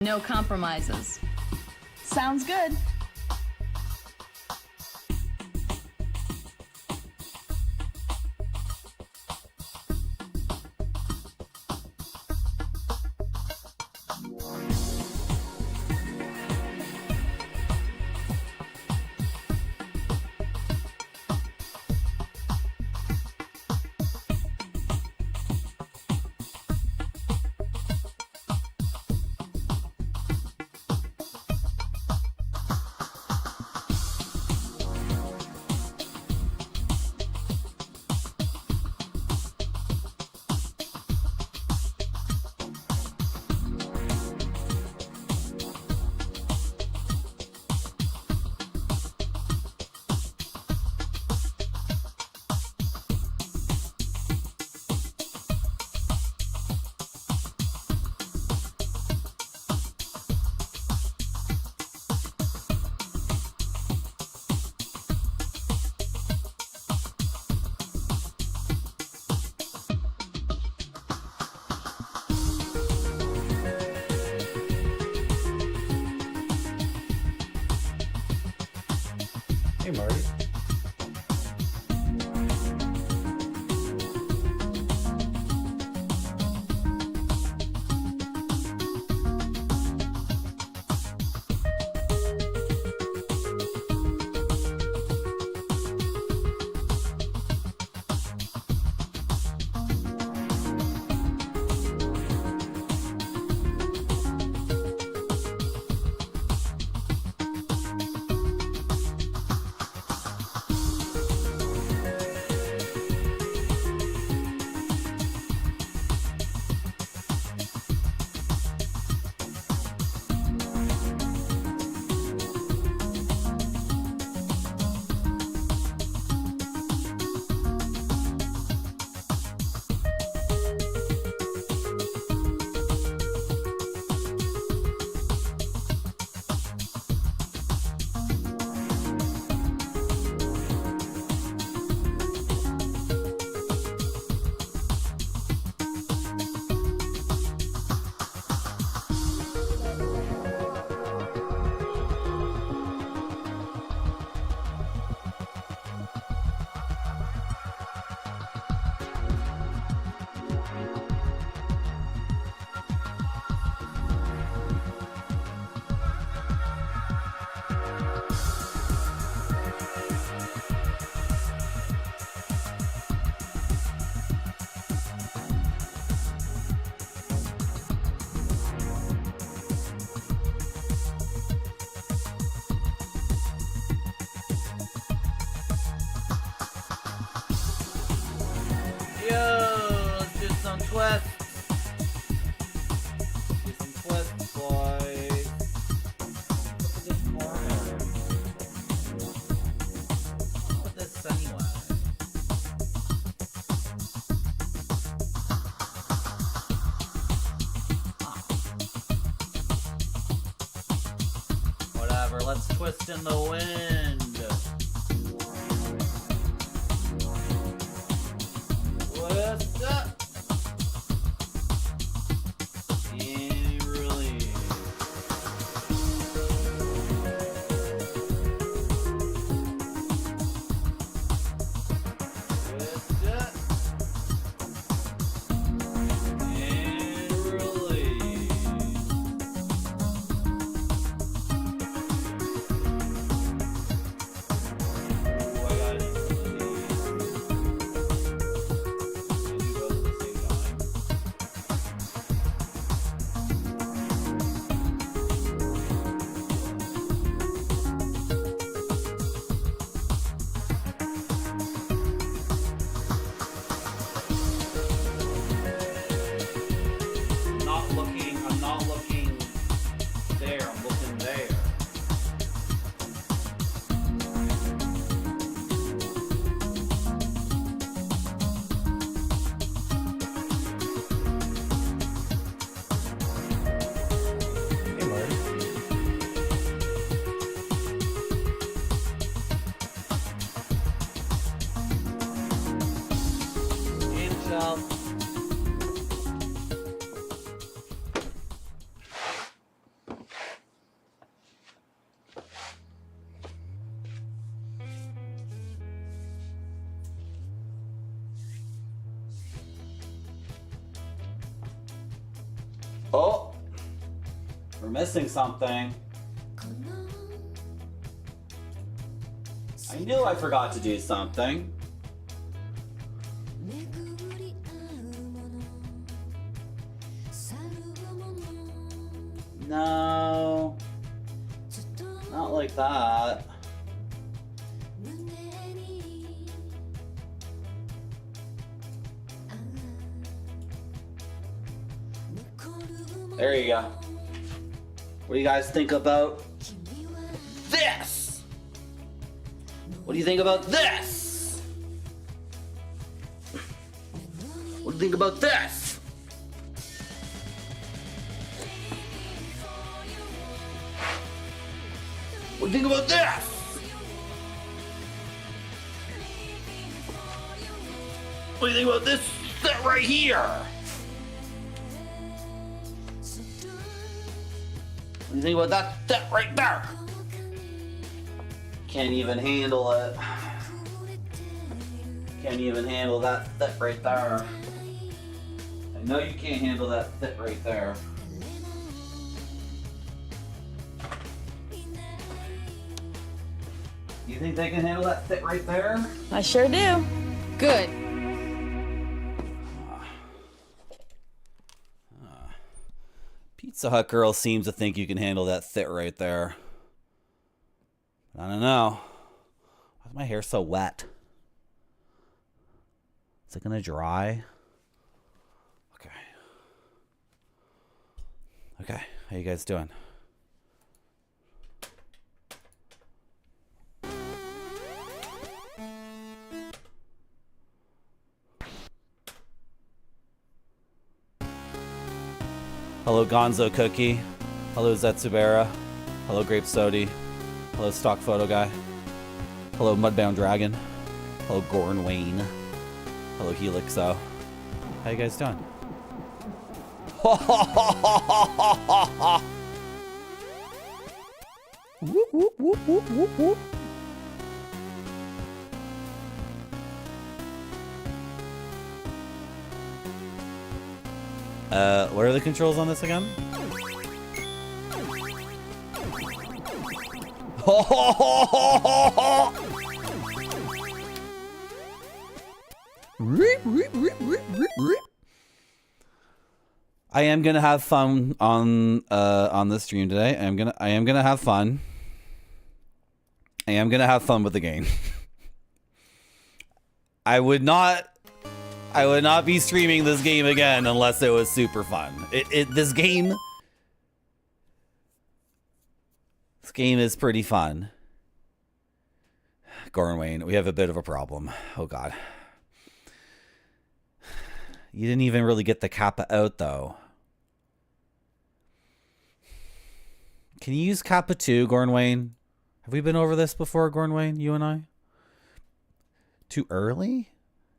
No compromises. Sounds good. Hey, Marty. Yo, let's do some twists. Do some twists, boys. Look at this corner. Look at this anyway. Whatever, let's twist in the wind. Twist up. And release. Twist up. And release. Ooh, I got it. We're missing something. I knew I forgot to do something. No. Not like that. There you go. What do you guys think about this? What do you think about this? What do you think about this? What do you think about this? What do you think about this set right here? What do you think about that set right there? Can't even handle it. Can't even handle that set right there. I know you can't handle that set right there. You think they can handle that set right there? I sure do. Good. Pizza Hut girl seems to think you can handle that fit right there. I don't know. Why is my hair so wet? Is it gonna dry? Okay. Okay, how you guys doing? Hello Gonzo Cookie. Hello Zetsubera. Hello Grape Sodi. Hello Stock Photo Guy. Hello Mudbound Dragon. Hello Goran Wayne. Hello Helixo. How you guys doing? Whoop, whoop, whoop, whoop, whoop, whoop. What are the controls on this again? I am gonna have fun on this stream today. I am gonna have fun. I am gonna have fun with the game. I would not be streaming this game again unless it was super fun. This game is pretty fun. Goran Wayne, we have a bit of a problem. Oh god. You didn't even really get the kappa out though. Can you use kappa 2, Goran Wayne? Have we been over this before, Goran Wayne, you and I? Too early?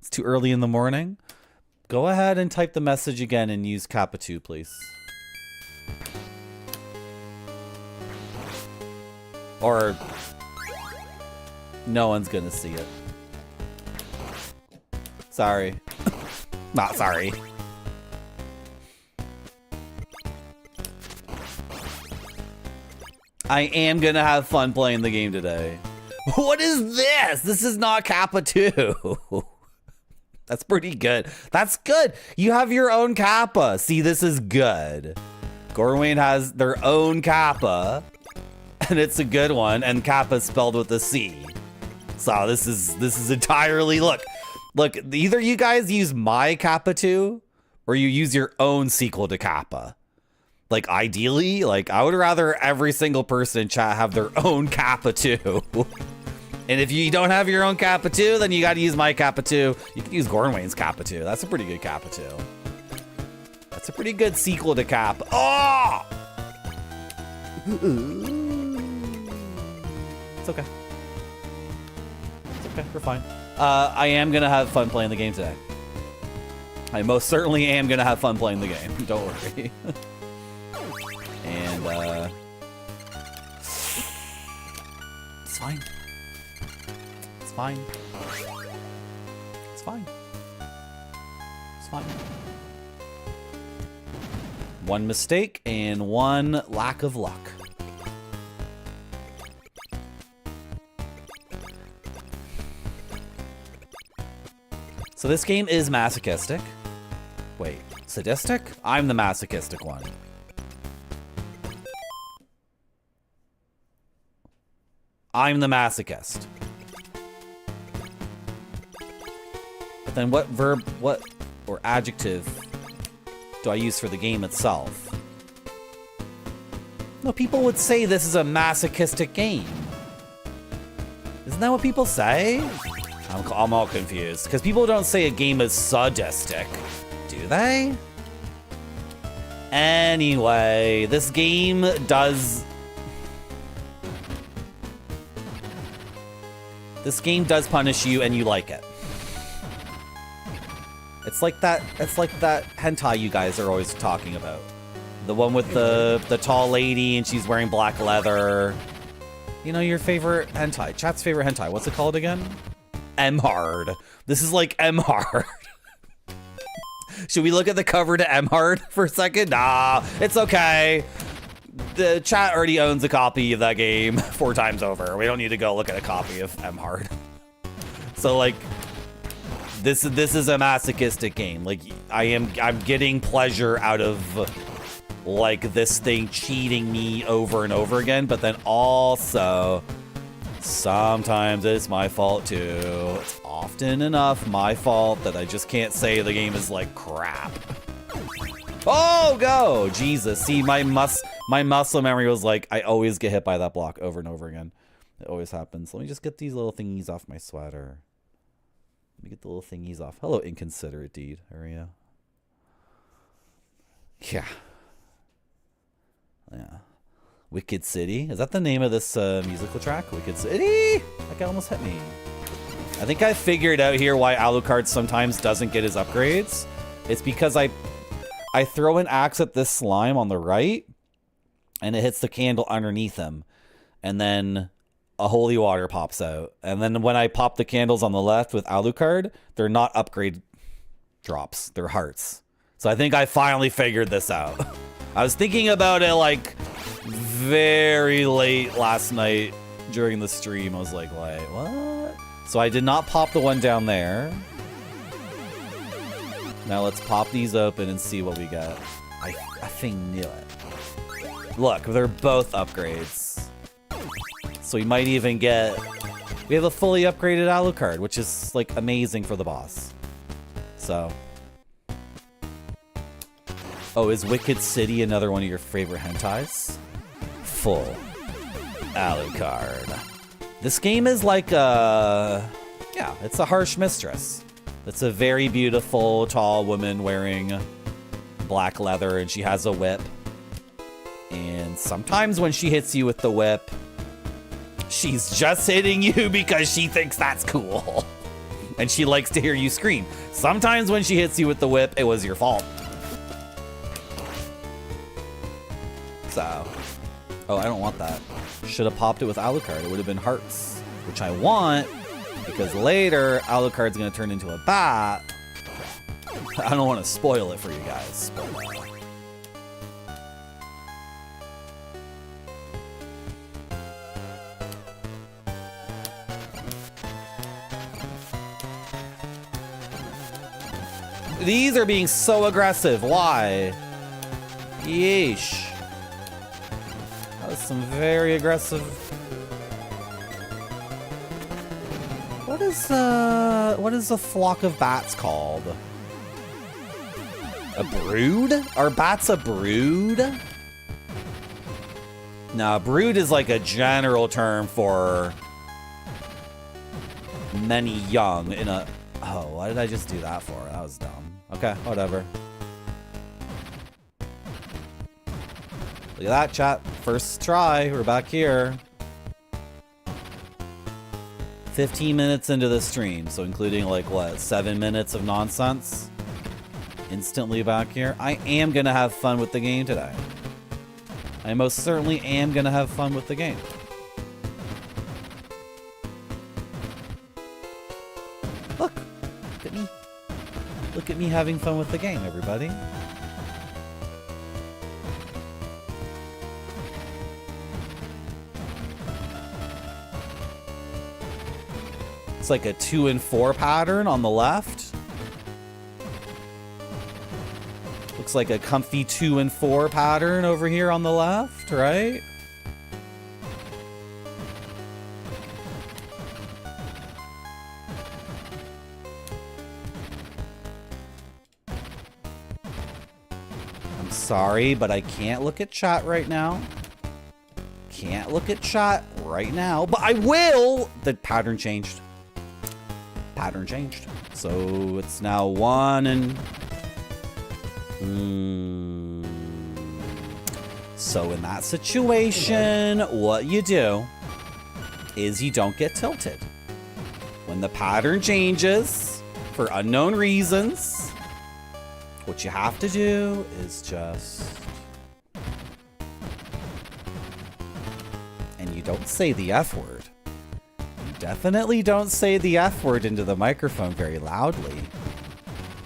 It's too early in the morning. Go ahead and type the message again and use kappa 2, please. Or no one's gonna see it. Sorry. Not sorry. I am gonna have fun playing the game today. What is this? This is not kappa 2. That's pretty good. That's good. You have your own kappa. See, this is good. Goran Wayne has their own kappa, and it's a good one. And kappa is spelled with a C. So this is entirely look. Either you guys use my kappa 2, or you use your own sequel to kappa. Like ideally, like I would rather every single person in chat have their own kappa 2. And if you don't have your own kappa 2, then you got to use my kappa 2. You can use Goran Wayne's kappa 2. That's a pretty good kappa 2. That's a pretty good sequel to kappa. Oh! It's okay. It's okay. We're fine. I am going to have fun playing the game today. I most certainly am going to have fun playing the game. Don't worry. And, it's fine. It's fine. It's fine. It's fine. One mistake and one lack of luck. So this game is masochistic. Wait, sadistic? I'm the masochistic one. I'm the masochist. But then what verb, or adjective do I use for the game itself? No, people would say this is a masochistic game. Isn't that what people say? I'm all confused, because people don't say a game is sadistic, do they? Anyway, this game does... This game does punish you, and you like it. It's like that hentai you guys are always talking about. The one with the tall lady, and she's wearing black leather. You know, your favorite hentai. Chat's favorite hentai. What's it called again? M-Hard. This is like M-Hard. Should we look at the cover to M-Hard for a second? Nah, it's okay. The chat already owns a copy of that game 4 times over. We don't need to go look at a copy of M-Hard. So like, this is a masochistic game. Like, I'm getting pleasure out of like this thing cheating me over and over again, but then also sometimes it's my fault too. It's often enough my fault that I just can't say the game is like crap. Oh, go! Jesus, see, my muscle memory was like, I always get hit by that block over and over again. It always happens. Let me just get these little thingies off my sweater. Let me get the little thingies off. Hello, inconsiderate deed. There we go. Yeah. Yeah. Wicked City. Is that the name of this musical track? Wicked City? That guy almost hit me. I think I figured out here why Alucard sometimes doesn't get his upgrades. It's because I throw an axe at this slime on the right, and it hits the candle underneath him. And then a holy water pops out. And then when I pop the candles on the left with Alucard, they're not upgrade drops. They're hearts. So I think I finally figured this out. I was thinking about it like very late last night during the stream. I was like, wait, what? So I did not pop the one down there. Now let's pop these open and see what we got. I think knew it. Look, they're both upgrades. So we might even get... We have a fully upgraded Alucard, which is like amazing for the boss. So... Oh, is Wicked City another one of your favorite hentais? Full Alucard. This game is like a... Yeah, it's a harsh mistress. It's a very beautiful, tall woman wearing black leather, and she has a whip. And sometimes when she hits you with the whip, she's just hitting you because she thinks that's cool. And she likes to hear you scream. Sometimes when she hits you with the whip, it was your fault. So, oh, I don't want that. Should have popped it with Alucard. It would have been hearts, which I want because later Alucard's going to turn into a bat. I don't want to spoil it for you guys. These are being so aggressive. Why? Yeesh. That was some very aggressive. What is a flock of bats called? A brood? Are bats a brood? No, brood is like a general term for many young in a... Oh, why did I just do that for? That was dumb. Okay, whatever. Look at that, chat. First try. We're back here. 15 minutes into the stream, so including like what, 7 minutes of nonsense? Instantly back here. I am gonna have fun with the game today. I most certainly am gonna have fun with the game. Look at me. Look at me having fun with the game, everybody. It's like a 2 and 4 pattern on the left. Looks like a comfy 2 and 4 pattern over here on the left, right? I'm sorry, but I can't look at chat right now. Can't look at chat right now, but I will. The pattern changed. Pattern changed. So it's now 1 and... So in that situation, what you do is you don't get tilted. When the pattern changes for unknown reasons, what you have to do is just... And you don't say the F word. You definitely don't say the F word into the microphone very loudly,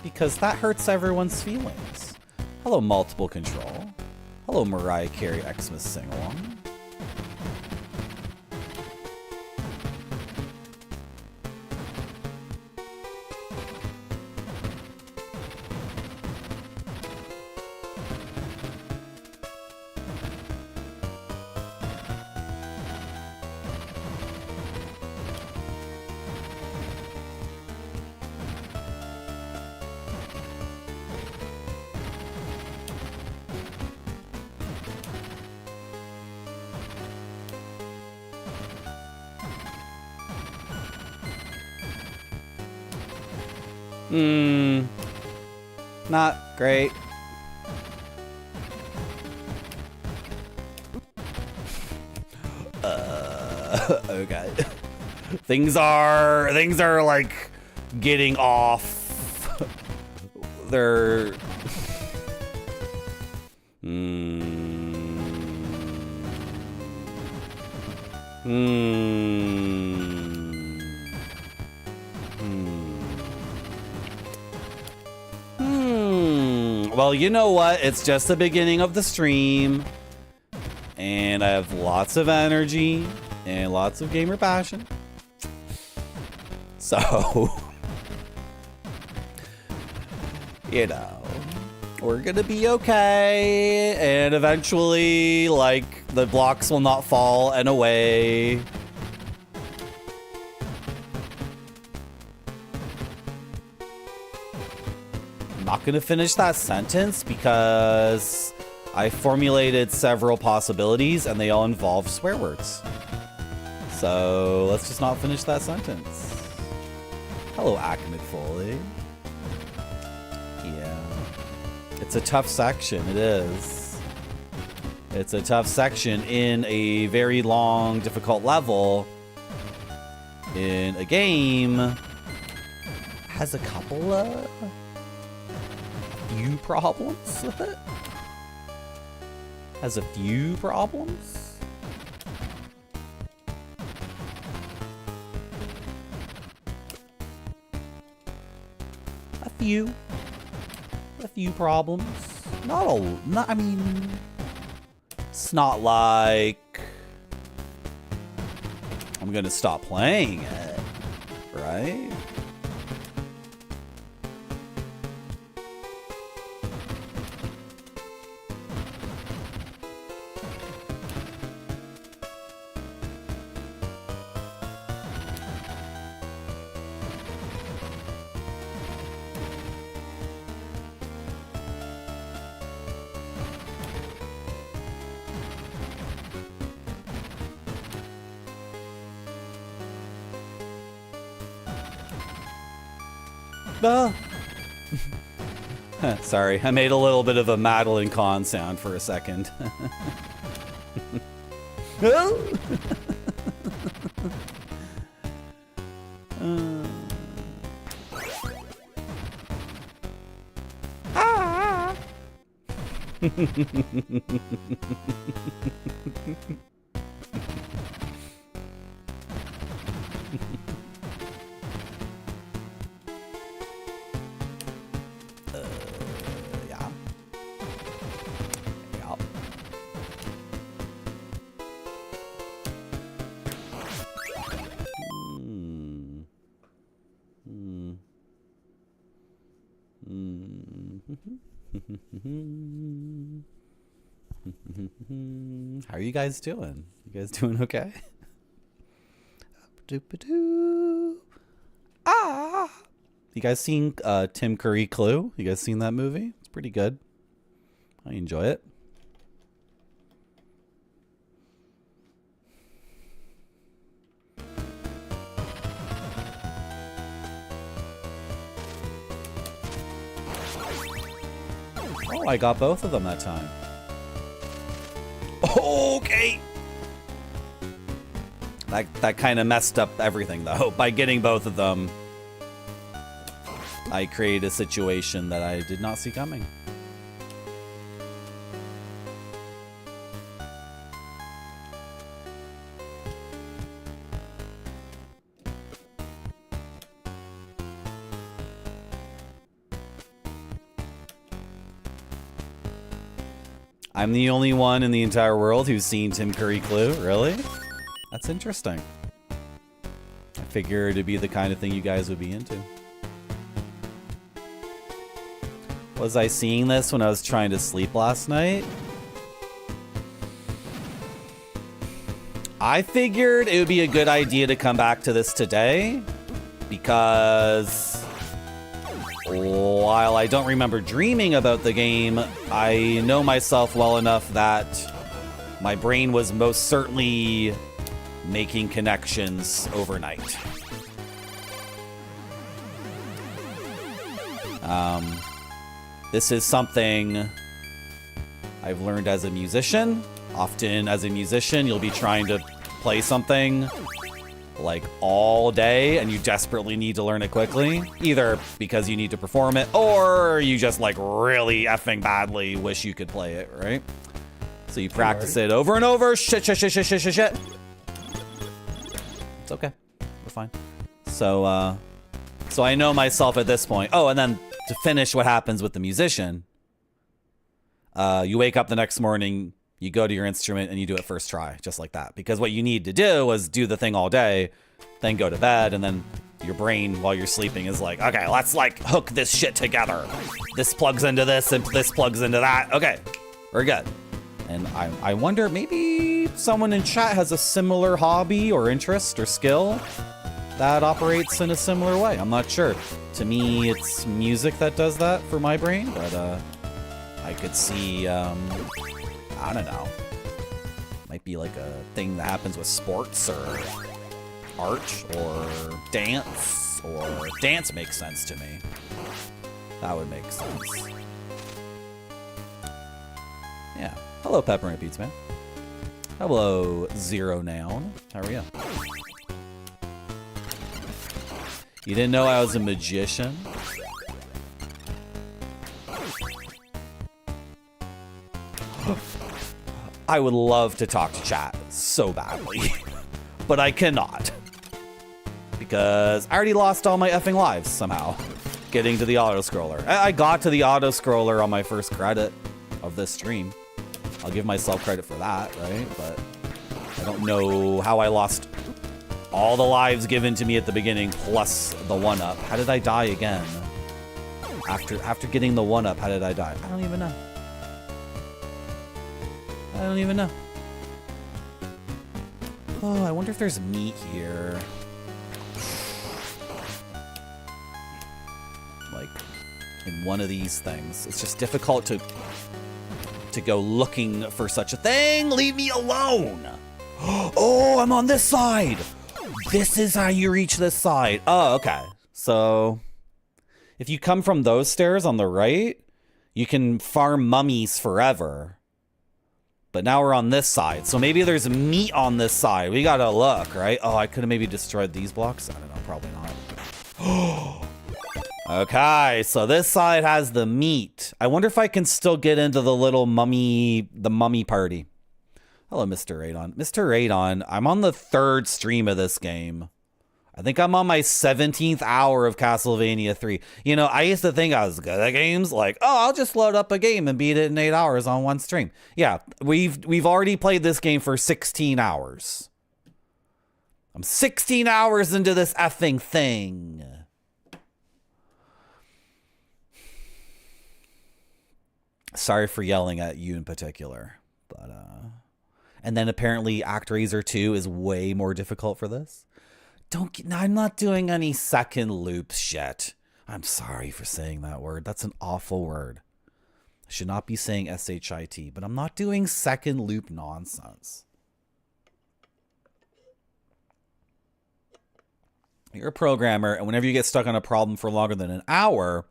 because that hurts everyone's feelings. Hello, Multiple Control. Hello, Mariah Carey Xmas Sing-Along. Not great. Okay. Things are like getting off. They're Well, you know what? It's just the beginning of the stream, and I have lots of energy and lots of gamer passion. So, you know, we're gonna be okay, and eventually, like, the blocks will not fall and away. Not gonna finish that sentence because I formulated several possibilities and they all involve swear words. So let's just not finish that sentence. Hello, Ahmed Foley. Yeah. It's a tough section, it is. It's a tough section in a very long, difficult level in a game. Has a couple few problems with it. Has a few problems. A few problems. I mean, it's not like I'm gonna stop playing it, right? Sorry, I made a little bit of a Madeline Kahn sound for a second. How are you guys doing? You guys doing okay? Ah! You guys seen Tim Curry Clue? You guys seen that movie? It's pretty good. I enjoy it. Oh, I got both of them that time. Okay. That kind of messed up everything, though. By getting both of them, I created a situation that I did not see coming. I'm the only one in the entire world who's seen Tim Curry Clue? Really? That's interesting. I figured it'd be the kind of thing you guys would be into. Was I seeing this when I was trying to sleep last night? I figured it would be a good idea to come back to this today because while I don't remember dreaming about the game, I know myself well enough that my brain was most certainly making connections overnight. This is something I've learned as a musician. Often as a musician, you'll be trying to play something like all day and you desperately need to learn it quickly, either because you need to perform it or you just like really effing badly wish you could play it, right? So you practice it over and over. Shit. It's okay. We're fine. So I know myself at this point. Oh, and then to finish what happens with the musician, you wake up the next morning, you go to your instrument and you do it first try, just like that. Because what you need to do is do the thing all day, then go to bed, and then your brain while you're sleeping is like, okay, let's like hook this shit together. This plugs into this and this plugs into that. Okay, we're good. And I wonder, maybe someone in chat has a similar hobby or interest or skill that operates in a similar way. I'm not sure. To me, it's music that does that for my brain, but I could see, I don't know. Might be like a thing that happens with sports or art or dance, or dance makes sense to me. That would make sense. Yeah. Hello, Peppermint Beats, man. Hello, Zero Noun. How are you? You didn't know I was a magician? I would love to talk to chat so badly, but I cannot. Because I already lost all my effing lives somehow getting to the auto-scroller. I got to the auto-scroller on my first credit of this stream. I'll give myself credit for that, right? But I don't know how I lost all the lives given to me at the beginning plus the 1-up. How did I die again? After getting the 1-up, how did I die? I don't even know. I don't even know. Oh, I wonder if there's meat here. Like, in one of these things. It's just difficult to go looking for such a thing. Leave me alone. Oh, I'm on this side. This is how you reach this side. Oh, okay. So, if you come from those stairs on the right, you can farm mummies forever. But now we're on this side. So maybe there's meat on this side. We gotta look, right? Oh, I could have maybe destroyed these blocks. I don't know, probably not. Okay, so this side has the meat. I wonder if I can still get into the little mummy, the mummy party. Hello, Mr. Radon. Mr. Radon, I'm on the 3rd stream of this game. I think I'm on my 17th hour of Castlevania 3. You know, I used to think I was good at games. Like, oh, I'll just load up a game and beat it in 8 hours on one stream. Yeah, we've already played this game for 16 hours. I'm 16 hours into this effing thing. Sorry for yelling at you in particular. But, and then apparently ActRaiser 2 is way more difficult for this. I'm not doing any second loops yet. I'm sorry for saying that word. That's an awful word. I should not be saying SHIT, but I'm not doing second loop nonsense. You're a programmer, and whenever you get stuck on a problem for longer than an hour,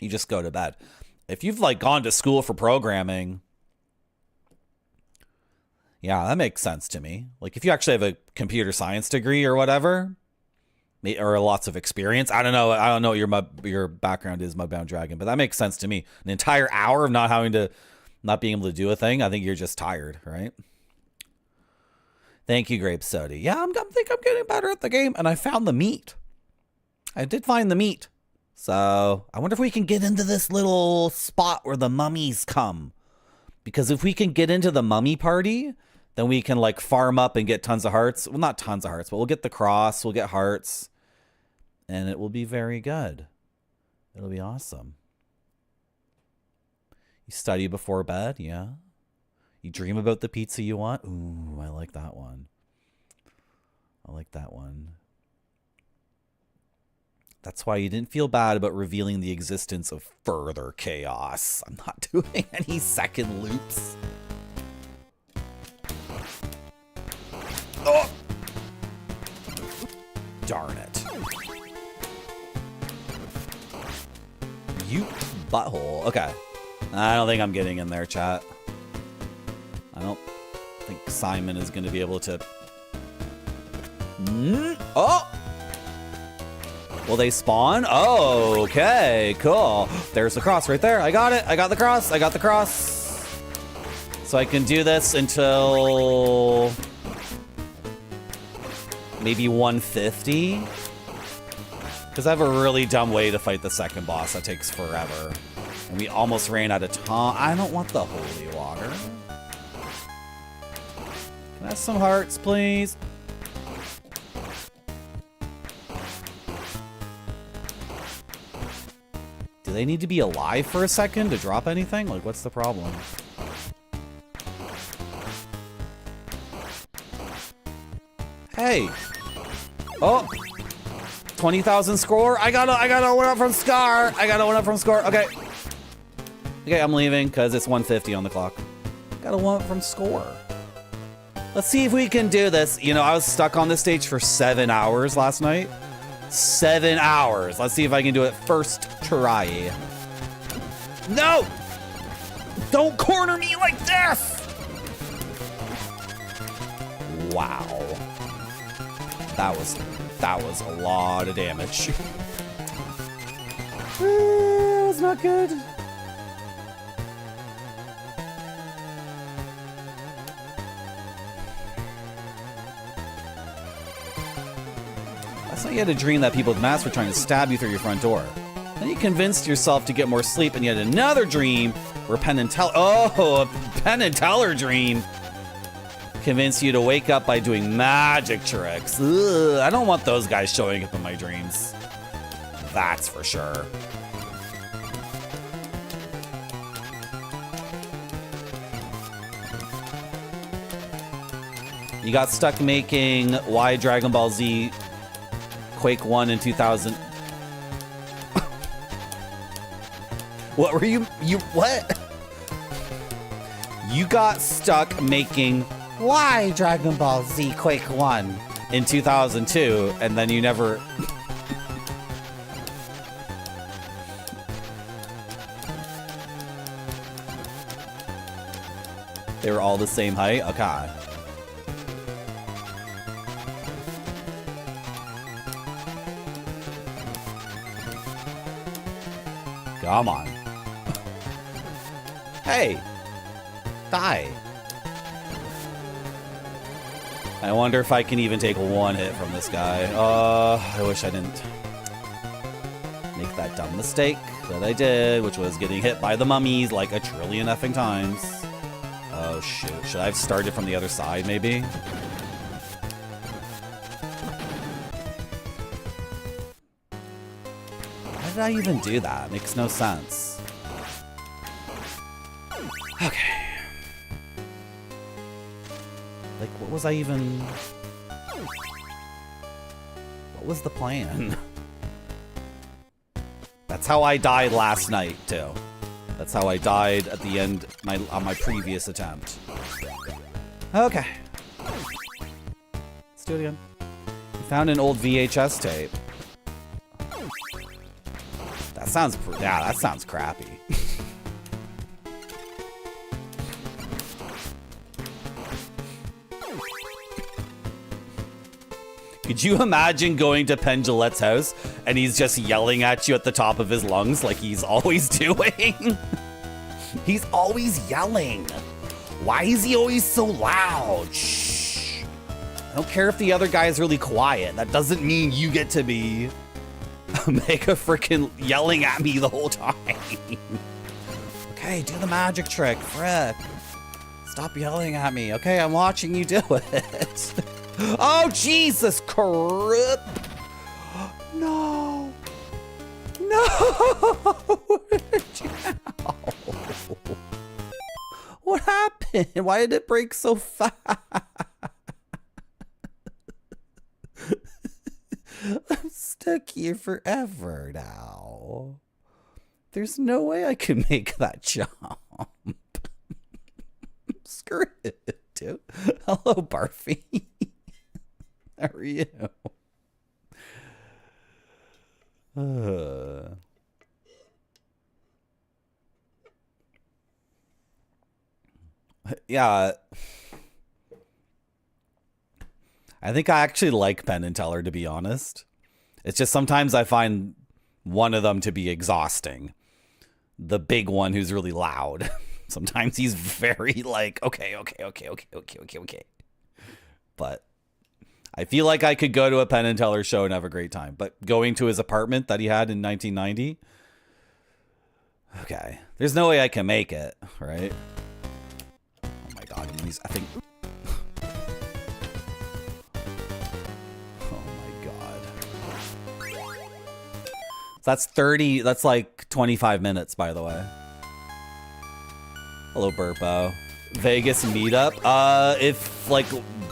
you just go to bed. If you've like gone to school for programming, yeah, that makes sense to me. Like if you actually have a computer science degree or whatever, or lots of experience. I don't know what your background is, Mudbound Dragon, but that makes sense to me. An entire hour of not being able to do a thing. I think you're just tired, right? Thank you, Grape Soda. Yeah, I think I'm getting better at the game, and I found the meat. I did find the meat. So I wonder if we can get into this little spot where the mummies come. Because if we can get into the mummy party, then we can like farm up and get tons of hearts. Well, not tons of hearts, but we'll get the cross, we'll get hearts, and it will be very good. It'll be awesome. You study before bed, yeah. You dream about the pizza you want. Ooh, I like that one. I like that one. That's why you didn't feel bad about revealing the existence of further chaos. I'm not doing any second loops. Oh! Darn it. You butthole. Okay. I don't think I'm getting in there, chat. I don't think Simon is going to be able to... Oh! Will they spawn? Oh, okay, cool. There's the cross right there. I got it. I got the cross. I got the cross. So I can do this until maybe 150. Because I have a really dumb way to fight the second boss that takes forever. And we almost ran out of time. I don't want the holy water. Can I have some hearts, please? Do they need to be alive for a second to drop anything? Like, what's the problem? Hey! Oh! 20,000 score? I got a one up from Scar! I got a one up from Score. Okay. Okay, I'm leaving because it's 150 on the clock. Got a one up from Score. Let's see if we can do this. You know, I was stuck on this stage for 7 hours last night. 7 hours. Let's see if I can do it first try. No! Don't corner me like this! Wow. That was a lot of damage. That was not good. Last night you had a dream that people with masks were trying to stab you through your front door. Then you convinced yourself to get more sleep, and you had another dream where Penn and Teller... Oh, a Penn and Teller dream. Convinced you to wake up by doing magic tricks. Ugh, I don't want those guys showing up in my dreams. That's for sure. You got stuck making why Dragon Ball Z Quake 1 in 2000. What were you what? You got stuck making why Dragon Ball Z Quake 1 in 2002, and then you never... They were all the same height? Okay. Come on. Hey! Die. I wonder if I can even take one hit from this guy. I wish I didn't make that dumb mistake that I did, which was getting hit by the mummies like a trillion effing times. Oh shoot, should I have started from the other side maybe? Why did I even do that? Makes no sense. Okay. Like, what was I even... What was the plan? That's how I died last night, too. That's how I died at the end on my previous attempt. Okay. Let's do it again. Found an old VHS tape. That sounds... Yeah, that sounds crappy. Could you imagine going to Pendulette's house and he's just yelling at you at the top of his lungs like he's always doing? He's always yelling. Why is he always so loud? Shh. I don't care if the other guy is really quiet. That doesn't mean you get to be mega freaking yelling at me the whole time. Okay, do the magic trick, frick. Stop yelling at me. Okay, I'm watching you do it. Oh, Jesus Christ. No. No. What happened? Why did it break so fast? I'm stuck here forever now. There's no way I can make that jump. Screw it, dude. Hello, Barfy. How are you? Yeah. I think I actually like Penn and Teller, to be honest. It's just sometimes I find one of them to be exhausting. The big one who's really loud. Sometimes he's very like, okay. But I feel like I could go to a Penn and Teller show and have a great time. But going to his apartment that he had in 1990, okay. There's no way I can make it, right? Oh my God, I think... Oh my God. That's like 25 minutes, by the way. Hello, Burpo. Vegas meetup. If like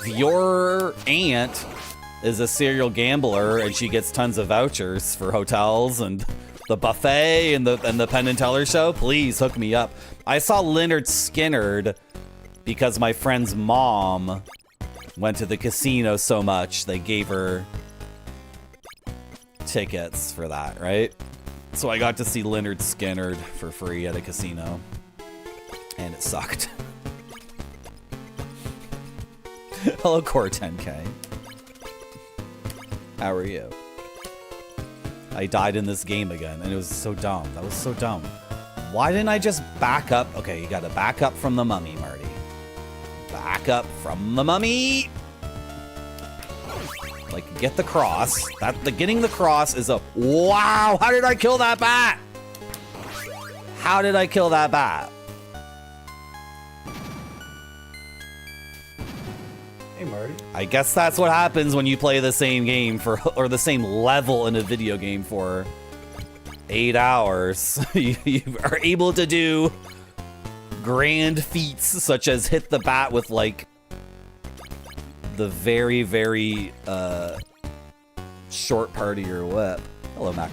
your aunt is a serial gambler and she gets tons of vouchers for hotels and the buffet and the Penn and Teller show, please hook me up. I saw Leonard Skinnerd because my friend's mom went to the casino so much they gave her tickets for that, right? So I got to see Leonard Skinnerd for free at a casino. And it sucked. Hello, Core 10K. How are you? I died in this game again, and it was so dumb. That was so dumb. Why didn't I just back up? Okay, you gotta back up from the mummy, Marty. Back up from the mummy! Like, get the cross. Getting the cross is a... Wow! How did I kill that bat? How did I kill that bat? Hey, Marty. I guess that's what happens when you play the same game or the same level in a video game for 8 hours. You are able to do grand feats such as hit the bat with like the very, very short part of your whip. Hello, Mac.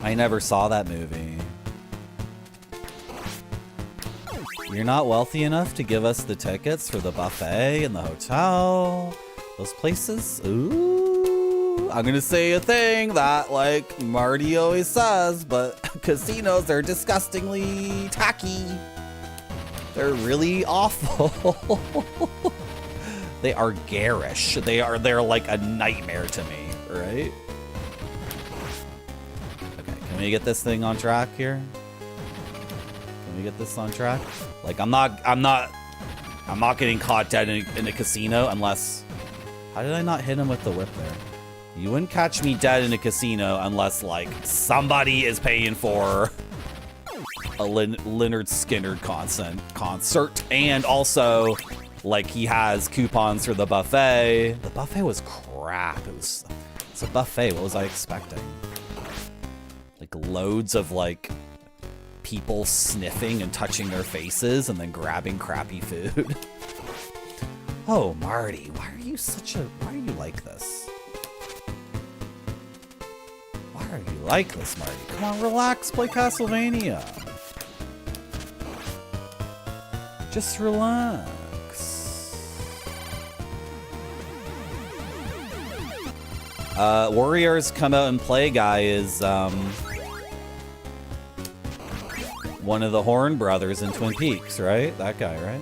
I never saw that movie. You're not wealthy enough to give us the tickets for the buffet and the hotel. Those places? Ooh. I'm gonna say a thing that, like, Marty always says, but casinos are disgustingly tacky. They're really awful. They are garish. They're like a nightmare to me, right? Okay, can we get this thing on track here? Can we get this on track? Like, I'm not getting caught dead in a casino unless... How did I not hit him with the whip there? You wouldn't catch me dead in a casino unless, like, somebody is paying for a Leonard Skinnerd concert. And also, like, he has coupons for the buffet. The buffet was crap. It's a buffet. What was I expecting? Like, loads of, like... people sniffing and touching their faces and then grabbing crappy food. Oh, Marty, why are you like this? Why are you like this, Marty? Come on, relax, play Castlevania. Just relax. Warriors Come Out and Play guy is one of the Horn brothers in Twin Peaks, right? That guy, right?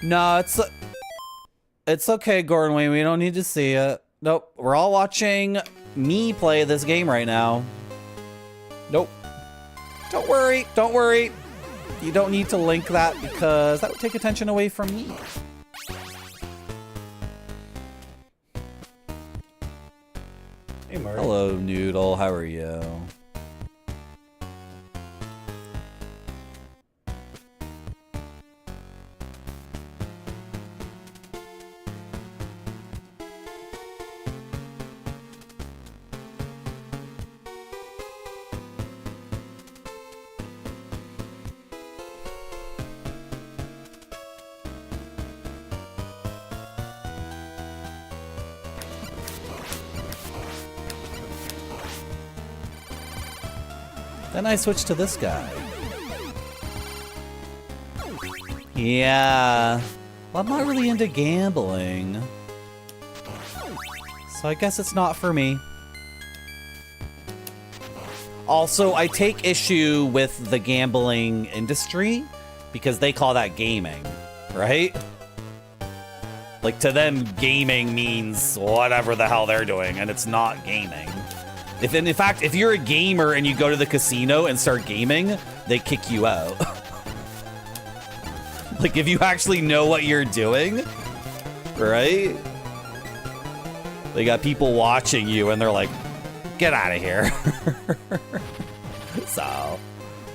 No, it's okay, Gordon Wayne. We don't need to see it. Nope, we're all watching me play this game right now. Nope. Don't worry, don't worry. You don't need to link that because that would take attention away from me. Hey, Marty. Hello, Noodle. How are you? Then I switched to this guy. Yeah. Well, I'm not really into gambling. So I guess it's not for me. Also, I take issue with the gambling industry because they call that gaming, right? Like, to them, gaming means whatever the hell they're doing, and it's not gaming. In fact, if you're a gamer and you go to the casino and start gaming, they kick you out. Like, if you actually know what you're doing, right? They got people watching you and they're like, get out of here. So,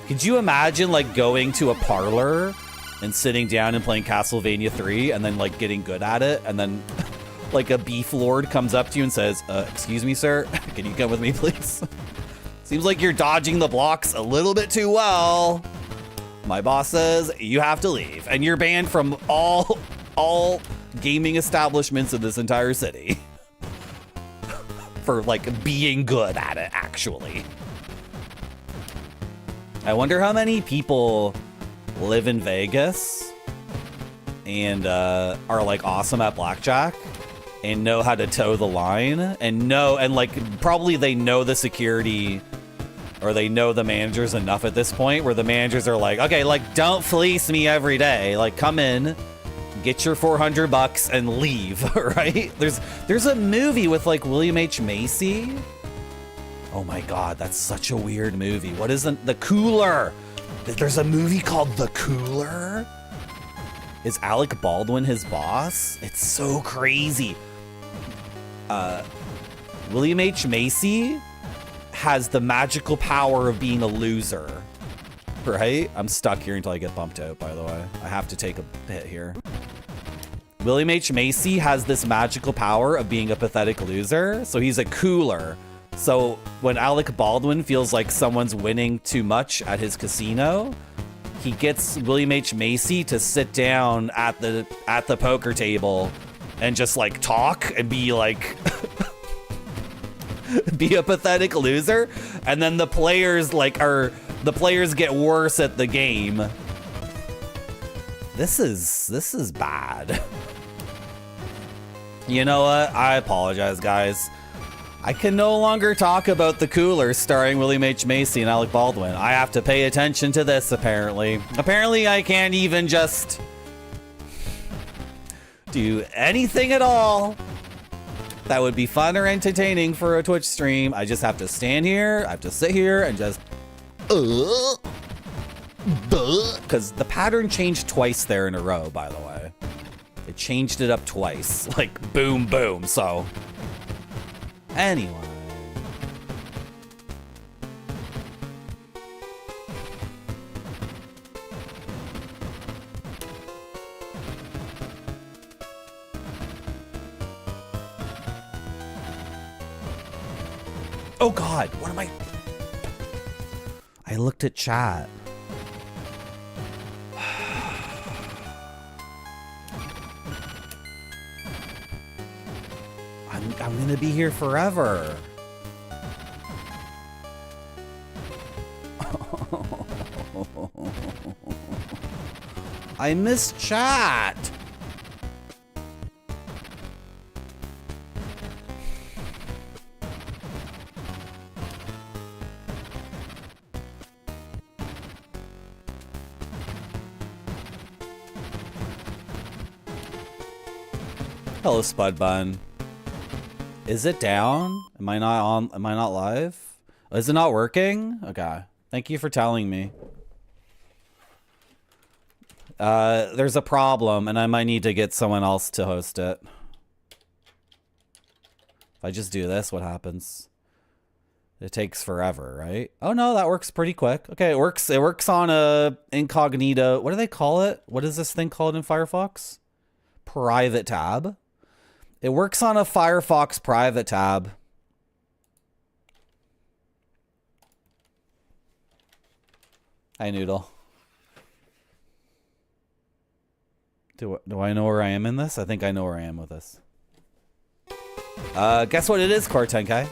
could you imagine, like, going to a parlor and sitting down and playing Castlevania 3 and then, like, getting good at it and then... like a beef lord comes up to you and says, excuse me, sir, can you come with me, please? Seems like you're dodging the blocks a little bit too well. My boss says you have to leave, and you're banned from all gaming establishments in this entire city. For, like, being good at it, actually. I wonder how many people live in Vegas and are, like, awesome at blackjack. And know how to toe the line, and like, probably they know the security, or they know the managers enough at this point where the managers are like, okay, like, don't fleece me every day. Like, come in, get your $400 and leave, right? There's a movie with, like, William H. Macy. Oh my God, that's such a weird movie. What is the Cooler? There's a movie called The Cooler? Is Alec Baldwin his boss? It's so crazy. William H. Macy has the magical power of being a loser, right? I'm stuck here until I get bumped out, by the way. I have to take a hit here. William H. Macy has this magical power of being a pathetic loser, so he's a cooler. So when Alec Baldwin feels like someone's winning too much at his casino, he gets William H. Macy to sit down at the poker table and just, like, talk and be like be a pathetic loser, and then the players, like, get worse at the game. This is bad. You know what? I apologize, guys. I can no longer talk about The Cooler starring William H. Macy and Alec Baldwin. I have to pay attention to this, apparently. Apparently, I can't even just do anything at all that would be fun or entertaining for a Twitch stream. I just have to stand here, I have to sit here and just... Because the pattern changed twice there in a row, by the way. It changed it up twice. Like, boom, boom, so... Anyway. Oh God, what am I? I looked at chat. I'm gonna be here forever. I miss chat. Hello, Spud Bun. Is it down? Am I not on? Am I not live? Is it not working? Okay. Thank you for telling me. There's a problem, and I might need to get someone else to host it. If I just do this, what happens? It takes forever, right? Oh no, that works pretty quick. Okay, it works. It works on a incognito. What do they call it? What is this thing called in Firefox? Private tab. It works on a Firefox private tab. Hi, Noodle. Do I know where I am in this? I think I know where I am with this. Guess what it is, Core 10K?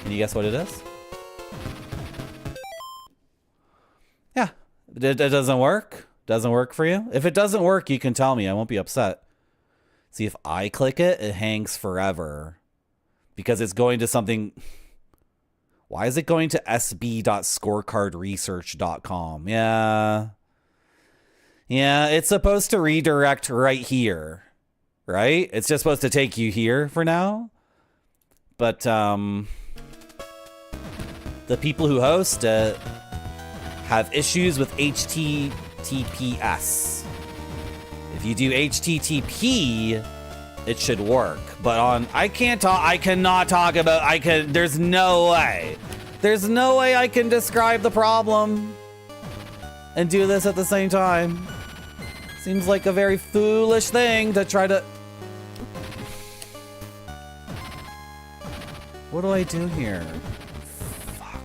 Can you guess what it is? Yeah. It doesn't work? Doesn't work for you? If it doesn't work, you can tell me. I won't be upset. See, if I click it, it hangs forever. Because it's going to something... Why is it going to sb.scorecardresearch.com? Yeah. Yeah, it's supposed to redirect right here. Right? It's just supposed to take you here for now. But, the people who host it have issues with HTTPS. If you do HTTP, it should work. But on, I cannot talk about, there's no way. There's no way I can describe the problem and do this at the same time. Seems like a very foolish thing to try to... What do I do here? Fuck.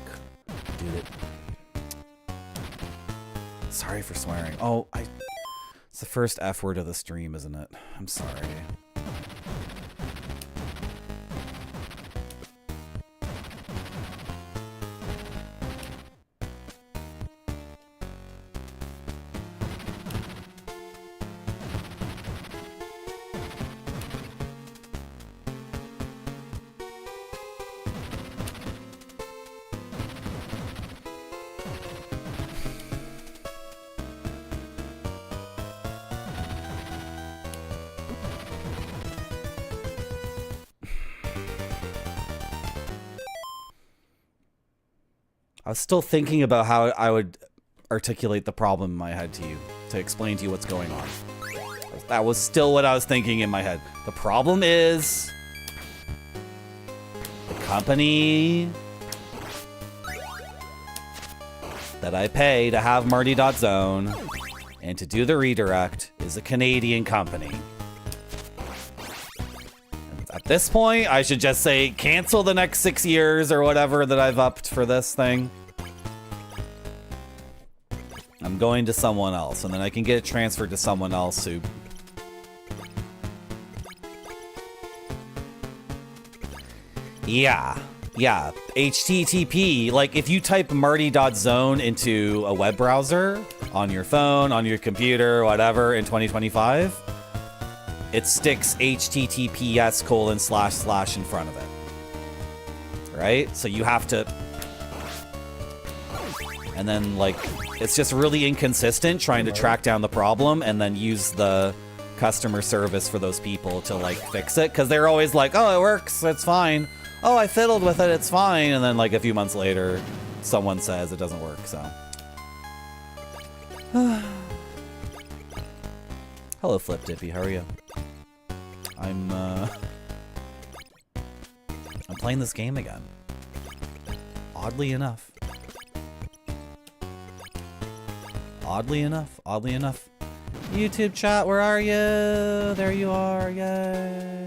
Dude, it... Sorry for swearing. Oh, it's the first F word of the stream, isn't it? I'm sorry. I was still thinking about how I would articulate the problem in my head to you, to explain to you what's going on. That was still what I was thinking in my head. The problem is the company that I pay to have Marty.zone and to do the redirect is a Canadian company. At this point, I should just say cancel the next 6 years or whatever that I've upped for this thing. I'm going to someone else, and then I can get it transferred to someone else who... Yeah. HTTP, like if you type Marty.zone into a web browser on your phone, on your computer, whatever, in 2025... it sticks HTTPS:// in front of it. Right? So you have to... And then, like, it's just really inconsistent trying to track down the problem and then use the customer service for those people to, like, fix it. Because they're always like, oh, it works, it's fine. Oh, I fiddled with it, it's fine. And then, like, a few months later, someone says it doesn't work, so... Hello, Flip Dippy, how are you? I'm playing this game again. Oddly enough. Oddly enough. YouTube chat, where are you? There you are, yay.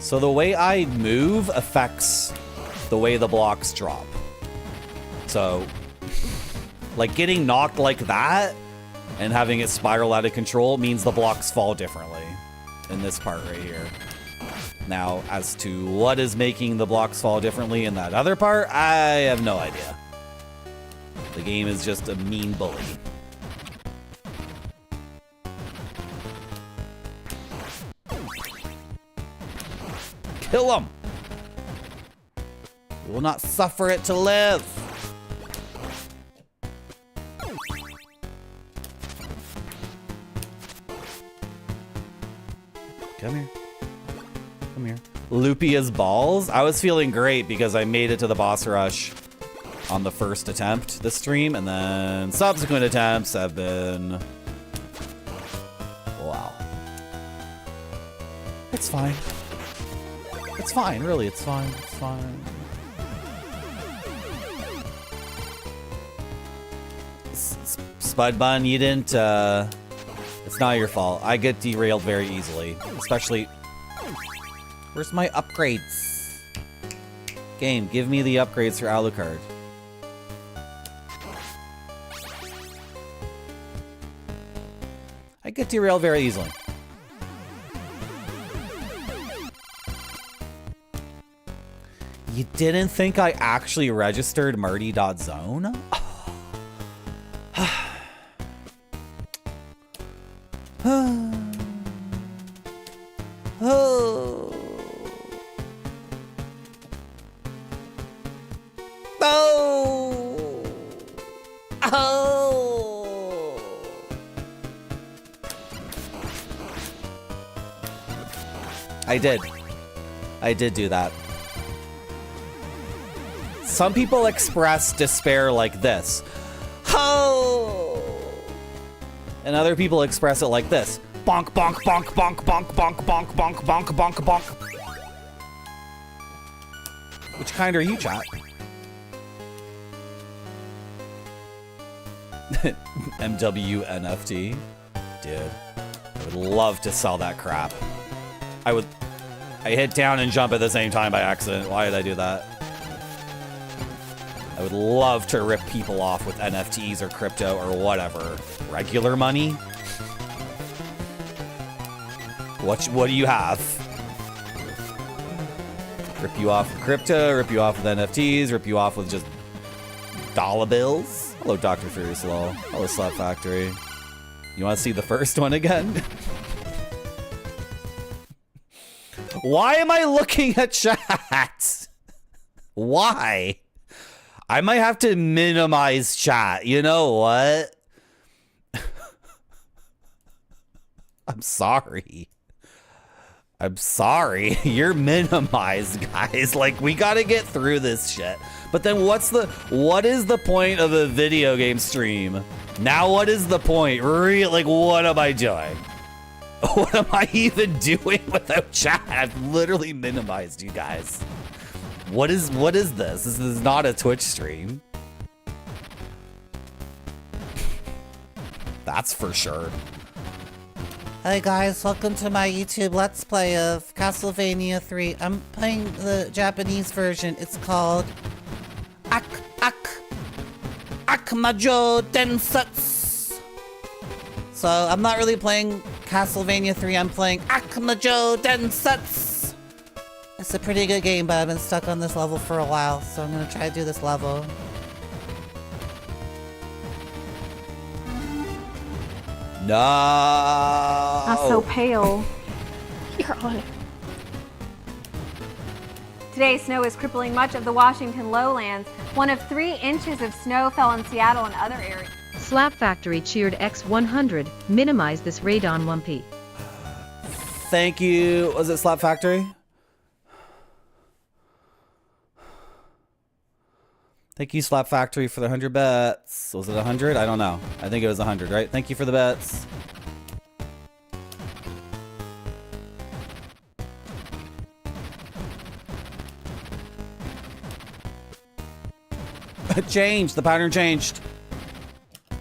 So the way I move affects the way the blocks drop. So, like getting knocked like that and having it spiral out of control means the blocks fall differently in this part right here. Now, as to what is making the blocks fall differently in that other part, I have no idea. The game is just a mean bully. Kill him! We will not suffer it to live! Come here. Come here. Loopy as balls? I was feeling great because I made it to the boss rush on the first attempt this stream, and then subsequent attempts have been... Wow. It's fine. It's fine, really, it's fine, it's fine. Spud Bun, you didn't, it's not your fault. I get derailed very easily, especially... Where's my upgrades? Game, give me the upgrades for Alucard. I get derailed very easily. You didn't think I actually registered Marty.zone? Oh. Oh. Oh. I did. I did do that. Some people express despair like this. Oh! And other people express it like this. Bonk, bonk, bonk, bonk, bonk, bonk, bonk, bonk, bonk, bonk, bonk. Which kind are you, chat? MWNFT? Dude, I would love to sell that crap. I hit down and jump at the same time by accident. Why did I do that? I would love to rip people off with NFTs or crypto or whatever. Regular money? What do you have? Rip you off with crypto, rip you off with NFTs, rip you off with just dollar bills? Hello, Dr. Furious Lol. Hello, Slap Factory. You want to see the first one again? Why am I looking at chat? Why? I might have to minimize chat. You know what? I'm sorry. I'm sorry. You're minimized, guys. Like, we gotta get through this shit. But then what is the point of a video game stream? Now what is the point? Really, like, what am I doing? What am I even doing without chat? I've literally minimized you guys. What is this? This is not a Twitch stream. That's for sure. Hey guys, welcome to my YouTube Let's Play of Castlevania 3. I'm playing the Japanese version. It's called Akmajo Densetsu. So I'm not really playing Castlevania 3, I'm playing Akmajo Densetsu. It's a pretty good game, but I've been stuck on this level for a while, so I'm gonna try to do this level. No. I'm so pale. You're on it. Today, snow is crippling much of the Washington lowlands. 1 of 3 inches of snow fell in Seattle and other areas. Slap Factory cheered X100. Minimize this radon Wumpy. Thank you. Was it Slap Factory? Thank you, Slap Factory, for the 100 bets. Was it 100? I don't know. I think it was 100, right? Thank you for the bets. It changed. The pattern changed.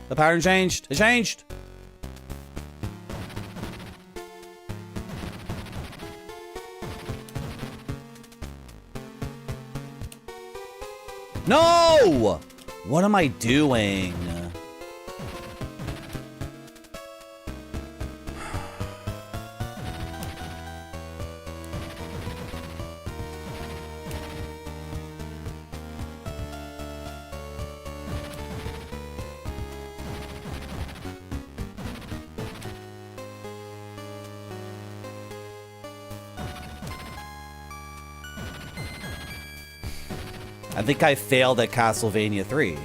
The pattern changed. It changed. No! What am I doing? I think I failed at Castlevania 3.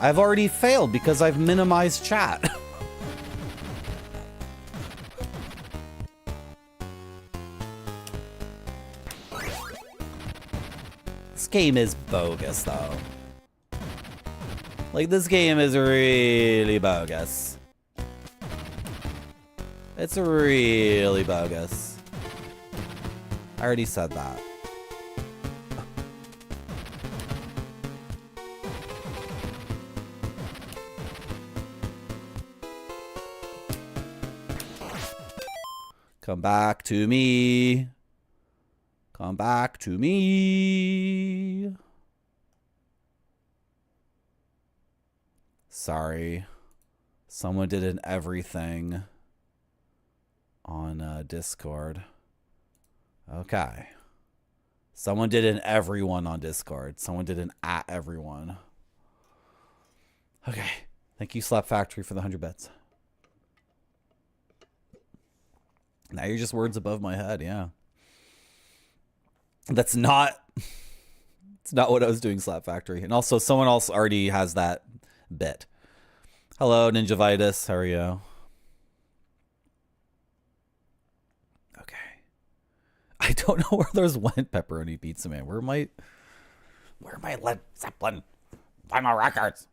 I've already failed because I've minimized chat. This game is bogus, though. Like, this game is really bogus. It's really bogus. I already said that. Come back to me. Come back to me. Sorry. Someone did an everything on Discord. Okay. Someone did an everyone on Discord. Someone did an at everyone. Okay. Thank you, Slap Factory, for the 100 bits. Now you're just words above my head, yeah. That's not... It's not what I was doing, Slap Factory. And also, someone else already has that bit. Hello, Ninja Vitus. How are you? Okay. I don't know where those went, Pepperoni Pizza Man. Where are my Led Zeppelin vinyl records?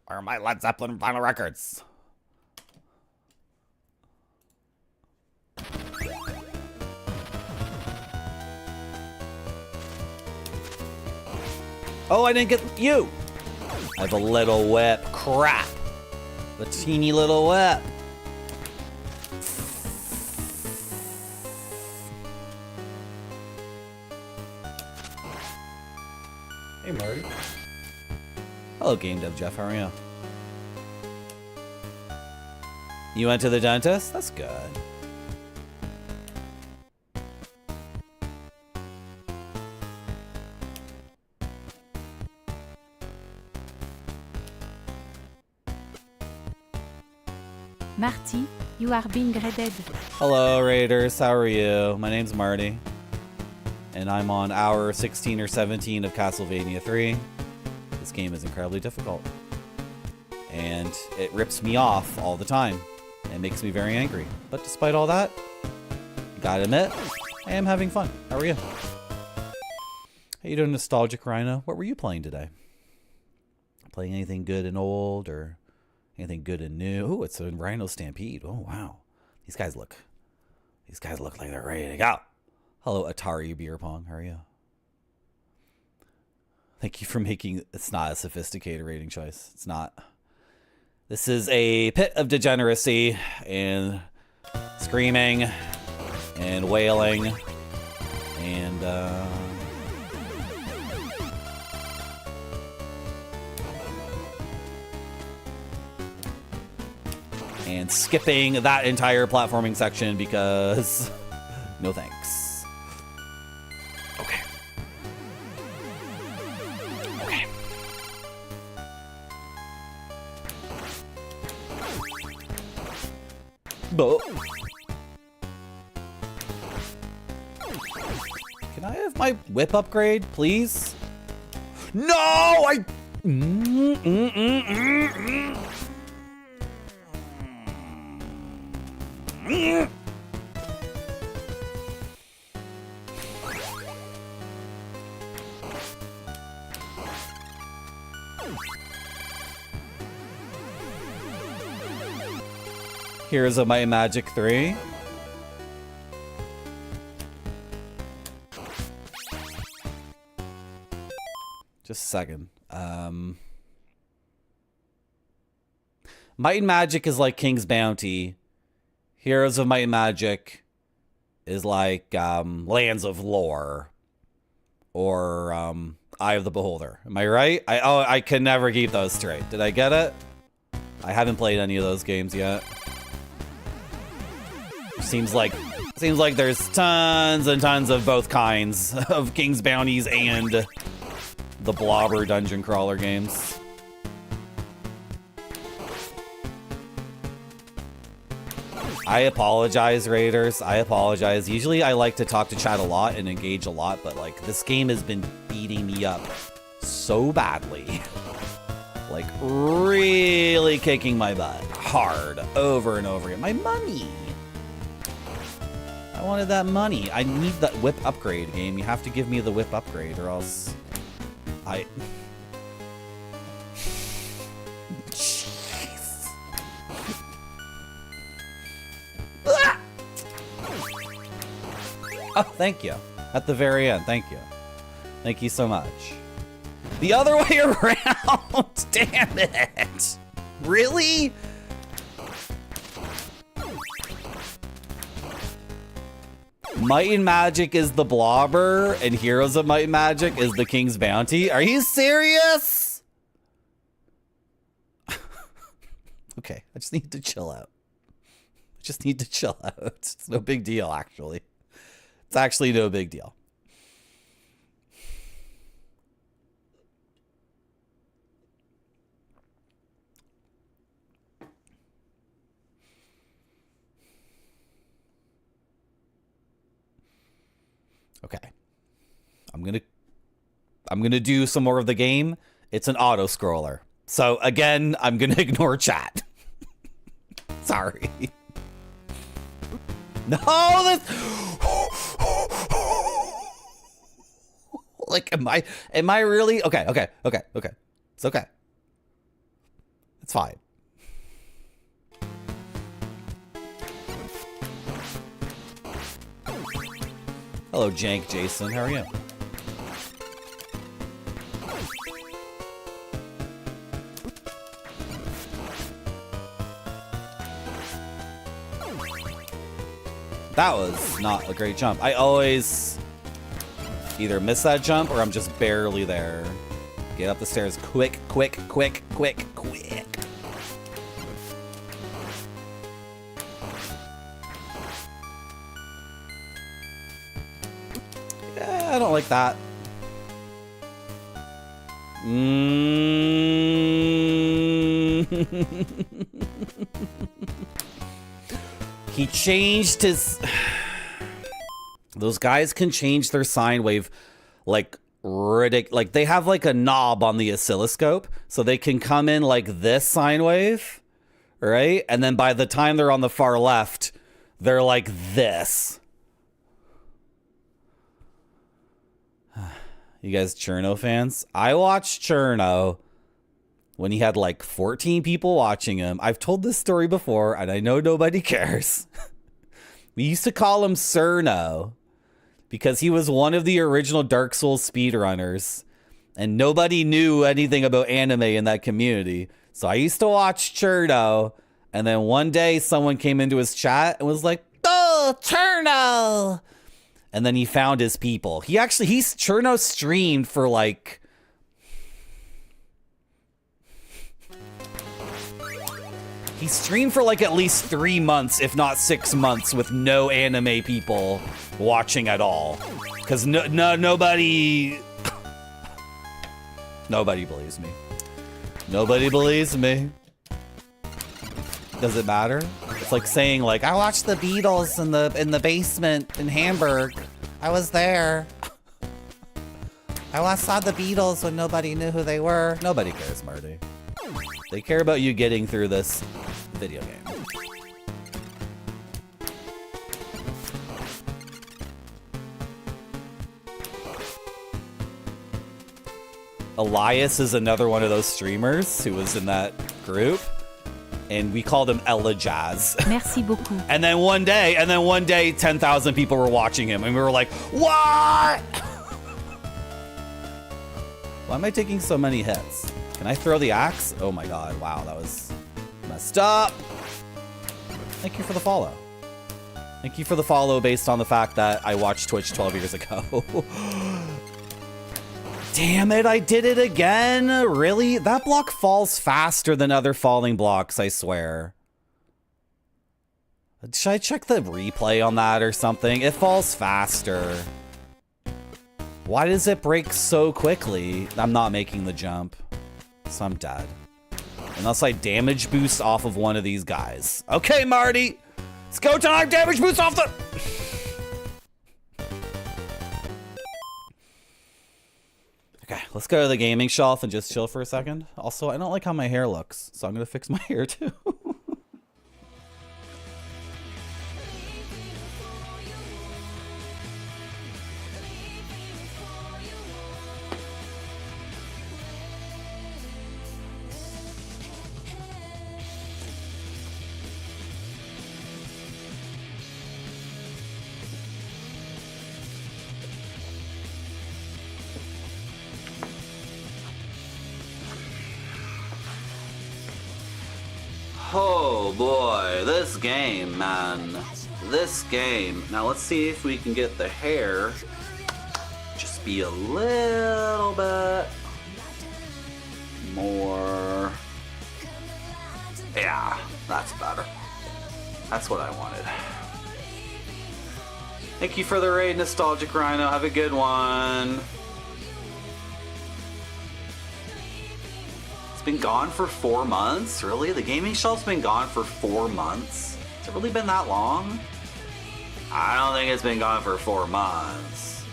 Where are my Led Zeppelin vinyl records? Oh, I didn't get you. I have a little whip. Crap. A teeny little whip. Hey, Marty. Hello, Game Dev Jeff. How are you? You went to the dentist? That's good. Marty, you are being graded. Hello, Raiders. How are you? My name's Marty. And I'm on hour 16 or 17 of Castlevania 3. This game is incredibly difficult. And it rips me off all the time. It makes me very angry. But despite all that, gotta admit, I am having fun. How are you? How you doing, Nostalgic Rhino? What were you playing today? Playing anything good and old, or anything good and new? Oh, it's a Rhino Stampede. Oh, wow. These guys look like they're ready to go. Hello, Atari Beer Pong. How are you? Thank you for making... It's not a sophisticated rating choice. It's not. This is a pit of degeneracy and screaming and wailing and skipping that entire platforming section because no thanks. Okay. Okay. But can I have my whip upgrade, please? No, I. Heroes of Might and Magic 3. Just a second. Might and Magic is like King's Bounty. Heroes of Might and Magic is like Lands of Lore. Or Eye of the Beholder. Am I right? I can never keep those straight. Did I get it? I haven't played any of those games yet. Seems like there's tons and tons of both kinds of King's Bounties and the Blobber dungeon crawler games. I apologize, Raiders. I apologize. Usually I like to talk to chat a lot and engage a lot, but like this game has been beating me up so badly. Like really kicking my butt hard over and over again. My money. I wanted that money. I need that whip upgrade, game. You have to give me the whip upgrade or else I... Jeez. Ah! Oh, thank you. At the very end, thank you. Thank you so much. The other way around! Damn it! Really? Might and Magic is the Blobber, and Heroes of Might and Magic is the King's Bounty. Are you serious? Okay, I just need to chill out. I just need to chill out. It's no big deal, actually. It's actually no big deal. Okay. I'm gonna do some more of the game. It's an auto scroller. So again, I'm gonna ignore chat. Sorry. No, this like am I really okay. It's okay. It's fine. Hello, Jank Jason. How are you? That was not a great jump. I always either miss that jump or I'm just barely there. Get up the stairs quick. I don't like that. He changed his... Those guys can change their sine wave like like they have like a knob on the oscilloscope, so they can come in like this sine wave, right? And then by the time they're on the far left, they're like this. You guys Cherno fans? I watched Cherno when he had like 14 people watching him. I've told this story before, and I know nobody cares. We used to call him Cerno because he was one of the original Dark Souls speedrunners, and nobody knew anything about anime in that community. So I used to watch Cherno, and then one day someone came into his chat and was like, "Oh, Cherno!" And then he found his people. He's Cherno streamed for like... He streamed for like at least 3 months, if not 6 months, with no anime people watching at all. Because nobody... Nobody believes me. Nobody believes me. Does it matter? It's like saying like, I watched the Beatles in the basement in Hamburg. I was there. I saw the Beatles when nobody knew who they were. Nobody cares, Marty. They care about you getting through this video game. Elias is another one of those streamers who was in that group. And we called him Ella Jazz. Merci beaucoup. And then one day, 10,000 people were watching him, and we were like, what? Why am I taking so many hits? Can I throw the axe? Oh my god, wow, that was messed up. Thank you for the follow. Thank you for the follow based on the fact that I watched Twitch 12 years ago. Damn it, I did it again. Really? That block falls faster than other falling blocks, I swear. Should I check the replay on that or something? It falls faster. Why does it break so quickly? I'm not making the jump, so I'm dead. Unless I damage boost off of one of these guys. Okay, Marty, it's go time. Damage boost off the... Okay, let's go to the gaming shelf and just chill for a second. Also, I don't like how my hair looks, so I'm gonna fix my hair too. Oh boy, this game, man. This game. Now let's see if we can get the hair just be a little bit more. Yeah, that's better. That's what I wanted. Thank you for the raid, Nostalgic Rhino. Have a good one. It's been gone for 4 months? Really? The gaming shelf's been gone for 4 months? Has it really been that long? I don't think it's been gone for 4 months.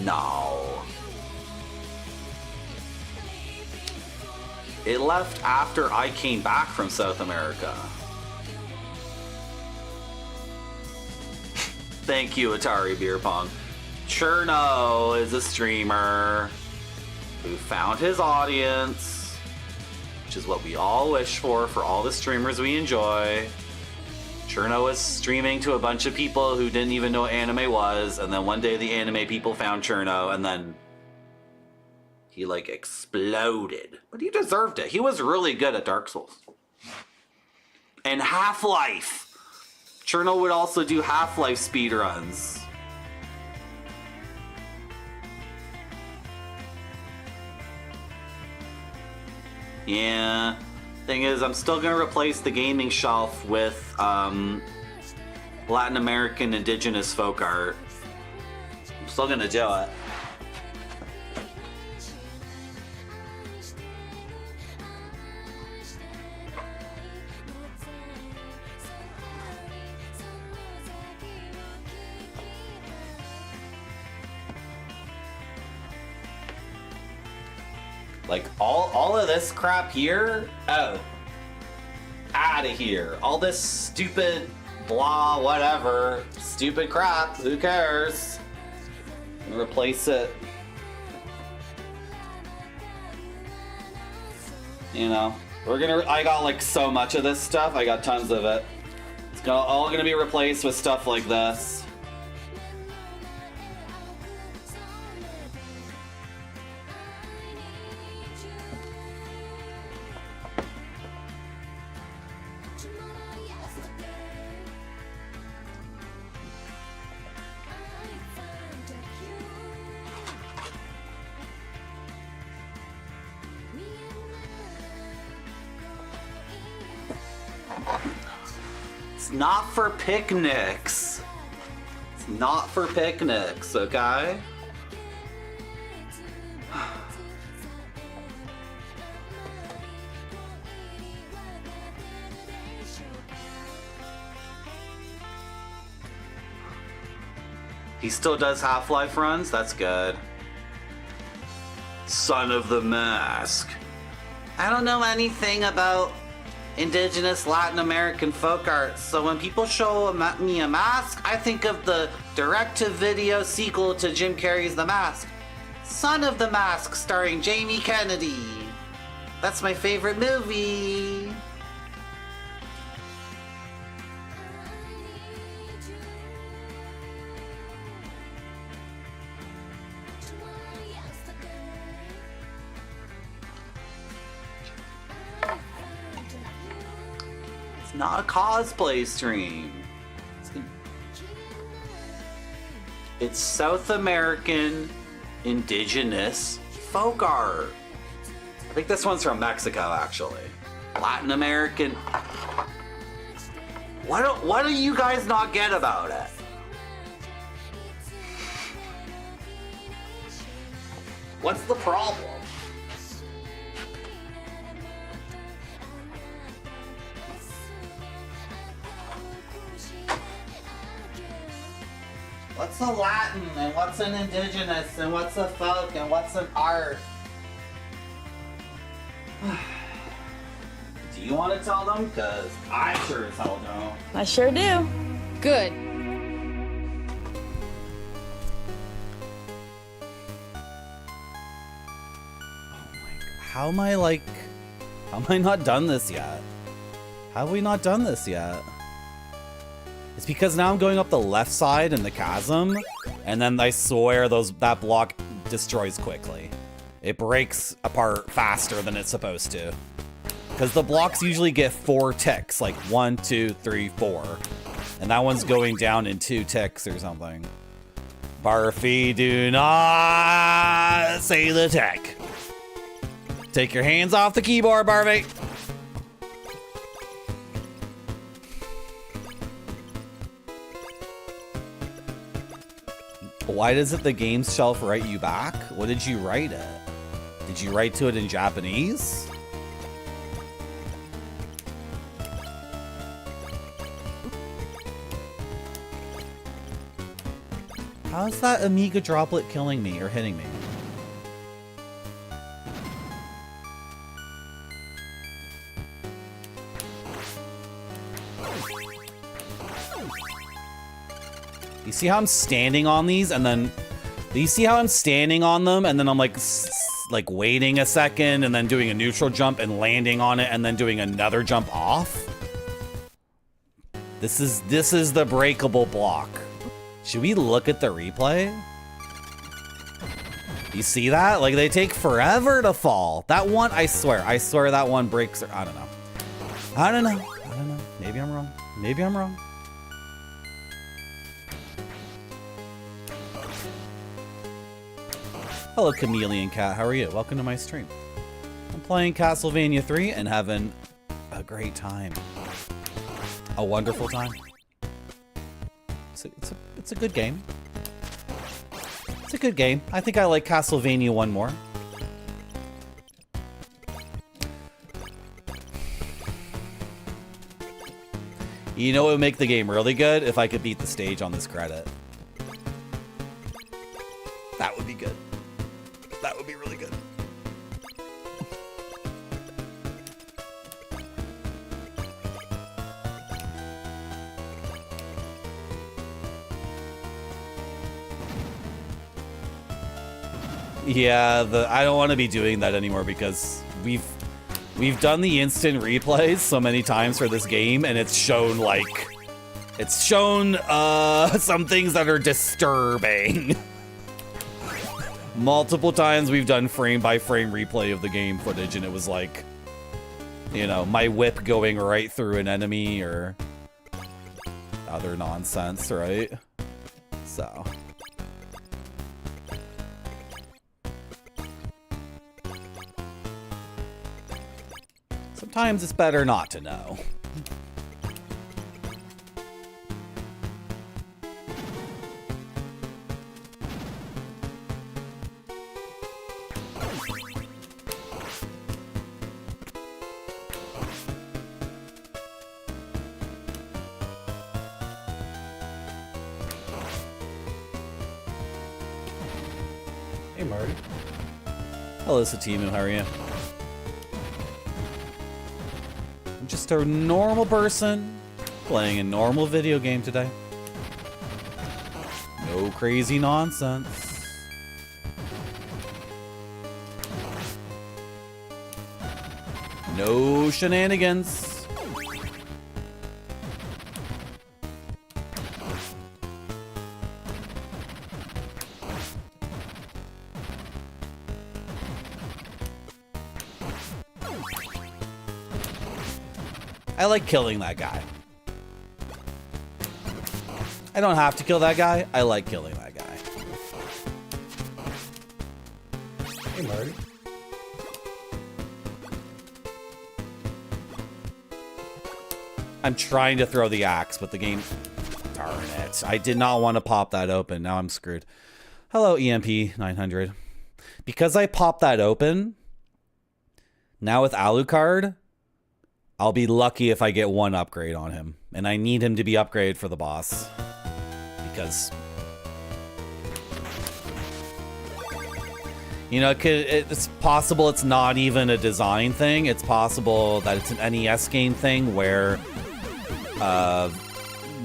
No. It left after I came back from South America. Thank you, Atari Beer Pong. Cherno is a streamer who found his audience, which is what we all wish for all the streamers we enjoy. Cherno was streaming to a bunch of people who didn't even know what anime was, and then one day the anime people found Cherno, and then he like exploded. But he deserved it. He was really good at Dark Souls. And Half-Life. Cherno would also do Half-Life speedruns. Yeah, thing is, I'm still gonna replace the gaming shelf with Latin American indigenous folk art. I'm still gonna do it. Like, all of this crap here, oh, out of here. All this stupid, blah, whatever, stupid crap, who cares? Replace it. You know, I got like so much of this stuff, I got tons of it. It's all gonna be replaced with stuff like this. It's not for picnics. It's not for picnics, okay? He still does Half-Life runs? That's good. Son of the Mask. I don't know anything about indigenous Latin American folk art, so when people show me a mask, I think of the direct-to-video sequel to Jim Carrey's The Mask, Son of the Mask, starring Jamie Kennedy. That's my favorite movie. Not a cosplay stream. It's South American Indigenous folk art. I think this one's from Mexico, actually. Latin American. What do you guys not get about it? What's the problem? What's a Latin and what's an indigenous and what's a folk and what's an art? Do you want to tell them? Because I sure as hell don't. I sure do. Good. How am I not done this yet? How have we not done this yet? It's because now I'm going up the left side in the chasm, and then I swear that block destroys quickly. It breaks apart faster than it's supposed to. Because the blocks usually get 4 ticks, like 1, 2, 3, 4. And that one's going down in 2 ticks or something. Barfy, do not say the tick. Take your hands off the keyboard, Barfy. Why doesn't the games shelf write you back? What did you write it? Did you write to it in Japanese? How's that Amiga droplet killing me or hitting me? You see how I'm standing on these and then... Do you see how I'm standing on them and then I'm like waiting a second and then doing a neutral jump and landing on it and then doing another jump off? This is the breakable block. Should we look at the replay? You see that? Like, they take forever to fall. That one, I swear that one breaks. I don't know. I don't know. Maybe I'm wrong. Maybe I'm wrong. Hello, Chameleon Cat. How are you? Welcome to my stream. I'm playing Castlevania 3 and having a great time. A wonderful time. It's a good game. It's a good game. I think I like Castlevania 1 more. You know what would make the game really good? If I could beat the stage on this credit. That would be good. That would be really good. Yeah, I don't want to be doing that anymore because we've done the instant replays so many times for this game, and it's shown some things that are disturbing. Multiple times we've done frame by frame replay of the game footage, and it was like, you know, my whip going right through an enemy or other nonsense, right? So. Sometimes it's better not to know. Hey, Marty. Hello, Satimu. How are you? I'm just a normal person playing a normal video game today. No crazy nonsense. No shenanigans. I like killing that guy. I don't have to kill that guy. I like killing that guy. I'm trying to throw the axe, but the game... Darn it. I did not want to pop that open. Now I'm screwed. Hello, EMP 900. Because I popped that open, now with Alucard, I'll be lucky if I get one upgrade on him. And I need him to be upgraded for the boss. Because... You know, it's possible it's not even a design thing. It's possible that it's an NES game thing where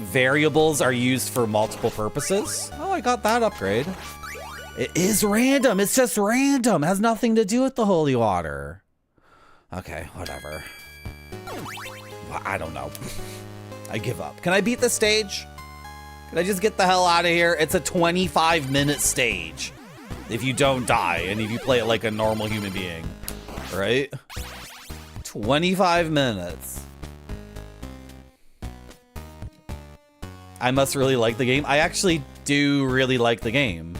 variables are used for multiple purposes. Oh, I got that upgrade. It is random. It's just random. It has nothing to do with the holy water. Okay, whatever. I don't know. I give up. Can I beat the stage? Can I just get the hell out of here? It's a 25-minute stage. If you don't die, and if you play it like a normal human being, right? 25 minutes. I must really like the game. I actually do really like the game.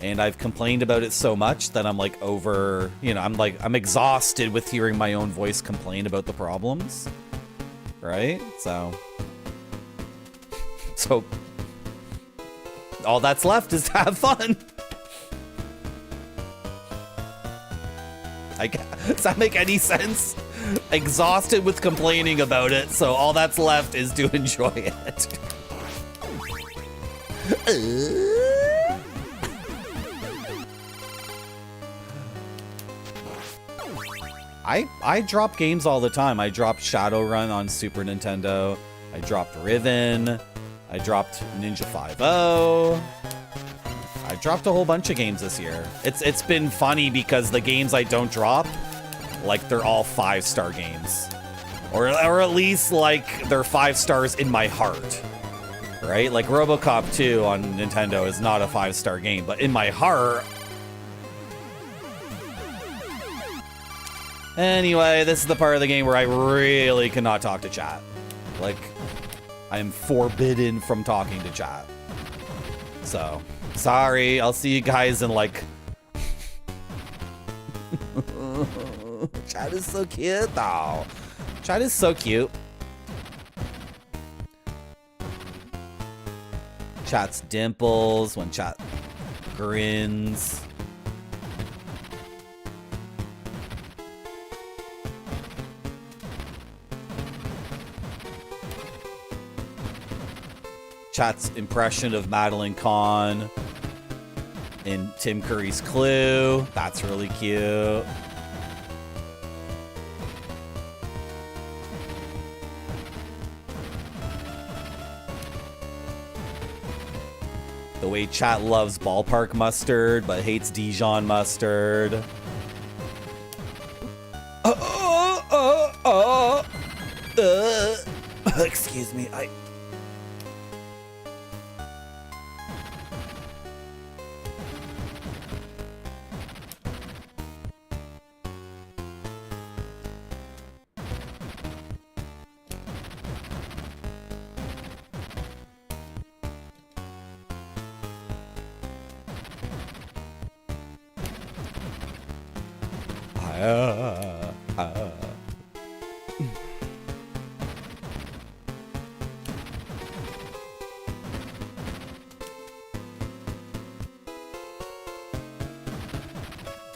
And I've complained about it so much that I'm like over, you know, I'm exhausted with hearing my own voice complain about the problems. Right? So all that's left is to have fun. Does that make any sense? Exhausted with complaining about it, so all that's left is to enjoy it. I drop games all the time. I dropped Shadowrun on Super Nintendo. I dropped Riven. I dropped Ninja 5-0. I dropped a whole bunch of games this year. It's been funny because the games I don't drop, like they're all 5-star games, or at least like they're 5 stars in my heart, right? Like RoboCop 2 on Nintendo is not a 5-star game, but in my heart. Anyway, this is the part of the game where I really cannot talk to chat. Like, I am forbidden from talking to chat. So. Sorry, I'll see you guys in like... Chat is so cute though. Chat is so cute. Chat's dimples when chat grins. Chat's impression of Madeline Kahn in Tim Curry's Clue. That's really cute. The way chat loves ballpark mustard but hates Dijon mustard. Excuse me,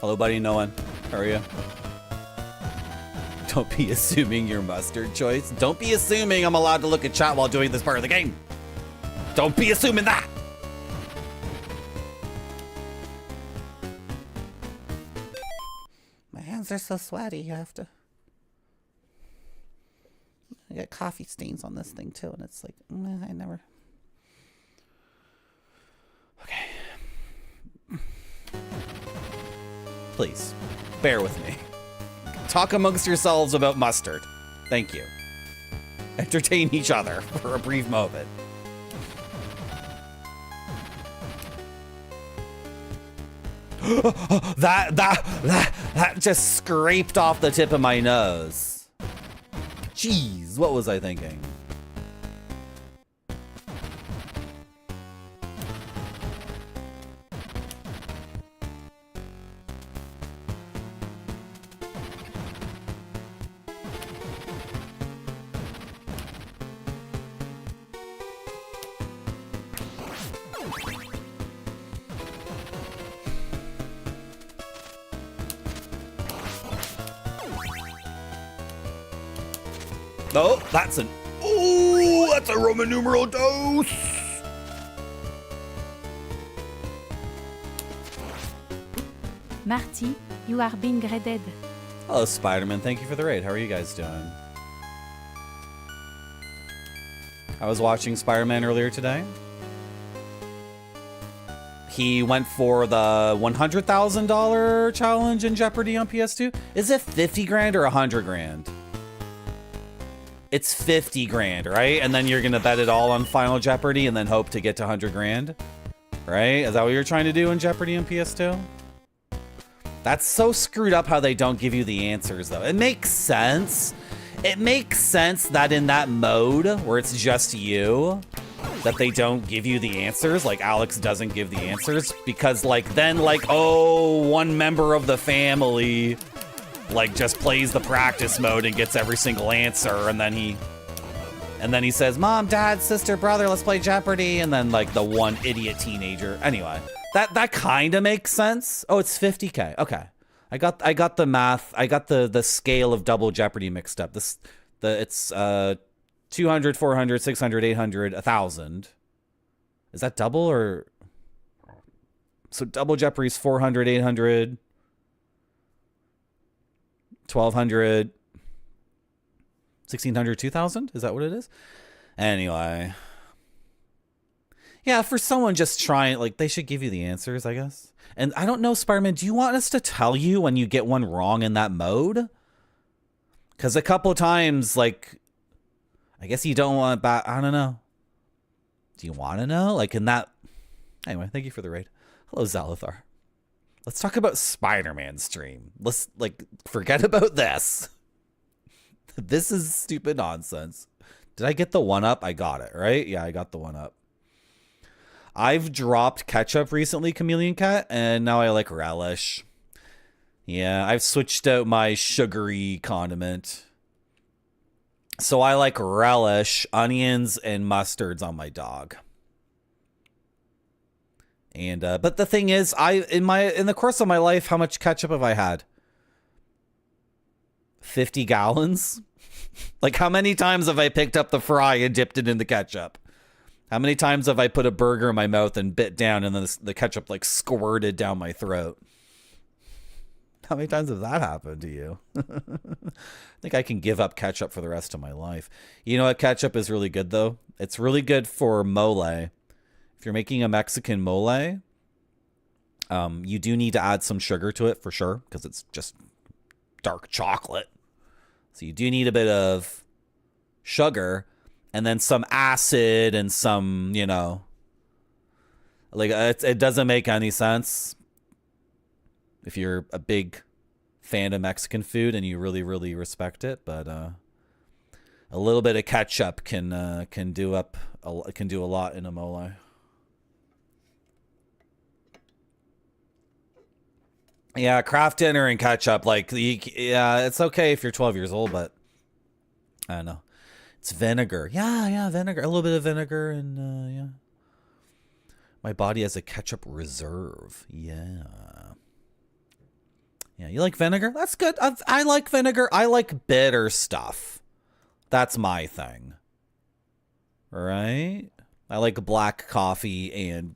Hello, buddy. No one. How are you? Don't be assuming your mustard choice. Don't be assuming I'm allowed to look at chat while doing this part of the game. Don't be assuming that. My hands are so sweaty. You have to. I got coffee stains on this thing too, and it's like I never. Okay. Please, bear with me. Talk amongst yourselves about mustard. Thank you. Entertain each other for a brief moment. that just scraped off the tip of my nose. Jeez, what was I thinking? Oh, that's an... Oh, that's a Roman numeral dose. Marty, you are being graded. Hello, Spider-Man. Thank you for the raid. How are you guys doing? I was watching Spider-Man earlier today. He went for the $100,000 challenge in Jeopardy on PS2. Is it 50 grand or 100 grand? It's 50 grand, right? And then you're gonna bet it all on Final Jeopardy and then hope to get to 100 grand, right? Is that what you're trying to do in Jeopardy on PS2? That's so screwed up how they don't give you the answers, though. It makes sense. It makes sense that in that mode where it's just you, that they don't give you the answers. Like Alex doesn't give the answers because like then like, oh, one member of the family like just plays the practice mode and gets every single answer. And then he says, Mom, Dad, sister, brother, let's play Jeopardy. And then like the one idiot teenager. Anyway. That kind of makes sense. Oh, it's 50K. Okay. I got the math. I got the scale of Double Jeopardy mixed up. It's 200, 400, 600, 800, 1,000. Is that double or so Double Jeopardy's 400, 800, 1,200, 1,600, 2,000? Is that what it is? Anyway, yeah, for someone just trying, like, they should give you the answers, I guess. And I don't know, Spider-Man, do you want us to tell you when you get one wrong in that mode? Because a couple times, like, I guess you don't want to, I don't know. Do you want to know? Like, in that... Anyway, thank you for the raid. Hello, Zalathar. Let's talk about Spider-Man stream. Let's, like, forget about this. This is stupid nonsense. Did I get the 1-up? I got it, right? Yeah, I got the 1-up. I've dropped ketchup recently, Chameleon Cat, and now I like relish. Yeah, I've switched out my sugary condiment. So I like relish, onions, and mustards on my dog. And but the thing is, in the course of my life, how much ketchup have I had? 50 gallons? Like, how many times have I picked up the fry and dipped it in the ketchup? How many times have I put a burger in my mouth and bit down and then the ketchup like squirted down my throat? How many times have that happened to you? I think I can give up ketchup for the rest of my life. You know what? Ketchup is really good, though. It's really good for mole. If you're making a Mexican mole, you do need to add some sugar to it for sure because it's just dark chocolate. So you do need a bit of sugar. And then some acid and some, you know, like it doesn't make any sense if you're a big fan of Mexican food and you really, really respect it. But a little bit of ketchup can do a lot in a mole. Yeah, craft dinner and ketchup. Like, yeah, it's okay if you're 12 years old, but I don't know. It's vinegar. Yeah, vinegar. A little bit of vinegar and, yeah. My body has a ketchup reserve. Yeah. Yeah, you like vinegar? That's good. I like vinegar. I like bitter stuff. That's my thing. All right? I like black coffee and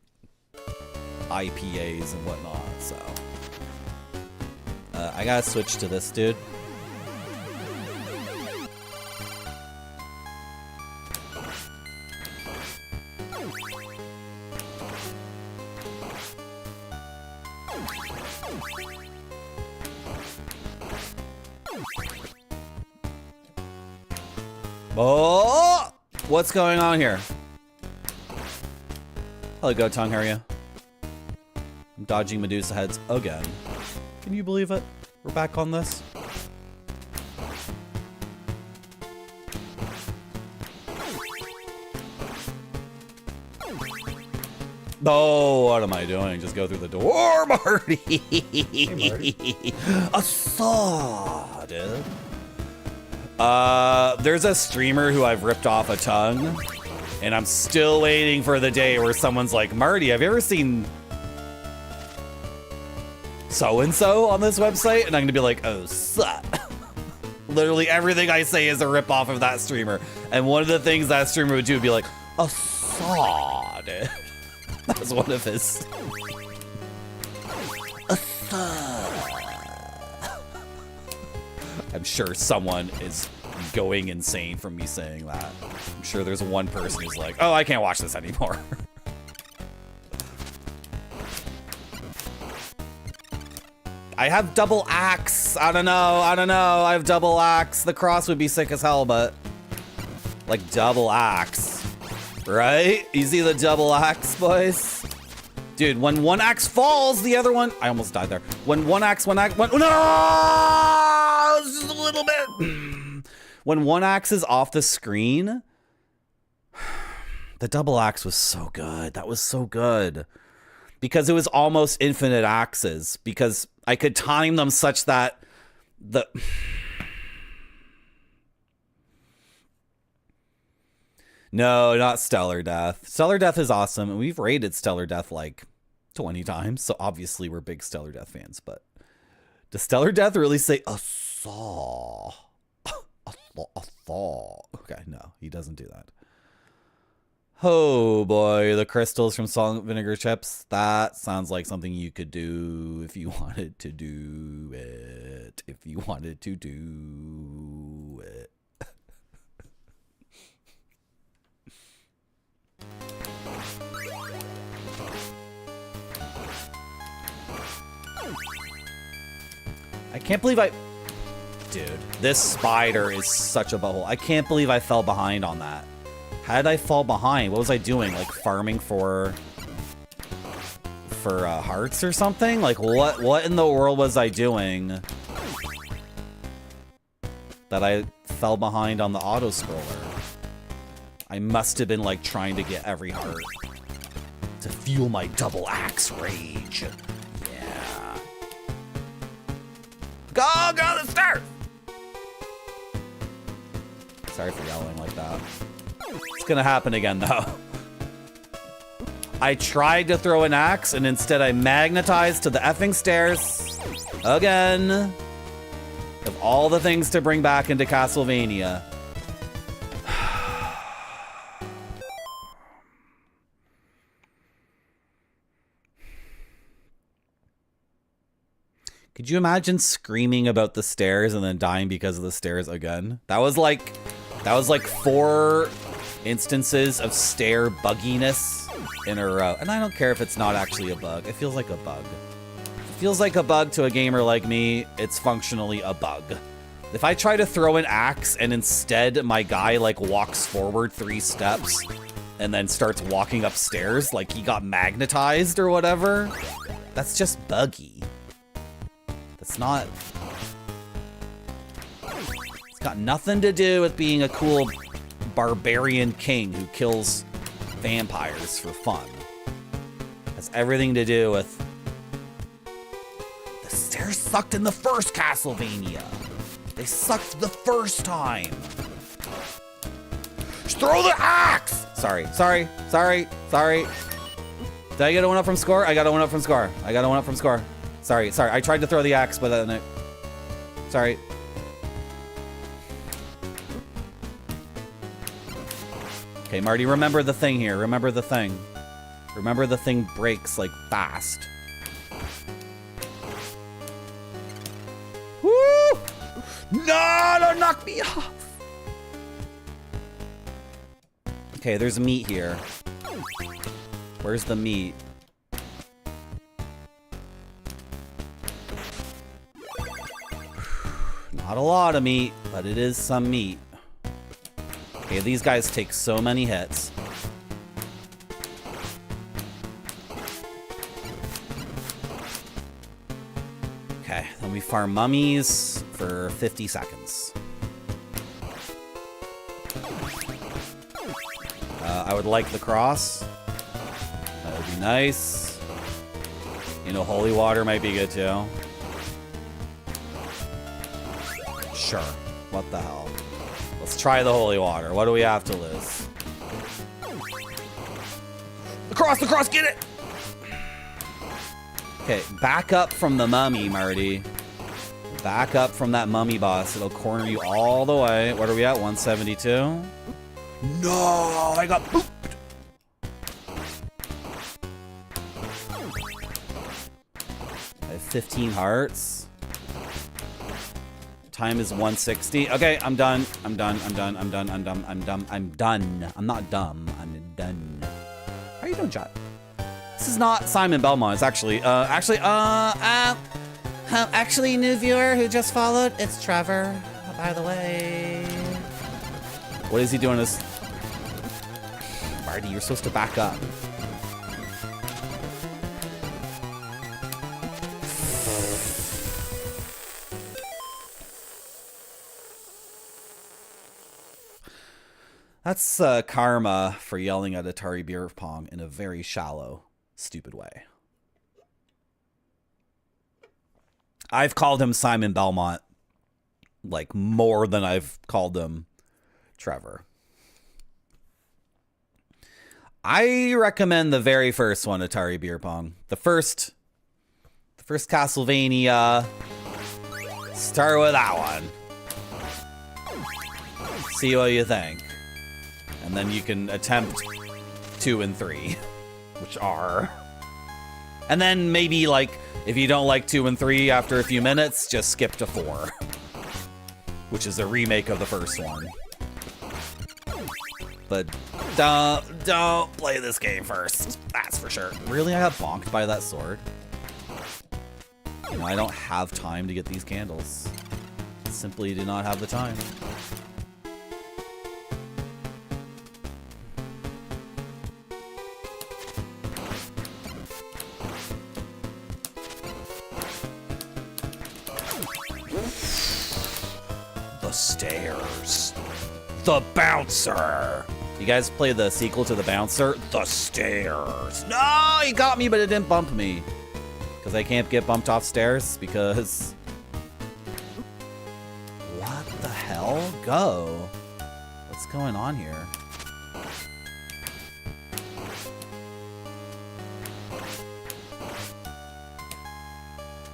IPAs and whatnot, so. I gotta switch to this, dude. Oh, what's going on here? Hello, Goat Tongue, how are you? I'm dodging Medusa heads again. Can you believe it? We're back on this. Oh, what am I doing? Just go through the door, Marty. Hey, Marty. A saw, dude. There's a streamer who I've ripped off a tongue, and I'm still waiting for the day where someone's like, Marty, have you ever seen so-and-so on this website? And I'm gonna be like, oh, suck. Literally everything I say is a ripoff of that streamer. And one of the things that streamer would do would be like, a sod. That was one of his. A sod. I'm sure someone is going insane from me saying that. I'm sure there's one person who's like, oh, I can't watch this anymore. I have double axe. I don't know. I have double axe. The cross would be sick as hell, but like double axe, right? You see the double axe, boys? Dude, when one axe falls, the other one, I almost died there. When one axe, no, it's just a little bit. When one axe is off the screen, the double axe was so good. That was so good. Because it was almost infinite axes. Because I could time them such that the... No, not Stellar Death. Stellar Death is awesome. And we've rated Stellar Death like 20 times. So obviously we're big Stellar Death fans. But does Stellar Death really say a saw? A thaw. Okay, no, he doesn't do that. Oh boy, the crystals from salt vinegar chips. That sounds like something you could do if you wanted to do it. If you wanted to do it. I can't believe Dude, this spider is such a butthole. I can't believe I fell behind on that. How did I fall behind? What was I doing? Like farming for hearts or something? Like what in the world was I doing that I fell behind on the auto scroller? I must have been like trying to get every heart to fuel my double axe rage. Yeah. Go the stairs! Sorry for yelling like that. It's gonna happen again, though. I tried to throw an axe, and instead I magnetized to the effing stairs. Again. Of all the things to bring back into Castlevania. Could you imagine screaming about the stairs and then dying because of the stairs again? That was like 4 instances of stair bugginess in a row. And I don't care if it's not actually a bug. It feels like a bug. It feels like a bug to a gamer like me. It's functionally a bug. If I try to throw an axe and instead my guy like walks forward 3 steps and then starts walking upstairs like he got magnetized or whatever, that's just buggy. That's not... It's got nothing to do with being a cool barbarian king who kills vampires for fun. It has everything to do with... The stairs sucked in the first Castlevania. They sucked the first time. Just throw the axe! Sorry. Did I get a 1-up from score? I got a 1-up from score. Sorry. I tried to throw the axe, but then sorry. Okay, Marty, remember the thing here. Remember the thing breaks, like, fast. Woo! No, don't knock me off! Okay, there's meat here. Where's the meat? Not a lot of meat, but it is some meat. Okay, these guys take so many hits. Okay, then we farm mummies for 50 seconds. I would like the cross. That would be nice. You know, holy water might be good too. Sure. What the hell? Let's try the holy water. What do we have to lose? The cross, get it! Okay, back up from the mummy, Marty. Back up from that mummy boss. It'll corner you all the way. What are we at? 172? No! I got booped! I have 15 hearts. Time is 160. Okay, I'm done. I'm done. I'm done. I'm done. I'm done. I'm done. I'm done. I'm not dumb. I'm done. How are you doing, chat? This is not Simon Belmont. It's actually, actually, new viewer who just followed. It's Trevor, by the way. What is he doing? This Marty, you're supposed to back up. That's karma for yelling at Atari Beer Pong in a very shallow, stupid way. I've called him Simon Belmont like more than I've called him Trevor. I recommend the very first one, Atari Beer Pong. The first Castlevania. Start with that one. See what you think. And then you can attempt 2 and 3, which are... And then maybe, like, if you don't like 2 and 3 after a few minutes, just skip to 4. Which is a remake of the first one. But don't play this game first. That's for sure. Really, I got bonked by that sword? You know, I don't have time to get these candles. Simply do not have the time. The stairs. The bouncer. You guys play the sequel to The Bouncer? The stairs. No, he got me, but it didn't bump me. Because I can't get bumped off stairs because... What the hell? Go. What's going on here?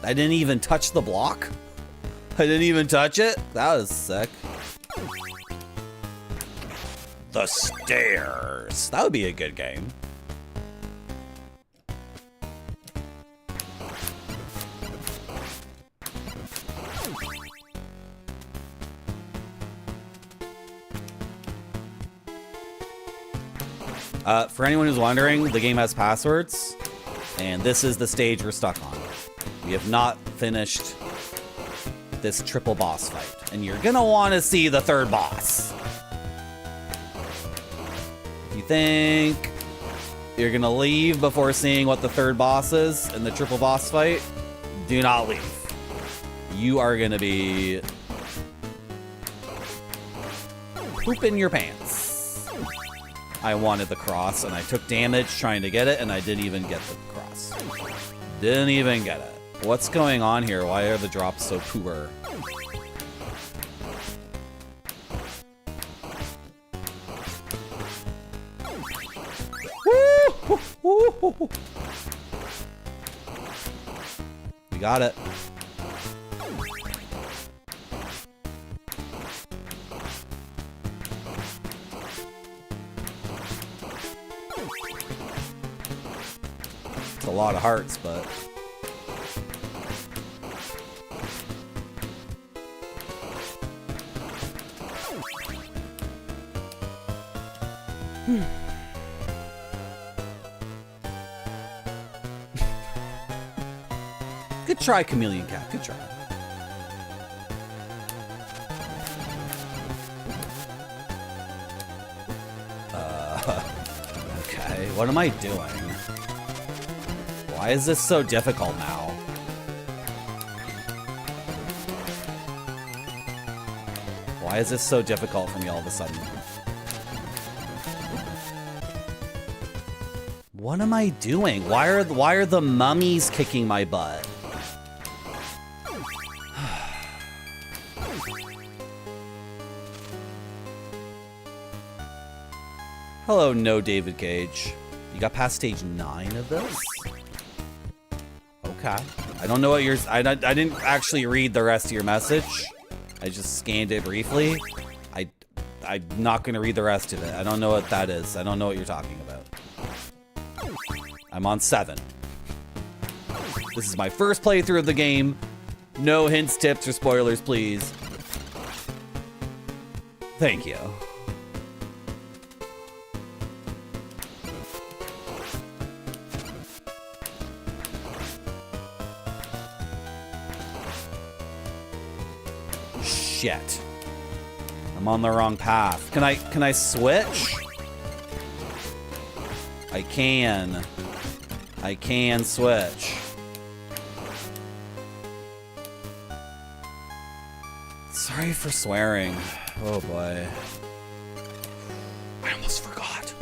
I didn't even touch the block? I didn't even touch it? That was sick. The stairs. That would be a good game. For anyone who's wondering, the game has passwords, and this is the stage we're stuck on. We have not finished this triple boss fight, and you're gonna want to see the third boss. If you think you're gonna leave before seeing what the third boss is in the triple boss fight, do not leave. You are gonna be pooping your pants. I wanted the cross, and I took damage trying to get it, and I didn't even get the cross. Didn't even get it. What's going on here? Why are the drops so poor? Woo! We got it. It's a lot of hearts, but... Good try, Chameleon Cat. Good try. Okay. What am I doing? Why is this so difficult now? Why is this so difficult for me all of a sudden? What am I doing? Why are the mummies kicking my butt? Hello, no David Cage. You got past stage 9 of this? Okay. Okay. I don't know what yours. I didn't actually read the rest of your message. I just scanned it briefly. I'm not gonna read the rest of it. I don't know what that is. I don't know what you're talking about. I'm on 7. This is my first playthrough of the game. No hints, tips, or spoilers, please. Thank you. Shit. I'm on the wrong path. Can I switch? I can switch. Sorry for swearing. Oh boy. I almost forgot.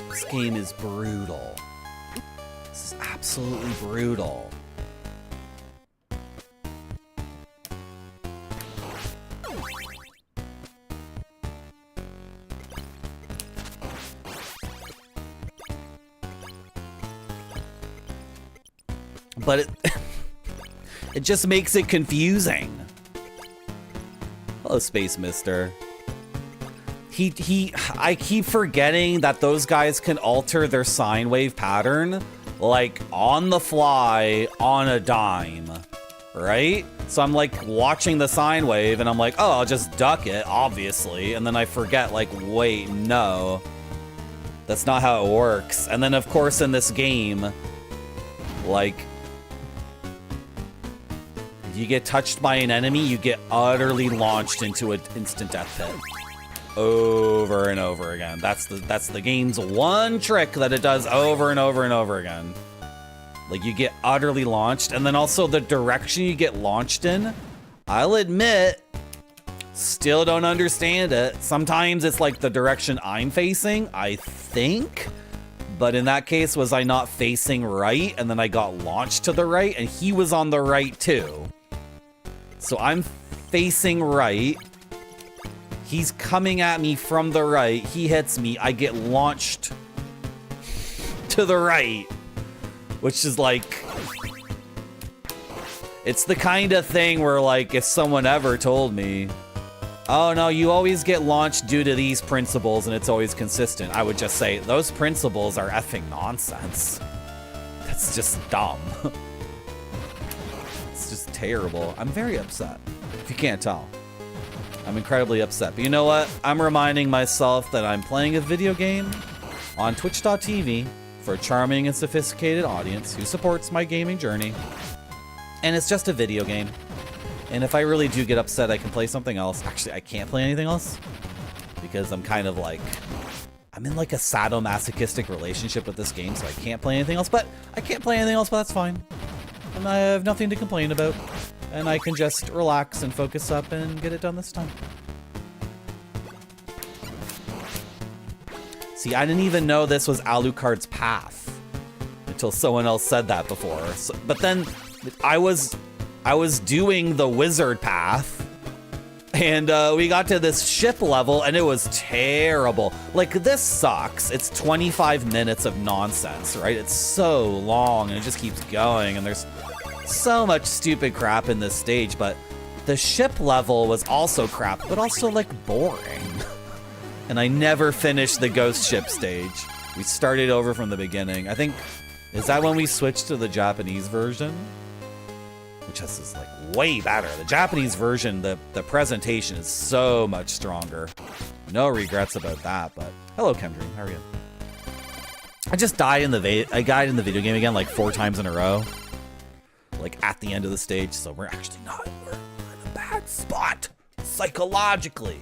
This game is brutal. This is absolutely brutal. But it it just makes it confusing. Hello, Space Mister. I keep forgetting that those guys can alter their sine wave pattern, like, on the fly, on a dime, right? So I'm, like, watching the sine wave, and I'm like, oh, I'll just duck it, obviously, and then I forget, like, wait, no. That's not how it works. And then, of course, in this game, like, if you get touched by an enemy, you get utterly launched into an instant death pit. Over and over again. That's the game's one trick that it does over and over and over again. Like, you get utterly launched, and then also the direction you get launched in, I'll admit, still don't understand it. Sometimes it's like the direction I'm facing, I think, but in that case, was I not facing right, and then I got launched to the right, and he was on the right too. So I'm facing right. He's coming at me from the right. He hits me. I get launched to the right, which is like, it's the kind of thing where, like, if someone ever told me, oh no, you always get launched due to these principles and it's always consistent, I would just say, those principles are effing nonsense. That's just dumb. It's just terrible. I'm very upset, if you can't tell. I'm incredibly upset. But you know what? I'm reminding myself that I'm playing a video game on twitch.tv for a charming and sophisticated audience who supports my gaming journey. And it's just a video game. And if I really do get upset, I can play something else. Actually, I can't play anything else because I'm kind of like, I'm in like a sadomasochistic relationship with this game, so I can't play anything else. But I can't play anything else, but that's fine. And I have nothing to complain about. And I can just relax and focus up and get it done this time. See, I didn't even know this was Alucard's path until someone else said that before. So, but then I was doing the wizard path, and we got to this ship level, and it was terrible. Like, this sucks. It's 25 minutes of nonsense, right? It's so long, and it just keeps going, and there's so much stupid crap in this stage, but the ship level was also crap, but also, like, boring. And I never finished the ghost ship stage. We started over from the beginning. I think, is that when we switched to the Japanese version? Which is, like, way better. The Japanese version, the presentation is so much stronger. No regrets about that, but hello, Chemdream. How are you? I just died in the video game again, like, 4 times in a row. Like, at the end of the stage, so we're actually not, we're in a bad spot psychologically.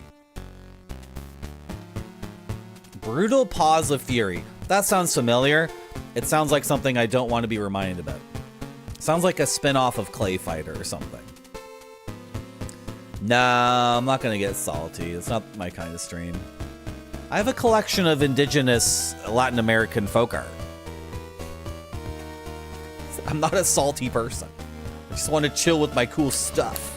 Brutal Paws of Fury. That sounds familiar. It sounds like something I don't want to be reminded about. Sounds like a spin-off of Clay Fighter or something. No, I'm not gonna get salty. It's not my kind of stream. I have a collection of indigenous Latin American folk art. I'm not a salty person. I just want to chill with my cool stuff.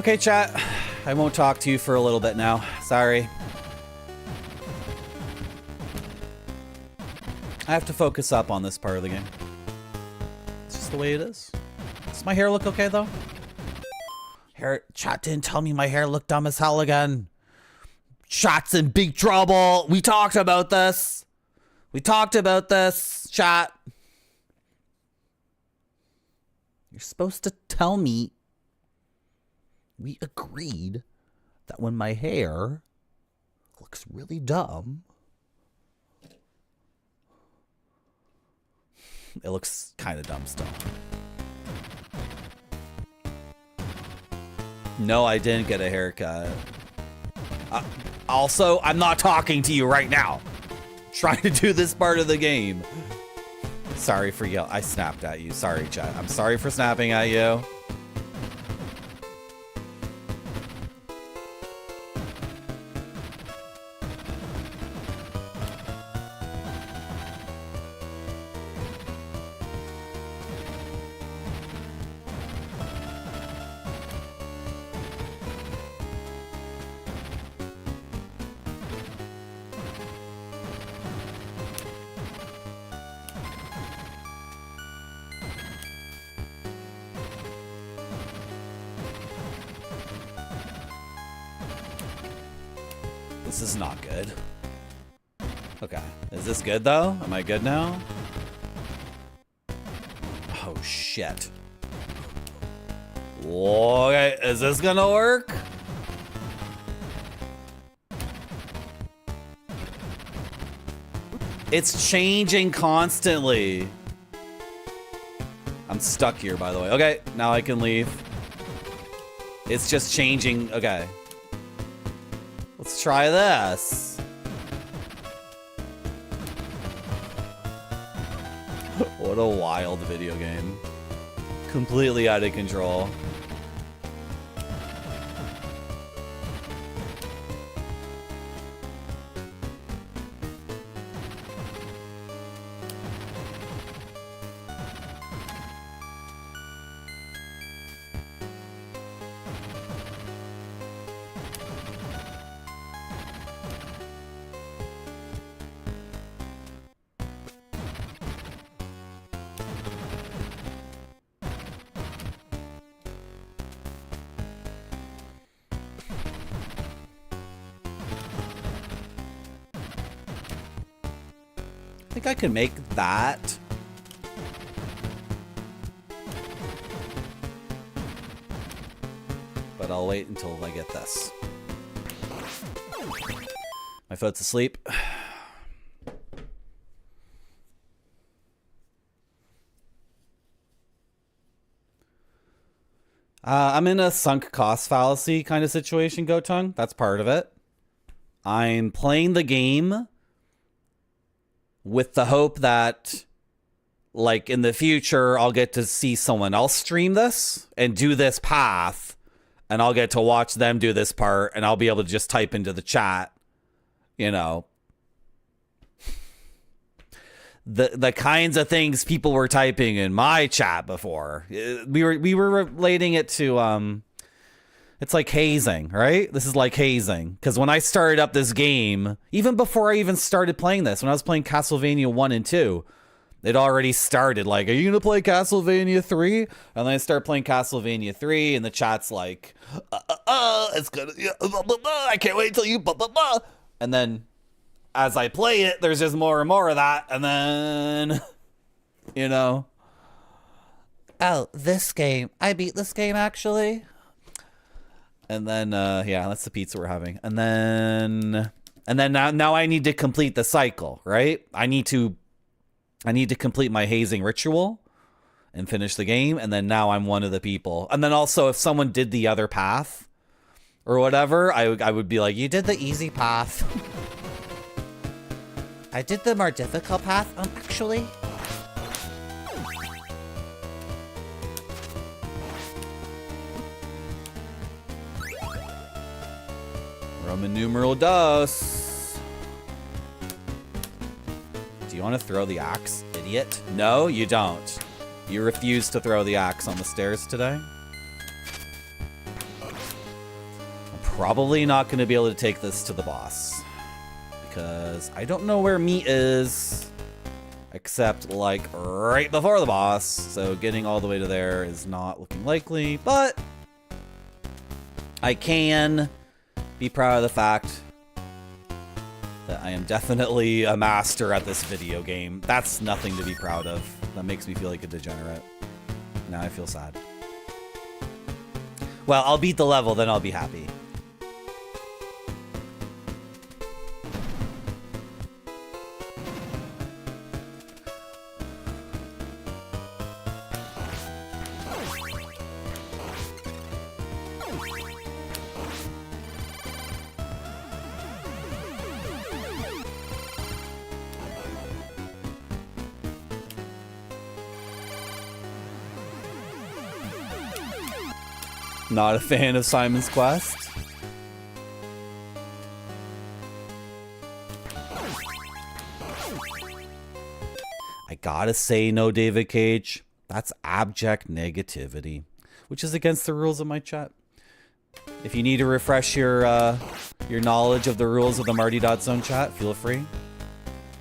Okay, chat. I won't talk to you for a little bit now. Sorry. I have to focus up on this part of the game. It's just the way it is. Does my hair look okay, though? Chat didn't tell me my hair looked dumb as hell again. Chat's in big trouble. We talked about this. Chat. You're supposed to tell me. We agreed that when my hair looks really dumb, it looks kind of dumb still. No, I didn't get a haircut. Also, I'm not talking to you right now. I'm trying to do this part of the game. Sorry for yelling. I snapped at you. Sorry, chat. I'm sorry for snapping at you. This is not good. Okay. Is this good, though? Am I good now? Oh, shit. Okay, is this gonna work? It's changing constantly. I'm stuck here, by the way. Okay, now I can leave. It's just changing. Okay. Let's try this. What a wild video game. Completely out of control. I think I can make that. But I'll wait until I get this. My foot's asleep. I'm in a sunk cost fallacy kind of situation, Gotung. That's part of it. I'm playing the game with the hope that, like, in the future, I'll get to see someone else stream this and do this path, and I'll get to watch them do this part, and I'll be able to just type into the chat, you know, the kinds of things people were typing in my chat before. We were relating it to It's like hazing, right? This is like hazing. Because when I started up this game, even before I even started playing this, when I was playing Castlevania 1 and 2, it already started like, are you going to play Castlevania 3? And then I start playing Castlevania 3 and the chat's like, it's gonna, I can't wait till you, And then as I play it, there's just more and more of that. And then, you know, oh, this game, I beat this game actually. And then, yeah, that's the pizza we're having. And then now I need to complete the cycle, right? I need to complete my hazing ritual and finish the game. And then now I'm one of the people. And then also if someone did the other path or whatever, I would be like, you did the easy path. I did the more difficult path, actually. Roman numeral dos. Do you want to throw the axe, idiot? No, you don't. You refuse to throw the axe on the stairs today. I'm probably not going to be able to take this to the boss. Because I don't know where meat is. Except, like, right before the boss. So getting all the way to there is not looking likely. But I can be proud of the fact that I am definitely a master at this video game. That's nothing to be proud of. That makes me feel like a degenerate. Now I feel sad. Well, I'll beat the level, then I'll be happy. Not a fan of Simon's Quest. I gotta say no, David Cage. That's abject negativity, which is against the rules of my chat. If you need to refresh your knowledge of the rules of the Marty.Zone chat, feel free.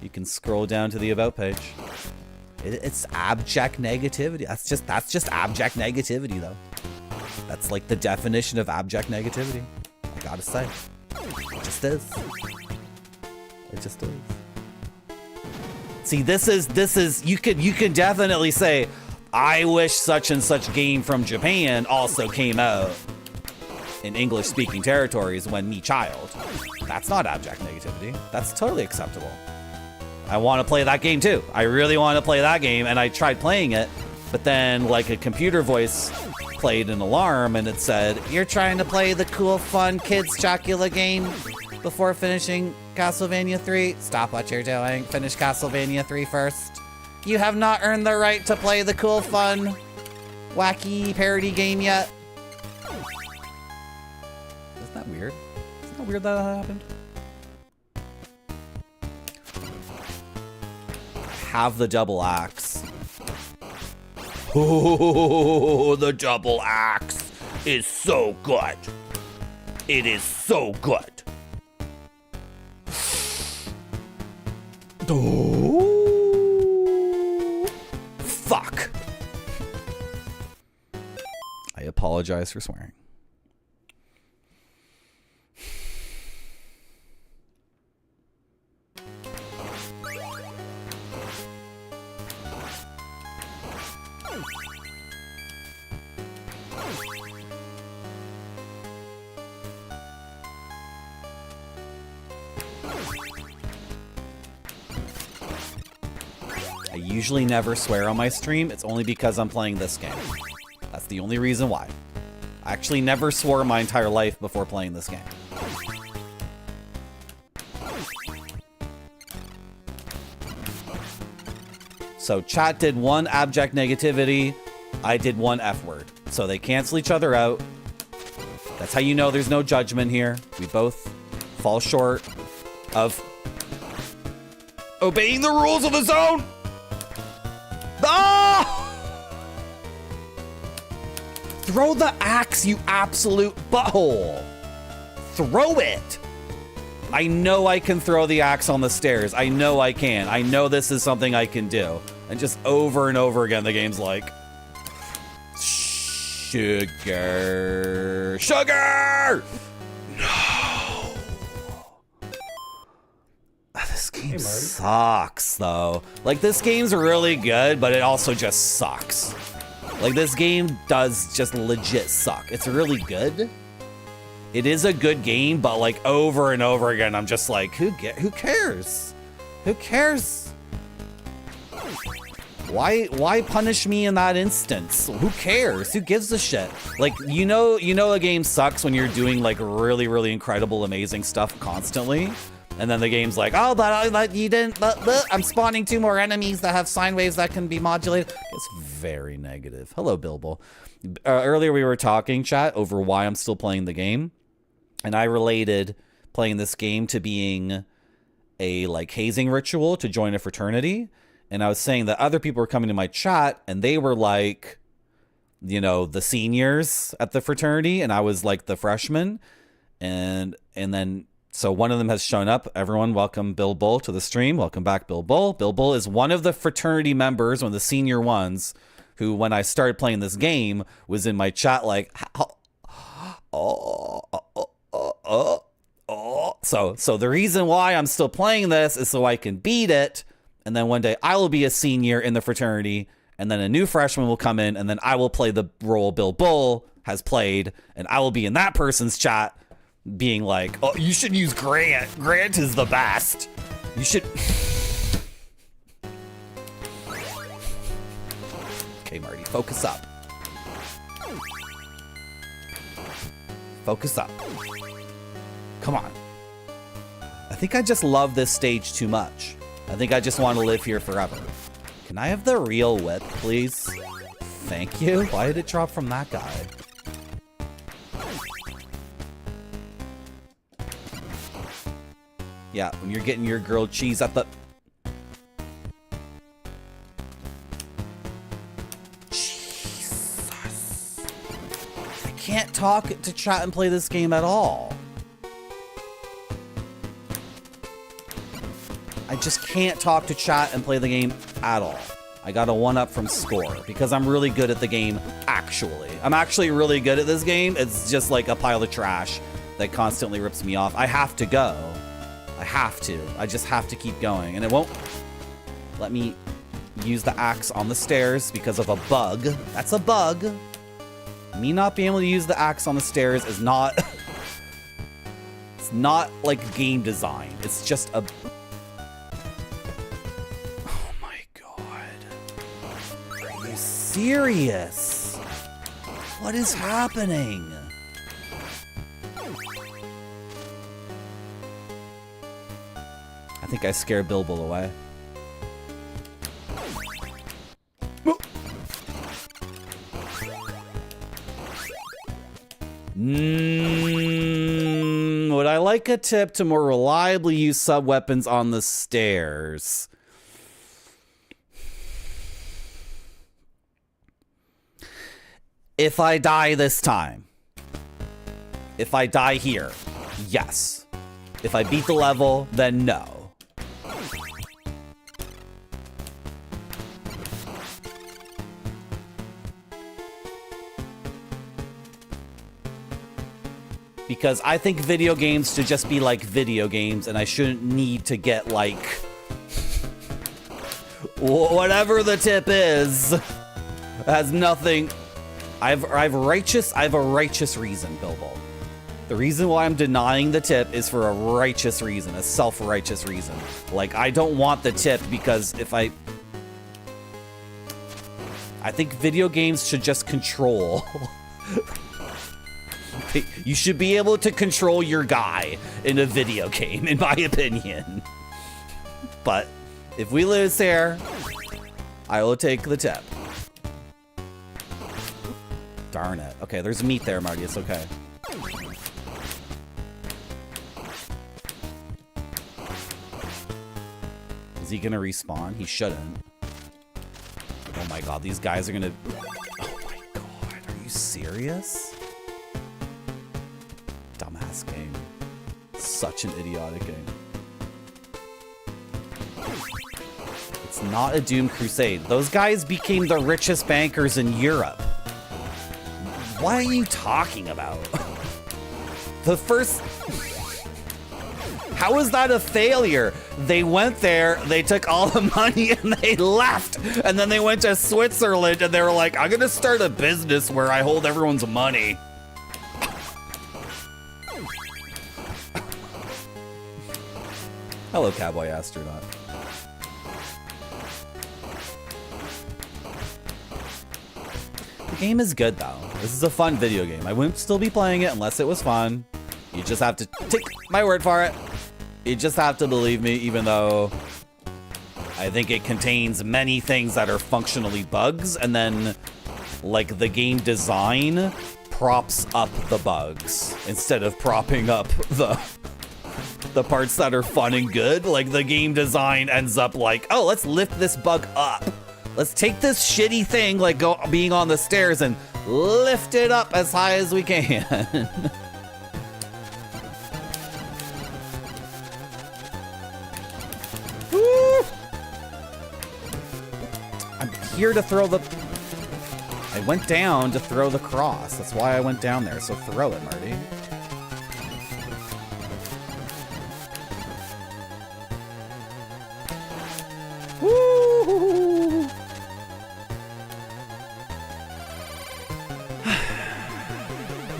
You can scroll down to the About page. It's abject negativity. That's just abject negativity, though. That's like the definition of abject negativity. I gotta say. It just is. It just is. See, this is you can definitely say, I wish such and such game from Japan also came out in English speaking territories when me child. That's not abject negativity. That's totally acceptable. I want to play that game too. I really want to play that game, and I tried playing it, but then like a computer voice played an alarm and it said, you're trying to play the cool, fun kids Chocula game before finishing Castlevania 3. Stop what you're doing. Finish Castlevania 3 first. You have not earned the right to play the cool, fun, wacky parody game yet. Isn't that weird? Isn't that weird that happened? Have the double axe. Oh, the double axe is so good. It is so good. Oh, fuck. I apologize for swearing. I usually never swear on my stream. It's only because I'm playing this game. That's the only reason why. I actually never swore my entire life before playing this game. So chat did one abject negativity. I did one F word. So they cancel each other out. That's how you know there's no judgment here. We both fall short of obeying the rules of the zone. Ah! Throw the axe, you absolute butthole. Throw it. I know I can throw the axe on the stairs. I know I can. I know this is something I can do. And just over and over again, the game's like, sugar. Sugar! No. This game sucks, though. Like, this game's really good, but it also just sucks. Like, this game does just legit suck. It's really good. It is a good game, but like over and over again, I'm just like, who cares? Who cares? Why punish me in that instance? Who cares? Who gives a shit? Like, you know a game sucks when you're doing like really, really incredible, amazing stuff constantly. And then the game's like, oh, but you didn't, but I'm spawning 2 more enemies that have sine waves that can be modulated. It's very negative. Hello, Bilbo. Earlier we were talking, chat, over why I'm still playing the game. And I related playing this game to being a like hazing ritual to join a fraternity. And I was saying that other people were coming to my chat and they were like, you know, the seniors at the fraternity. And I was like the freshman. And then, so one of them has shown up. Everyone, welcome Bill Bull to the stream. Welcome back, Bill Bull. Bill Bull is one of the fraternity members, one of the senior ones, who, when I started playing this game, was in my chat like, So the reason why I'm still playing this is so I can beat it, and then one day I will be a senior in the fraternity, and then a new freshman will come in, and then I will play the role Bill Bull has played, and I will be in that person's chat being like, oh, you should use Grant. Grant is the best. You should... Okay, Marty, focus up. Focus up. Come on. I think I just love this stage too much. I think I just want to live here forever. Can I have the real whip, please? Thank you. Why did it drop from that guy? Yeah, when you're getting your grilled cheese at the... Jesus. I can't talk to chat and play this game at all. I just can't talk to chat and play the game at all. I got a 1-up from score because I'm really good at the game, actually. I'm actually really good at this game. It's just like a pile of trash that constantly rips me off. I have to go. I have to. I just have to keep going. And it won't let me use the axe on the stairs because of a bug. That's a bug. Me not being able to use the axe on the stairs is not... It's not like game design. It's just a... Oh my god. Are you serious? What is happening? I think I scared Bilbo away. Would I like a tip to more reliably use sub-weapons on the stairs? If I die this time. If I die here, yes. If I beat the level, then no. Because I think video games should just be like video games, and I shouldn't need to get like whatever the tip is. Has nothing. I have a righteous reason, Bilbo. The reason why I'm denying the tip is for a righteous reason, a self-righteous reason. Like, I don't want the tip because if I think video games should just control. You should be able to control your guy in a video game, in my opinion. But if we lose here, I will take the tip. Darn it. Okay, there's meat there, Marty. It's okay. Is he gonna respawn? He shouldn't. Oh my god, these guys are gonna... Oh my god, are you serious? serious? Dumbass game. Such an idiotic game. It's not a Doom Crusade. Those guys became the richest bankers in Europe. What are you talking about? The first... How is that a failure? They went there, they took all the money and they left. And then they went to Switzerland and they were like, I'm gonna start a business where I hold everyone's money. Hello, Cowboy Astronaut. The game is good though. This is a fun video game. I wouldn't still be playing it unless it was fun. You just have to take my word for it. You just have to believe me, even though I think it contains many things that are functionally bugs, and then like the game design props up the bugs instead of propping up the parts that are fun and good. Like the game design ends up like, oh, let's lift this bug up. Let's take this shitty thing, like being on the stairs, and lift it up as high as we can. Woo! I'm here to throw the... I went down to throw the cross. That's why I went down there, so throw it, Marty. Woo!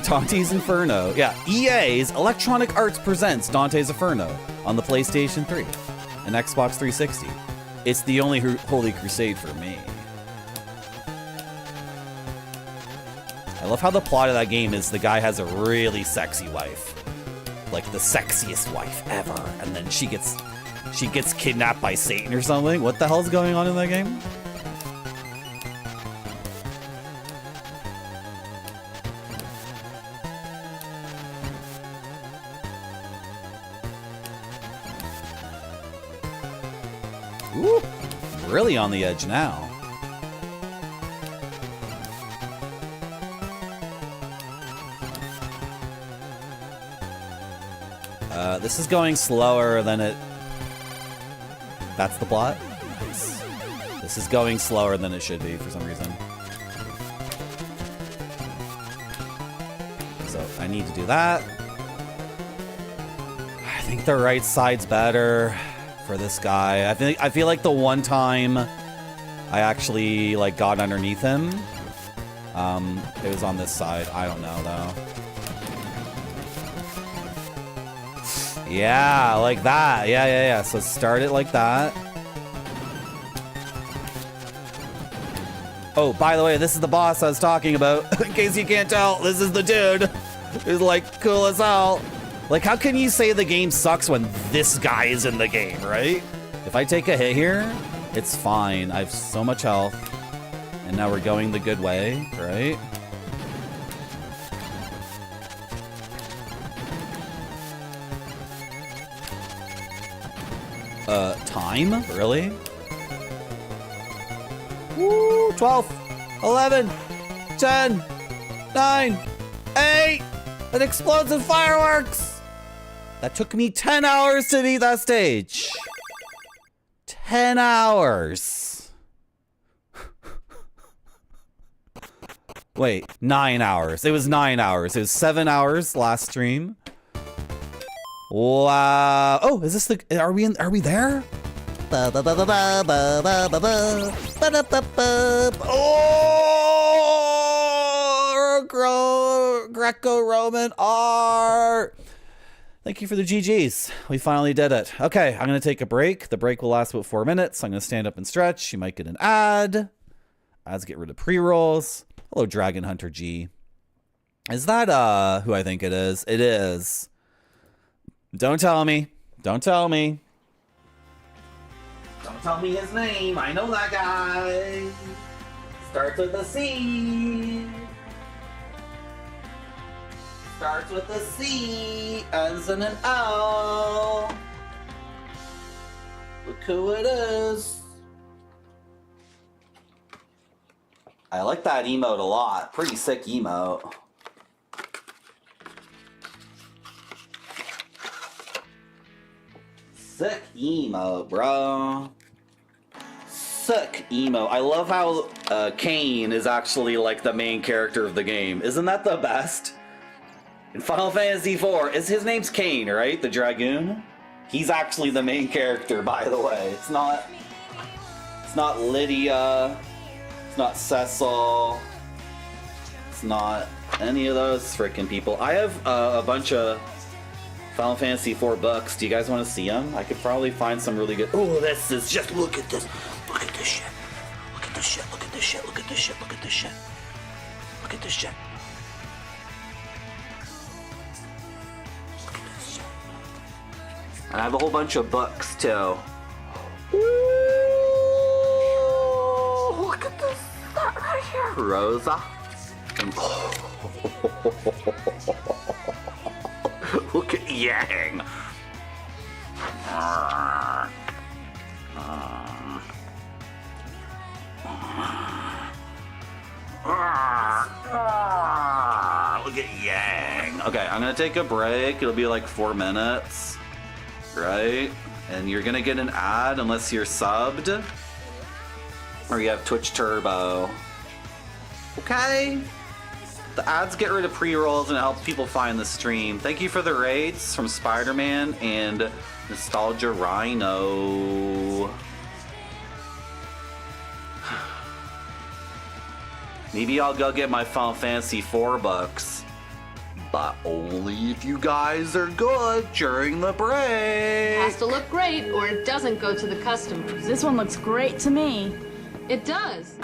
Dante's Inferno. Yeah, EA's Electronic Arts presents Dante's Inferno on the PlayStation 3 and Xbox 360. It's the only Holy Crusade for me. I love how the plot of that game is the guy has a really sexy wife. Like the sexiest wife ever. And then she gets kidnapped by Satan or something. What the hell's going on in that game? Ooh, really on the edge now. This is going slower than it... That's the plot? Nice. This is going slower than it should be for some reason. So I need to do that. I think the right side's better for this guy. I feel like the one time I actually like got underneath him, it was on this side. I don't know though. Yeah, like that. Yeah. So start it like that. Oh, by the way, this is the boss I was talking about. In case you can't tell, this is the dude who's like cool as hell. Like, how can you say the game sucks when this guy is in the game, right? If I take a hit here, it's fine. I have so much health. And now we're going the good way, right? Time? Really? Woo! 12, 11, 10, 9, 8! It explodes in fireworks! That took me 10 hours to beat that stage. 10 hours. Wait, 9 hours. It was 9 hours. It was 7 hours last stream. Wow. Oh, is this the... Are we there? Oh! Greco-Roman art. Thank you for the GGs. We finally did it. Okay, I'm going to take a break. The break will last about 4 minutes. I'm going to stand up and stretch. You might get an ad. Ads get rid of pre-rolls. Hello, Dragon Hunter G. Is that who I think it is? It is. Don't tell me. Don't tell me. Don't tell me his name. I know that guy. Starts with a C. Starts with a C. Ends in an O. Look who it is. I like that emote a lot. Pretty sick emote. Sick emote, bro. Sick emote. I love how Cain is actually like the main character of the game. Isn't that the best? In Final Fantasy IV, his name's Cain, right? The Dragoon? He's actually the main character, by the way. It's not Lydia. It's not Cecil. It's not any of those freaking people. I have a bunch of Final Fantasy IV books. Do you guys want to see them? I could probably find some really good. Oh, this is just, look at this. Look at this shit. Look at this shit. Look at this shit. Look at this shit. Look at this shit. Look at this shit. Look at this shit. And I have a whole bunch of books too. Ooh, look at this. That right here. Rosa. Look at Yang. Look at Yang. Okay, I'm gonna take a break. It'll be like 4 minutes, right? And you're gonna get an ad unless you're subbed or you have Twitch Turbo. Okay. The ads get rid of pre-rolls and it helps people find the stream. Thank you for the raids from Spider-Man and Nostalgia Rhino. Maybe I'll go get my Final Fantasy IV books. But only if you guys are good during the break. Has to look great or it doesn't go to the customers. This one looks great to me. It does.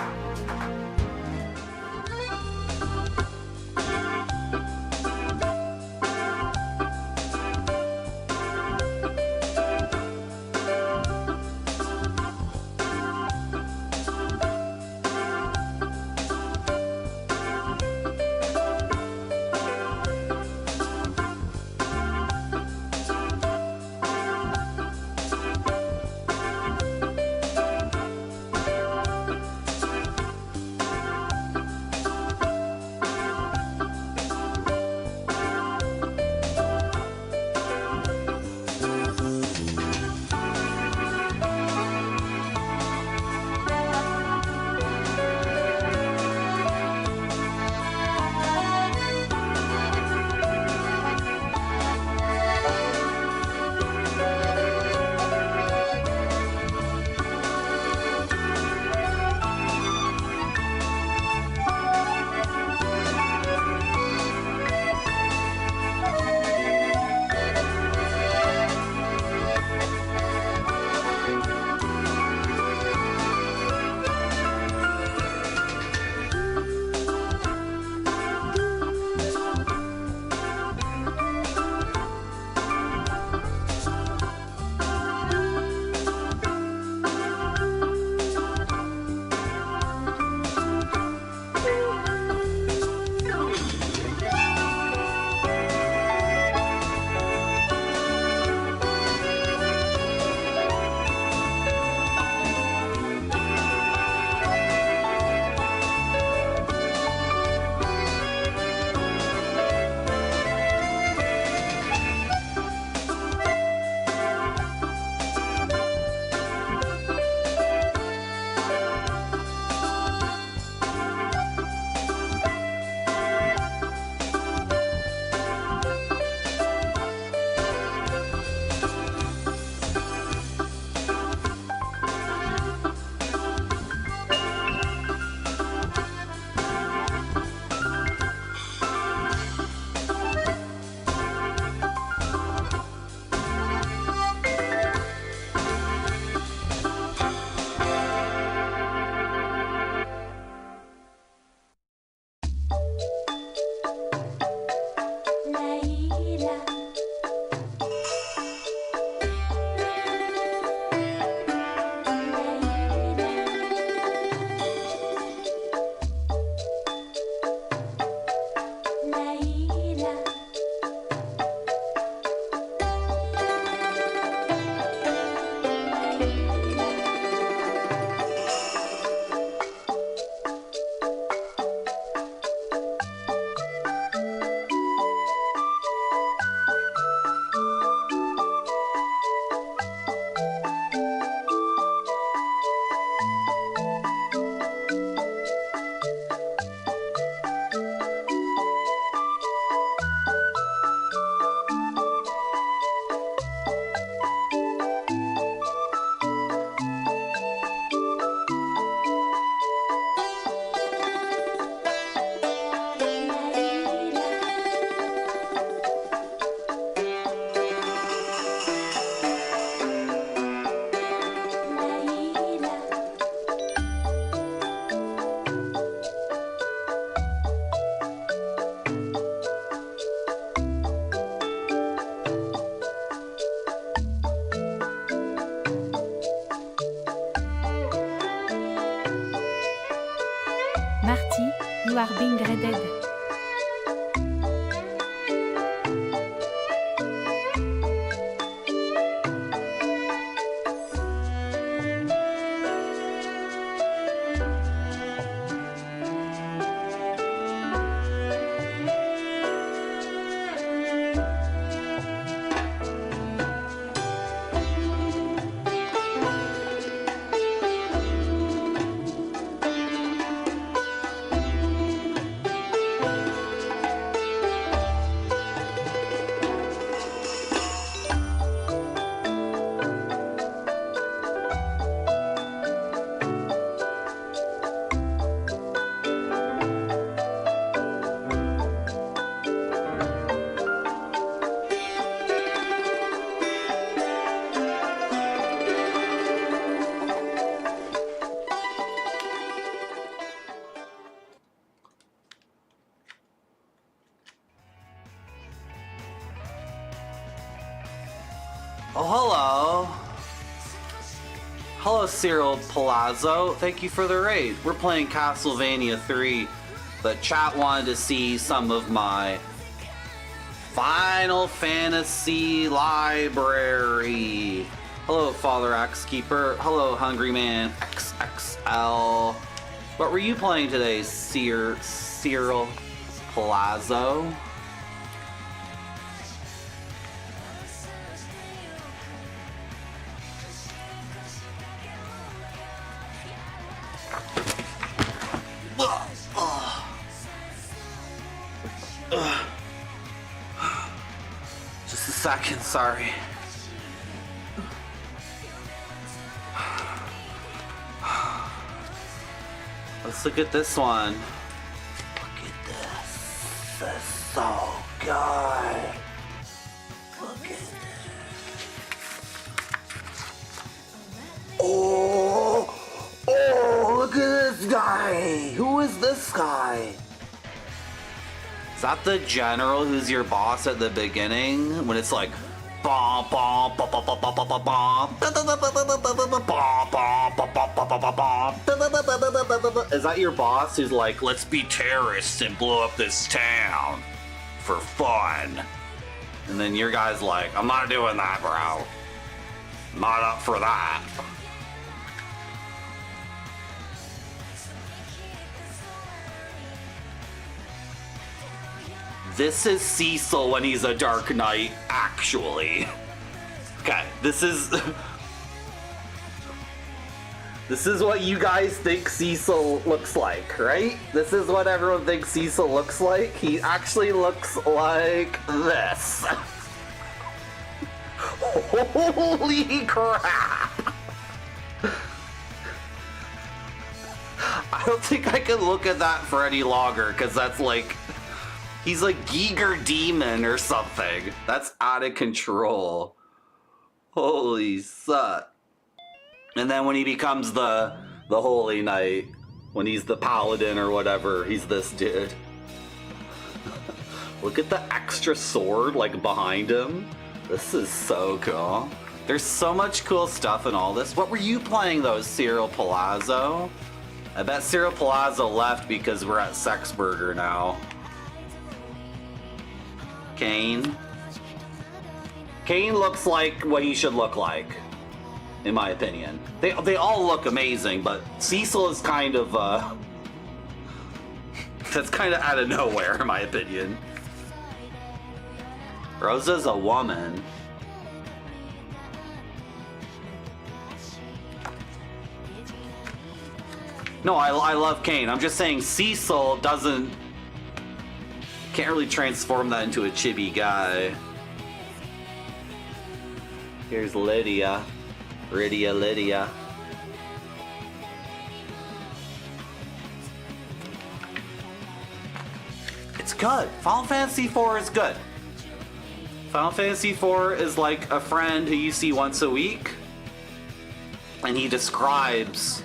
you are being graded. Oh, hello. Hello, Cyril Palazzo. Thank you for the raid. We're playing Castlevania 3. The chat wanted to see some of my Final Fantasy library. Hello, Father Axe Keeper. Hello, Hungry Man XXL. What were you playing today, Cyril Palazzo? Just a second, sorry. Let's look at this one. Look at this. This is so good. Look at this. Oh, look at this guy. Who is this guy? Is that the general who's your boss at the beginning? When it's like, bom, bom, bom, bom, bom, bom, bom, bom, bom, is that your boss who's like, let's be terrorists and blow up this town for fun? And then your guy's like, I'm not doing that, bro. Not up for that. This is Cecil when he's a Dark Knight, actually. Okay, this is what you guys think Cecil looks like, right? This is what everyone thinks Cecil looks like. He actually looks like this. Holy crap! I don't think I can look at that for any longer, because that's like... He's like Giger Demon or something. That's out of control. Holy suck. And then when he becomes the Holy Knight, when he's the Paladin or whatever, he's this dude. Look at the extra sword like behind him. This is so cool. There's so much cool stuff in all this. What were you playing though, Cyril Palazzo? I bet Cyril Palazzo left because we're at Sexburger now. Kane. Kane looks like what he should look like, in my opinion. They all look amazing, but Cecil is kind of, that's kind of out of nowhere, in my opinion. Rosa's a woman. No, I love Kane. I'm just saying Cecil doesn't... Can't really transform that into a chibi guy. Here's Lydia. Lydia. It's good. Final Fantasy IV is good. Final Fantasy IV is like a friend who you see once a week, and he describes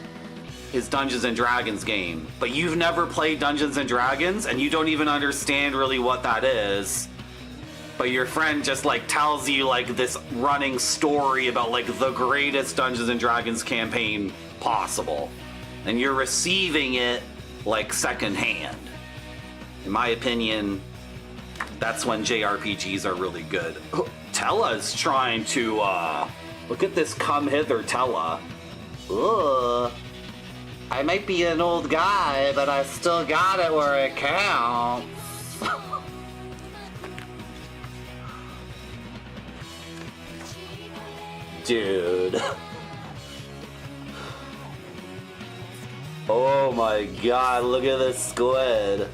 his Dungeons and Dragons game, but you've never played Dungeons and Dragons and you don't even understand really what that is, but your friend just like tells you like this running story about like the greatest Dungeons and Dragons campaign possible, and you're receiving it like secondhand. In my opinion, that's when JRPGs are really good. Tella's trying to, look at this come hither Tella. Ugh. I might be an old guy, but I still got it where it counts. Dude. Oh my god, look at this squid.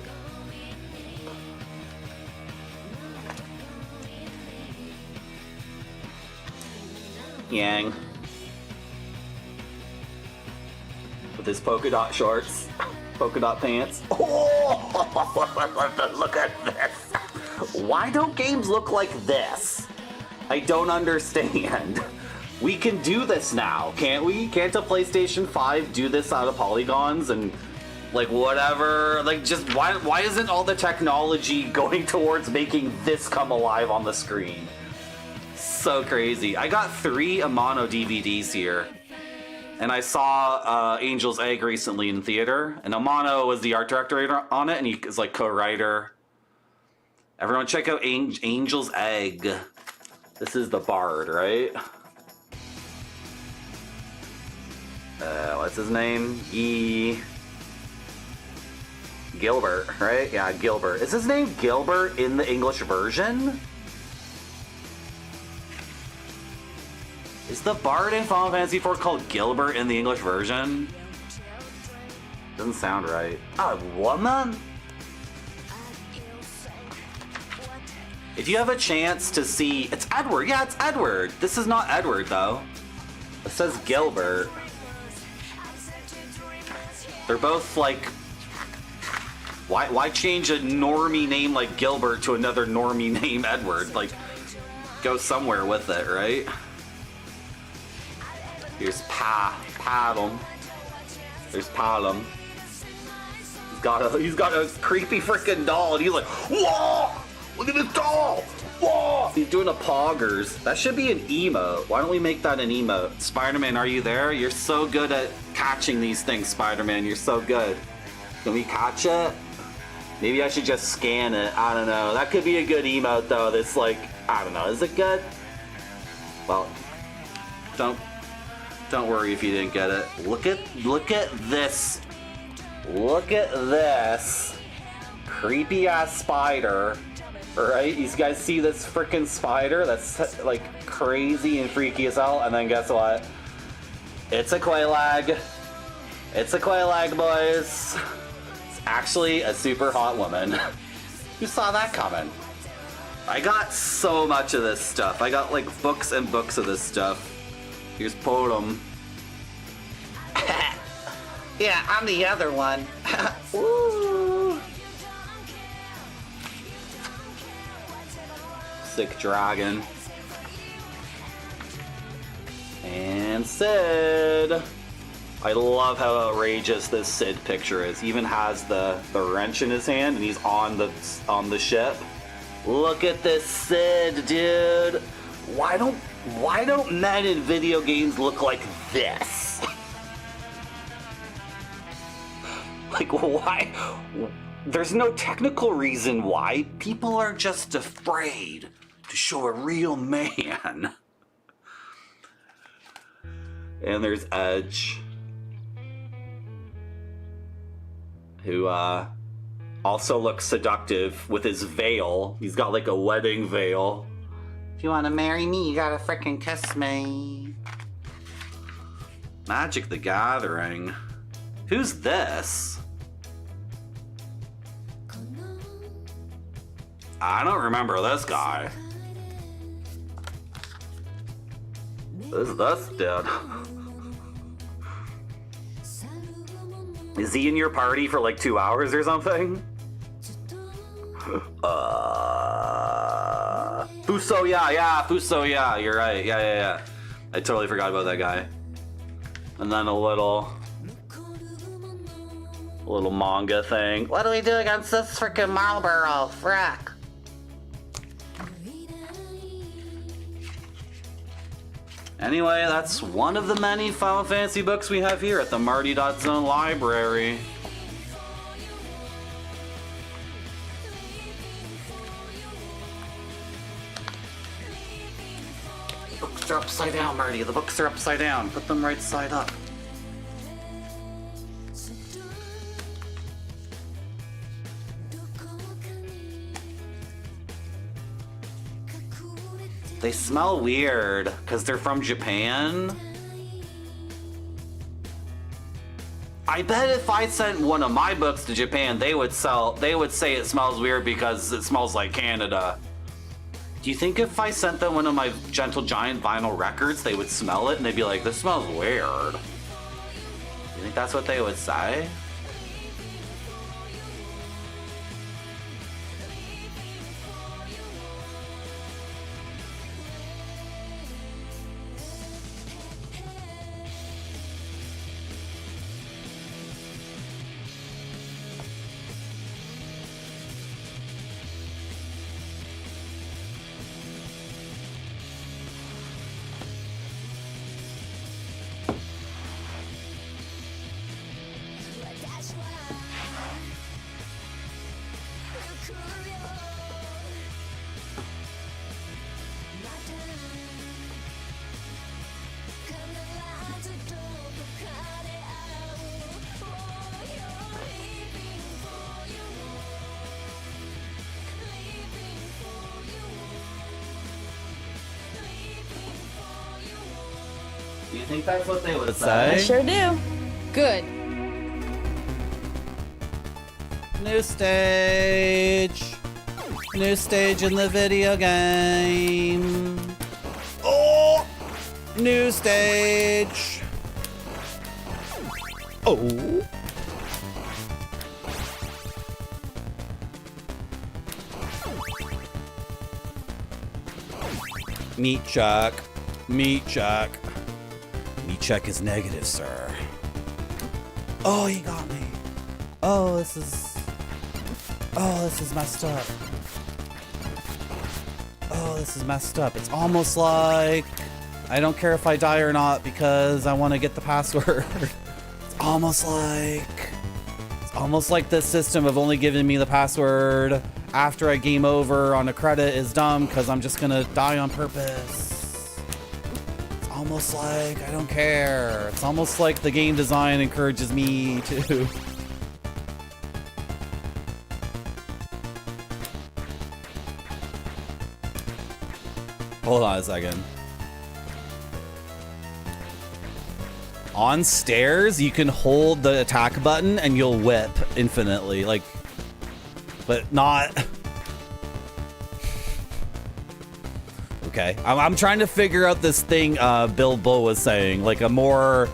Yang. With his polka dot shorts, polka dot pants. Oh, look at this. Why don't games look like this? I don't understand. We can do this now, can't we? Can't a PlayStation 5 do this out of polygons and like whatever? Like just why isn't all the technology going towards making this come alive on the screen? So crazy. I got 3 Amano DVDs here. And I saw Angel's Egg recently in theater. And Amano was the art director on it, and he is like co-writer. Everyone check out Angel's Egg. This is the bard, right? What's his name? Gilbert, right? Yeah, Gilbert. Is his name Gilbert in the English version? Is the bard in Final Fantasy IV called Gilbert in the English version? Doesn't sound right. A woman? If you have a chance to see... It's Edward. Yeah, it's Edward. This is not Edward, though. It says Gilbert. They're both, like... Why change a normie name like Gilbert to another normie name Edward? Like, go somewhere with it, right? Here's Padum. There's Padum. He's got a creepy freaking doll, and he's like, whoa! Look at this doll! Whoa! He's doing a poggers. That should be an emote. Why don't we make that an emote? Spider-Man, are you there? You're so good at catching these things, Spider-Man. You're so good. Can we catch it? Maybe I should just scan it. I don't know. That could be a good emote, though. That's like, I don't know. Is it good? Well, don't worry if you didn't get it. Look at this. Look at this. Creepy ass spider. Alright, you guys see this freaking spider that's like crazy and freaky as hell? And then guess what? It's a Quelaag. It's a Quelaag, boys. It's actually a super hot woman. Who saw that coming? I got so much of this stuff. I got like books and books of this stuff. Here's Podum. Yeah, I'm the other one. Woo. Sick dragon. And Sid. I love how outrageous this Sid picture is. He even has the wrench in his hand, and he's on the ship. Look at this Sid, dude. Why don't men in video games look like this? Like, why? There's no technical reason why. People are just afraid to show a real man. And there's Edge, who also looks seductive with his veil. He's got like a wedding veil. If you want to marry me, you gotta frickin' kiss me. Magic the Gathering. Who's this? I don't remember this guy. Who's this dude? Is he in your party for like 2 hours or something? Fusoya, yeah, Fusoya, you're right, yeah. I totally forgot about that guy. And then a little manga thing. What do we do against this freaking Marlboro? Frick. Anyway, that's one of the many Final Fantasy books we have here at the Marty.Zone library. Books are upside down, Marty. The books are upside down. Put them right side up. They smell weird because they're from Japan. I bet if I sent one of my books to Japan, they would say it smells weird because it smells like Canada. Do you think if I sent them one of my Gentle Giant vinyl records, they would smell it and they'd be like, this smells weird? You think that's what they would say? Do you think that's what they would say? I sure do. Good. New stage. New stage in the video game. Oh! New stage. Oh. Meat check. Meat check. Meat check is negative, sir. Oh, he got me. Oh, this is messed up. Oh, this is messed up. It's almost like I don't care if I die or not because I want to get the password. It's almost like this system of only giving me the password after I game over on a credit is dumb because I'm just gonna die on purpose. It's almost like I don't care. It's almost like the game design encourages me to. Hold on a second. On stairs, you can hold the attack button and you'll whip infinitely, like, but not. Okay, I'm trying to figure out this thing Bill was saying, like a more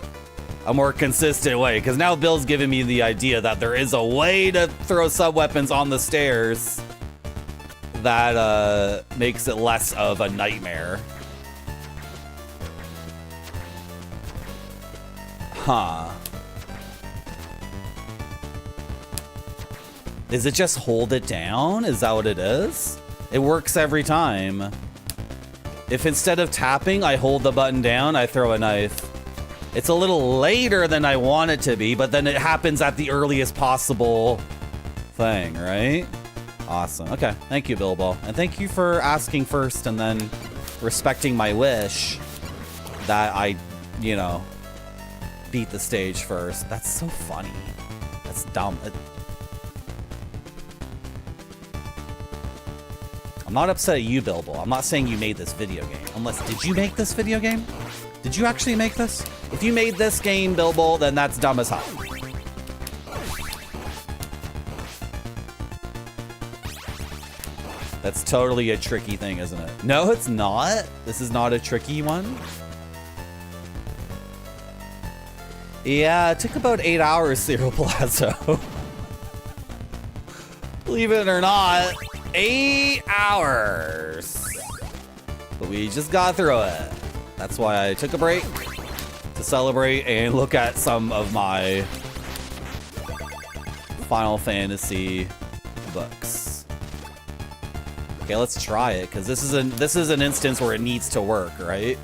consistent way, because now Bill's giving me the idea that there is a way to throw sub-weapons on the stairs that makes it less of a nightmare. Huh. Is it just hold it down? Is that what it is? It works every time. If instead of tapping, I hold the button down, I throw a knife. It's a little later than I want it to be, but then it happens at the earliest possible thing, right? Awesome. Okay. Thank you, Bilbo. And thank you for asking first and then respecting my wish that I, you know, beat the stage first. That's so funny. That's dumb. I'm not upset at you, Bilbo. I'm not saying you made this video game. Unless, did you make this video game? Did you actually make this? If you made this game, Bilbo, then that's dumb as hell. That's totally a tricky thing, isn't it? No, it's not. This is not a tricky one. Yeah, it took about 8 hours, Cyril Palazzo. Believe it or not, 8 hours. But we just got through it. That's why I took a break to celebrate and look at some of my Final Fantasy books. Okay, let's try it, because this is an instance where it needs to work, right?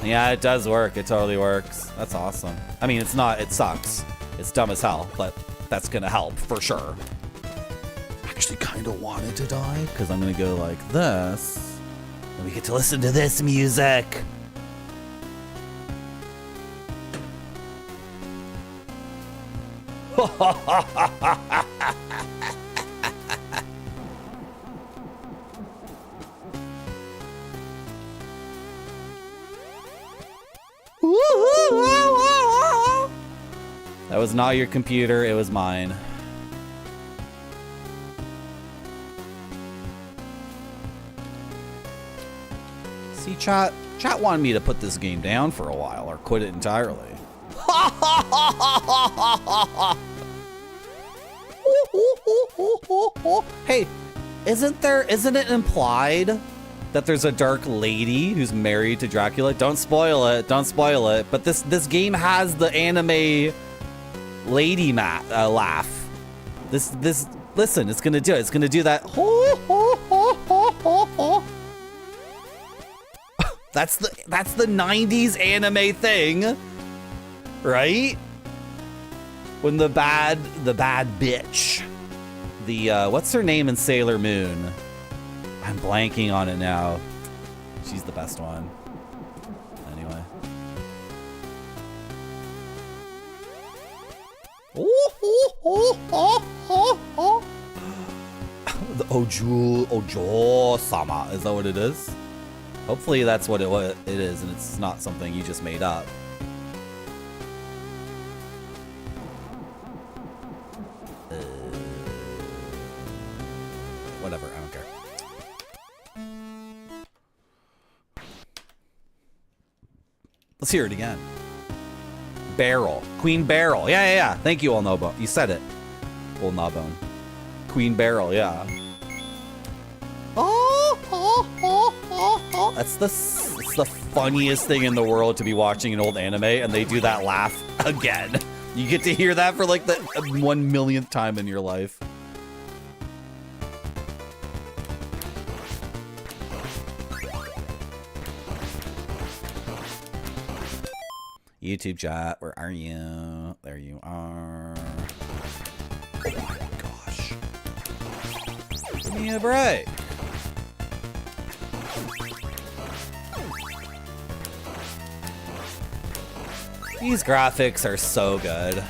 Yeah, it does work. It totally works. That's awesome. I mean, it's not, it sucks. It's dumb as hell, but that's gonna help for sure. Actually kind of wanted to die, because I'm gonna go like this. And we get to listen to this music. That was not your computer, it was mine. See, chat wanted me to put this game down for a while or quit it entirely. Hey, isn't it implied that there's a dark lady who's married to Dracula? Don't spoil it, but this game has the anime lady laugh. This listen, it's gonna do it. It's gonna do that. That's the 90s anime thing, right? When the bad bitch, what's her name in Sailor Moon? I'm blanking on it now. She's the best one. Anyway. The Ojo-sama, is that what it is? Hopefully that's what it is, and it's not something you just made up. Whatever, I don't care. Let's hear it again. Barrel. Queen Barrel. Yeah. Thank you, Olnobo. You said it. Olnobone. Queen Barrel, yeah. It's the funniest thing in the world to be watching an old anime and they do that laugh again. You get to hear that for like the 1 millionth time in your life. YouTube chat, where are you? There you are. Oh my gosh. Give me a break. These graphics are so good.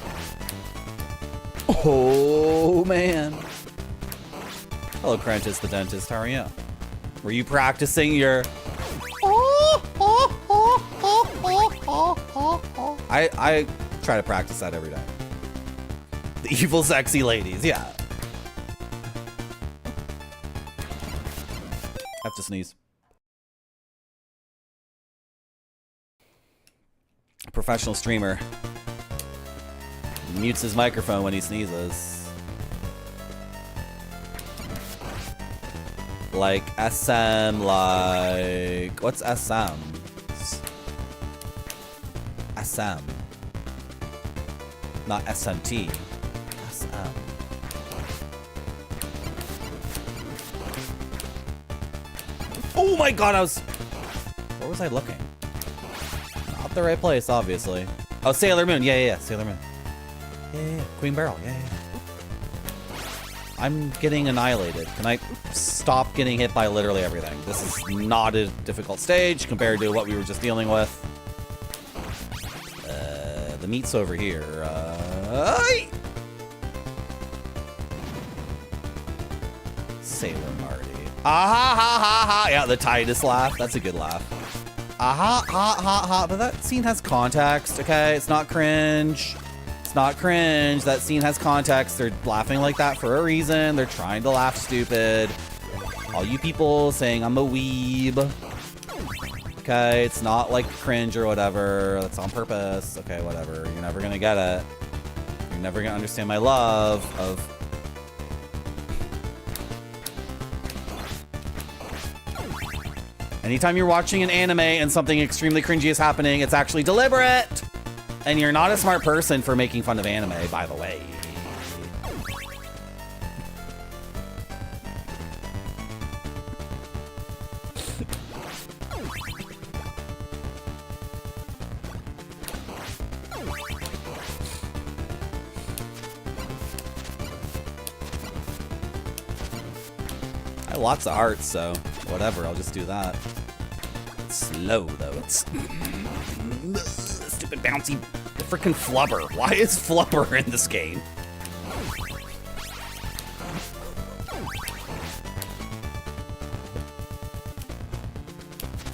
Oh man. Hello, Crentus the dentist. How are you? Were you practicing your... I try to practice that every day. The evil sexy ladies, yeah. I have to sneeze. A professional streamer mutes his microphone when he sneezes. Like SM, like... What's SM? SM. Not SMT. SM. Oh my god, where was I looking? Not the right place, obviously. Oh, Sailor Moon. Yeah, Sailor Moon. Yeah. Queen Barrel. Yeah. I'm getting annihilated. Can I stop getting hit by literally everything? This is not a difficult stage compared to what we were just dealing with. The meat's over here. Sailor Marty. Ah ha ha ha ha. Yeah, the Titus laugh. That's a good laugh. Ah ha ha ha ha. But that scene has context, okay? It's not cringe. It's not cringe. That scene has context. They're laughing like that for a reason. They're trying to laugh stupid. All you people saying I'm a weeb. Okay, it's not like cringe or whatever. That's on purpose. Okay, whatever. You're never gonna get it. You're never gonna understand my love of... Anytime you're watching an anime and something extremely cringy is happening, it's actually deliberate! And you're not a smart person for making fun of anime, by the way. I got lots of hearts, so whatever, I'll just do that. It's slow, though. It's... Stupid bouncy... Freaking Flubber. Why is Flubber in this game?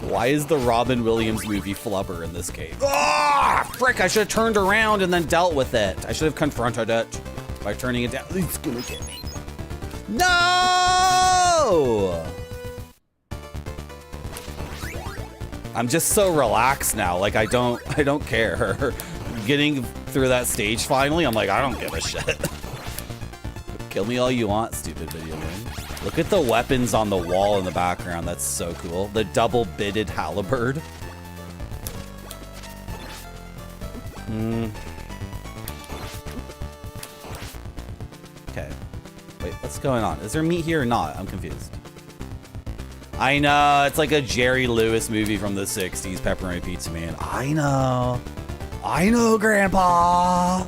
Why is the Robin Williams movie Flubber in this game? Ah, frick, I should have turned around and then dealt with it. I should have confronted it by turning it down. It's gonna get me. No! I'm just so relaxed now. Like, I don't care. Getting through that stage finally, I'm like, I don't give a shit. Kill me all you want, stupid video game. Look at the weapons on the wall in the background. That's so cool. The double-bitted halberd. Okay. Wait, what's going on? Is there meat here or not? I'm confused. I know, it's like a Jerry Lewis movie from the 60s, Pepperoni Pizza Man. I know, Grandpa.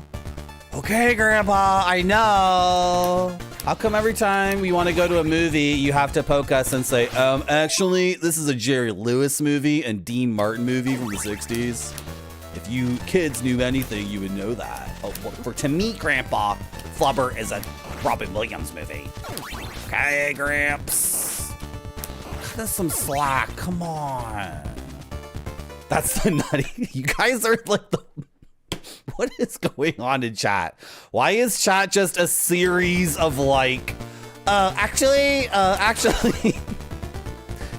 Okay, Grandpa, I know. How come every time we want to go to a movie, you have to poke us and say, actually, this is a Jerry Lewis movie and Dean Martin movie from the 60s. If you kids knew anything, you would know that. Oh, for to me, Grandpa, Flubber is a Robin Williams movie. Okay, Gramps. Cut us some slack, come on. That's the nutty. You guys are like the... What is going on in chat? Why is chat just a series of like, actually,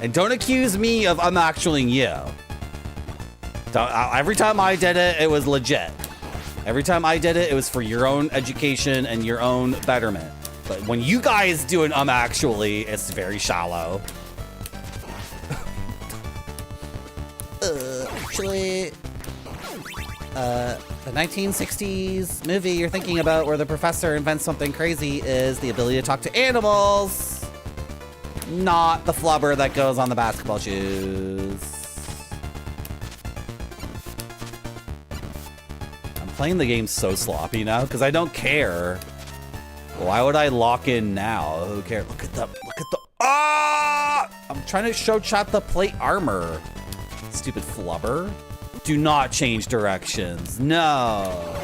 and don't accuse me of unactualing you. Every time I did it, it was legit. Every time I did it, it was for your own education and your own betterment. But when you guys do an actually, it's very shallow. Actually, the 1960s movie you're thinking about where the professor invents something crazy is the ability to talk to animals, not the flubber that goes on the basketball shoes. I'm playing the game so sloppy now because I don't care. Why would I lock in now? Who cares? Look at the, ah! I'm trying to show chat the plate armor. Stupid flubber. Do not change directions. No.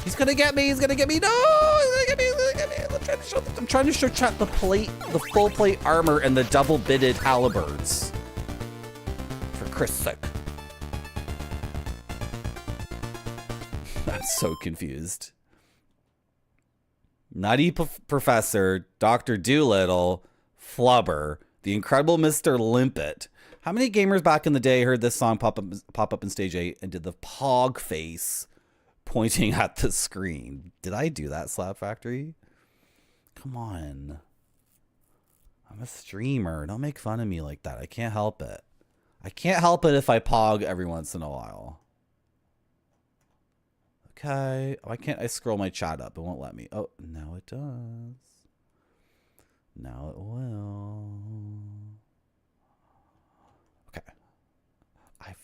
He's gonna get me. He's gonna get me. No. He's gonna get me. He's gonna get me. I'm trying to show chat the full plate armor and the double bitted halberds. For Christ's sake. I'm so confused. Nutty Professor, Dr. Doolittle, Flubber, the Incredible Mr. Limpet. How many gamers back in the day heard this song pop up in stage 8 and did the pog face pointing at the screen? Did I do that, Slap Factory? Come on. I'm a streamer. Don't make fun of me like that. I can't help it. I can't help it if I pog every once in a while. Okay. Why can't I scroll my chat up? It won't let me. Oh, now it does. Now it will. I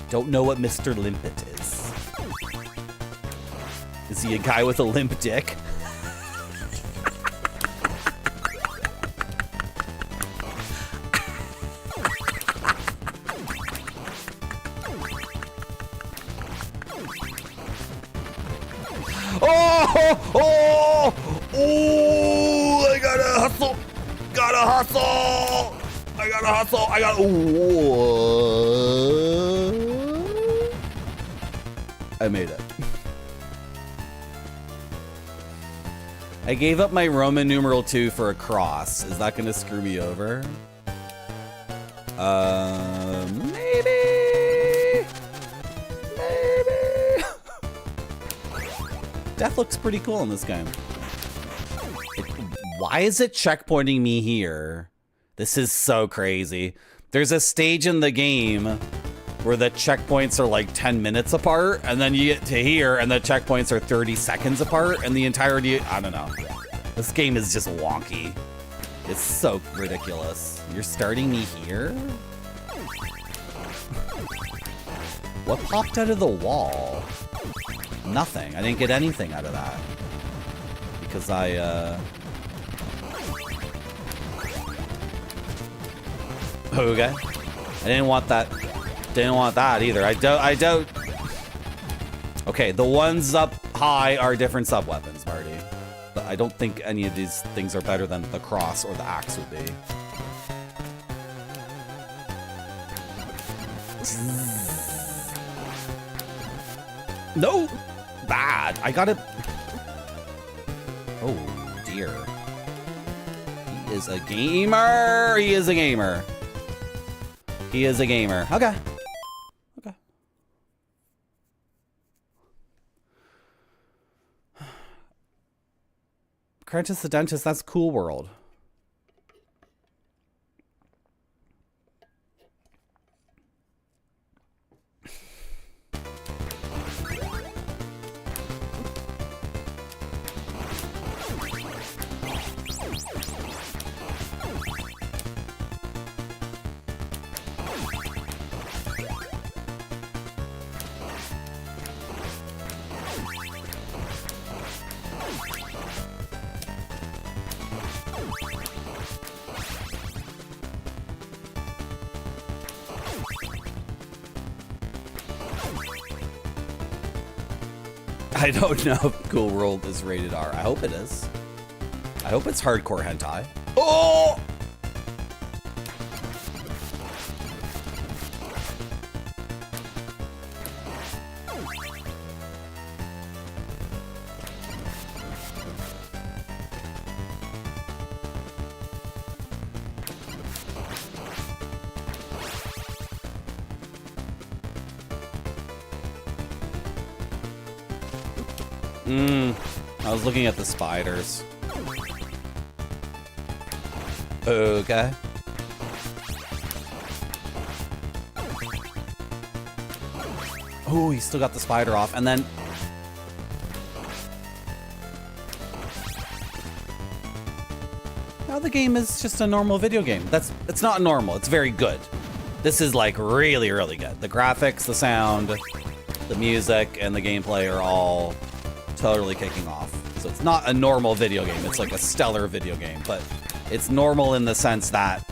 don't know what Mr. Limpet is. Is he a guy with a limp dick? Oh, I gotta hustle. Gotta hustle! I gotta hustle! I gotta... Ooh. I made it. I gave up my Roman numeral 2 for a cross. Is that gonna screw me over? Maybe. Maybe. Death looks pretty cool in this game. Why is it checkpointing me here? This is so crazy. There's a stage in the game where the checkpoints are like 10 minutes apart, and then you get to here and the checkpoints are 30 seconds apart, and the entirety, I don't know. This game is just wonky. It's so ridiculous. You're starting me here? What popped out of the wall? Nothing. I didn't get anything out of that. because I, Okay. I didn't want that. Didn't want that either. I don't. Okay, the ones up high are different sub-weapons, Marty. But I don't think any of these things are better than the cross or the axe would be. No! Bad. I got it. Oh, dear. He is a gamer. He is a gamer. He is a gamer. Okay. Okay. Apprentice the Dentist, that's Cool World. I don't know if Cool World is rated R. I hope it is. I hope it's hardcore hentai. Oh! I was looking at the spiders. Okay. Oh, he still got the spider off, and then... Now the game is just a normal video game. It's not normal, it's very good. This is like really, really good. The graphics, the sound, the music, and the gameplay are all totally kicking off. So it's not a normal video game, it's like a stellar video game, but it's normal in the sense that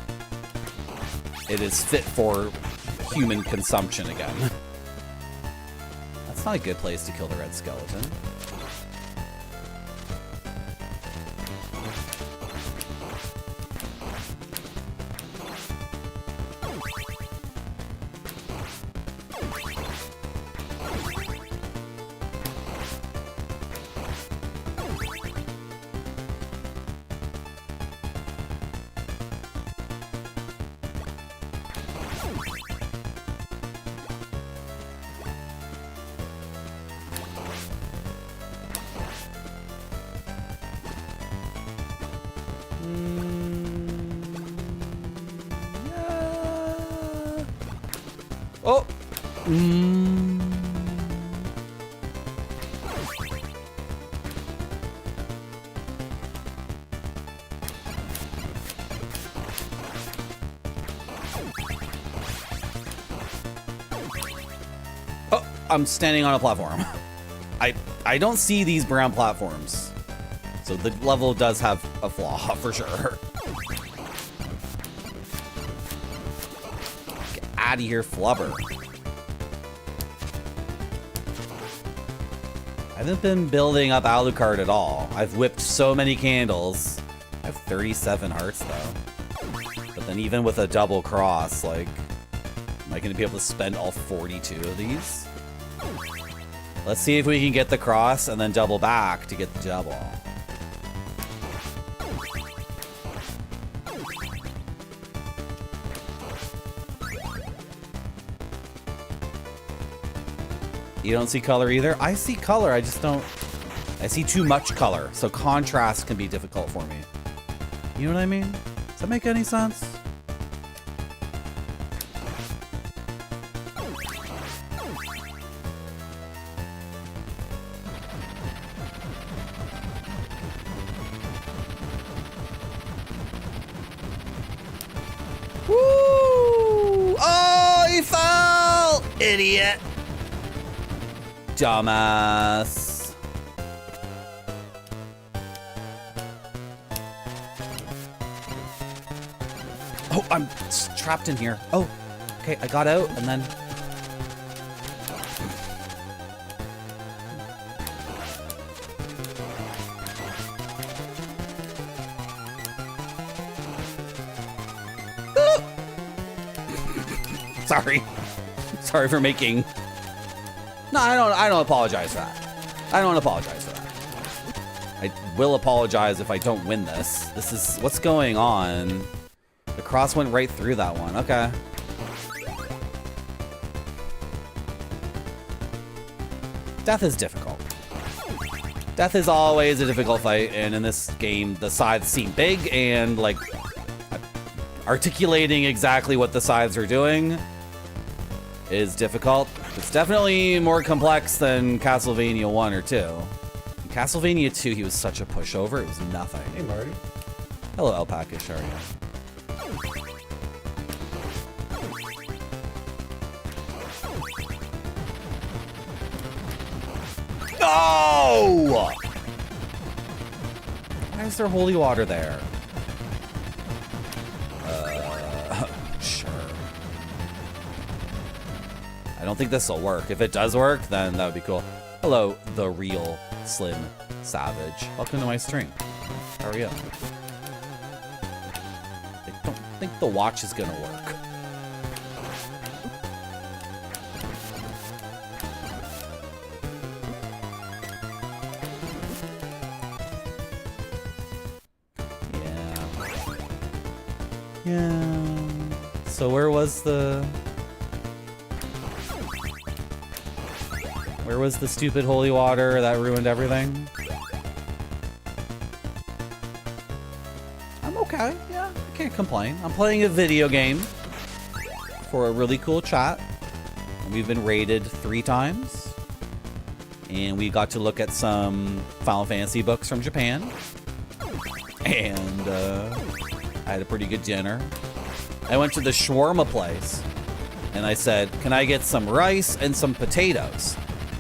it is fit for human consumption again. That's not a good place to kill the red skeleton. Oh! Oh, I'm standing on a platform. I don't see these brown platforms. So the level does have a flaw, for sure. Get out of here, flubber. I haven't been building up Alucard at all. I've whipped so many candles. I have 37 hearts, though. But then even with a double cross, like, am I going to be able to spend all 42 of these? Let's see if we can get the cross and then double back to get the double. You don't see color either? I see color, I just don't... I see too much color, so contrast can be difficult for me. You know what I mean? Does that make any sense? Woo! Oh, he fell! Idiot! Dumbass. Oh, I'm trapped in here. Oh, okay, I got out and then... Sorry. Sorry for making... No, I don't apologize for that. I don't apologize for that. I will apologize if I don't win this. This is... What's going on? The cross went right through that one. Okay. Death is difficult. Death is always a difficult fight, and in this game, the sides seem big, and, like, articulating exactly what the sides are doing is difficult. It's definitely more complex than Castlevania 1 or 2. In Castlevania 2, he was such a pushover, it was nothing. Hey, Marty. Hello, Alpaca, how are you? No! Why is there holy water there? Sure. I don't think this will work. If it does work, then that would be cool. Hello, the real Slim Savage. Welcome to my stream. How are you? I don't think the watch is gonna work. Yeah. So where was the stupid holy water that ruined everything? I'm okay. Yeah, I can't complain. I'm playing a video game for a really cool chat. We've been raided 3 times. And we got to look at some Final Fantasy books from Japan. And I had a pretty good dinner. I went to the shawarma place and I said, can I get some rice and some potatoes?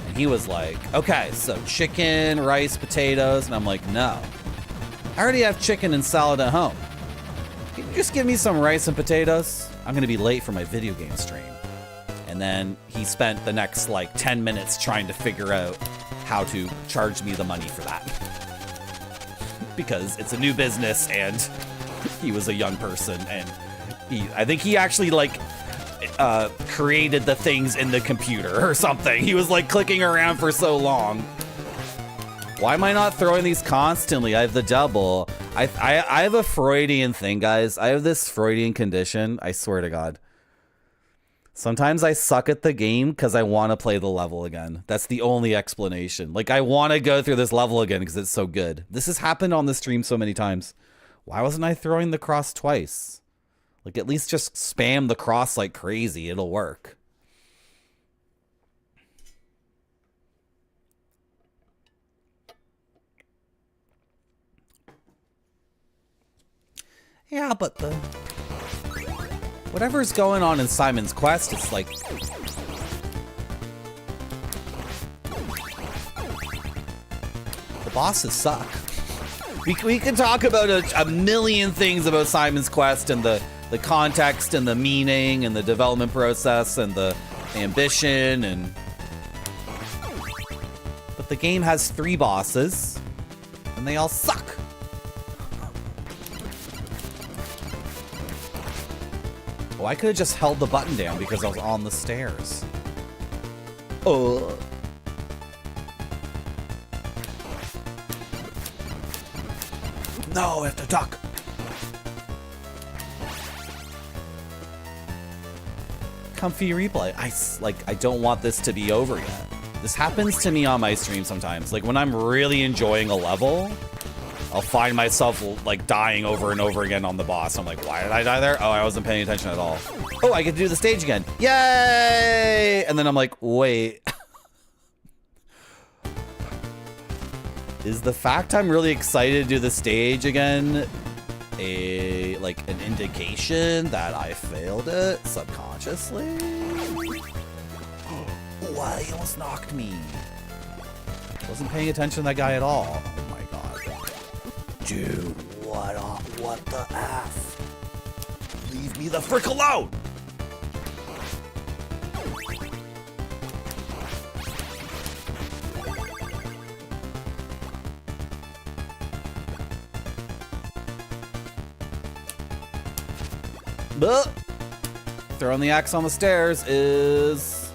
And he was like, okay, so chicken, rice, potatoes. And I'm like, no, I already have chicken and salad at home. Can you just give me some rice and potatoes? I'm gonna be late for my video game stream. And then he spent the next like 10 minutes trying to figure out how to charge me the money for that. Because it's a new business and he was a young person, and I think he actually like created the things in the computer or something. He was like clicking around for so long. Why am I not throwing these constantly? I have the double. I have a Freudian thing, guys. I have this Freudian condition. I swear to God. Sometimes I suck at the game because I want to play the level again. That's the only explanation. Like, I want to go through this level again because it's so good. This has happened on the stream so many times. Why wasn't I throwing the cross twice? Like, at least just spam the cross like crazy. It'll work. Yeah, but the... whatever's going on in Simon's Quest, it's like... the bosses suck. We can talk about a million things about Simon's Quest and the context and the meaning and the development process and the ambition and... but the game has 3 bosses and they all suck. Oh, I could have just held the button down because I was on the stairs. Oh. No, I have to duck. Comfy replay. I don't want this to be over yet. This happens to me on my stream sometimes. Like when I'm really enjoying a level, I'll find myself like dying over and over again on the boss. I'm like, why did I die there? Oh, I wasn't paying attention at all. Oh, I get to do the stage again. Yay! And then I'm like, wait. Is the fact I'm really excited to do the stage again an indication that I failed it subconsciously? Why, he almost knocked me. Wasn't paying attention to that guy at all. Oh my god. Dude, what the F? Leave me the frick alone! But throwing the axe on the stairs is...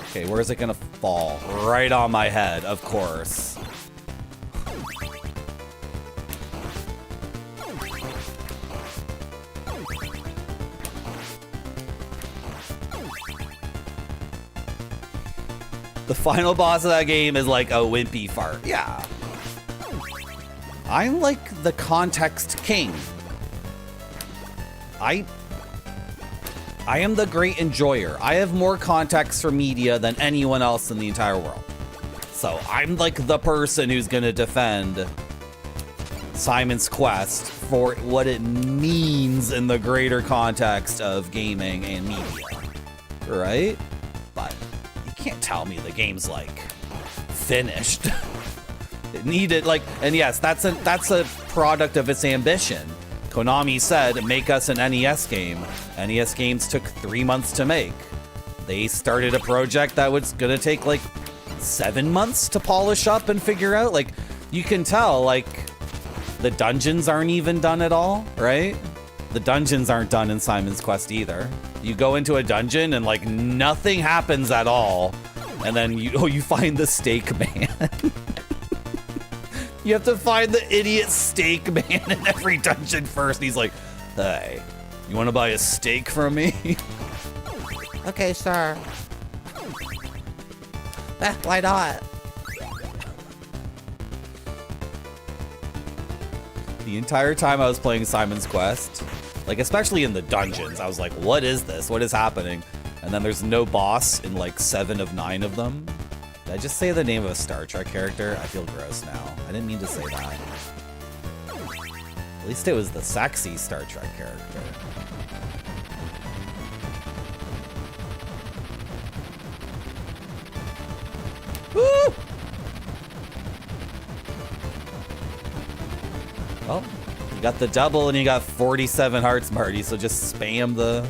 Okay, where is it gonna fall? Right on my head, of course. The final boss of that game is like a wimpy fart. Yeah. I'm like the context king. I am the great enjoyer. I have more context for media than anyone else in the entire world. So I'm like the person who's gonna defend Simon's Quest for what it means in the greater context of gaming and media. Right? But you can't tell me the game's like finished. It needed like, and yes, that's a product of its ambition. Konami said, make us an NES game. NES games took 3 months to make. They started a project that was gonna take like 7 months to polish up and figure out. Like, you can tell, like, the dungeons aren't even done at all, right? The dungeons aren't done in Simon's Quest either. You go into a dungeon and like nothing happens at all. And then you find the steak man. You have to find the idiot steak man in every dungeon first. And he's like, hey, you want to buy a steak from me? Okay, sir. Why not? The entire time I was playing Simon's Quest, like especially in the dungeons, I was like, what is this? What is happening? And then there's no boss in like 7 of 9 of them. Did I just say the name of a Star Trek character? I feel gross now. I didn't mean to say that. At least it was the sexy Star Trek character. Woo! Well, you got the double and you got 47 hearts, Marty, so just spam the...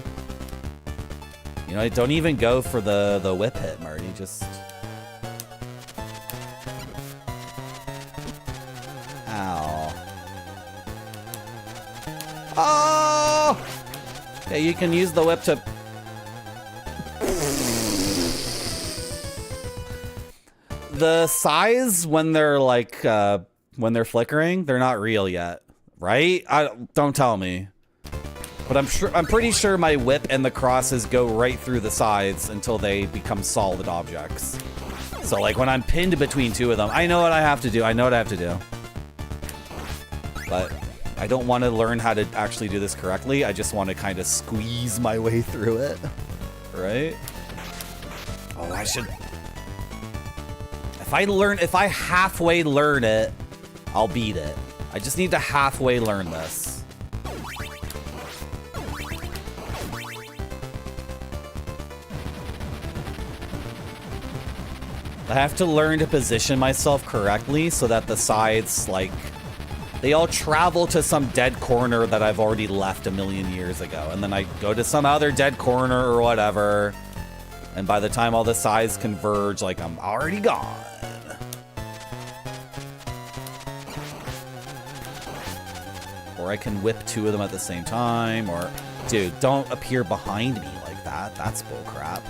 You know, don't even go for the whip hit, Marty, just... Ow. Oh! Yeah, you can use the whip to... The size when they're like, when they're flickering, they're not real yet, right? Don't tell me. But I'm pretty sure my whip and the crosses go right through the sides until they become solid objects. So like when I'm pinned between 2 of them, I know what I have to do. I know what I have to do. But I don't want to learn how to actually do this correctly. I just want to kind of squeeze my way through it, right? Oh, I should... If I halfway learn it, I'll beat it. I just need to halfway learn this. I have to learn to position myself correctly so that the sides, like, they all travel to some dead corner that I've already left a million years ago. And then I go to some other dead corner or whatever. And by the time all the sides converge, like, I'm already gone. Or I can whip 2 of them at the same time, or... Dude, don't appear behind me like that. That's bullcrap.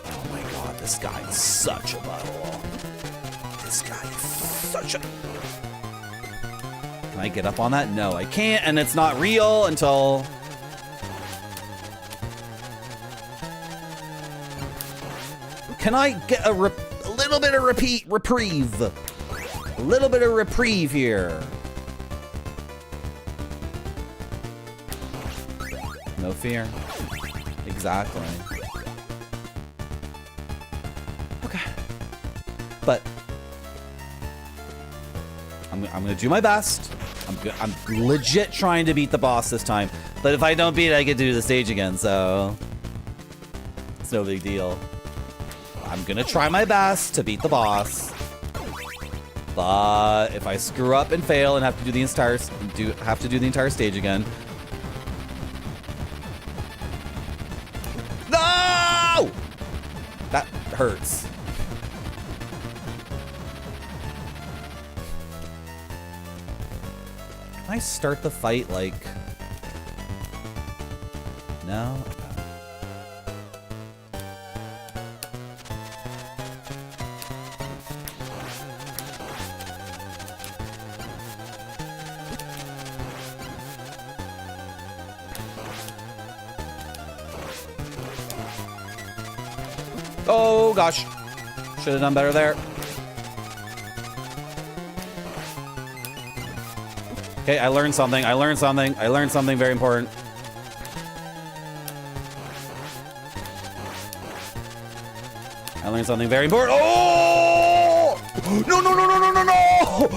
Oh my god, this guy is such a butthole. This guy is such a... Can I get up on that? No, I can't, and it's not real until... Can I get a little bit of reprieve? A little bit of reprieve here. No fear. Exactly. Okay. But I'm gonna do my best. I'm legit trying to beat the boss this time. But if I don't beat it, I get to do the stage again, so it's no big deal. I'm gonna try my best to beat the boss. But if I screw up and fail and have to do the entire stage again. No! That hurts. Can I start the fight like... No? Oh gosh, should have done better there. Okay, I learned something. I learned something very important. I learned something very important. Oh! No, no, no, no, no, no, no!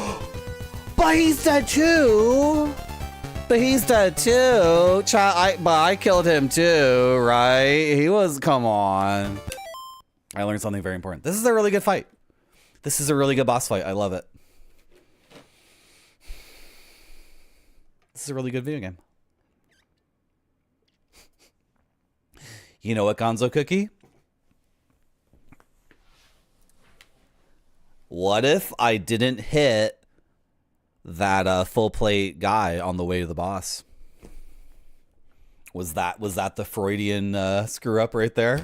But he's dead too. But he's dead too. But I killed him too, right? He was, come on. I learned something very important. This is a really good fight. This is a really good boss fight. I love it. This is a really good video game. You know what, Gonzo Cookie? What if I didn't hit that full plate guy on the way to the boss? Was that the Freudian screw up right there?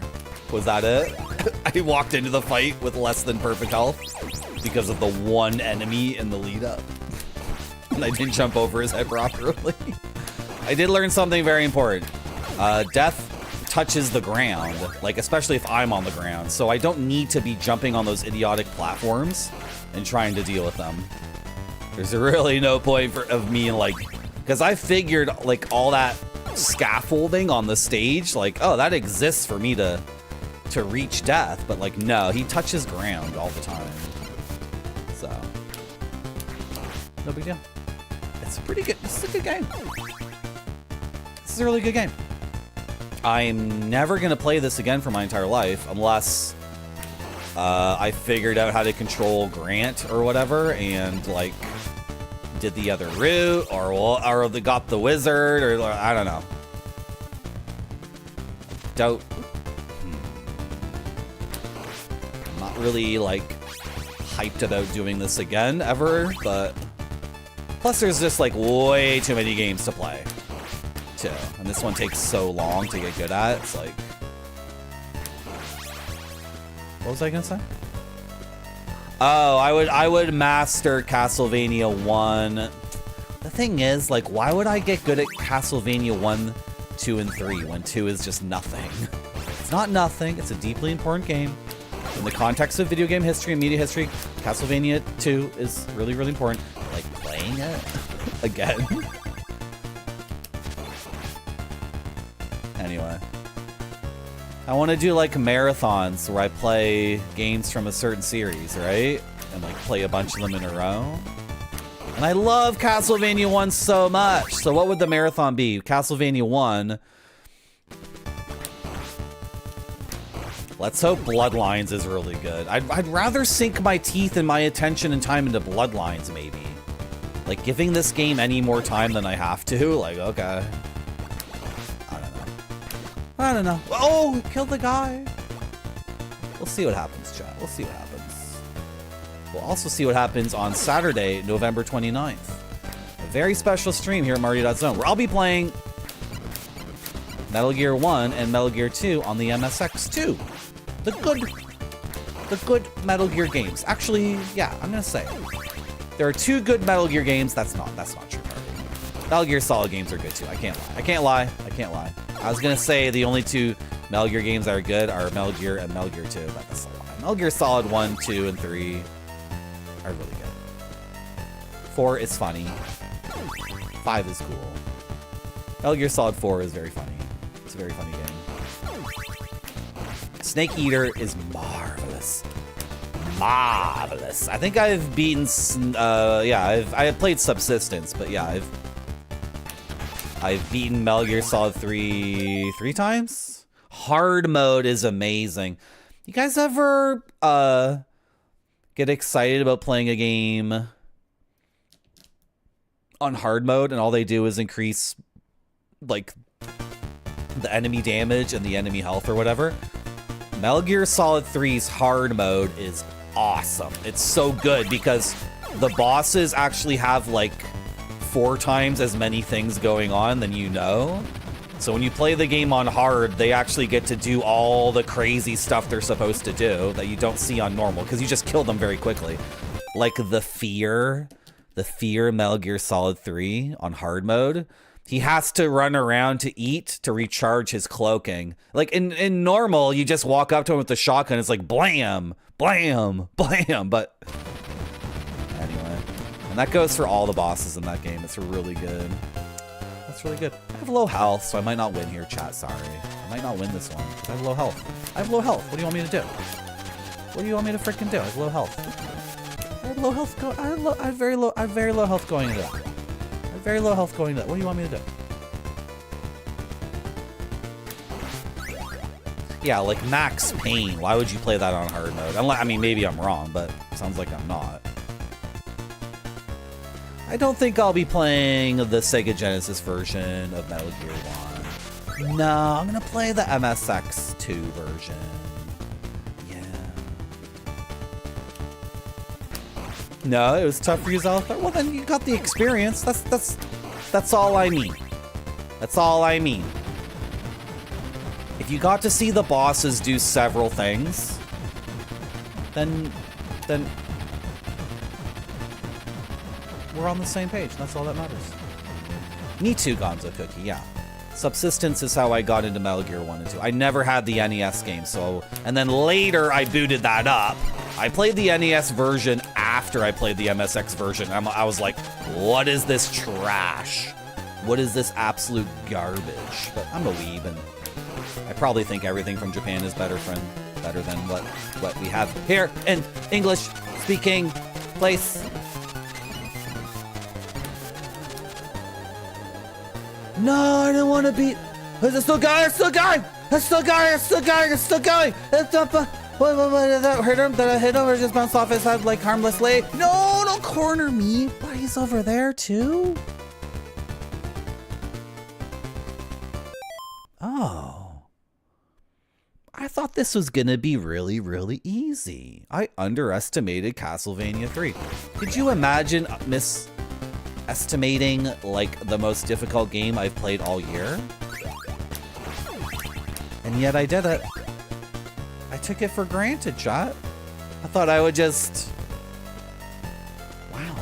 Was that it? I walked into the fight with less than perfect health because of the one enemy in the lead up. And I didn't jump over his head properly. I did learn something very important. Death touches the ground, like especially if I'm on the ground. So I don't need to be jumping on those idiotic platforms and trying to deal with them. There's really no point of me like, because I figured like all that scaffolding on the stage, like, oh, that exists for me to reach death, but like, no, he touches ground all the time. So, no big deal. It's a pretty good, this is a good game. This is a really good game. I'm never gonna play this again for my entire life unless I figured out how to control Grant or whatever and like did the other route or they got the wizard or I don't know. I'm not really like hyped about doing this again ever, but plus there's just like way too many games to play too, and this one takes so long to get good at. It's like, what was I gonna say? Oh, I would master Castlevania 1. The thing is, like, why would I get good at Castlevania 1, 2, and 3 when 2 is just nothing? It's not nothing. It's a deeply important game. In the context of video game history and media history, Castlevania 2 is really, really important. Like, playing it again. Anyway. I want to do like marathons where I play games from a certain series, right? And like play a bunch of them in a row. And I love Castlevania 1 so much. So what would the marathon be? Castlevania 1. Let's hope Bloodlines is really good. I'd rather sink my teeth and my attention and time into Bloodlines, maybe. Like giving this game any more time than I have to. Like, okay. I don't know. Oh, killed the guy. We'll see what happens, chat. We'll see what happens. We'll also see what happens on Saturday, November 29th. A very special stream here at Mario.Zone, where I'll be playing Metal Gear 1 and Metal Gear 2 on the MSX2. The good Metal Gear games. Actually, yeah, I'm gonna say there are two good Metal Gear games. That's not true. Metal Gear Solid games are good too. I can't lie. I was gonna say the only two Metal Gear games that are good are Metal Gear and Metal Gear 2, but that's a lie. Metal Gear Solid 1, 2, and 3 are really good. 4 is funny. 5 is cool. Metal Gear Solid 4 is very funny. It's a very funny game. Snake Eater is marvelous. Marvelous. I think I've beaten, I have played Subsistence, but yeah, I've beaten Metal Gear Solid 3 times. Hard mode is amazing. You guys ever get excited about playing a game on hard mode and all they do is increase like the enemy damage and the enemy health or whatever. Metal Gear Solid 3's hard mode is awesome. It's so good because the bosses actually have like 4 times as many things going on than you know. So when you play the game on hard, they actually get to do all the crazy stuff they're supposed to do that you don't see on normal because you just kill them very quickly. Like the fear in Metal Gear Solid 3 on hard mode. He has to run around to eat to recharge his cloaking. Like in normal, you just walk up to him with the shotgun. It's like blam, blam, blam. But anyway, and that goes for all the bosses in that game. It's really good. That's really good. I have low health, so I might not win here, chat. Sorry. I might not win this one because I have low health. I have low health. What do you want me to do? What do you want me to freaking do? I have low health. I have low health. I have very low health going into that. Very low health going to that. What do you want me to do? Yeah, like Max Payne. Why would you play that on hard mode? I mean, maybe I'm wrong, but it sounds like I'm not. I don't think I'll be playing the Sega Genesis version of Metal Gear 1. No, I'm going to play the MSX2 version. No, it was tough for you, Zalthar. Well, then you got the experience. That's all I mean. That's all I mean. If you got to see the bosses do several things, then we're on the same page. That's all that matters. Me too, Gonzo Cookie. Yeah. Subsistence is how I got into Metal Gear 1 and 2. I never had the NES game, so... And then later, I booted that up. I played the NES version after I played the MSX version. I was like, what is this trash? What is this absolute garbage? But I'm a weeb, and I probably think everything from Japan is better than what we have here in English-speaking place. No, I don't want to beat. It's still going. It's still going. It's still going. It's still going. It's still going. It's up. What did that hurt him? Did I hit him or just bounce off his head like harmlessly? No, don't corner me. Why, he's over there too? Oh. I thought this was gonna be really, really easy. I underestimated Castlevania 3. Could you imagine estimating like the most difficult game I've played all year? And yet I did it. I took it for granted, chat. I thought I would just... Wow.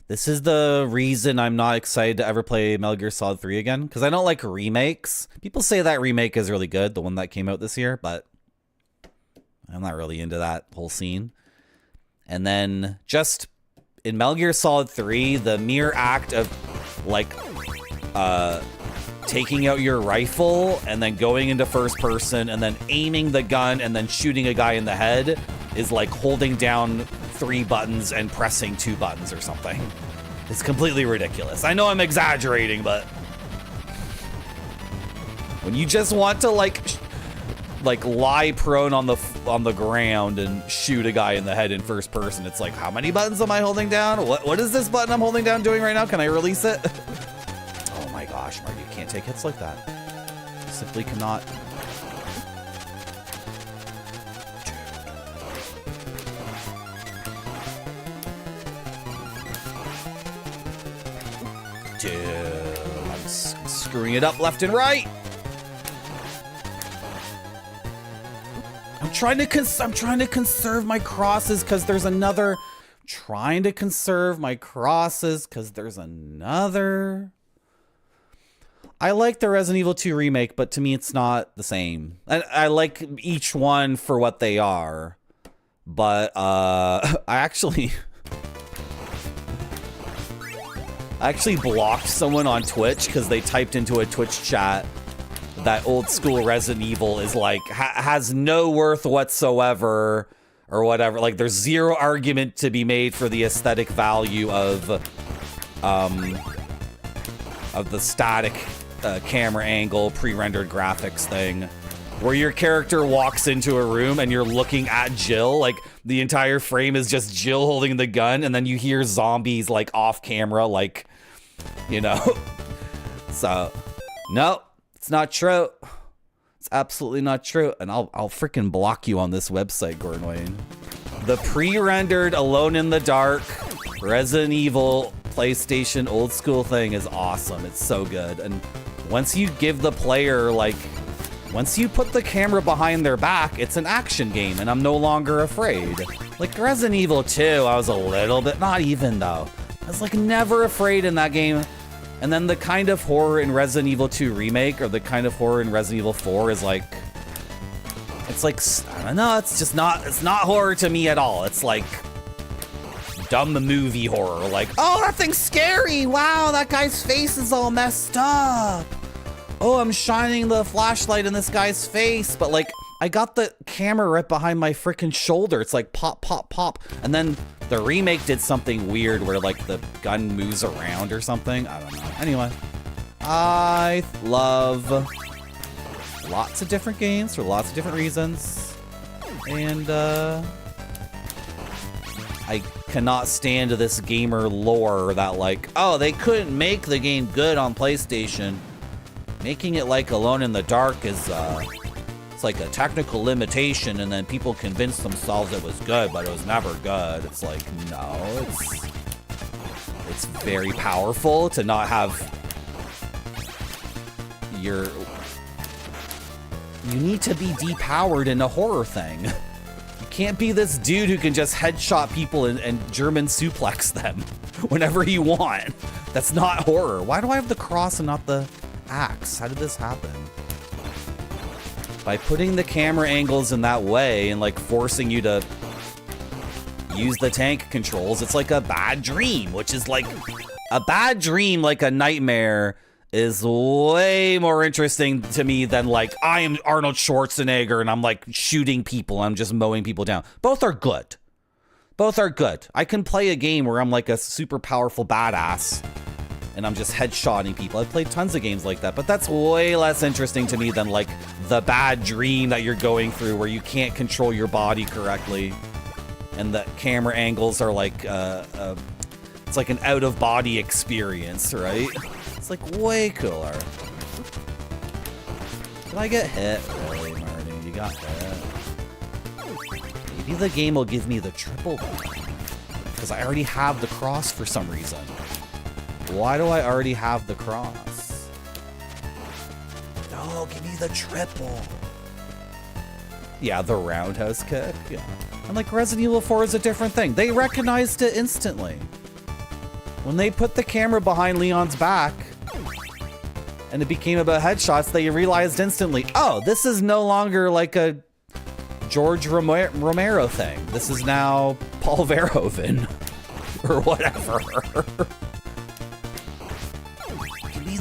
This is the reason I'm not excited to ever play Metal Gear Solid 3 again, because I don't like remakes. People say that remake is really good, the one that came out this year, but I'm not really into that whole scene. And then just in Metal Gear Solid 3, the mere act of like taking out your rifle and then going into first person and then aiming the gun and then shooting a guy in the head is like holding down 3 buttons and pressing 2 buttons or something. It's completely ridiculous. I know I'm exaggerating, but when you just want to like lie prone on the ground and shoot a guy in the head in first person, it's like, how many buttons am I holding down? What is this button I'm holding down doing right now? Can I release it? Oh my gosh, Marty, you can't take hits like that. You simply cannot. Dude, I'm screwing it up left and right. I'm trying to conserve my crosses because there's another. Trying to conserve my crosses because there's another. I like the Resident Evil 2 remake, but to me it's not the same. I like each one for what they are, but I actually blocked someone on Twitch because they typed into a Twitch chat that old school Resident Evil is like has no worth whatsoever or whatever. Like there's zero argument to be made for the aesthetic value of static camera angle, pre-rendered graphics thing, where your character walks into a room and you're looking at Jill, like the entire frame is just Jill holding the gun, and then you hear zombies like off camera, like, you know. So, no, it's not true. It's absolutely not true, and I'll freaking block you on this website, Gordon Wayne. The pre-rendered Alone in the Dark Resident Evil PlayStation old school thing is awesome. It's so good. And once you give the player, like, once you put the camera behind their back, it's an action game, and I'm no longer afraid. Like Resident Evil 2, I was a little bit, not even though. I was like never afraid in that game. And then the kind of horror in Resident Evil 2 Remake or the kind of horror in Resident Evil 4 is like, it's like, I don't know, it's just not, it's not horror to me at all. It's like dumb movie horror. Like, oh, that thing's scary. Wow, that guy's face is all messed up. Oh, I'm shining the flashlight in this guy's face. But like, I got the camera right behind my freaking shoulder. It's like pop, pop, pop. And then the remake did something weird where like the gun moves around or something. I don't know. Anyway, I love lots of different games for lots of different reasons. And I cannot stand this gamer lore that like, oh, they couldn't make the game good on PlayStation. Making it like Alone in the Dark is it's like a technical limitation, and then people convinced themselves it was good, but it was never good. It's like, no, it's very powerful to not have your, you need to be depowered in a horror thing. You can't be this dude who can just headshot people and German suplex them whenever you want. That's not horror. Why do I have the cross and not the axe? How did this happen? By putting the camera angles in that way and like forcing you to use the tank controls, it's like a bad dream, which is like a bad dream, like a nightmare, is way more interesting to me than like I am Arnold Schwarzenegger and I'm like shooting people, I'm just mowing people down. Both are good. Both are good. I can play a game where I'm like a super powerful badass and I'm just headshotting people. I've played tons of games like that, but that's way less interesting to me than like the bad dream that you're going through where you can't control your body correctly and the camera angles are like, it's like an out-of-body experience, right? It's like way cooler. Did I get hit? Really, Marty? You got hit. Maybe the game will give me the triple because I already have the cross for some reason. Why do I already have the cross? No, give me the triple. Yeah, the roundhouse kick. Yeah. And like Resident Evil 4 is a different thing. They recognized it instantly. When they put the camera behind Leon's back and it became about headshots, they realized instantly, oh, this is no longer like a George Romero thing. This is now Paul Verhoeven or whatever.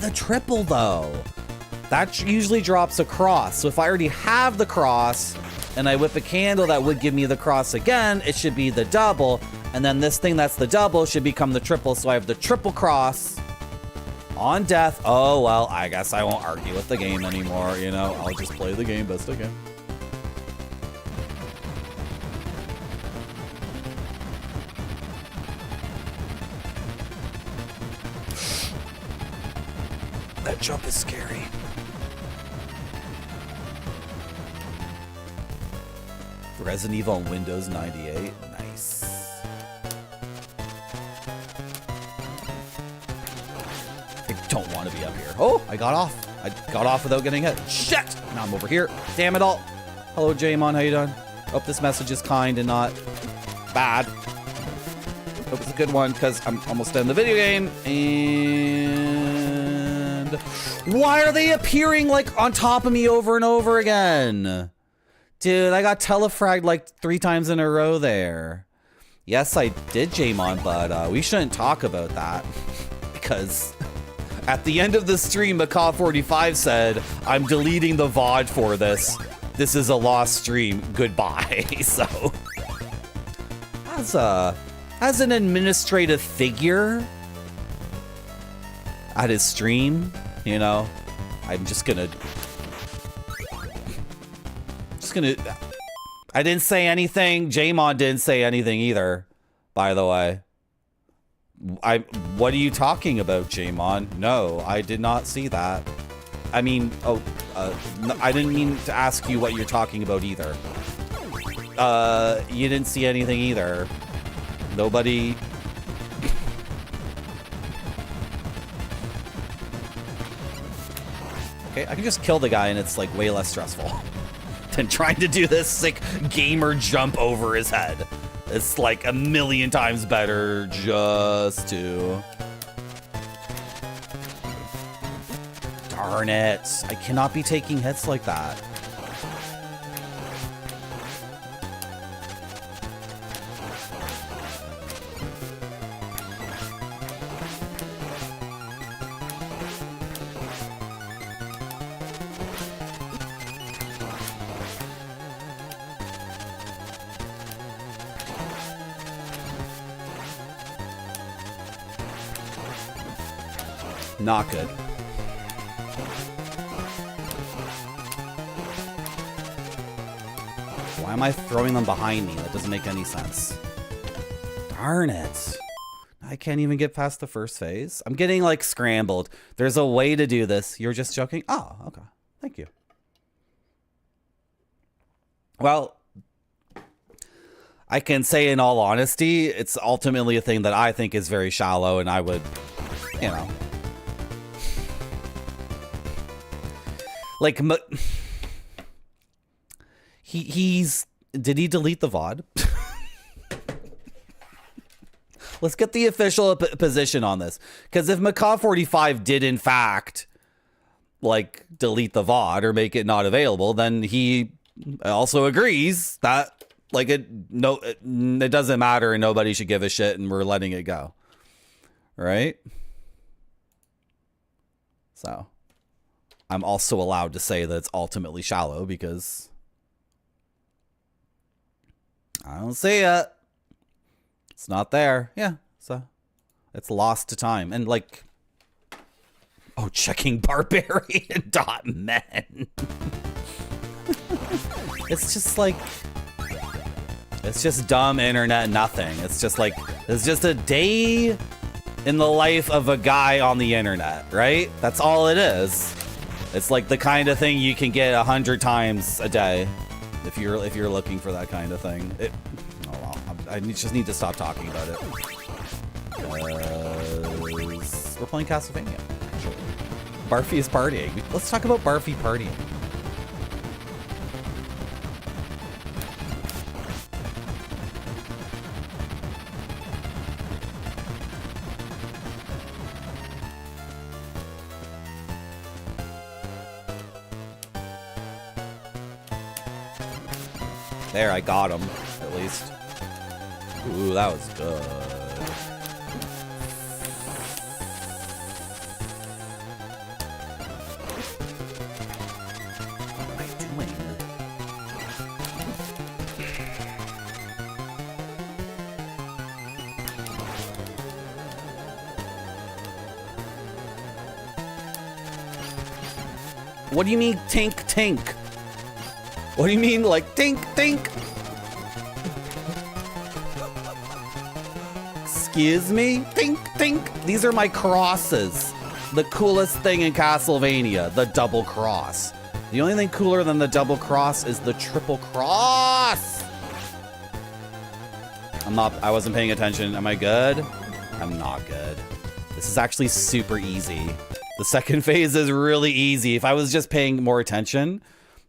The triple though, that usually drops a cross. So if I already have the cross and I whip a candle that would give me the cross again, it should be the double, and then this thing that's the double should become the triple. So I have the triple cross on death. Oh well, I guess I won't argue with the game anymore, you know. I'll just play the game best I can. That jump is scary. Resident Evil on Windows 98. Nice. I don't want to be up here. Oh, I got off. I got off without getting hit. Shit! Now I'm over here. Damn it all. Hello, Jamon. How you doing? Hope this message is kind and not bad. Hope it's a good one because I'm almost done the video game. And why are they appearing like on top of me over and over again? Dude, I got telefragged like 3 times in a row there. Yes, I did, Jamon, but we shouldn't talk about that because at the end of the stream, Macaw45 said, I'm deleting the VOD for this. This is a lost stream. Goodbye. So, as an administrative figure, at his stream, you know, I'm just gonna I didn't say anything. Jamon didn't say anything either, by the way. What are you talking about, Jamon? No, I did not see that. I mean, no, I didn't mean to ask you what you're talking about either. You didn't see anything either. Nobody... Okay, I can just kill the guy and it's like way less stressful than trying to do this sick gamer jump over his head. It's like a million times better just to... Darn it. I cannot be taking hits like that. Not good. Why am I throwing them behind me? That doesn't make any sense. Darn it. I can't even get past the first phase. I'm getting like scrambled. There's a way to do this. You're just joking? Oh, okay. Thank you. Well, I can say in all honesty, it's ultimately a thing that I think is very shallow, and I would, you know... Like, he's... Did he delete the VOD? Let's get the official position on this. Because if Macaw45 did, in fact, like, delete the VOD or make it not available, then he also agrees that, like, it doesn't matter and nobody should give a shit and we're letting it go. Right? So... I'm also allowed to say that it's ultimately shallow because I don't see it. It's not there. Yeah, so it's lost to time. And like, oh, checking barbarian.men. It's just like, it's just dumb internet nothing. It's just like, it's just a day in the life of a guy on the internet, right? That's all it is. It's like the kind of thing you can get 100 times a day if you're looking for that kind of thing. Oh well, I just need to stop talking about it. We're playing Castlevania. Barfy is partying. Let's talk about Barfy partying. There, I got him, at least. Ooh, that was good. What am I doing? What do you mean, tink, tink? What do you mean, like, tink, tink? Excuse me? Tink, tink. These are my crosses. The coolest thing in Castlevania, the double cross. The only thing cooler than the double cross is the triple cross. I wasn't paying attention. Am I good? I'm not good. This is actually super easy. The second phase is really easy. If I was just paying more attention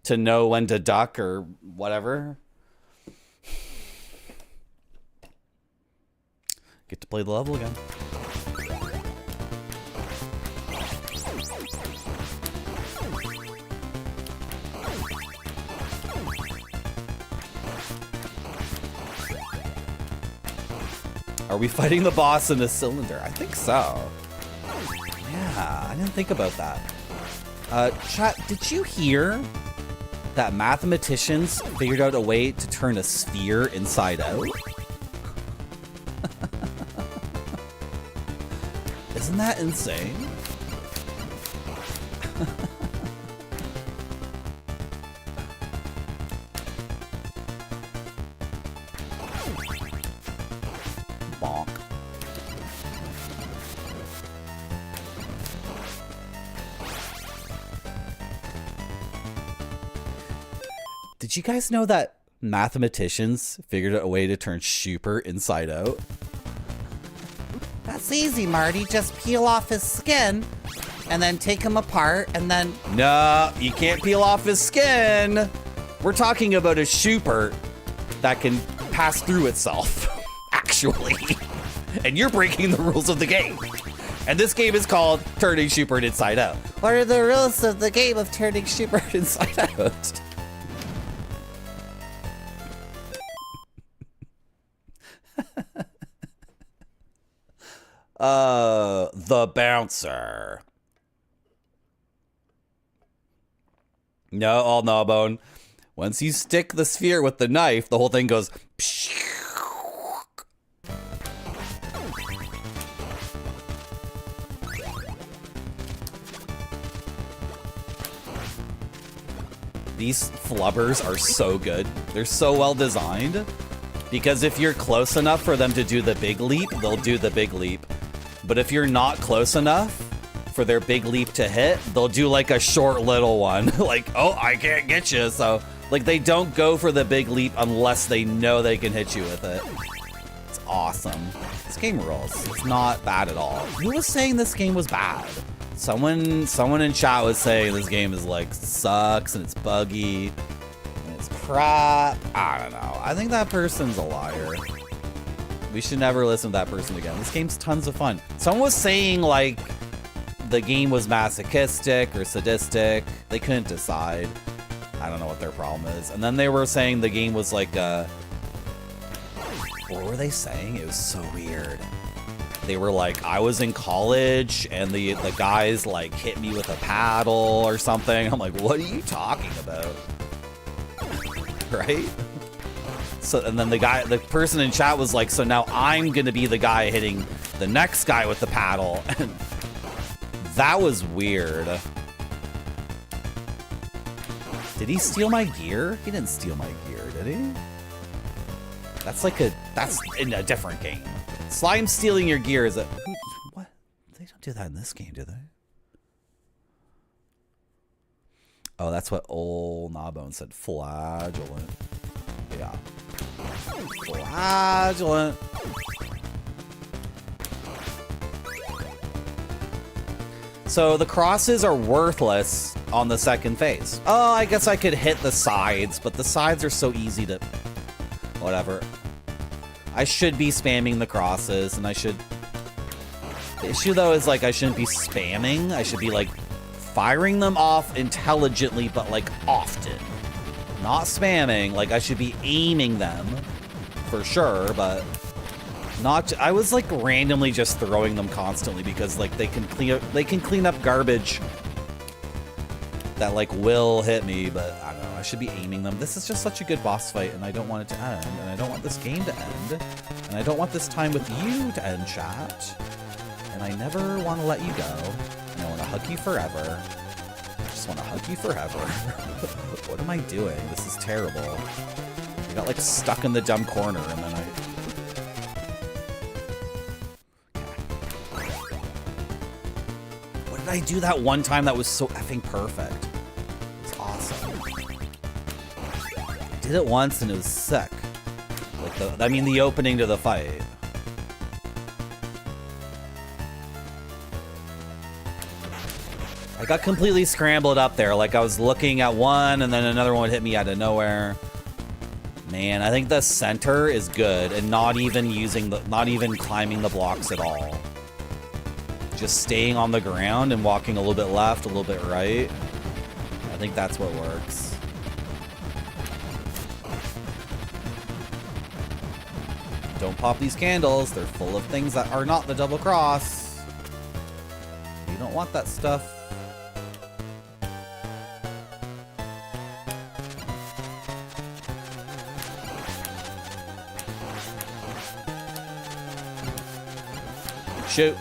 to know when to duck or whatever. Get to play the level again. Are we fighting the boss in a cylinder? I think so. Yeah, I didn't think about that. Chat, did you hear that mathematicians figured out a way to turn a sphere inside out? Isn't that insane? Did you guys know that mathematicians figured out a way to turn Super inside out? That's easy, Marty. Just peel off his skin and then take him apart and then... No, you can't peel off his skin. We're talking about a Super that can pass through itself, actually. And you're breaking the rules of the game. And this game is called Turning Schubert Inside Out. What are the rules of the game of Turning Schubert Inside Out? The bouncer. No, all Gnawbone. Once you stick the sphere with the knife, the whole thing goes... These flubbers are so good. They're so well designed. Because if you're close enough for them to do the big leap, they'll do the big leap. But if you're not close enough for their big leap to hit, they'll do like a short little one. Like, oh, I can't get you. So, like, they don't go for the big leap unless they know they can hit you with it. It's awesome. This game rules. It's not bad at all. Who was saying this game was bad? Someone in chat was saying this game is like sucks and it's buggy and it's crap. I don't know. I think that person's a liar. We should never listen to that person again. This game's tons of fun. Someone was saying like the game was masochistic or sadistic. They couldn't decide. I don't know what their problem is. And then they were saying the game was like what were they saying? It was so weird. They were like, I was in college and the guys like hit me with a paddle or something. I'm like, what are you talking about? Right? So, and then the person in chat was like, so now I'm gonna be the guy hitting the next guy with the paddle. And that was weird. Did he steal my gear? He didn't steal my gear, did he? That's in a different game. Slime stealing your gear is a... What? They don't do that in this game, do they? Oh, that's what old Gnawbone said. Flagellant. Yeah. Flagellant. So the crosses are worthless on the second phase. Oh, I guess I could hit the sides, but the sides are so easy to... Whatever. I should be spamming the crosses, and I should... The issue, though, is, like, I shouldn't be spamming. I should be, like, firing them off intelligently, but, like, often. Not spamming. Like, I should be aiming them, for sure, but... Not... I was, like, randomly just throwing them constantly, because, like, they can clean up garbage that, like, will hit me, but I don't know. I should be aiming them. This is just such a good boss fight, and I don't want it to end, and I don't want this game to end, and I don't want this time with you to end, chat, and I never want to let you go, and I want to hug you forever. I just want to hug you forever. What am I doing? This is terrible. I got, like, stuck in the dumb corner, and then I... What did I do that one time that was so effing perfect? It was awesome. Did it once and it was sick. Like the opening to the fight. I got completely scrambled up there. Like I was looking at one and then another one hit me out of nowhere. Man, I think the center is good and not even climbing the blocks at all. Just staying on the ground and walking a little bit left, a little bit right. I think that's what works. Don't pop these candles. They're full of things that are not the double cross. You don't want that stuff. Shoot.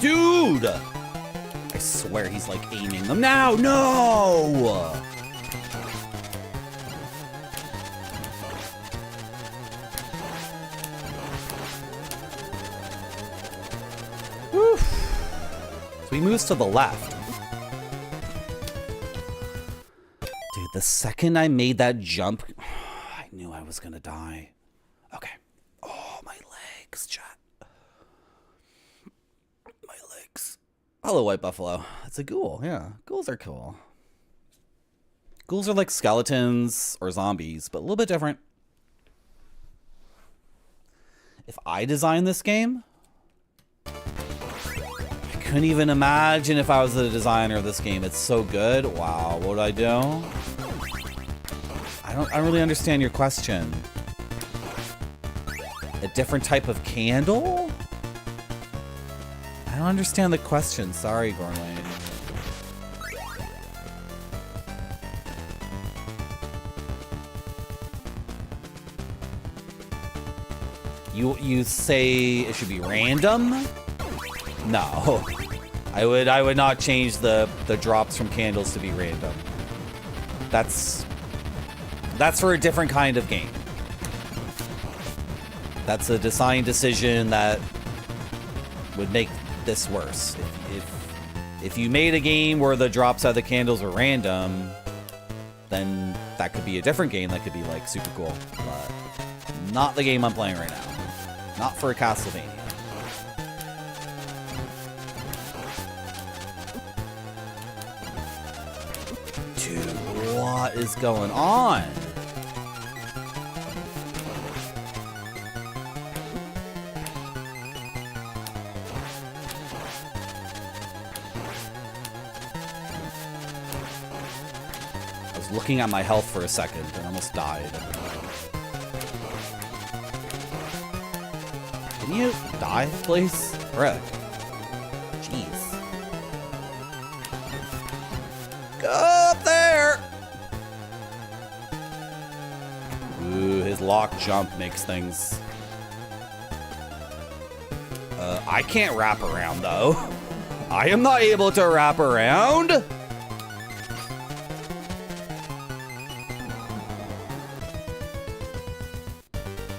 Dude! I swear he's like aiming them now. No! So he moves to the left. Dude, the second I made that jump, I knew I was gonna die. Okay. Oh, my legs, chat. My legs. Hello, White Buffalo. It's a ghoul, yeah. Ghouls are cool. Ghouls are like skeletons or zombies, but a little bit different. If I designed this game, I couldn't even imagine if I was the designer of this game. It's so good. Wow, what would I do? I don't really understand your question. A different type of candle? I don't understand the question. Sorry, Gormley. You say it should be random? No. I would not change the drops from candles to be random. That's for a different kind of game. That's a design decision that would make this worse. If you made a game where the drops out of the candles were random, then that could be a different game that could be like super cool. But not the game I'm playing right now. Not for a Castlevania. Dude, what is going on? I was looking at my health for a second and almost died. Can you die, please? Really? Jeez. Go up there! Ooh, his lock jump makes things... I can't wrap around, though. I am not able to wrap around!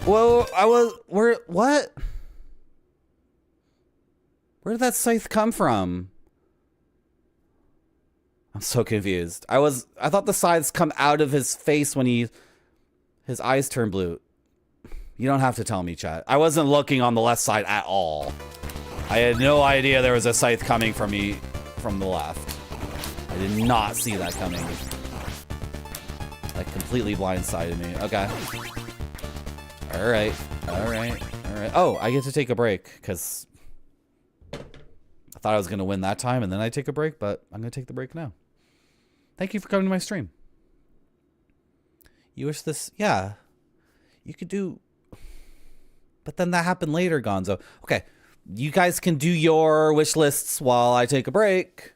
Whoa, what? Where did that scythe come from? I'm so confused. I thought the scythes come out of his face when his eyes turn blue. You don't have to tell me, chat. I wasn't looking on the left side at all. I had no idea there was a scythe coming from me from the left. I did not see that coming. That completely blindsided me. Okay. All right. Oh, I get to take a break because I thought I was going to win that time and then I take a break, but I'm going to take the break now. Thank you for coming to my stream. You wish this... Yeah. You could do... But then that happened later, Gonzo. Okay. You guys can do your wish lists while I take a break.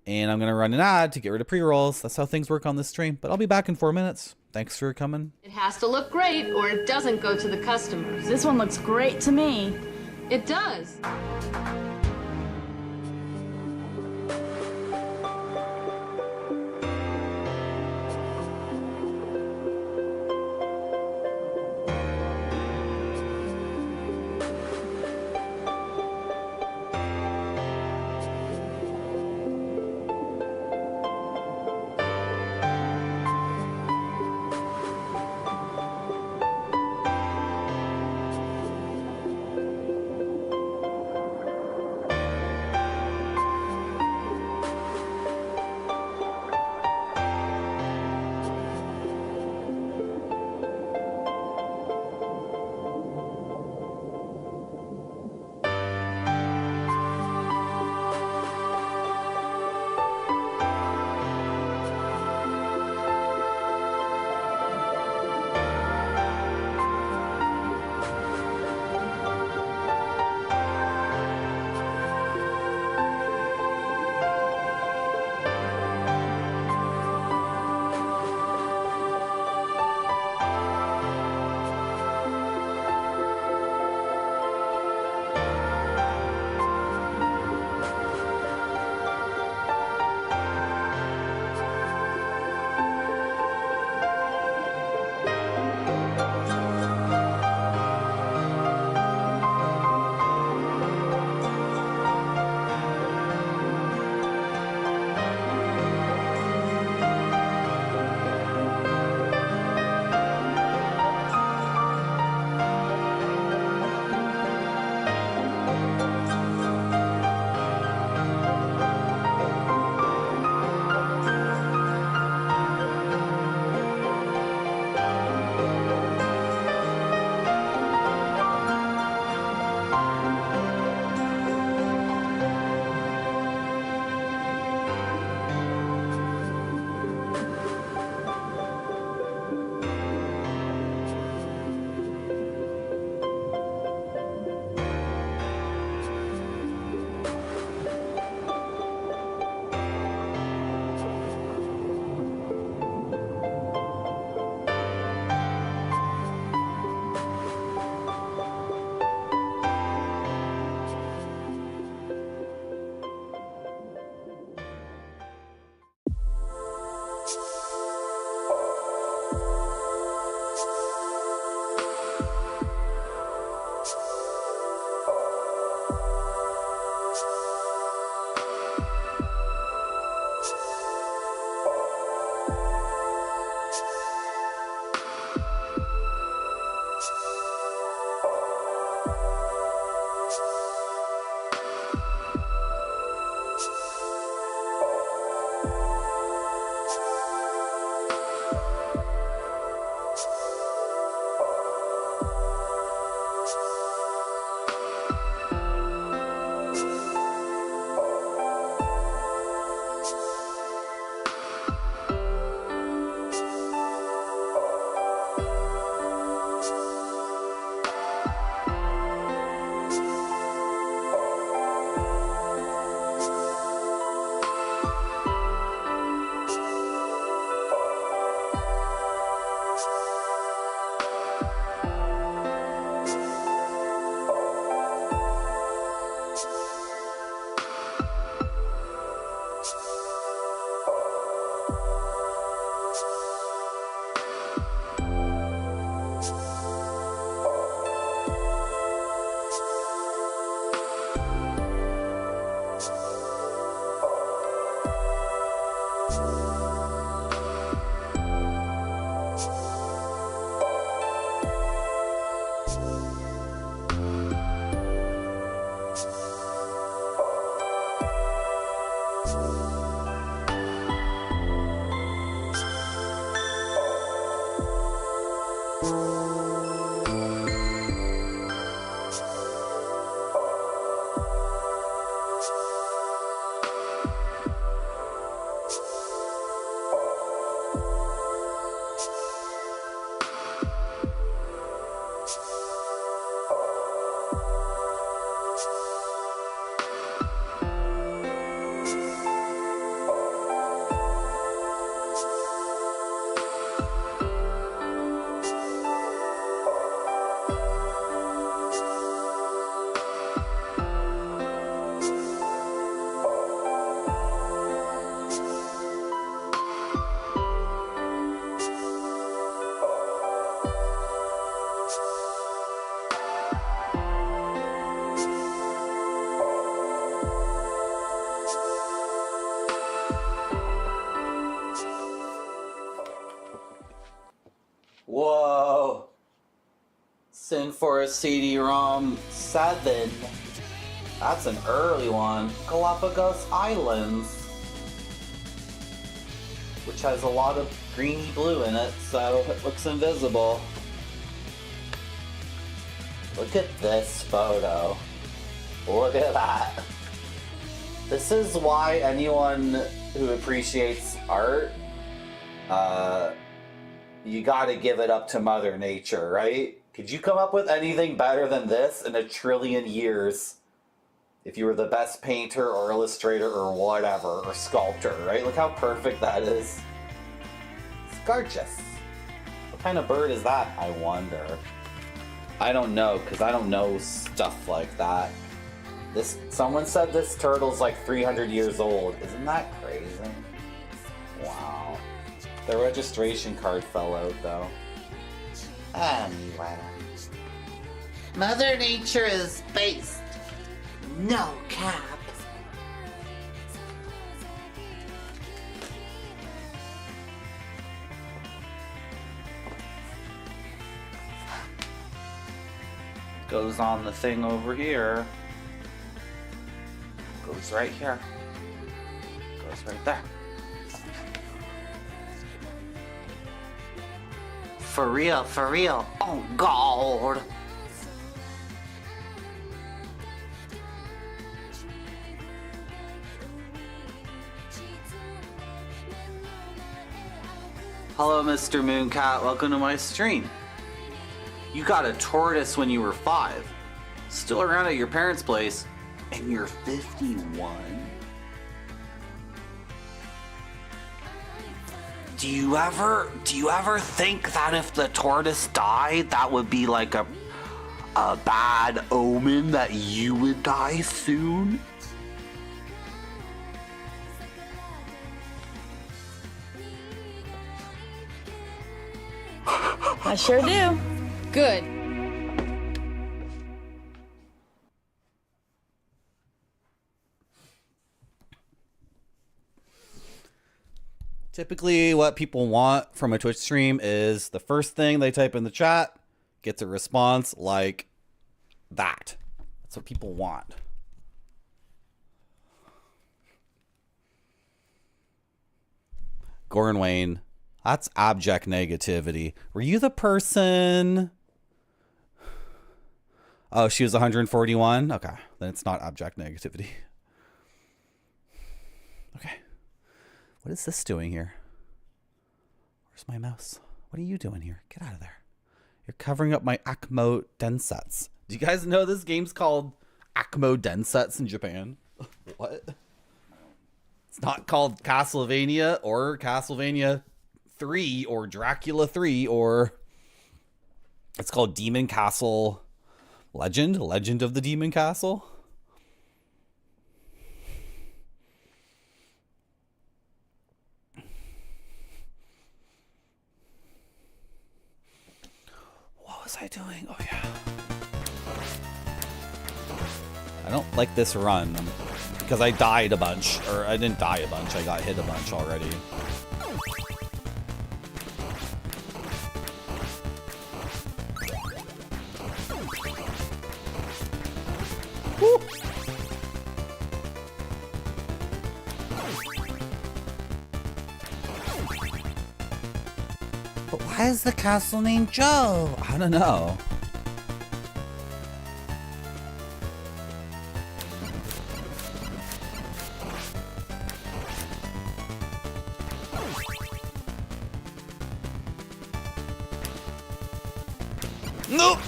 And I'm going to run an ad to get rid of pre-rolls. That's how things work on this stream. But I'll be back in 4 minutes. Thanks for coming. It has to look great or it doesn't go to the customers. This one looks great to me. It does. Whoa. Sin Forest CD-ROM 7. That's an early one. Galapagos Islands. Which has a lot of greeny blue in it, so it looks invisible. Look at this photo. Look at that. This is why anyone who appreciates art, you gotta give it up to Mother Nature, right? Could you come up with anything better than this in a trillion years? If you were the best painter or illustrator or whatever, or sculptor, right? Look how perfect that is. It's gorgeous. What kind of bird is that, I wonder? I don't know, because I don't know stuff like that. Someone said this turtle's like 300 years old. Isn't that crazy? Wow. The registration card fell out, though. Anyway. Mother Nature is based. No cap. Goes on the thing over here. Goes right here. Goes right there. For real, for real. Oh God. Hello, Mr. Mooncat. Welcome to my stream. You got a tortoise when you were 5. Still around at your parents' place, and you're 51. Do you ever think that if the tortoise died, that would be like a bad omen that you would die soon? I sure do. Good. Typically, what people want from a Twitch stream is the first thing they type in the chat gets a response like that. That's what people want. Goran Wayne, that's abject negativity. Were you the person? Oh, she was 141? Okay, then it's not abject negativity. Okay. What is this doing here? Where's my mouse? What are you doing here? Get out of there. You're covering up my Akmo Densets. Do you guys know this game's called Akmo Densets in Japan? What? It's not called Castlevania or Castlevania 3 or Dracula 3 or... It's called Demon Castle Legend? Legend of the Demon Castle? What was I doing? Oh, yeah. I don't like this run because I died a bunch. Or I didn't die a bunch. I got hit a bunch already. Woo. But why Why is the castle named Joe? I don't know. Nope.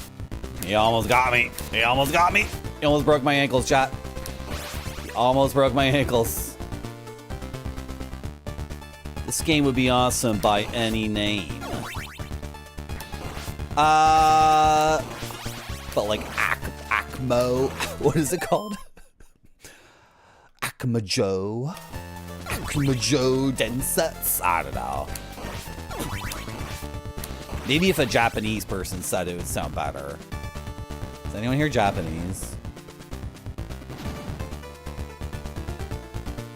He almost got me. He almost got me. He almost broke my ankles, chat. He almost broke my ankles. This game would be awesome by any name. But like Acmo. What is it called? Akmajo. Akmajo Densets. I don't know. Maybe if a Japanese person said it would sound better. Does anyone hear Japanese?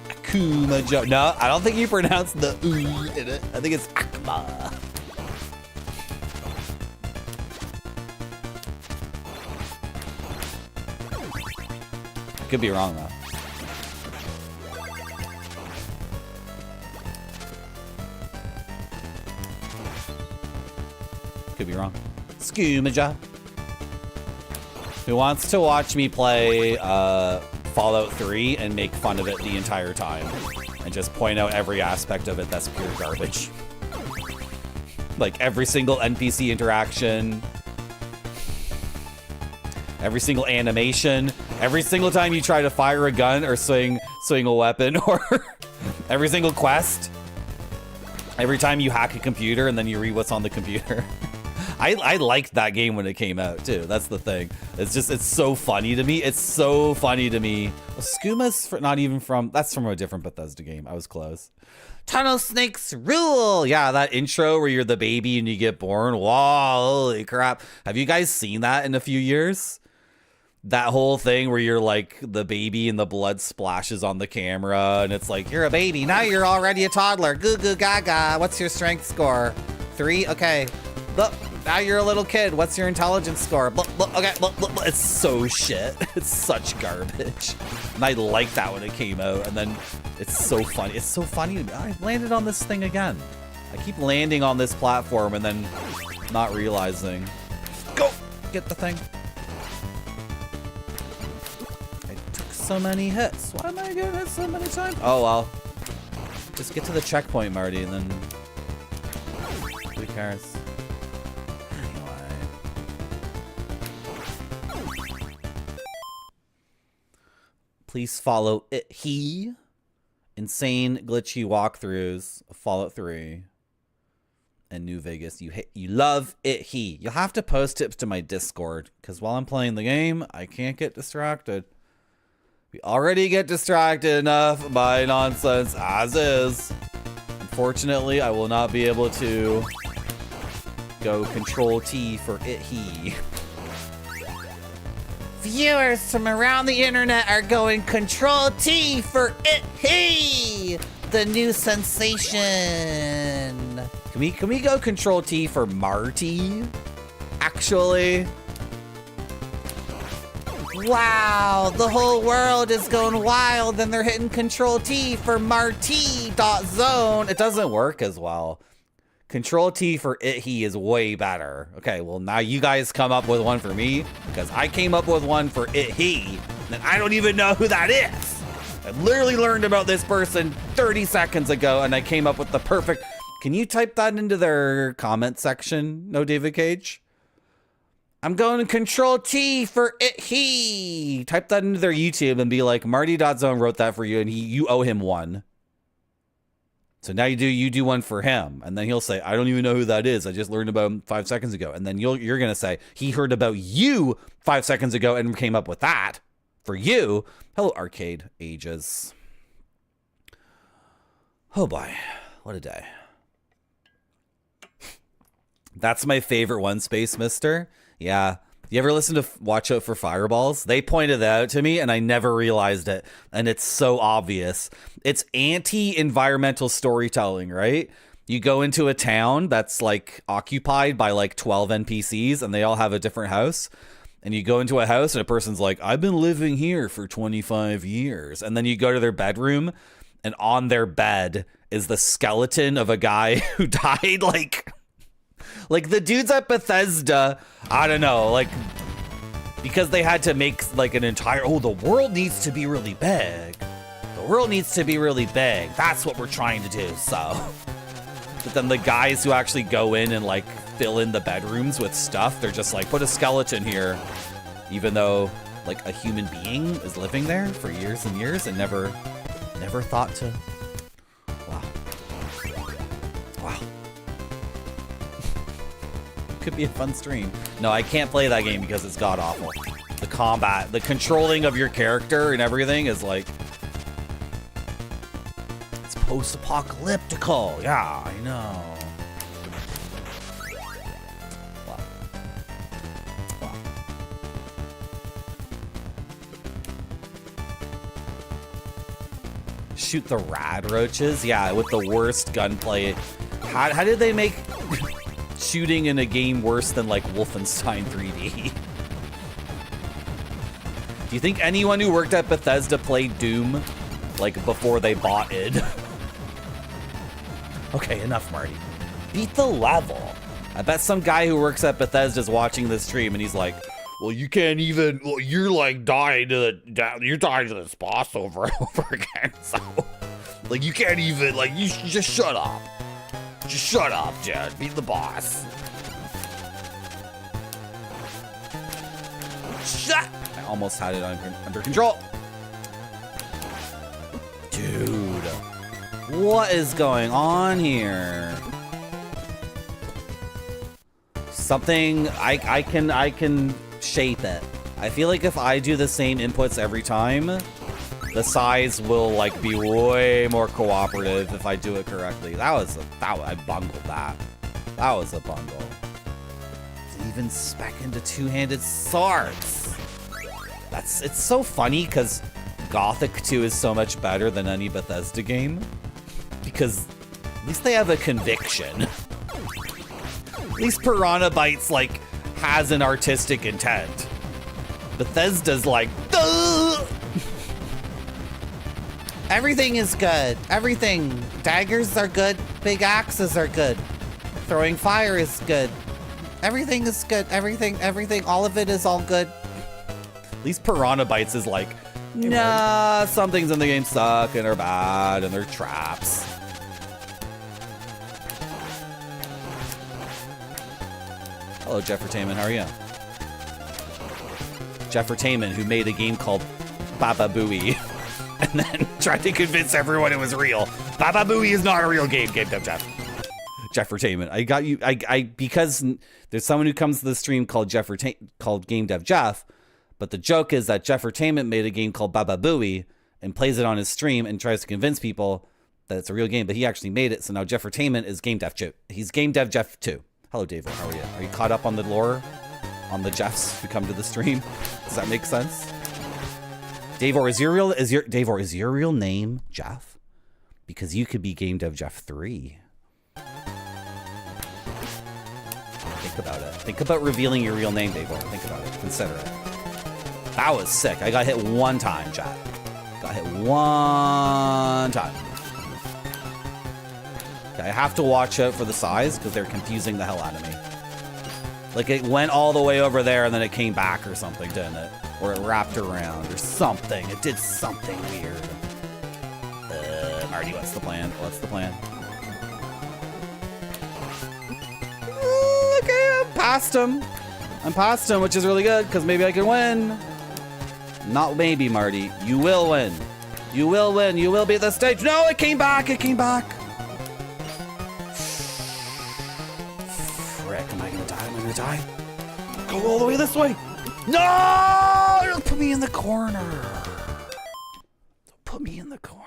Akumajo. No, I don't think you pronounce the ooh in it. I think it's Akma. Could be wrong though. Could be wrong. Skumaja. Who wants to watch me play Fallout 3 and make fun of it the entire time? And just point out every aspect of it that's pure garbage. Like every single NPC interaction. Every single animation. Every single time you try to fire a gun or swing a weapon. Or every single quest. Every time you hack a computer and then you read what's on the computer. I liked that game when it came out too. That's the thing. It's so funny to me. It's so funny to me. Well, Skuma's not even from, that's from a different Bethesda game. I was close. Tunnel Snakes rule. Yeah, that intro where you're the baby and you get born. Wow, holy crap. Have you guys seen that in a few years? That whole thing where you're like the baby and the blood splashes on the camera and it's like, you're a baby. Now you're already a toddler. Goo goo gaga. What's your strength score? 3? Okay. Look. Now you're a little kid. What's your intelligence score? Okay, it's so shit. It's such garbage. And I liked that when it came out. And then it's so funny. It's so funny. I landed on this thing again. I keep landing on this platform and then not realizing. Go! Get the thing. I took so many hits. Why am I getting hit so many times? Oh, well. Just get to the checkpoint, Marty, and then who cares? Please follow he insane glitchy walkthroughs of Fallout 3 and New Vegas. You love he. You'll have to post tips to my Discord because while I'm playing the game, I can't get distracted. We already get distracted enough by nonsense as is. Unfortunately, I will not be able to go Control T for he. Viewers from around the internet are going Control T for he, the new sensation. Can we go Control T for Marty? Actually, wow, the whole world is going wild, and they're hitting Control T for Marty.zone. It doesn't work as well. Control T for he is way better. Okay, well now you guys come up with one for me because I came up with one for he, and I don't even know who that is. I literally learned about this person 30 seconds ago and I came up with the perfect. Can you type that into their comment section? No, David Cage? I'm going to Control T for he. Type that into their YouTube and be like, Marty.zone wrote that for you and you owe him one. So now you do one for him, and then he'll say, I don't even know who that is. I just learned about him 5 seconds ago. And then you're going to say, he heard about you 5 seconds ago and came up with that for you. Hello, Arcade Ages. Oh boy, what a day. That's my favorite one, Space Mister. Yeah. You ever listen to Watch Out for Fireballs? They pointed that out to me and I never realized it. And it's so obvious. It's anti-environmental storytelling, right? You go into a town that's like occupied by like 12 NPCs and they all have a different house. And you go into a house and a person's like, I've been living here for 25 years. And then you go to their bedroom and on their bed is the skeleton of a guy who died like Like the dudes at Bethesda, I don't know, like because they had to make like an entire, oh, the world needs to be really big. The world needs to be really big. That's what we're trying to do. So, but then the guys who actually go in and like fill in the bedrooms with stuff, they're just like, put a skeleton here, even though like a human being is living there for years and years and never thought to. Wow. Wow. Could be a fun stream. No, I can't play that game because it's god awful. The combat, the controlling of your character and everything is like, it's post-apocalyptical. Yeah, I know. Wow. Wow. Shoot the rad roaches? Yeah, with the worst gunplay. How did they make shooting in a game worse than like Wolfenstein 3D? Do you think anyone who worked at Bethesda played Doom like before they bought id? Okay, enough, Marty. Beat the level. I bet some guy who works at Bethesda is watching this stream and he's like, well, you can't even, well, you're like dying to this boss over and over again. So like you can't even, like, you just shut up. Just shut up, Jed. Beat the boss. Shut. I almost had it under control. Dude, what is going on here? Something I can shape it. I feel like if I do the same inputs every time, the size will like be way more cooperative if I do it correctly. I bungled that. That was a bungle. Even spec into two-handed swords. It's so funny because Gothic 2 is so much better than any Bethesda game because at least they have a conviction. At least Piranha Bytes like has an artistic intent. Bethesda's like, duh! Everything is good. Everything. Daggers are good. Big axes are good. Throwing fire is good. Everything is good. Everything. All of it is all good. At least Piranha Bytes is like, nah, some things in the game suck and are bad and they're traps. Hello, Jeffertainment. How are you? Jeffertainment, who made a game called Baba Booey. And then tried to convince everyone it was real. Baba Booey is not a real game. Game Dev Jeff. Jeffertainment. I got you. Because there's someone who comes to the stream called called Game Dev Jeff, but the joke is that Jeffertainment made a game called Baba Booey and plays it on his stream and tries to convince people that it's a real game, but he actually made it. So now Jeffertainment is Game Dev Jeff. He's Game Dev Jeff 2. Hello, Dave. How are you? Are you caught up on the lore on the Jeffs who come to the stream? Does that make sense? Davor, is your real name Jeff? Because you could be Game Dev Jeff 3. Think about it. Think about revealing your real name, Davor. Think about it. Consider it. That was sick. I got hit one time, chat. Got hit one time. Okay, I have to watch out for the size because they're confusing the hell out of me. Like it went all the way over there and then it came back or something, didn't it? Or it wrapped around or something. It did something weird. Marty, what's the plan? What's the plan? Okay, I'm past him. I'm past him, which is really good because maybe I can win. Not maybe, Marty. You will win. You will win. You will beat the stage. No, it came back. It came back. Frick, am I gonna die? Am I gonna die? Go all the way this way. No! Don't put me in the corner. Don't put me in the corner.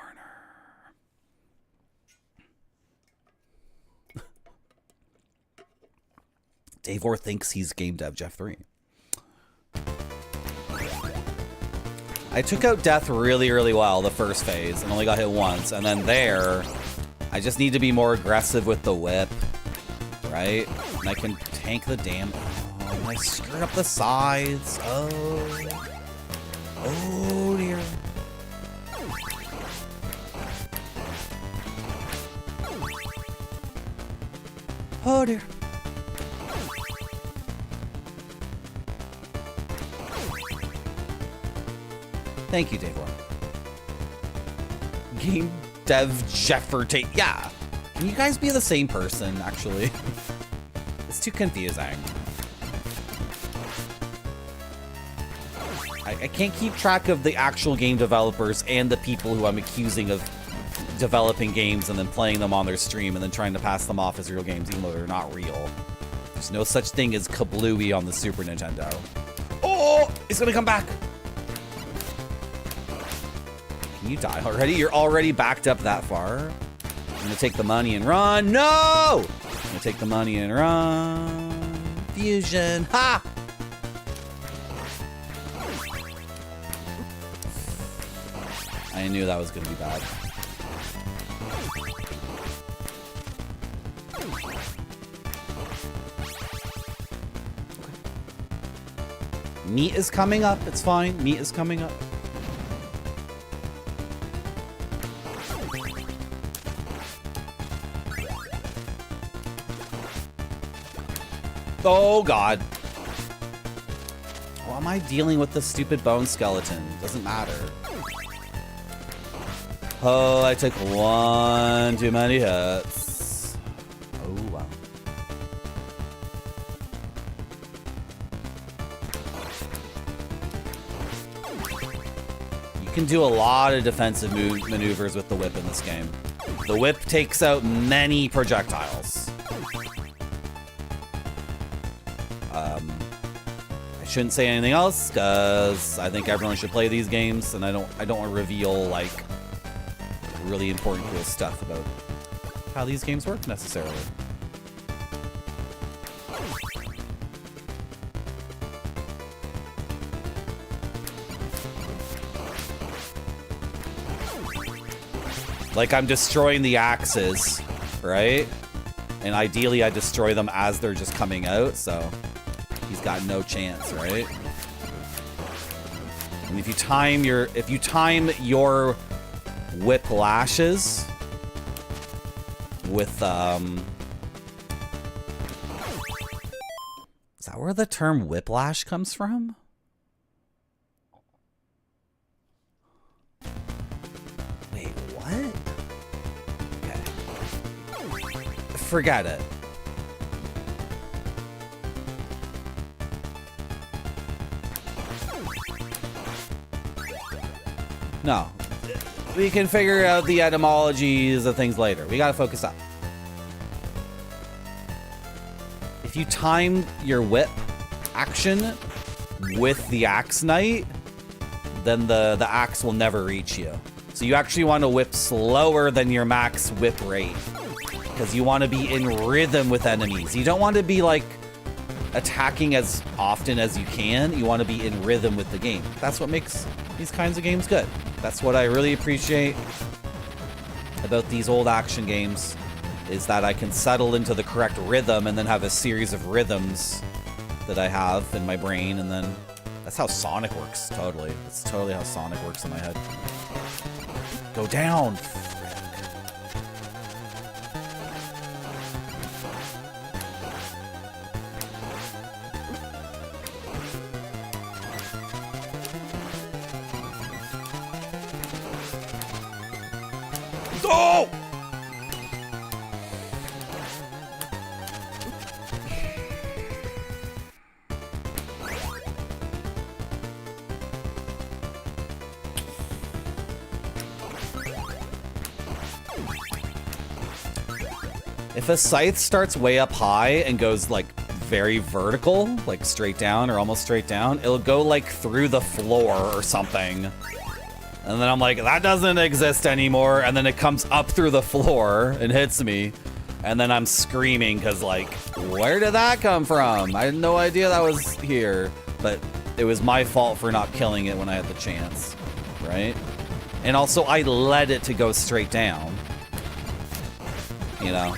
Davor thinks he's Game Dev Jeff 3. I took out Death really, really well the first phase and only got hit once. And then there, I just need to be more aggressive with the whip, right? And I can tank the damn... Oh, I screwed up the sides. Oh. Oh, dear. Oh, dear. Thank you, Dave. Game dev Jefferty. Yeah. Can you guys be the same person, actually? It's too confusing. I can't keep track of the actual game developers and the people who I'm accusing of developing games and then playing them on their stream and then trying to pass them off as real games, even though they're not real. There's no such thing as Kablooey on the Super Nintendo. Oh, it's gonna come back. Can you die already? You're already backed up that far. I'm gonna take the money and run. No! I'm gonna take the money and run. Fusion. Ha! I knew that was gonna be bad. Meat is coming up. It's fine. Meat is coming up. Oh, God. Why am I dealing with this stupid bone skeleton? Doesn't matter. Oh, I took one too many hits. Oh, wow. You can do a lot of defensive maneuvers with the whip in this game. The whip takes out many projectiles. I shouldn't say anything else because I think everyone should play these games, and I don't want to reveal like really important cool stuff about how these games work necessarily. Like I'm destroying the axes, right? And ideally I destroy them as they're just coming out, so he's got no chance, right? And if you time your whip lashes with is that where the term whiplash comes from? Wait, what? Okay. Forget it. No. We can figure out the etymologies of things later. We gotta focus up. If you time your whip action with the axe knight, then the axe will never reach you. So you actually want to whip slower than your max whip rate, because you want to be in rhythm with enemies. You don't want to be like attacking as often as you can. You want to be in rhythm with the game. That's what makes these kinds of games good. That's what I really appreciate about these old action games, is that I can settle into the correct rhythm and then have a series of rhythms that I have in my brain, and then that's how Sonic works, totally. That's totally how Sonic works in my head. Go down! Oh! If a scythe starts way up high and goes like very vertical, like straight down or almost straight down, it'll go like through the floor or something. And then I'm like, that doesn't exist anymore. And then it comes up through the floor and hits me. And then I'm screaming because like, where did that come from? I had no idea that was here. But it was my fault for not killing it when I had the chance, right? And also I led it to go straight down. You know?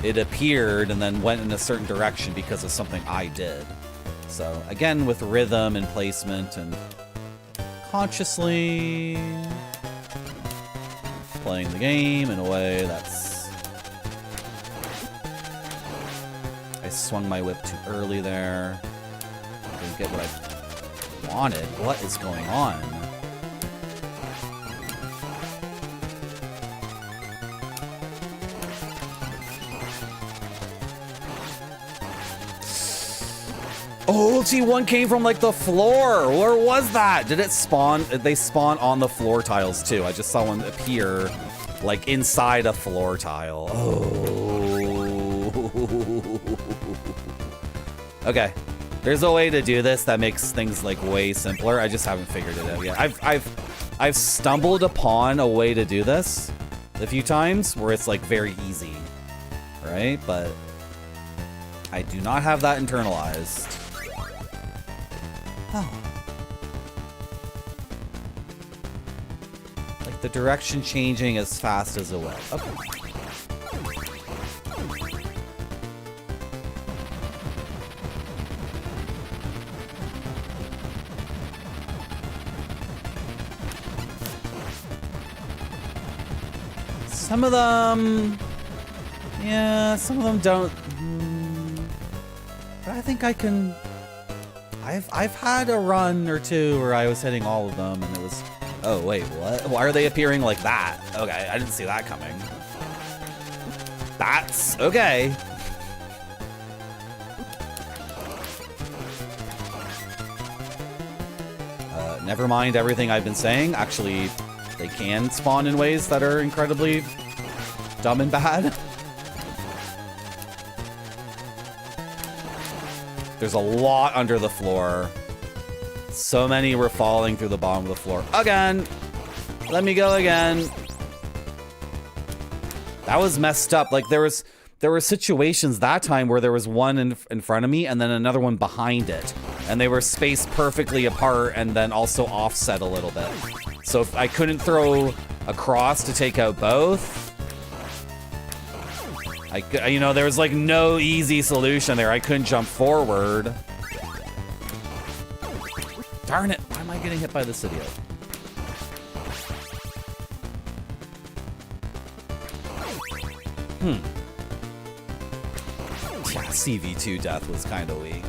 It appeared and then went in a certain direction because of something I did. So again, with rhythm and placement and consciously playing the game in a way that's... I swung my whip too early there. Didn't get what I wanted. What is going on? Oh, see, one came from like the floor. Where was that? Did it spawn? They spawn on the floor tiles too. I just saw one appear like inside a floor tile. Oh. Okay. There's a way to do this that makes things like way simpler. I just haven't figured it out yet. I've stumbled upon a way to do this a few times where it's like very easy, right? But I do not have that internalized. Oh. Like the direction changing as fast as it will. Okay. Some of them, yeah, some of them don't. But I think I can. I've had a run or two where I was hitting all of them, and it was. Oh wait, what? Why are they appearing like that? Okay, I didn't see that coming. That's okay. Never mind everything I've been saying. Actually, they can spawn in ways that are incredibly dumb and bad. There's a lot under the floor. So many were falling through the bottom of the floor. Again! Let me go again. That was messed up. Like there were situations that time where there was one in front of me and then another one behind it. And they were spaced perfectly apart and then also offset a little bit. So if I couldn't throw across to take out both, you know, there was like no easy solution there. I couldn't jump forward. Darn it, why am I getting hit by this idiot? Yeah, CV2 death was kind of weak.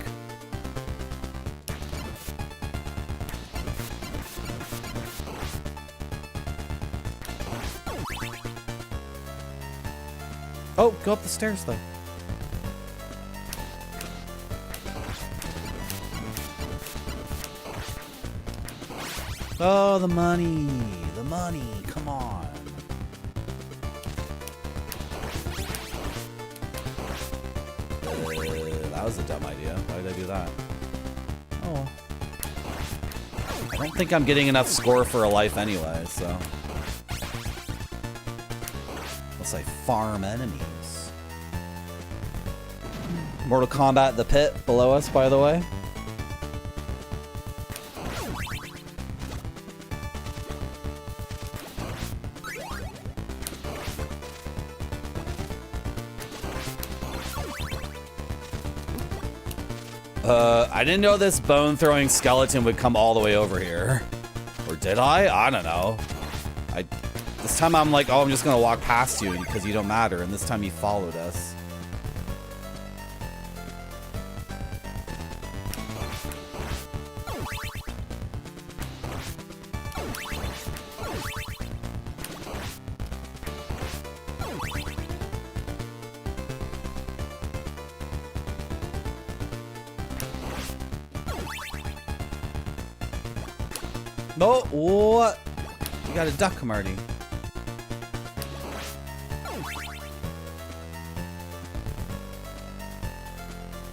Oh, go up the stairs, though. Oh, the money. The money. Come on. That was a dumb idea. Why did I do that? Oh. I don't think I'm getting enough score for a life anyway, so. Unless I farm enemies. Mortal Kombat the pit below us, by the way. I didn't know this bone-throwing skeleton would come all the way over here. Or did I? I don't know. This time I'm like, oh, I'm just gonna walk past you because you don't matter, and this time you followed us. No, what? You got a duck, Marty.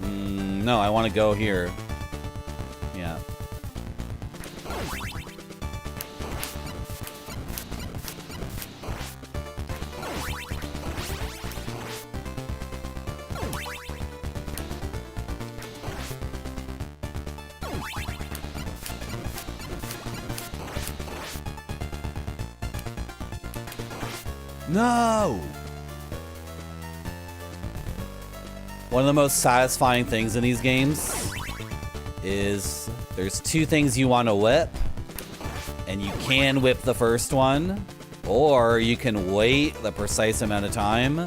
No, I want to go here. Yeah. No! One of the most satisfying things in these games is there's two things you want to whip, and you can whip the first one, or you can wait the precise amount of time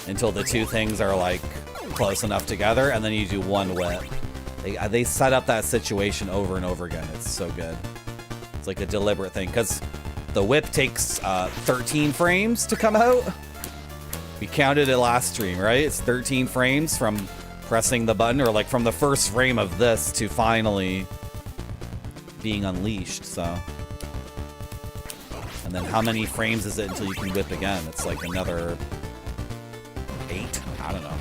until the two things are like close enough together, and then you do one whip. They set up that situation over and over again. It's so good. It's like a deliberate thing, because the whip takes 13 frames to come out. We counted it last stream, right? It's 13 frames from pressing the button, or like from the first frame of this to finally being unleashed, so. And then how many frames is it until you can whip again? It's like another 8? I don't know.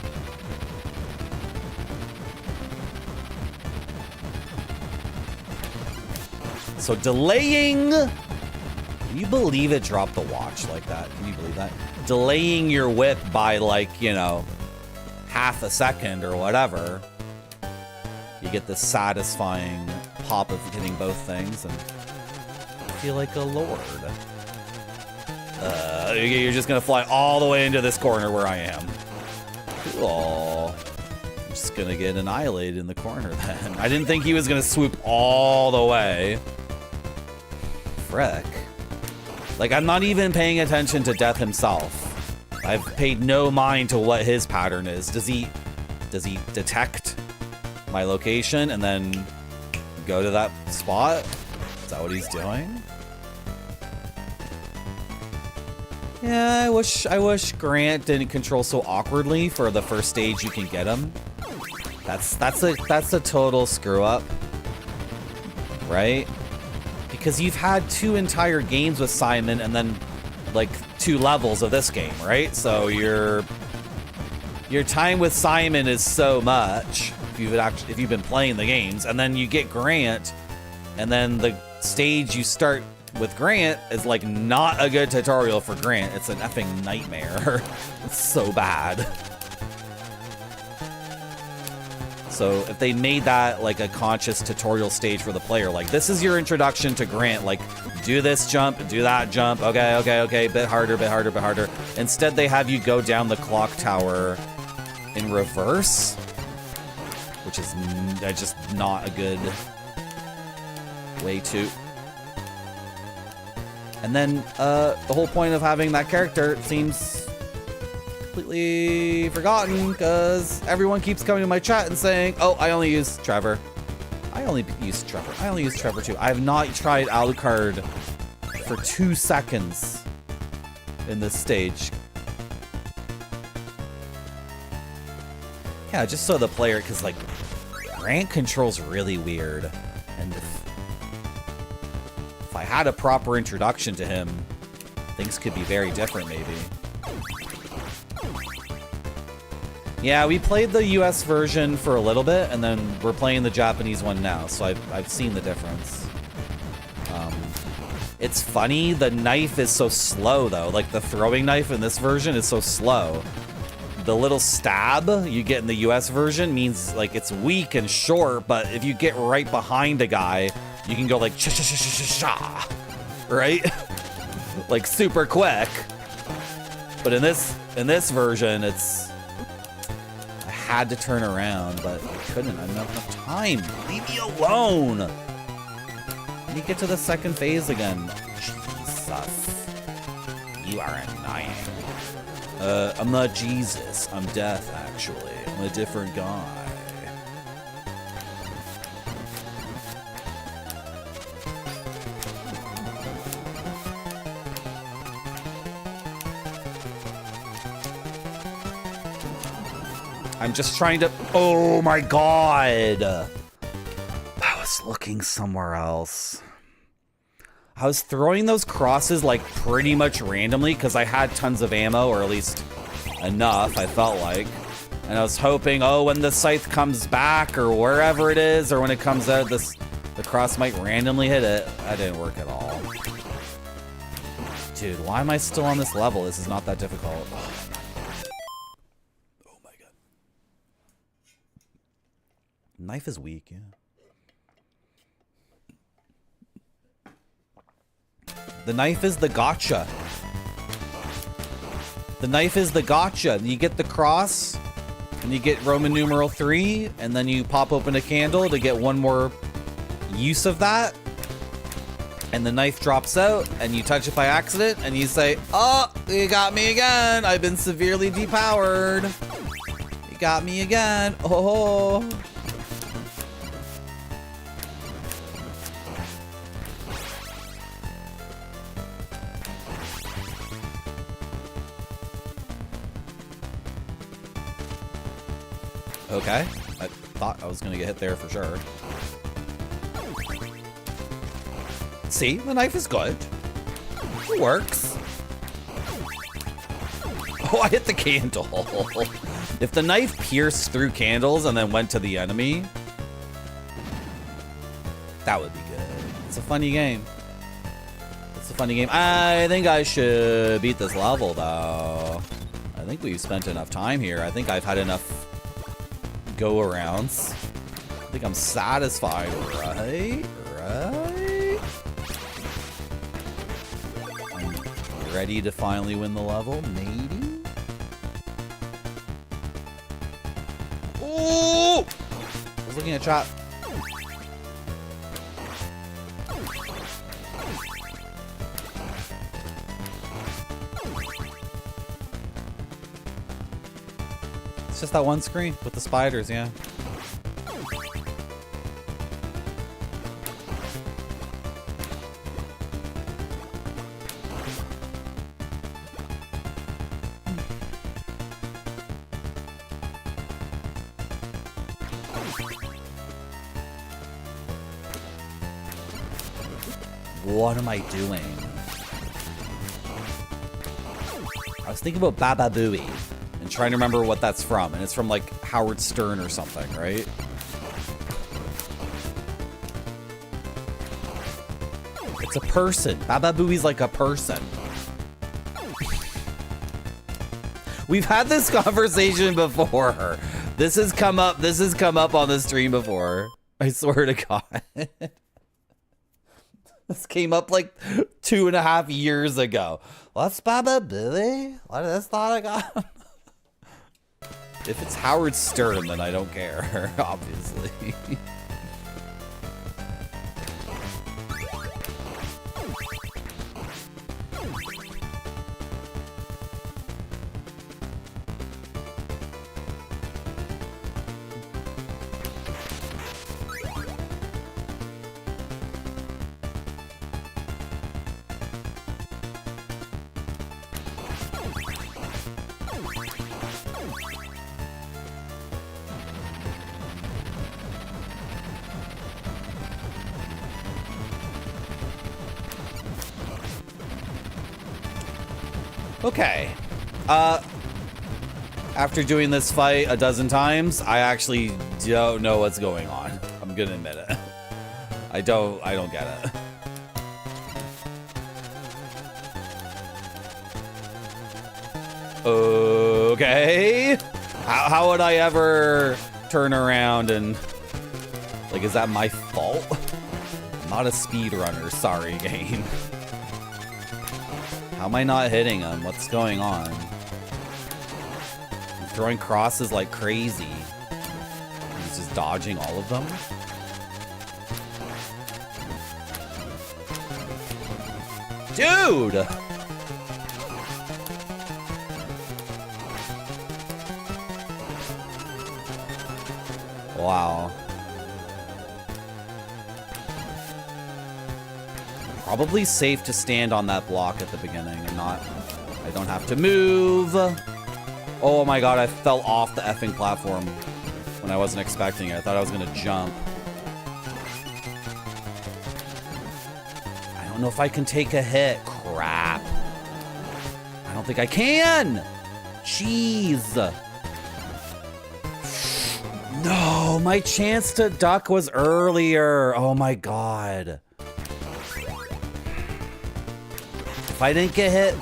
So delaying, can you believe it dropped the watch like that? Can you believe that? Delaying your whip by like, you know, half a second or whatever. You get this satisfying pop of hitting both things and feel like a lord. You're just gonna fly all the way into this corner where I am. Cool. I'm just gonna get annihilated in the corner then. I didn't think he was gonna swoop all the way. Frick. Like, I'm not even paying attention to Death himself. I've paid no mind to what his pattern is. Does he detect my location and then go to that spot? Is that what he's doing? Yeah, I wish Grant didn't control so awkwardly for the first stage you can get him. That's a total screw up. Right? Because you've had 2 entire games with Simon and then like 2 levels of this game, right? So your time with Simon is so much if you've been playing the games, and then you get Grant, and then the stage you start with Grant is like not a good tutorial for Grant. It's an effing nightmare. It's so bad. So if they made that like a conscious tutorial stage for the player, like this is your introduction to Grant, like do this jump, do that jump, okay, bit harder. Instead they have you go down the clock tower in reverse, which is just not a good way to. And then the whole point of having that character seems completely forgotten because everyone keeps coming to my chat and saying, oh, I only use Trevor. I only use Trevor too. I have not tried Alucard for 2 seconds in this stage. Yeah, just so the player, because like Grant controls really weird, and if I had a proper introduction to him, things could be very different maybe. Yeah, we played the US version for a little bit, and then we're playing the Japanese one now, so I've seen the difference. It's funny, the knife is so slow though, like the throwing knife in this version is so slow. The little stab you get in the US version means like it's weak and short, but if you get right behind a guy, you can go like cha-cha-cha-cha-cha, right? Like super quick. But in this version, it's, I had to turn around, but I couldn't. I didn't have enough time. Leave me alone. Let me get to the second phase again. Jesus, you are annoying. I'm not Jesus. I'm Death, actually. I'm a different guy. I'm just trying to... Oh my god! I was looking somewhere else. I was throwing those crosses like pretty much randomly because I had tons of ammo, or at least enough, I felt like. And I was hoping, oh, when the scythe comes back or wherever it is, or when it comes out, the cross might randomly hit it. That didn't work at all. Dude, why am I still on this level? This is not that difficult. Oh my god. Knife is weak, yeah. The knife is the gotcha. The knife is the gotcha. You get the cross, and you get Roman numeral 3, and then you pop open a candle to get one more use of that. And the knife drops out, and you touch it by accident, and you say, oh, you got me again. I've been severely depowered. You got me again. Oh. Okay. I thought I was gonna get hit there for sure. See, the knife is good. It works. Oh, I hit the candle. If the knife pierced through candles and then went to the enemy, that would be good. It's a funny game. It's a funny game. I think I should beat this level, though. I think we've spent enough time here. I think I've had enough go-arounds. I think I'm satisfied, right? Right? I'm ready to finally win the level, maybe? Ooh! I was looking at chat. It's just that one screen with the spiders, yeah. What am I doing? I was thinking about Baba Booey and trying to remember what that's from, and it's from like Howard Stern or something, right? It's a person. Baba Booey's like a person. We've had this conversation before. This has come up on the stream before. I swear to God. This came up like 2.5 years ago. What's Baba Booey? What is this thought I got? If it's Howard Stern, then I don't care, obviously. Okay. After doing this fight a dozen times, I actually don't know what's going on. I'm gonna admit it. I don't get it. Okay. How would I ever turn around and... Like, is that my fault? I'm not a speedrunner, sorry, game. How am I not hitting him? What's going on? I'm throwing crosses like crazy. He's just dodging all of them. Dude! Wow. Probably safe to stand on that block at the beginning and not... I don't have to move. Oh my god, I fell off the effing platform when I wasn't expecting it. I thought I was gonna jump. I don't know if I can take a hit. Crap. I don't think I can! Jeez. No, my chance to duck was earlier. Oh my god. If I didn't get hit,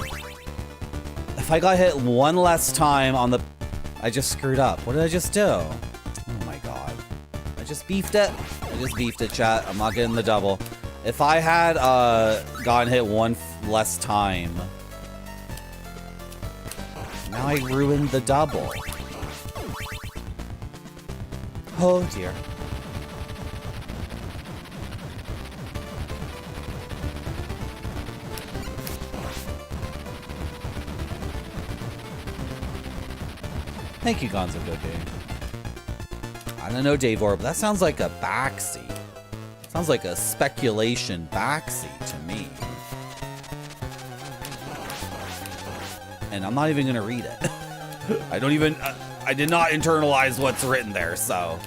if I got hit one less time on the, I just screwed up. What did I just do? Oh my god. I just beefed it. I just beefed it, chat. I'm not getting the double. If I had gotten hit one less time, now I ruined the double. Oh dear. Thank you, Gonzo Goku. I don't know, Davor, but that sounds like a backseat. Sounds like a speculation backseat to me. And I'm not even gonna read it. I don't even... I did not internalize what's written there, so.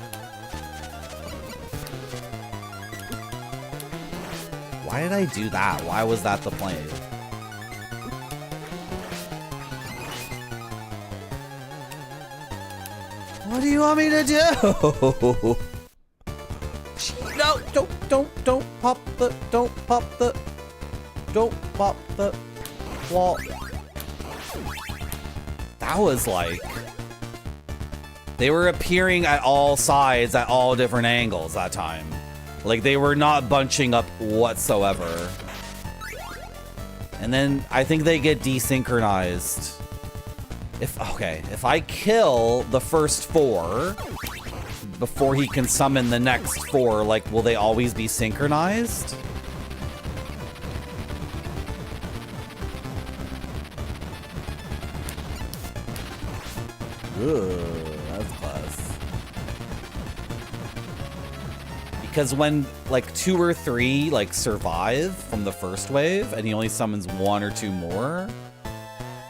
Why did I do that? Why was that the plan? What do you want me to do? No, don't pop the wall. That was like, they were appearing at all sides at all different angles that time. Like they were not bunching up whatsoever. And then I think they get desynchronized. If I kill the first 4 before he can summon the next 4, like, will they always be synchronized? Ugh, that's close. Because when, like, 2 or 3, like, survive from the first wave, and he only summons 1 or 2 more,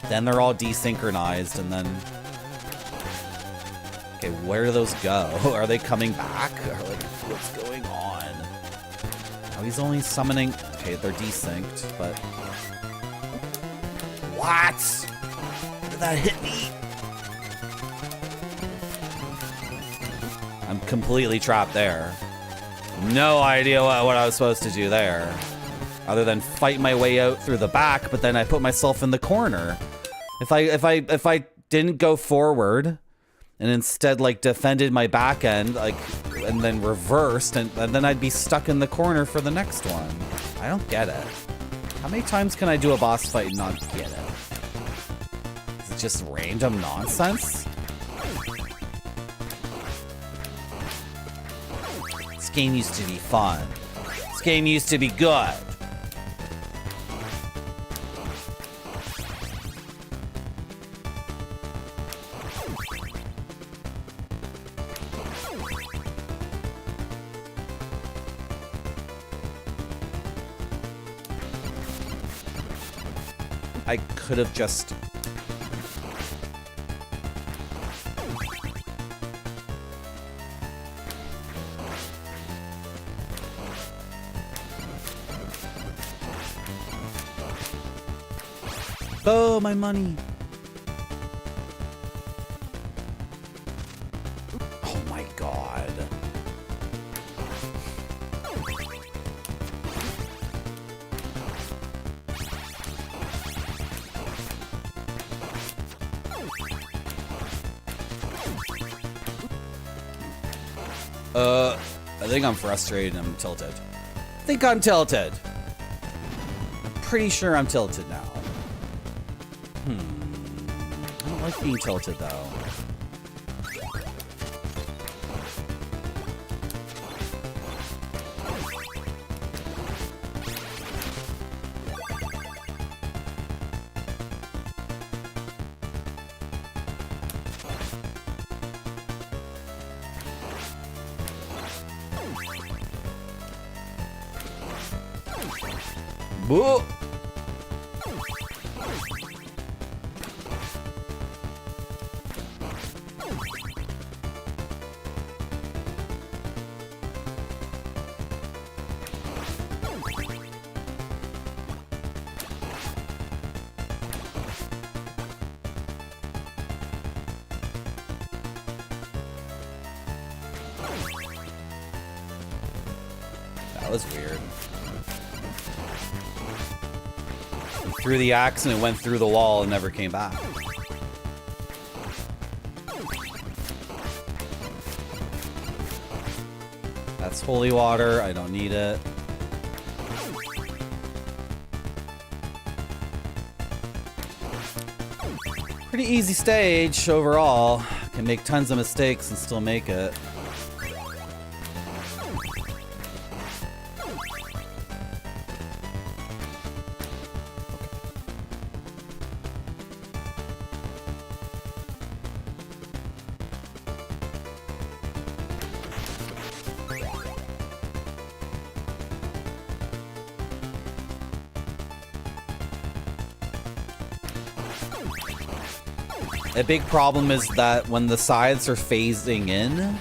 then they're all desynchronized, and then... Okay, where do those go? Are they coming back? Or, like, what's going on? Oh, he's only summoning... Okay, they're desynced, but... What? Did that hit me? I'm completely trapped there. No idea what I was supposed to do there. Other than fight my way out through the back, but then I put myself in the corner. If I didn't go forward and instead like defended my back end, like, and then reversed, and then I'd be stuck in the corner for the next one. I don't get it. How many times can I do a boss fight and not get it? Is it just random nonsense? This game used to be fun. This game used to be good. I could have just... Oh, my money. Oh my god. I think I'm frustrated and I'm tilted. I think I'm tilted. I'm pretty sure I'm tilted now. I don't like being tilted though. Boo! That was weird. He threw the axe and it went through the wall and never came back. That's holy water. I don't need it. Pretty easy stage overall. Can make tons of mistakes and still make it. A big problem is that when the sides are phasing in,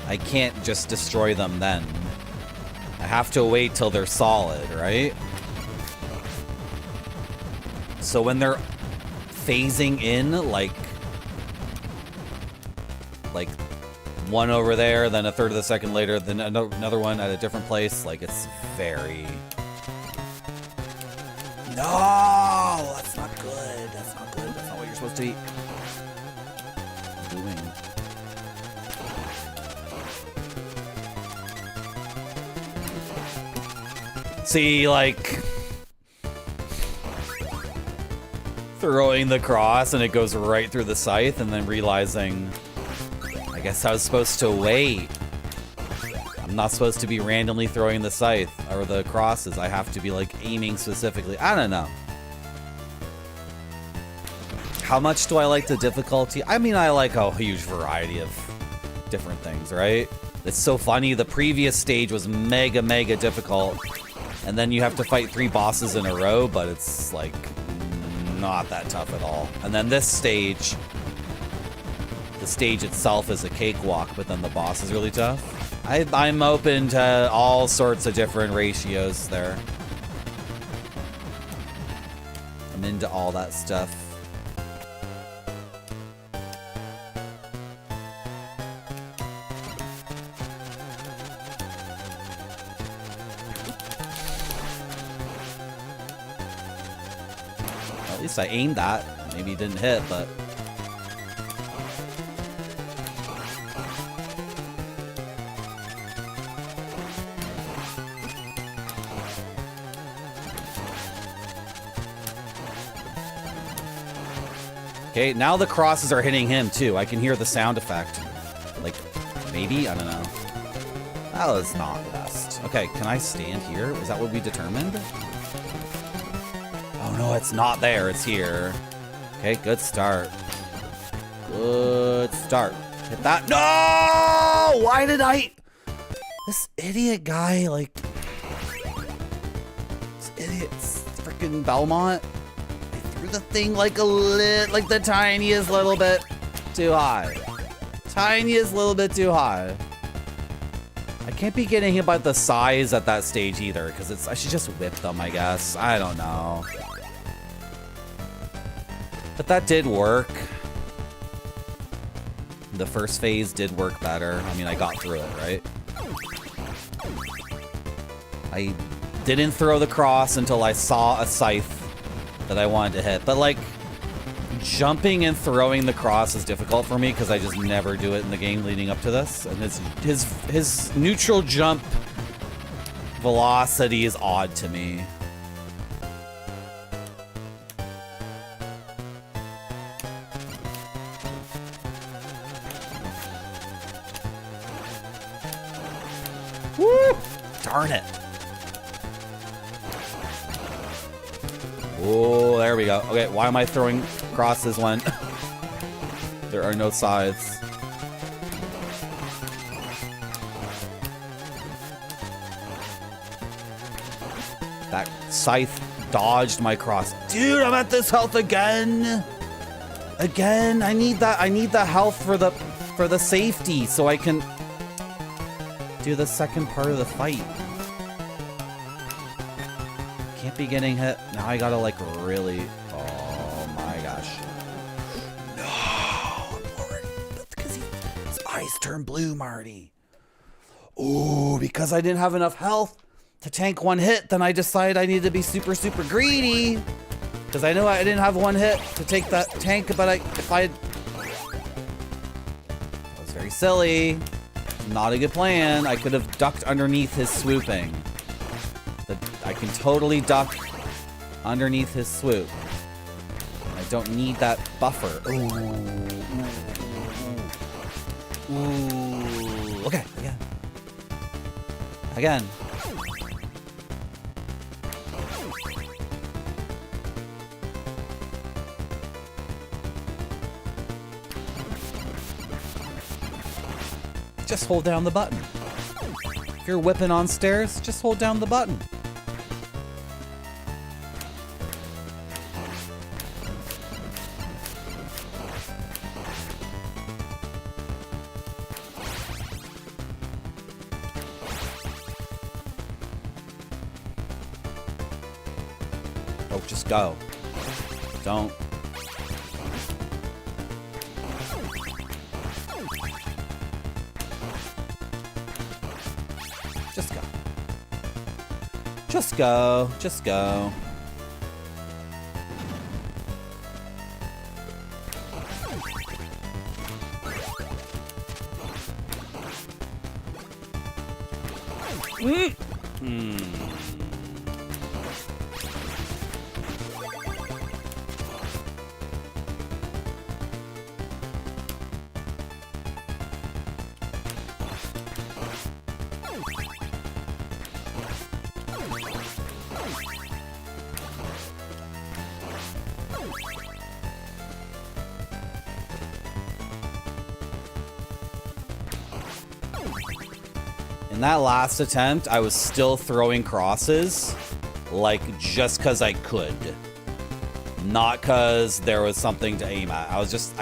I can't just destroy them then. I have to wait till they're solid, right? So when they're phasing in, like one over there, then a third of the second later, then another one at a different place, like it's very... No! That's not good. That's not good. That's not what you're supposed to eat. Doing. See, like... throwing the cross and it goes right through the scythe and then realizing... I guess I was supposed to wait. I'm not supposed to be randomly throwing the scythe or the crosses. I have to be like aiming specifically. I don't know. How much do I like the difficulty? I mean, I like a huge variety of different things, right? It's so funny. The previous stage was mega, mega difficult. And then you have to fight 3 bosses in a row, but it's like not that tough at all. And then this stage, the stage itself is a cakewalk, but then the boss is really tough. I'm open to all sorts of different ratios there. I'm into all that stuff. At least I aimed that. Maybe it didn't hit, but... Okay, now the crosses are hitting him too. I can hear the sound effect. Like, maybe? I don't know. That was not best. Okay, can I stand here? Is that what we determined? Oh no, it's not there. It's here. Okay, good start. Good start. Hit that. No! Why did I... This idiot guy, like... This idiot's freaking Belmont. The thing like like the tiniest little bit too high. Tiniest little bit too high. I can't be getting hit by the size at that stage either, because I should just whip them, I guess. I don't know. But that did work. The first phase did work better. I mean, I got through it, right? I didn't throw the cross until I saw a scythe that I wanted to hit, but like jumping and throwing the cross is difficult for me because I just never do it in the game leading up to this, and his neutral jump velocity is odd to me. Woo! Darn it. Oh, there we go. Okay, why am I throwing crosses when there are no sides? That scythe dodged my cross. Dude, I'm at this health again. Again, I need the health for the safety so I can do the second part of the fight. Can't be getting hit. Now I gotta like really... Oh my gosh. No! Because his eyes turn blue, Marty. Ooh, because I didn't have enough health to tank one hit, then I decided I needed to be super, super greedy. Because I knew I didn't have one hit to take that tank, but if I... That was very silly. Not a good plan. I could have ducked underneath his swooping. I can totally duck underneath his swoop. I don't need that buffer. Ooh. Ooh. Okay, again. Again. Just hold down the button. If you're whipping on stairs, just hold down the button. Just go. Don't. Just go. Just go. Just go. In that last attempt, I was still throwing crosses, like, just because I could. Not because there was something to aim at. I was just,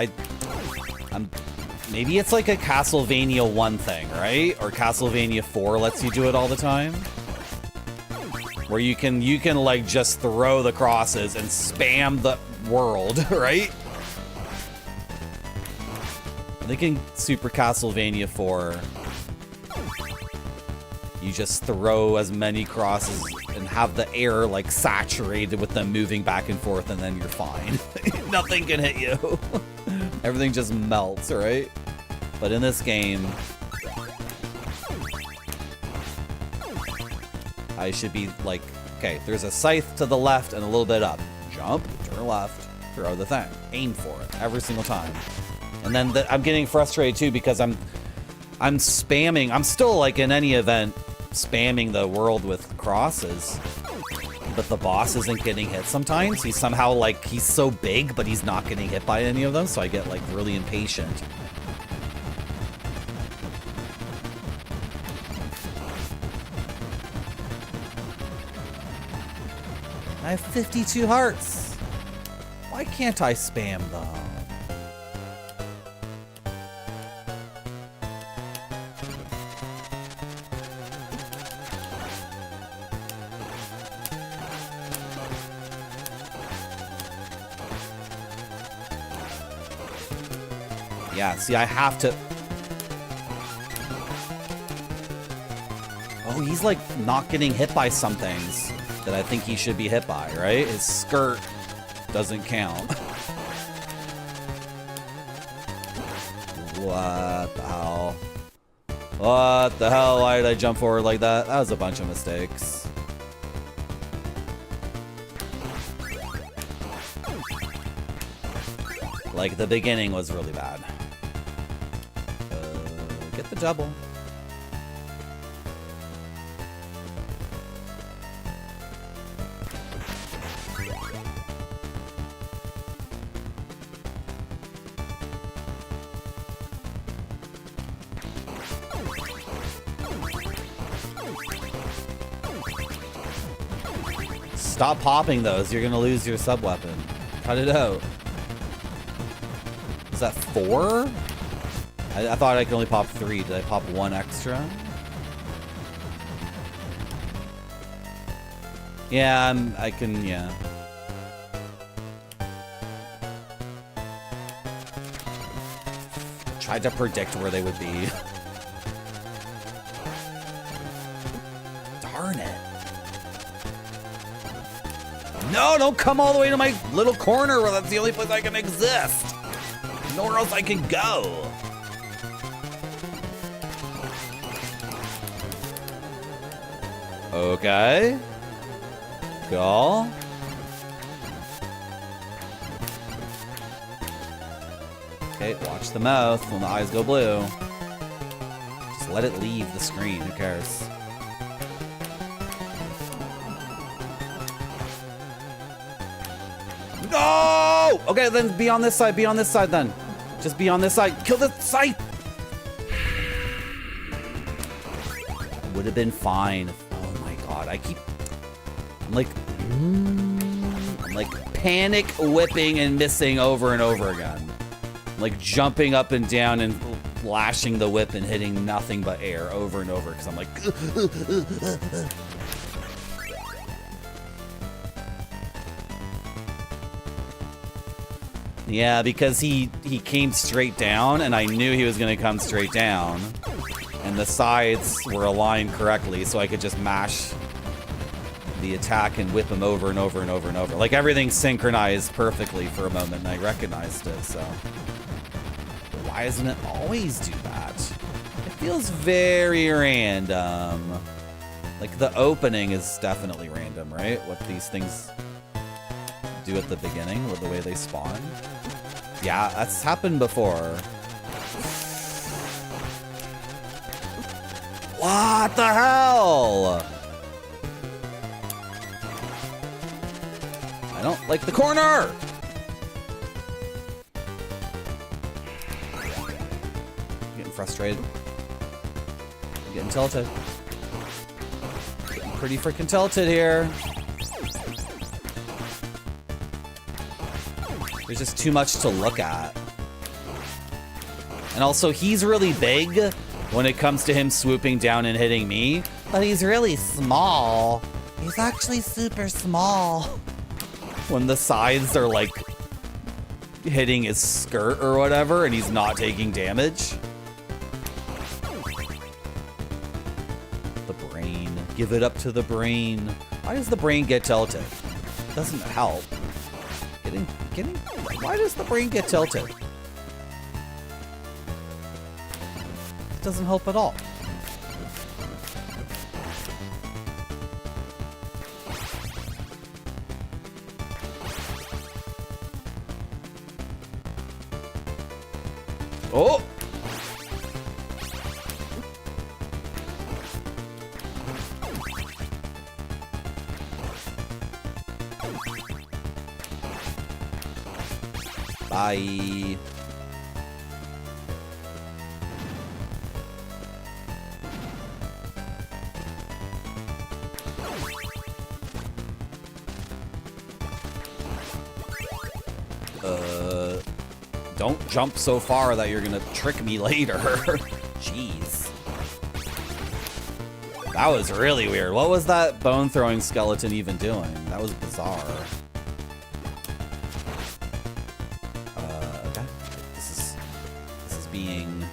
maybe it's like a Castlevania 1 thing, right? Or Castlevania 4 lets you do it all the time. Where you can like, just throw the crosses and spam the world, right? I think in Super Castlevania 4... you just throw as many crosses and have the air like saturated with them moving back and forth, and then you're fine. Nothing can hit you. Everything just melts, right? But in this game, I should be like, okay, there's a scythe to the left and a little bit up. Jump, turn left, throw the thing. Aim for it every single time. And then I'm getting frustrated too because I'm spamming. I'm still like in any event spamming the world with crosses, but the boss isn't getting hit sometimes. He's somehow like, he's so big, but he's not getting hit by any of them, so I get like really impatient. I have 52 hearts. Why can't I spam them? Yeah, see, I have to... Oh, he's like not getting hit by some things that I think he should be hit by, right? His skirt doesn't count. What the hell? What the hell? Why did I jump forward like that? That was a bunch of mistakes. Like, the beginning was really bad. Get the double. Stop popping those. You're gonna lose your sub weapon. Cut it out. Is that 4? I thought I could only pop 3. Did I pop 1 extra? Yeah, I can, yeah. Tried to predict where they would be. Darn it. No, don't come all the way to my little corner where that's the only place I can exist. Nowhere else I can go. Okay. Cool. Okay, watch the mouth when the eyes go blue. Just let it leave the screen, who cares? No! Okay, then be on this side, then. Just be on this side. Kill the scythe! Would have been fine. Oh my god, I'm like panic whipping and missing over and over again. Like jumping up and down and lashing the whip and hitting nothing but air over and over because I'm like... Yeah, because he came straight down, and I knew he was going to come straight down. And the sides were aligned correctly, so I could just mash the attack and whip him over and over and over and over. Like, everything synchronized perfectly for a moment, and I recognized it, so... Why doesn't it always do that? It feels very random. Like, the opening is definitely random, right? What these things do at the beginning, with the way they spawn. Yeah, that's happened before. What the hell? I don't like the corner! I'm getting frustrated. I'm getting tilted. Getting pretty freaking tilted here. There's just too much to look at. And also, he's really big when it comes to him swooping down and hitting me, but he's really small. He's actually super small. When the sides are like hitting his skirt or whatever and he's not taking damage. The brain. Give it up to the brain. Why does the brain get tilted? It doesn't help. Getting. Why does the brain get tilted? It doesn't help at all. Oh! Bye. Don't jump so far that you're gonna trick me later. Jeez. That was really weird. What was that bone-throwing skeleton even doing? That was bizarre. Okay. This is being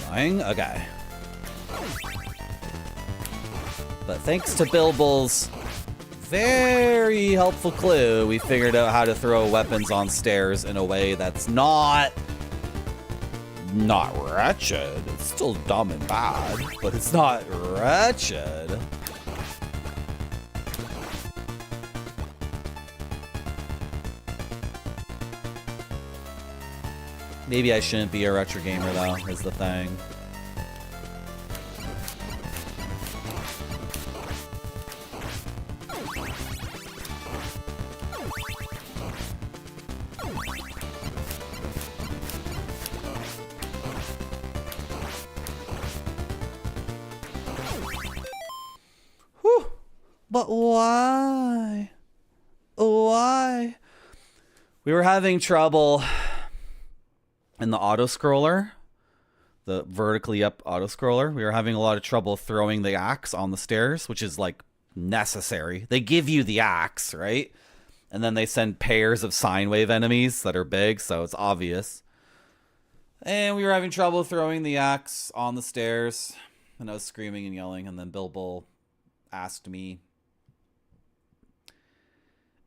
annoying. Okay. But thanks to Bilble's very helpful clue, we figured out how to throw weapons on stairs in a way that's not wretched. It's still dumb and bad, but it's not wretched. Maybe I shouldn't be a retro gamer though, is the thing. But why? Why? We were having trouble in the auto-scroller, the vertically up auto-scroller. We were having a lot of trouble throwing the axe on the stairs, which is like necessary. They give you the axe, right? And then they send pairs of sine wave enemies that are big, so it's obvious. And we were having trouble throwing the axe on the stairs, and I was screaming and yelling, and then Bilbo asked me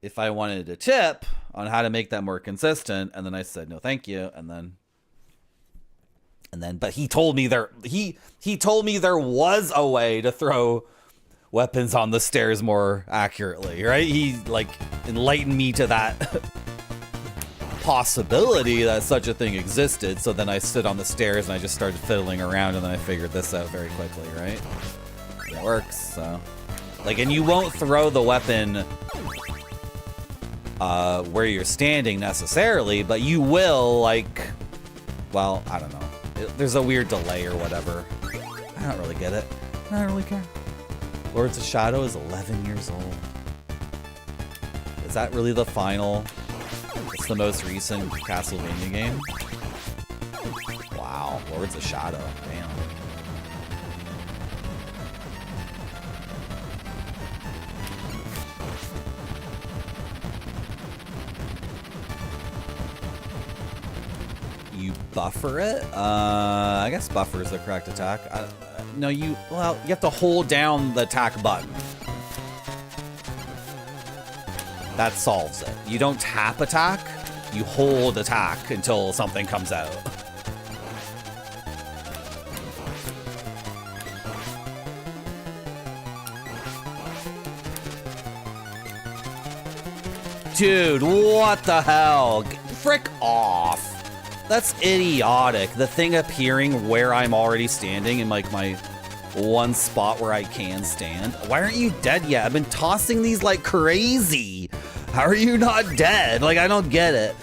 if I wanted a tip on how to make that more consistent, and then I said no thank you, and then but he told me there was a way to throw weapons on the stairs more accurately, right? He like enlightened me to that possibility that such a thing existed. So then I stood on the stairs and I just started fiddling around, and then I figured this out very quickly, right? It works. So like, and you won't throw the weapon where you're standing necessarily, but you will, like, well, I don't know. There's a weird delay or whatever. I don't really get it. I don't really care. Lords of Shadow is 11 years old. Is that really the final? It's the most recent Castlevania game? Wow, Lords of Shadow, damn. buffer it. I guess buffer is the correct attack. No, you have to hold down the attack button. That solves it. You don't tap attack, you hold attack until something comes out. Dude, what the hell? Frick off. That's idiotic. The thing appearing where I'm already standing in like my one spot where I can stand. Why aren't you dead yet? I've been tossing these like crazy. How are you not dead? Like, I don't get it.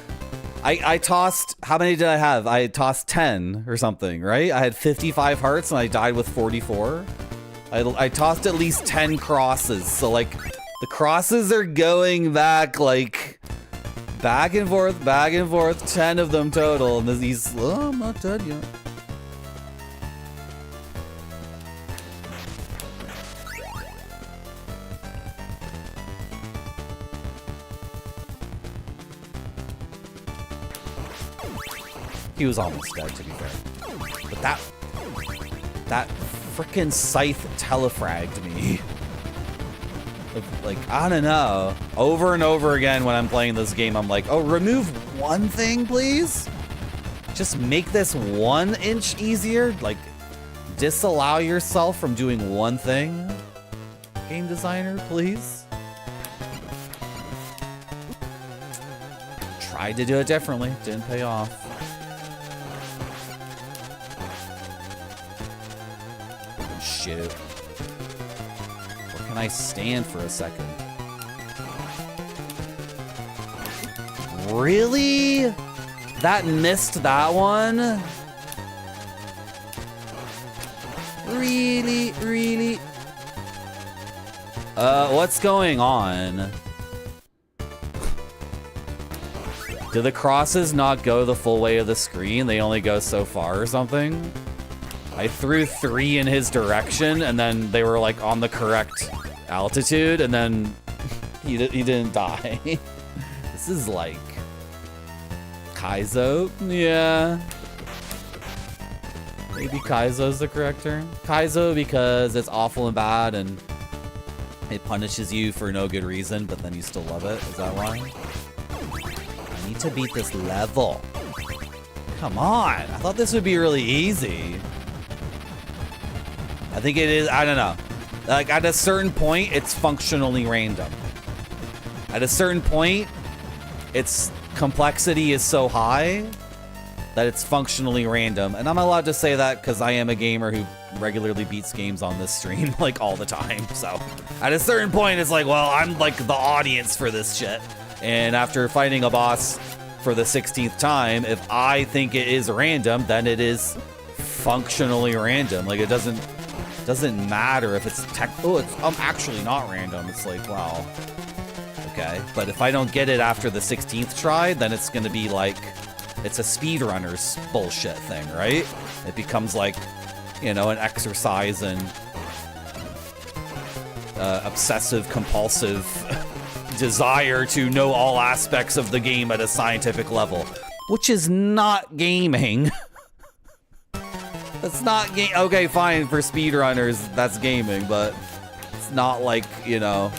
I tossed, how many did I have? I tossed 10 or something, right? I had 55 hearts and I died with 44. I tossed at least 10 crosses. So like the crosses are going back like back and forth, 10 of them total. And these, oh, I'm not dead yet. He was almost dead, to be fair. But that frickin' scythe telefragged me. Like, I don't know. Over and over again when I'm playing this game, I'm like, oh, remove one thing, please? Just make this 1 inch easier? Like, disallow yourself from doing one thing? Game designer, please? Tried to do it differently. Didn't pay off. Shoot. Where can I stand for a second? Really? That missed that one? Really? Really? What's going on? Do the crosses not go the full way of the screen? They only go so far or something? I threw 3 in his direction, and then they were like on the correct altitude, and then he didn't die. This is like Kaizo, yeah. Maybe Kaizo's the correct term. Kaizo because it's awful and bad, and it punishes you for no good reason, but then you still love it. Is that why? I need to beat this level. Come on, I thought this would be really easy. I think it is, I don't know. Like, at a certain point, it's functionally random. At a certain point, its complexity is so high that it's functionally random. And I'm allowed to say that because I am a gamer who regularly beats games on this stream, like, all the time. So, at a certain point, it's like, well, I'm, like, the audience for this shit. And after fighting a boss for the 16th time, if I think it is random, then it is functionally random. Like, it doesn't matter if it's it's actually not random. It's like, wow, okay. But if I don't get it after the 16th try, then it's gonna be like, it's a speedrunner's bullshit thing, right? It becomes like, you know, an exercise in obsessive compulsive desire to know all aspects of the game at a scientific level, which is not gaming. It's not game. Okay, fine, for speedrunners, that's gaming, but it's not like, you know.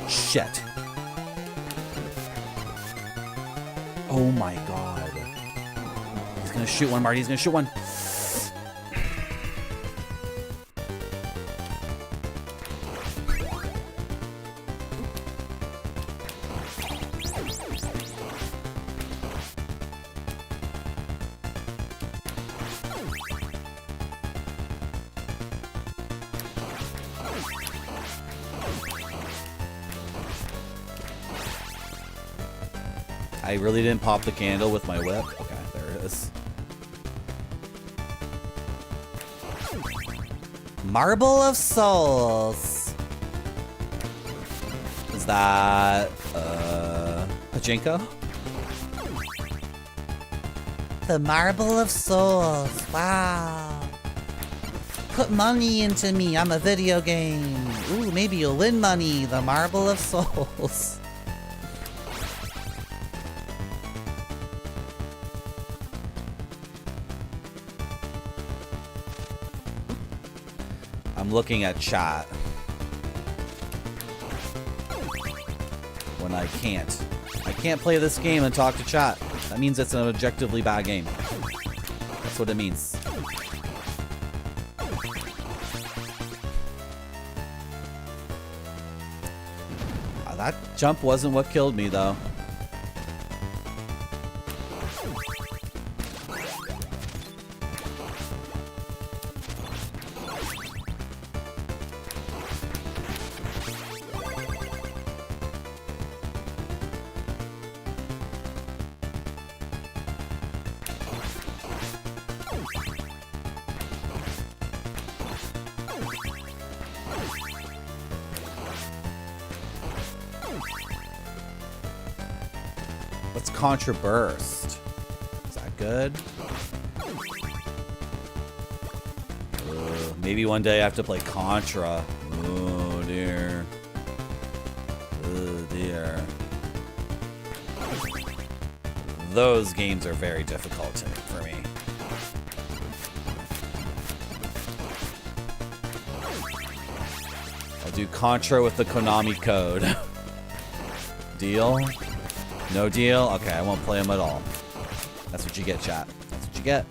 Shit. Oh my god. He's gonna shoot one, Marty. He's gonna shoot one. I really didn't pop the candle with my whip. Okay, there it is. Marble of Souls. Is that pachinko? The Marble of Souls. Wow. Put money into me. I'm a video game. Ooh, maybe you'll win money. The Marble of Souls. I'm looking at chat. When I can't. I can't play this game and talk to chat. That means it's an objectively bad game. That's what it means. That jump wasn't what killed me, though. What's Contra Burst? Is that good? Maybe one day I have to play Contra. Oh dear. Oh dear. Those games are very difficult for me. I'll do Contra with the Konami code. Deal? No deal? Okay, I won't play them at all. That's what you get, chat. That's what you get.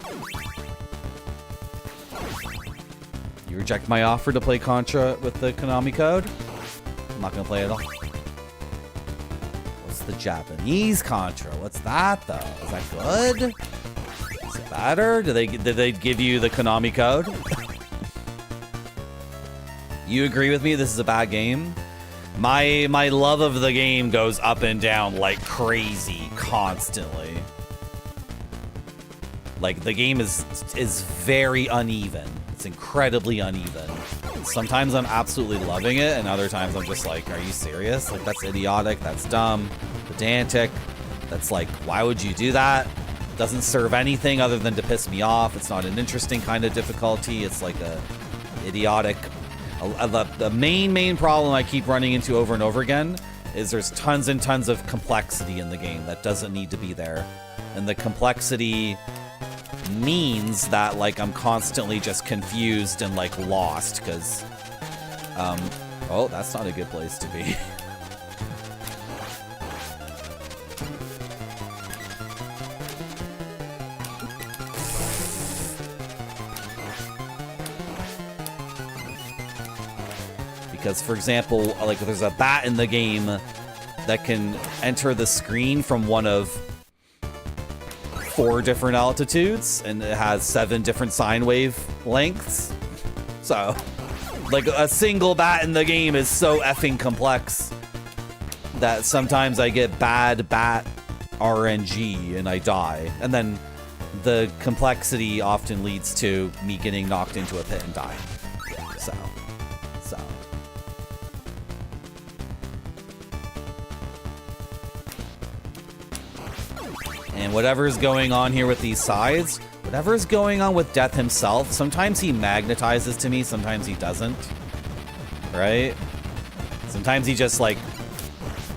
You reject my offer to play Contra with the Konami code? I'm not gonna play it at all. What's the Japanese Contra? What's that, though? Is that good? Is it better? Did they give you the Konami code? You agree with me? This is a bad game? My love of the game goes up and down like crazy constantly. Like the game is very uneven. It's incredibly uneven. Sometimes I'm absolutely loving it, and other times I'm just like, are you serious? Like that's idiotic, that's dumb, pedantic. That's like, why would you do that? It doesn't serve anything other than to piss me off. It's not an interesting kind of difficulty. It's like a idiotic. The main problem I keep running into over and over again is there's tons and tons of complexity in the game that doesn't need to be there. And the complexity means that, like, I'm constantly just confused and, like, lost, because, oh, that's not a good place to be. Because, for example, like there's a bat in the game that can enter the screen from one of 4 different altitudes, and it has 7 different sine wave lengths. So, like, a single bat in the game is so effing complex that sometimes I get bad bat RNG and I die. And then the complexity often leads to me getting knocked into a pit and dying. So. And whatever's going on here with these sides, whatever's going on with Death himself, sometimes he magnetizes to me, sometimes he doesn't. Right? Sometimes he just, like,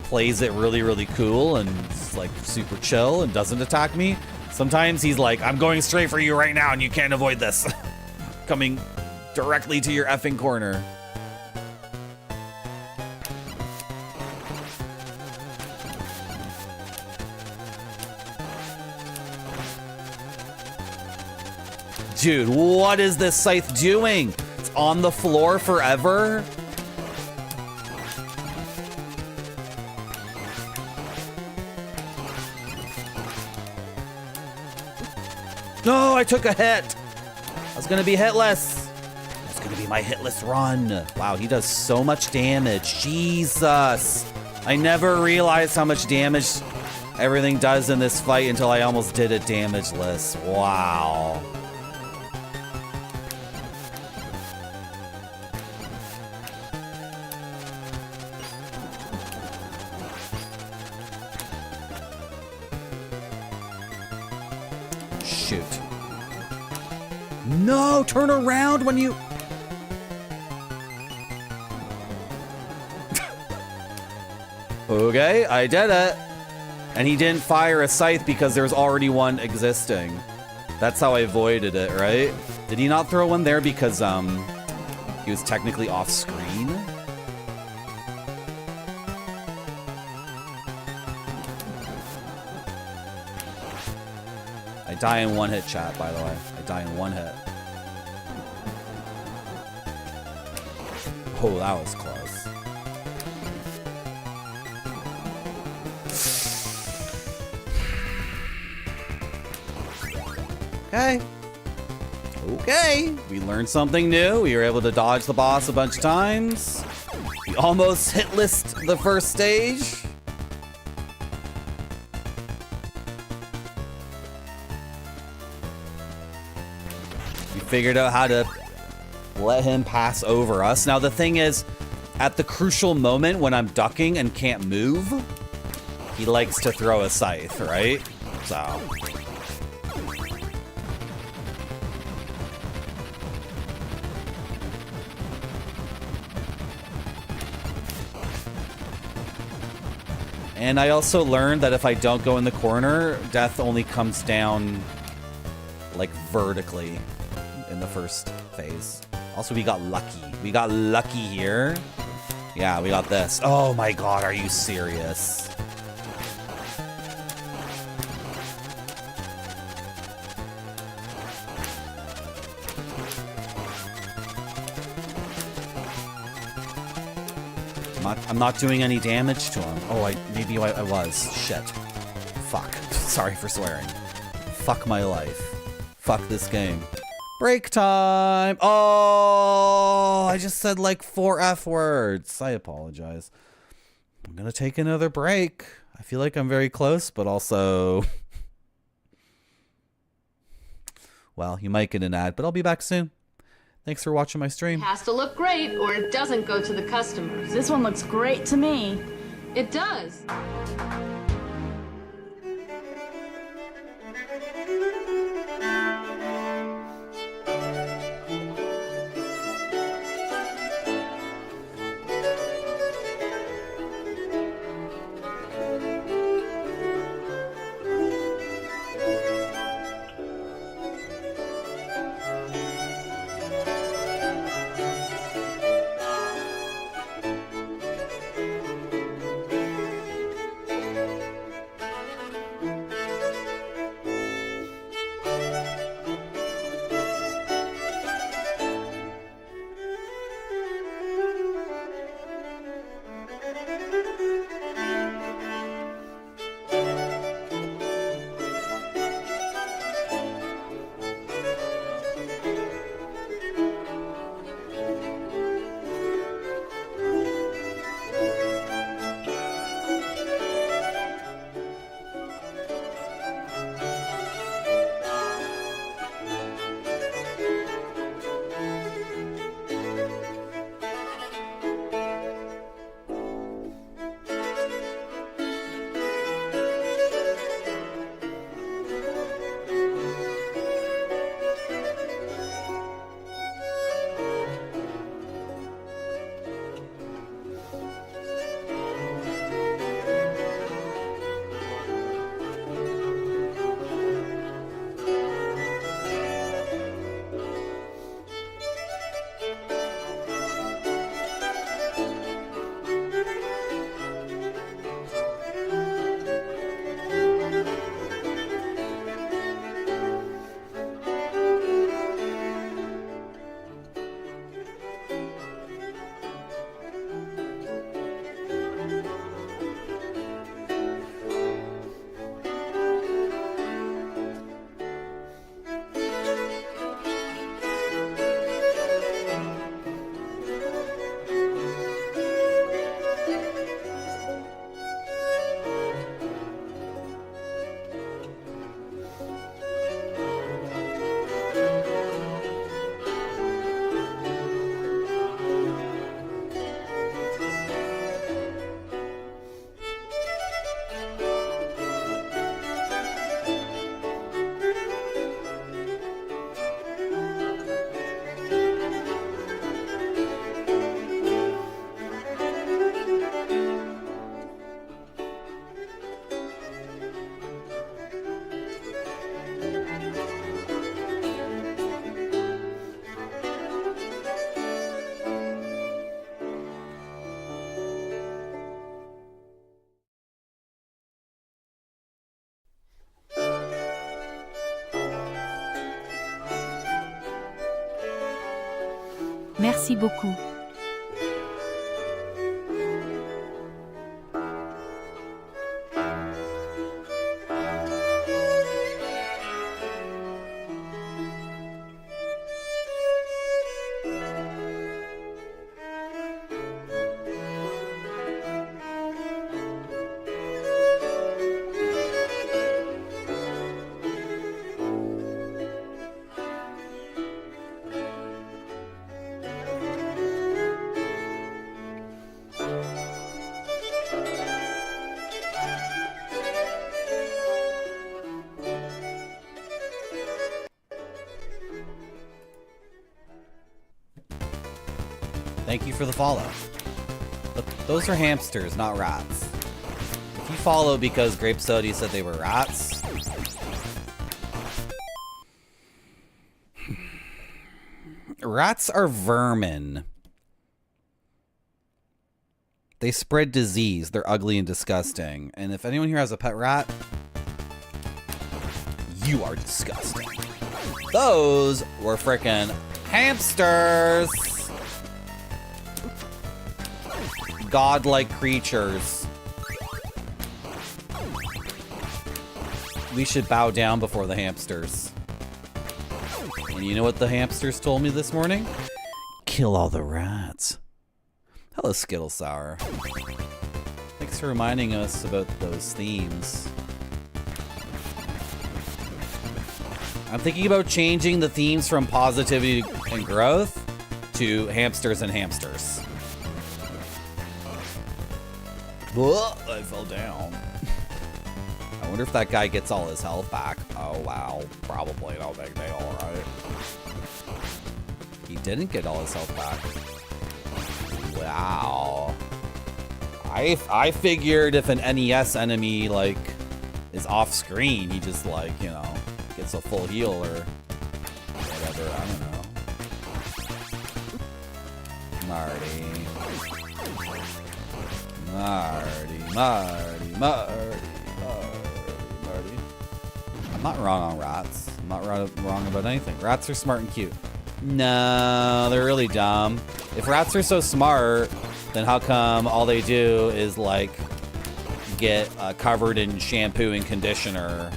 plays it really, really cool and is, like, super chill and doesn't attack me. Sometimes he's like, I'm going straight for you right now and you can't avoid this. Coming directly to your effing corner. Dude, what is this scythe doing? It's on the floor forever? No, I took a hit. I was gonna be hitless. That's gonna be my hitless run. Wow, he does so much damage. Jesus. I never realized how much damage everything does in this fight until I almost did it damageless. Wow. Shoot. No, turn around when you... Okay, I did it. And he didn't fire a scythe because there's already one existing. That's how I avoided it, right? Did he not throw one there because he was technically off screen? I die in one hit, chat, by the way. I die in one hit. Oh, that was close. Okay. Okay. We learned something new. We were able to dodge the boss a bunch of times. We almost hit list the first stage. We figured out how to let him pass over us. Now the thing is, at the crucial moment when I'm ducking and can't move, he likes to throw a scythe, right? So... And I also learned that if I don't go in the corner, death only comes down, like, vertically in the first phase. Also, we got lucky. We got lucky here. Yeah, we got this. Oh my god, are you serious? I'm not doing any damage to him. Oh, maybe I was. Shit. Fuck. Sorry for swearing. Fuck my life. Fuck this game. Break time. Oh, I just said like 4 F words. I apologize. I'm gonna take another break. I feel like I'm very close, but also... Well, you might get an ad, but I'll be back soon. Thanks for watching my stream. It has to look great or it doesn't go to the customers. This one looks great to me. It does. Merci beaucoup. Thank you for the follow. But those are hamsters, not rats. If you follow because Grape Sody said they were rats, rats are vermin. They spread disease. They're ugly and disgusting. And if anyone here has a pet rat, you are disgusting. Those were frickin' hamsters. Godlike creatures. We should bow down before the hamsters. And you know what the hamsters told me this morning? Kill all the rats. Hello, Skittle Sour. Thanks for reminding us about those themes. I'm thinking about changing the themes from positivity and growth to hamsters and hamsters. Whoa, I fell down. I wonder if that guy gets all his health back. Oh, wow. Probably no big deal, right? He didn't get all his health back. Wow. I figured if an NES enemy, like, is off screen, he just, like, you know, gets a full heal or whatever. I don't know. Marty. I'm not wrong on rats. I'm not wrong about anything. Rats are smart and cute. No, they're really dumb. If rats are so smart, then how come all they do is, like, get covered in shampoo and conditioner?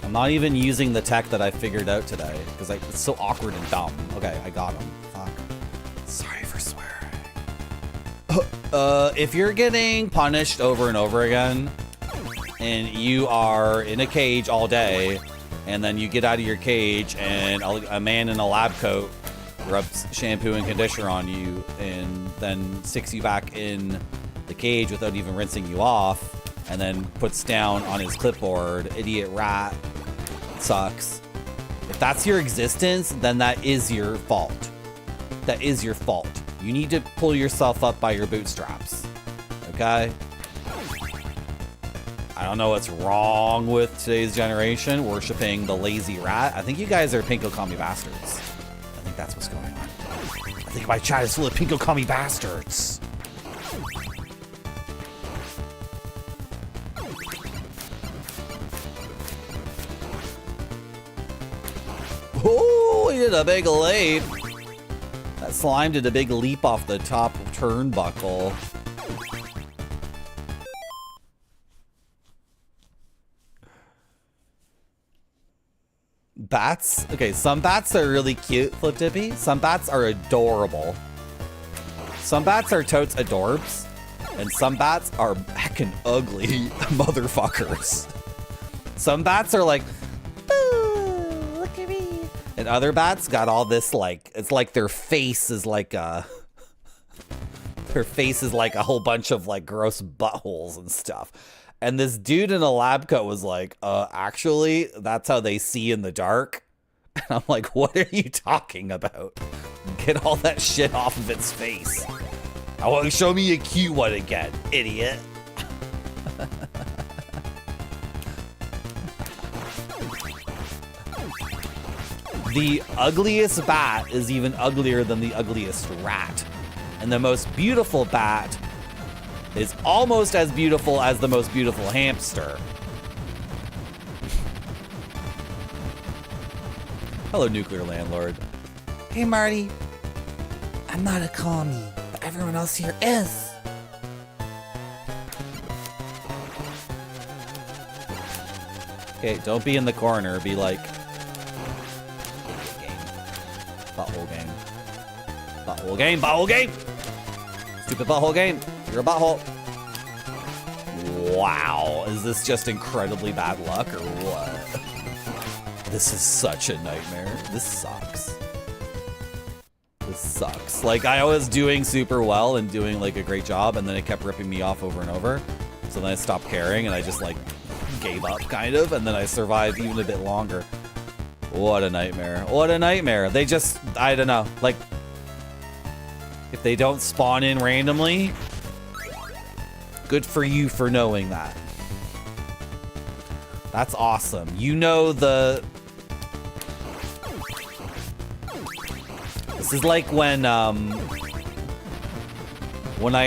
I'm not even using the tech that I figured out today because it's so awkward and dumb. Okay, I got him. Fuck. Sorry for swearing. If you're getting punished over and over again and you are in a cage all day and then you get out of your cage and a man in a lab coat rubs shampoo and conditioner on you and then sticks you back in the cage without even rinsing you off and then puts down on his clipboard, idiot rat sucks. If that's your existence, then that is your fault. That is your fault. You need to pull yourself up by your bootstraps. Okay? I don't know what's wrong with today's generation worshiping the lazy rat. I think you guys are pinko commie bastards. I think that's what's going on. I think my chat is full of pinko commie bastards. Oh, he did a big leap. That slime did a big leap off the top turnbuckle. Bats? Okay, some bats are really cute, Flip Dippy. Some bats are adorable. Some bats are totes adorbs. And some bats are heckin' ugly motherfuckers. Some bats are like, look at me. And other bats got all this, like, it's like their face is like a whole bunch of like gross buttholes and stuff. And this dude in a lab coat was like, actually, that's how they see in the dark. And I'm like, what are you talking about? Get all that shit off of its face. I want to show me a cute one again, idiot. the ugliest bat is even uglier than the ugliest rat. And the most beautiful bat is almost as beautiful as the most beautiful hamster. Hello, nuclear landlord. Hey, Marty. I'm not a commie, but everyone else here is. Okay, don't be in the corner. Be like... Game. Butthole game. Butthole game. Butthole game! Stupid butthole game. You're a butthole. Wow. Is this just incredibly bad luck or what? This is such a nightmare. This sucks. This sucks. Like, I was doing super well and doing, like, a great job, and then it kept ripping me off over and over. So then I stopped caring, and I just, like, gave up, kind of, and then I survived even a bit longer. What a nightmare. What a nightmare. They just, I don't know, like, if they don't spawn in randomly, good for you for knowing that. That's awesome. You know the... This is like when I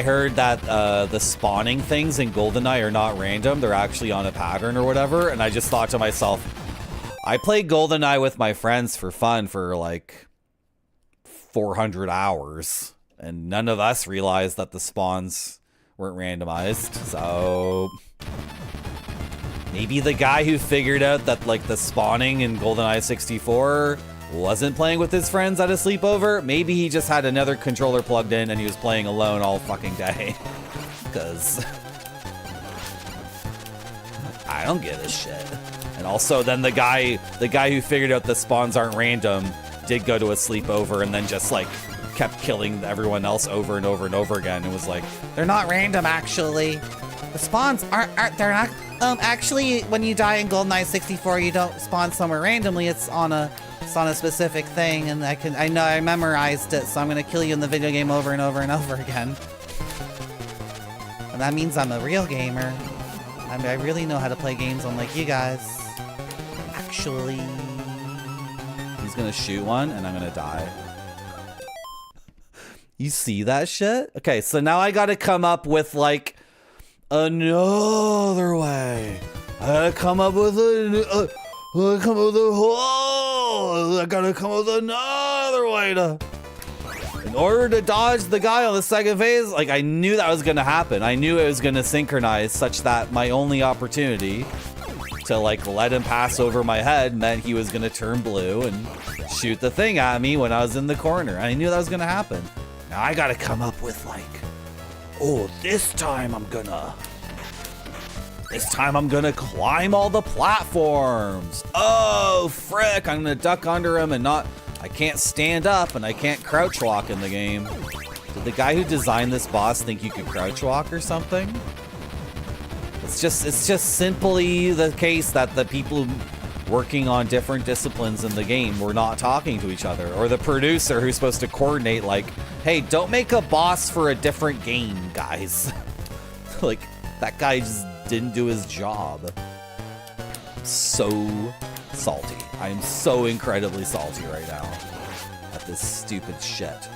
heard that the spawning things in GoldenEye are not random, they're actually on a pattern or whatever, and I just thought to myself, I played GoldenEye with my friends for fun for like 400 hours, and none of us realized that the spawns weren't randomized, so... Maybe the guy who figured out that, like, the spawning in GoldenEye 64 wasn't playing with his friends at a sleepover. Maybe he just had another controller plugged in and he was playing alone all fucking day. Because... I don't give a shit. And also, then the guy who figured out the spawns aren't random did go to a sleepover and then just, like, kept killing everyone else over and over and over again. And was like, they're not random, actually. The spawns aren't they're not... actually, when you die in GoldenEye 64, you don't spawn somewhere randomly. It's on a specific thing, and I know I memorized it, so I'm gonna kill you in the video game over and over and over again. And that means I'm a real gamer. I mean, I really know how to play games unlike you guys. Actually, he's gonna shoot one, and I'm gonna die. You see that shit? Okay, so now I gotta come up with, like, another way. I gotta come up with I gotta come up with another way to... In order to dodge the guy on the second phase, like, I knew that was gonna happen. I knew it was gonna synchronize such that my only opportunity to, like, let him pass over my head meant he was gonna turn blue and shoot the thing at me when I was in the corner. I knew that was gonna happen. Now I gotta come up with, like, oh, this time I'm gonna climb all the platforms. Oh, frick, I'm gonna duck under him and not... I can't stand up and I can't crouch walk in the game. Did the guy who designed this boss think you could crouch walk or something? It's just simply the case that the people working on different disciplines in the game were not talking to each other. Or the producer who's supposed to coordinate, like, hey, don't make a boss for a different game, guys. Like, that guy just didn't do his job. So salty. I am so incredibly salty right now at this stupid shit.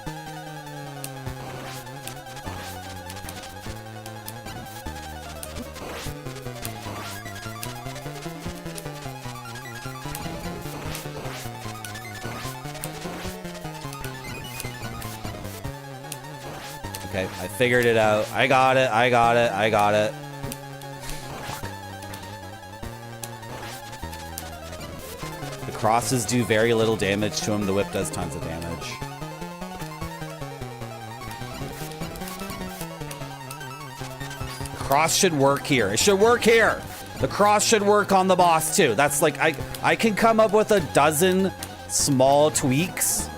Okay, I figured it out. I got it. The crosses do very little damage to him. The whip does tons of damage. The cross should work here. It should work here. The cross should work on the boss too. That's like, I can come up with a dozen small tweaks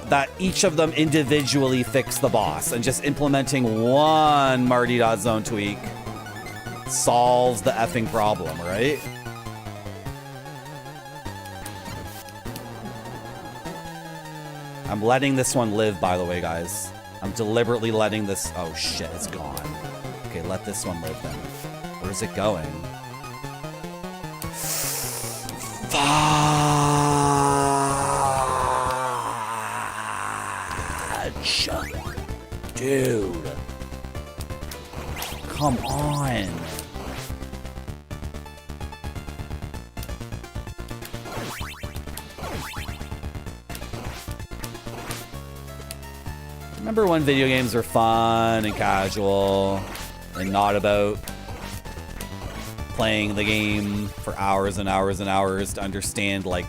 that each of them individually fix the boss, and just implementing one Marty.zone tweak solves the effing problem, right? I'm letting this one live, by the way, guys. I'm deliberately letting this... Oh, shit, it's gone. Okay, let this one live then. Where's it going? Fuck! Dude. Come on. Remember when video games were fun and casual and not about playing the game for hours and hours and hours to understand like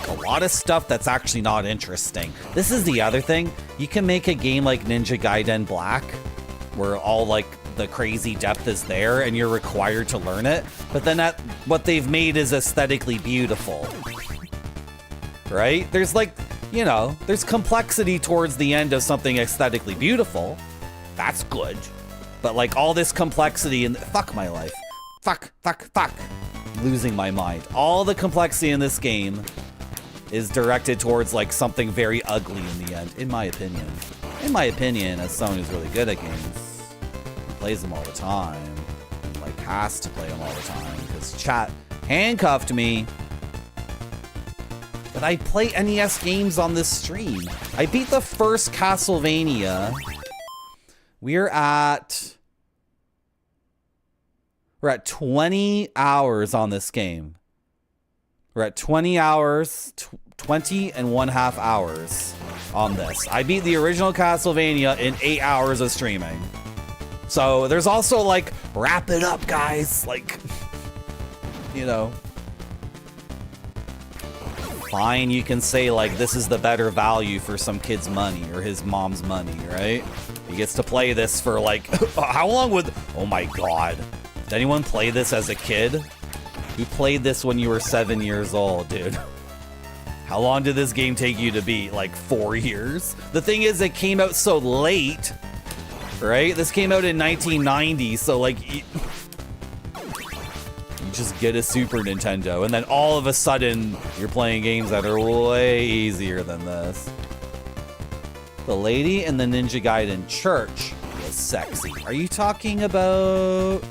a lot of stuff that's actually not interesting. This is the other thing. You can make a game like Ninja Gaiden Black where all like the crazy depth is there and you're required to learn it, but then what they've made is aesthetically beautiful. Right? There's like, you know, there's complexity towards the end of something aesthetically beautiful. That's good. But like all this complexity and fuck my life. Fuck. Losing my mind. All the complexity in this game is directed towards like something very ugly in the end, in my opinion. In my opinion, as someone who's really good at games, plays them all the time, like has to play them all the time, because chat handcuffed me. But I play NES games on this stream. I beat the first Castlevania. We're at 20 hours on this game. We're at 20 hours, 20 and 1/2 hours on this. I beat the original Castlevania in 8 hours of streaming. So there's also like, wrap it up, guys. Like, you know. Fine, you can say like this is the better value for some kid's money or his mom's money, right? He gets to play this for like, how long would, oh my god. Did anyone play this as a kid? Who played this when you were 7 years old, dude? How long did this game take you to beat? Like 4 years? The thing is, it came out so late, right? This came out in 1990, so like, you just get a Super Nintendo, and then all of a sudden, you're playing games that are way easier than this. The lady in the Ninja Gaiden church was sexy. Are you talking about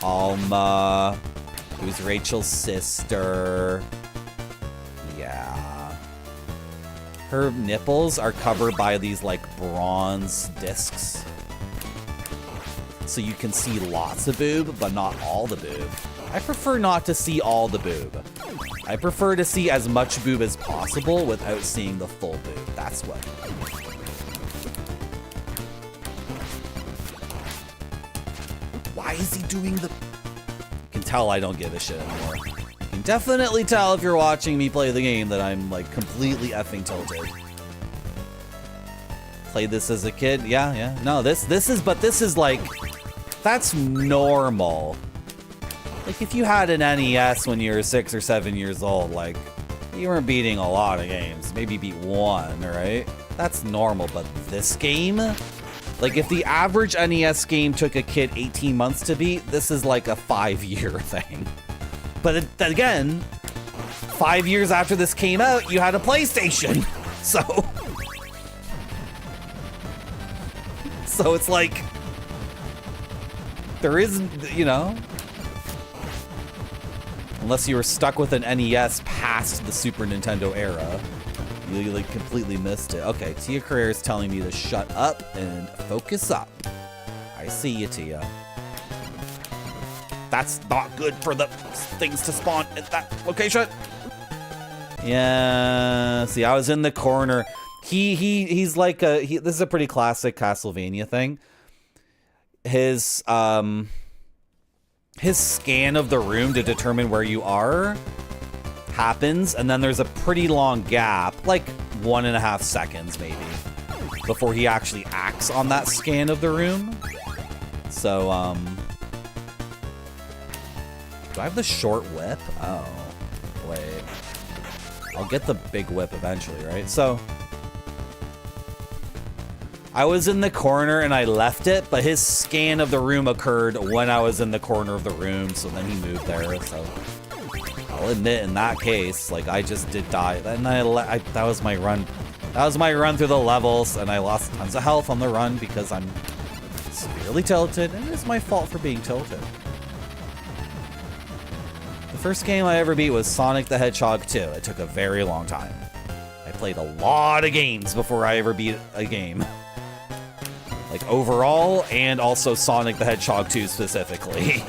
Alma, who's Rachel's sister? Yeah. Her nipples are covered by these like bronze discs. So you can see lots of boob, but not all the boob. I prefer not to see all the boob. I prefer to see as much boob as possible without seeing the full boob. That's what. Why is he doing the... You can tell I don't give a shit anymore. You can definitely tell if you're watching me play the game that I'm like completely effing tilted. Played this as a kid? Yeah. No, this is like... That's normal. Like, if you had an NES when you were 6 or 7 years old, like, you weren't beating a lot of games. Maybe beat one, right? That's normal, but this game? Like, if the average NES game took a kid 18 months to beat, this is like a 5-year thing. But again, 5 years after this came out, you had a PlayStation. So it's like, there isn't, you know... Unless you were stuck with an NES past the Super Nintendo era. You like completely missed it. Okay, Tia Carrere is telling me to shut up and focus up. I see you, Tia. That's not good for the things to spawn at that location. Yeah, see, I was in the corner. He's like this is a pretty classic Castlevania thing. His scan of the room to determine where you are happens, and then there's a pretty long gap, like 1.5 seconds maybe, before he actually acts on that scan of the room. So, do I have the short whip? Oh, wait. I'll get the big whip eventually, right? So, I was in the corner and I left it, but his scan of the room occurred when I was in the corner of the room, so then he moved there, so... I'll admit, in that case, like, I just did die. And that was my run. That was my run through the levels, and I lost tons of health on the run because I'm severely tilted, and it's my fault for being tilted. The first game I ever beat was Sonic the Hedgehog 2. It took a very long time. I played a lot of games before I ever beat a game. Like overall, and also Sonic the Hedgehog 2 specifically.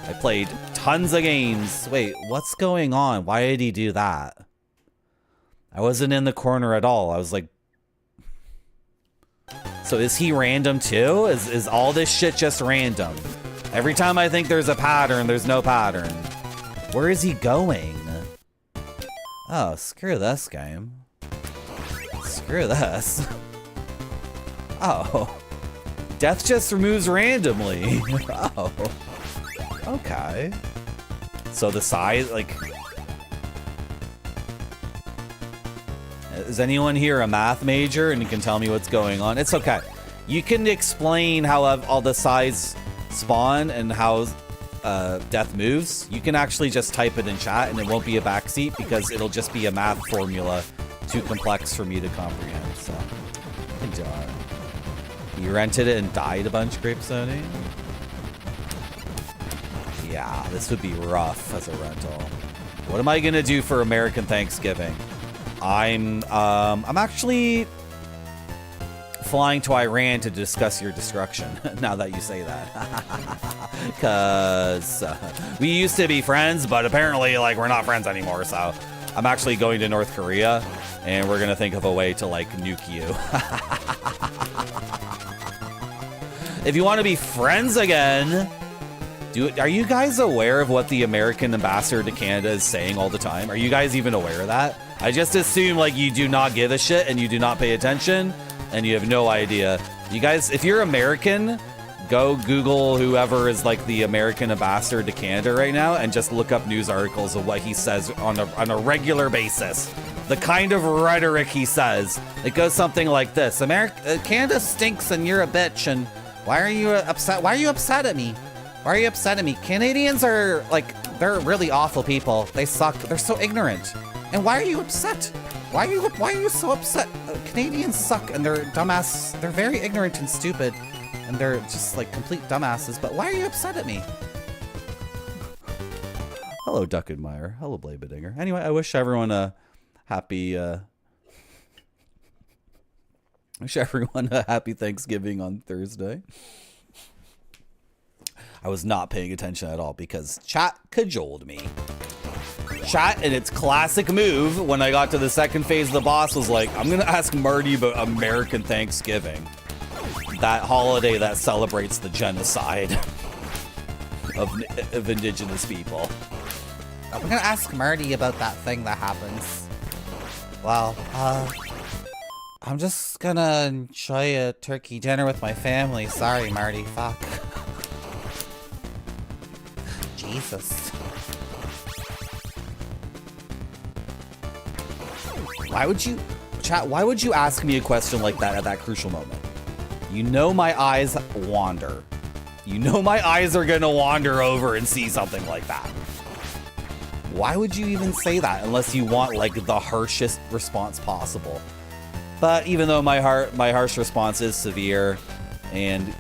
I played tons of games. Wait, what's going on? Why did he do that? I wasn't in the corner at all. I was like... So is he random too? Is all this shit just random? Every time I think there's a pattern, there's no pattern. Where is he going? Oh, screw this game. Screw this. Oh. Death just moves randomly. Oh. Okay. So the size, like... Is anyone here a math major and you can tell me what's going on? It's okay. You can explain how all the sides spawn and how death moves. You can actually just type it in chat and it won't be a backseat because it'll just be a math formula too complex for me to comprehend. So, enjoy. You rented it and died a bunch, Grape Sony? Yeah, this would be rough as a rental. What am I gonna do for American Thanksgiving? I'm actually flying to Iran to discuss your destruction. Now that you say that, because we used to be friends, but apparently, like, we're not friends anymore. So I'm actually going to North Korea, and we're gonna think of a way to like nuke you. If you want to be friends again. Are you guys aware of what the American ambassador to Canada is saying all the time? Are you guys even aware of that? I just assume like you do not give a shit and you do not pay attention and you have no idea. You guys, if you're American, go Google whoever is like the American ambassador to Canada right now and just look up news articles of what he says on a regular basis. The kind of rhetoric he says. It goes something like this. Canada stinks and you're a bitch and why are you upset? Why are you upset at me? Why are you upset at me? Canadians are, like, they're really awful people. They suck. They're so ignorant. And why are you upset? Why are you so upset? Canadians suck and they're dumbass. They're very ignorant and stupid. And they're just, like, complete dumbasses. But why are you upset at me? Hello, Duckenmeyer. Hello, Blade Bedinger. Anyway, I wish everyone a happy, Thanksgiving on Thursday. I was not paying attention at all because chat cajoled me. Chat, in its classic move, when I got to the second phase of the boss, was like, I'm going to ask Marty about American Thanksgiving. That holiday that celebrates the genocide of indigenous people. I'm going to ask Marty about that thing that happens. Well, I'm just going to enjoy a turkey dinner with my family. Sorry, Marty. Fuck. Jesus. Why would you, chat, why would you ask me a question like that at that crucial moment? You know my eyes wander. You know my eyes are gonna wander over and see something like that. Why would you even say that unless you want like the harshest response possible? But even though my harsh response is severe and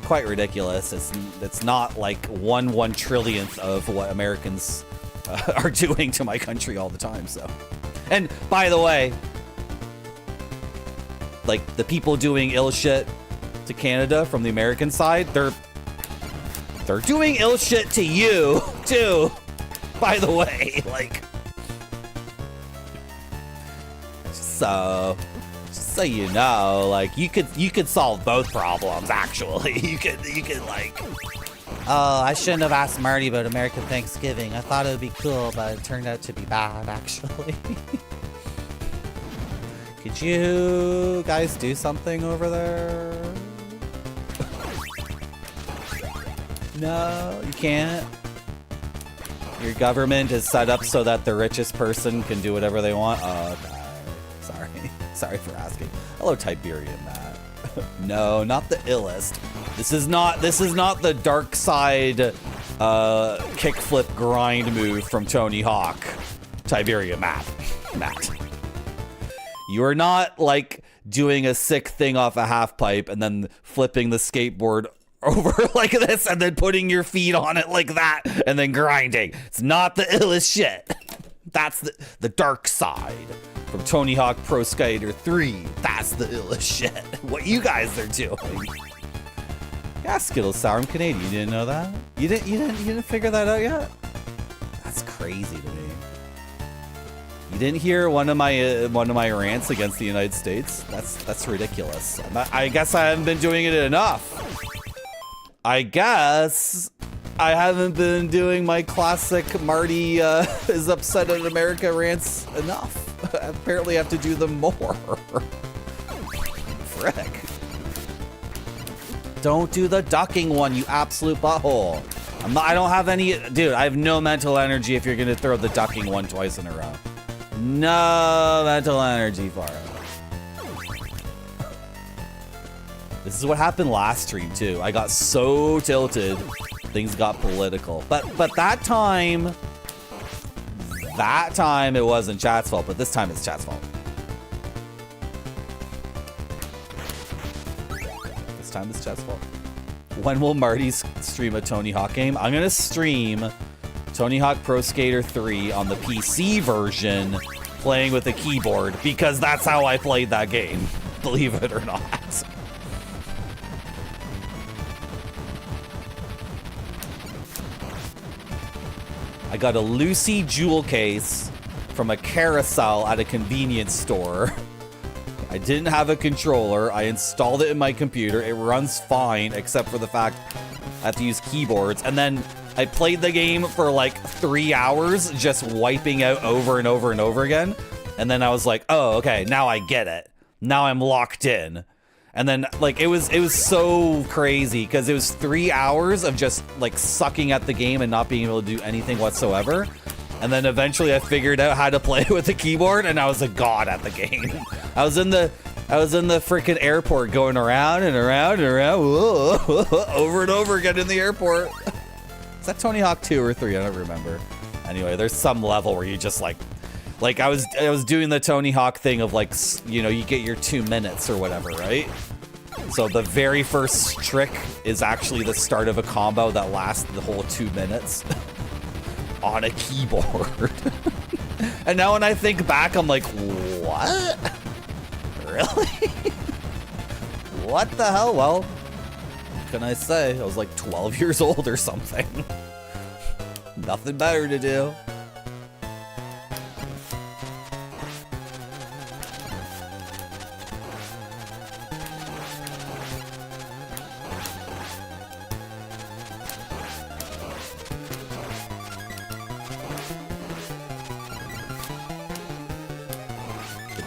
quite ridiculous, it's not like 1/1 trillionth of what Americans are doing to my country all the time. So, and by the way, like the people doing ill shit to Canada from the American side, they're doing ill shit to you too. By the way, like, so you know, like you could solve both problems actually. You could like, oh, I shouldn't have asked Marty about American Thanksgiving. I thought it would be cool, but it turned out to be bad actually. Could you guys do something over there? No, you can't. Your government is set up so that the richest person can do whatever they want. Oh, okay. Sorry for asking. Hello, Tiberian Matt. No, not the illest. This is not the dark side kickflip grind move from Tony Hawk. Tiberian Matt. You are not like doing a sick thing off a half pipe and then flipping the skateboard over like this and then putting your feet on it like that and then grinding. It's not the illest shit. That's the dark side. From Tony Hawk Pro Skater 3. That's the illest shit. What you guys are doing. Yeah, Skittles Sour, I'm Canadian. You didn't know that? You didn't figure that out yet? That's crazy to me. You didn't hear one of my rants against the United States? That's ridiculous. I guess I haven't been doing it enough. I guess I haven't been doing my classic Marty is upset at America rants enough. Apparently I have to do them more. Frick. Don't do the ducking one, you absolute butthole. I don't have any, dude, I have no mental energy if you're gonna throw the ducking one twice in a row. No mental energy for it. This is what happened last stream too. I got so tilted, things got political. But that time it wasn't chat's fault, but this time it's chat's fault. This time it's chat's fault. When will Marty stream a Tony Hawk game? I'm gonna stream Tony Hawk Pro Skater 3 on the PC version, playing with a keyboard, because that's how I played that game, believe it or not. I got a Lucy jewel case from a carousel at a convenience store. I didn't have a controller. I installed it in my computer. It runs fine, except for the fact I have to use keyboards. And then I played the game for like 3 hours, just wiping out over and over and over again. And then I was like, oh, okay, now I get it. Now I'm locked in. And then like it was so crazy because it was 3 hours of just like sucking at the game and not being able to do anything whatsoever. And then eventually I figured out how to play with a keyboard, and I was a god at the game. I was in the freaking airport going around and around and around, over and over again in the airport. Is that Tony Hawk 2 or 3? I don't remember. Anyway, there's some level where you just like I was doing the Tony Hawk thing of like, you know, you get your 2 minutes or whatever, right? So the very first trick is actually the start of a combo that lasts the whole 2 minutes on a keyboard. And now when I think back, I'm like, what? Really? What the hell? Well, what can I say? I was like 12 years old or something. Nothing better to do.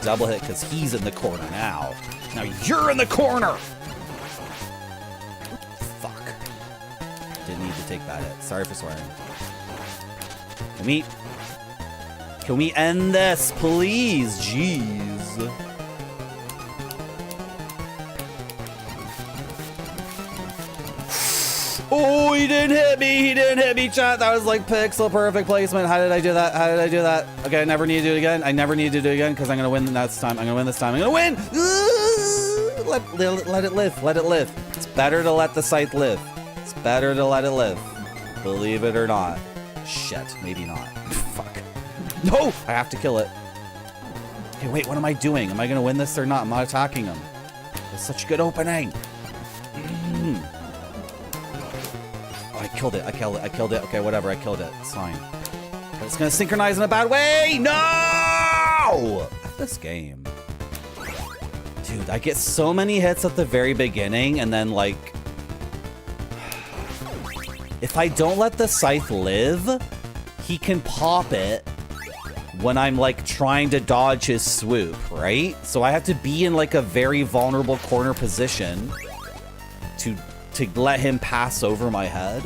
Double hit because he's in the corner now. Now you're in the corner! Fuck. Didn't need to take that hit. Sorry for swearing. Can we end this, please? Jeez. Oh, he didn't hit me. He didn't hit me, chat. That was like pixel perfect placement. How did I do that? How did I do that? Okay, I never need to do it again. I never need to do it again because I'm going to win this time. I'm going to win this time. I'm going to win. Let it live. Let it live. It's better to let the scythe live. It's better to let it live. Believe it or not. Shit, maybe not. Fuck. No, I have to kill it. Okay, wait, what am I doing? Am I going to win this or not? I'm not attacking him. It's such a good opening. I killed it. I killed it. Okay, whatever. I killed it. It's fine. But it's gonna synchronize in a bad way. No! F this game. Dude, I get so many hits at the very beginning, and then like, if I don't let the scythe live, he can pop it when I'm like trying to dodge his swoop, right? So I have to be in like a very vulnerable corner position to let him pass over my head.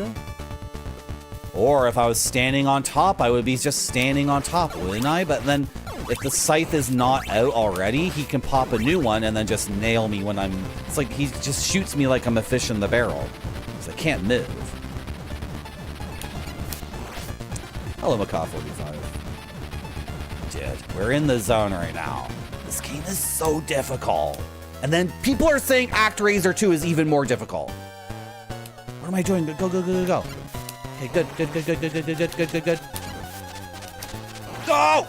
Or if I was standing on top, I would be just standing on top, wouldn't I? But then if the scythe is not out already, he can pop a new one and then just nail me when I'm... It's like he just shoots me like I'm a fish in the barrel. Because I can't move. Hello, Macaw45. Dude, we're in the zone right now. This game is so difficult. And then people are saying ActRaiser 2 is even more difficult. What am I doing? Go, go, go, go, go. Okay, good. Go!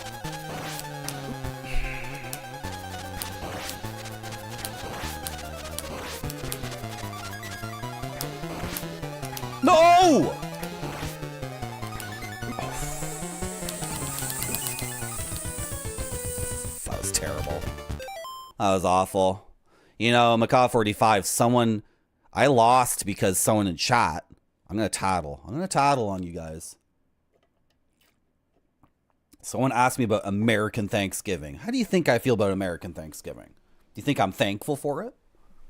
No! That was terrible. That was awful. You know, Macaw45, I lost because someone in chat. I'm gonna tattle. I'm gonna tattle on you guys. Someone asked me about American Thanksgiving. How do you think I feel about American Thanksgiving? Do you think I'm thankful for it?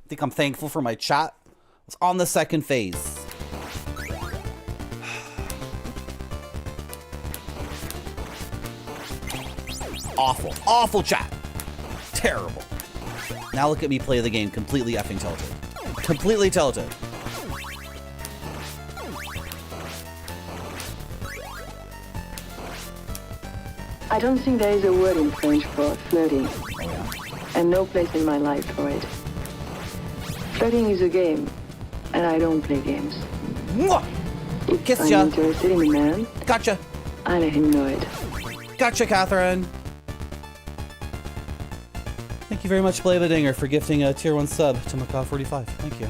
Think I'm thankful for my chat? It's on the second phase. Awful. Awful chat. Terrible. Now look at me play the game completely effing tilted. Completely tilted. I don't think there is a word in French for flirting, and no place in my life for it. Flirting is a game, and I don't play games. Mwah! If Kiss I'm ya. interested in a man, Gotcha. I let him know it. Gotcha, Catherine. Thank you very much, Blabadinger, for gifting a tier 1 sub to Macaw45. Thank you.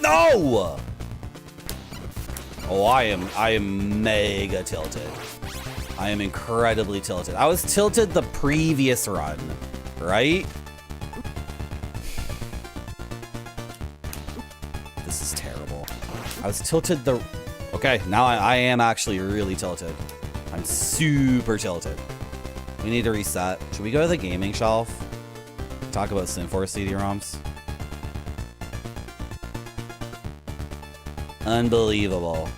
No! Oh, I am mega tilted. I am incredibly tilted. I was tilted the previous run, right? This is terrible. I was tilted the... Okay, now I am actually really tilted. I'm super tilted. We need to reset. Should we go to the gaming shelf? Talk about Synforce CD-ROMs? Unbelievable.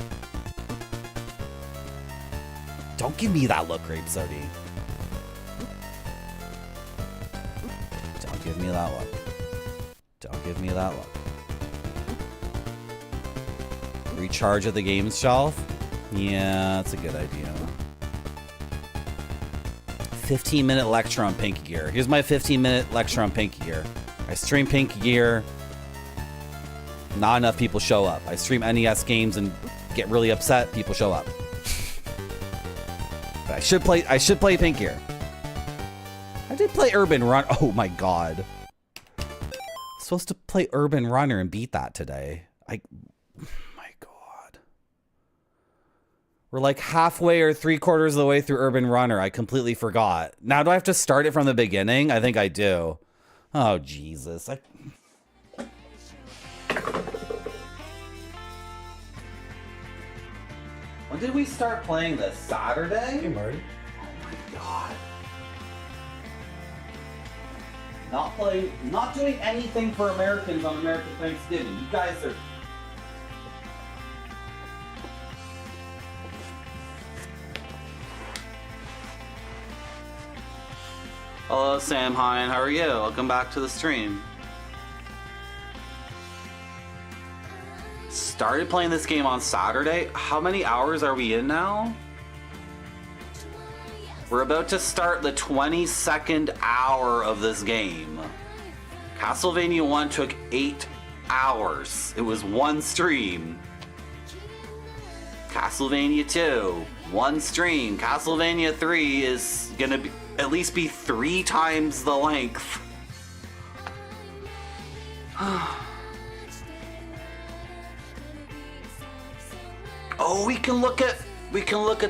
Don't give me that look, Grape Sody. Don't give me that look. Don't give me that look. Recharge at the games shelf? Yeah, that's a good idea. 15-minute lecture on Pinky Gear. Here's my 15-minute lecture on Pinky Gear. I stream Pinky Gear. Not enough people show up. I stream NES games and get really upset. People show up. But I should play Pink Gear. I did play Urban Run. Oh my god. I'm supposed to play Urban Runner and beat that today. My god. We're like halfway or 3/4 of the way through Urban Runner. I completely forgot. Now do I have to start it from the beginning? I think I do. Oh Jesus. When did we start playing this? Saturday? Hey, Marty. Oh my god. Not doing anything for Americans on American Thanksgiving. You guys are... Hello, Sam Hine. How are you? Welcome back to the stream. Started playing this game on Saturday. How many hours are we in now? We're about to start the 22nd hour of this game. Castlevania 1 took 8 hours. It was one stream. Castlevania 2, one stream. Castlevania 3 is gonna be at least be 3 times the length. Oh, we can look at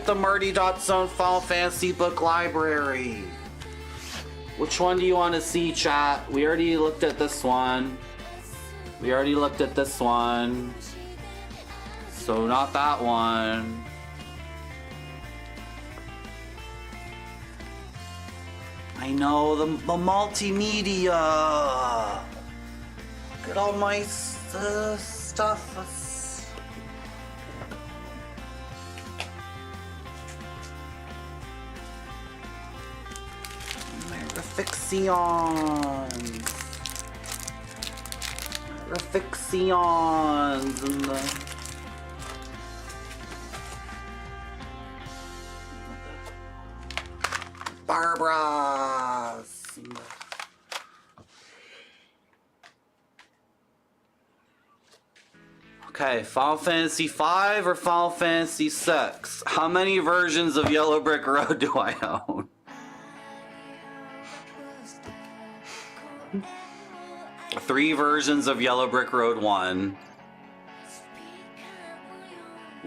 the Marty.Zone Final Fantasy book library. Which one do you want to see, chat? We already looked at this one. So not that one. I know, the multimedia. Look at all my stuff. Refixions and the Barbaras. Okay, Final Fantasy V or Final Fantasy VI? How many versions of Yellow Brick Road do I own? Three versions of Yellow Brick Road 1.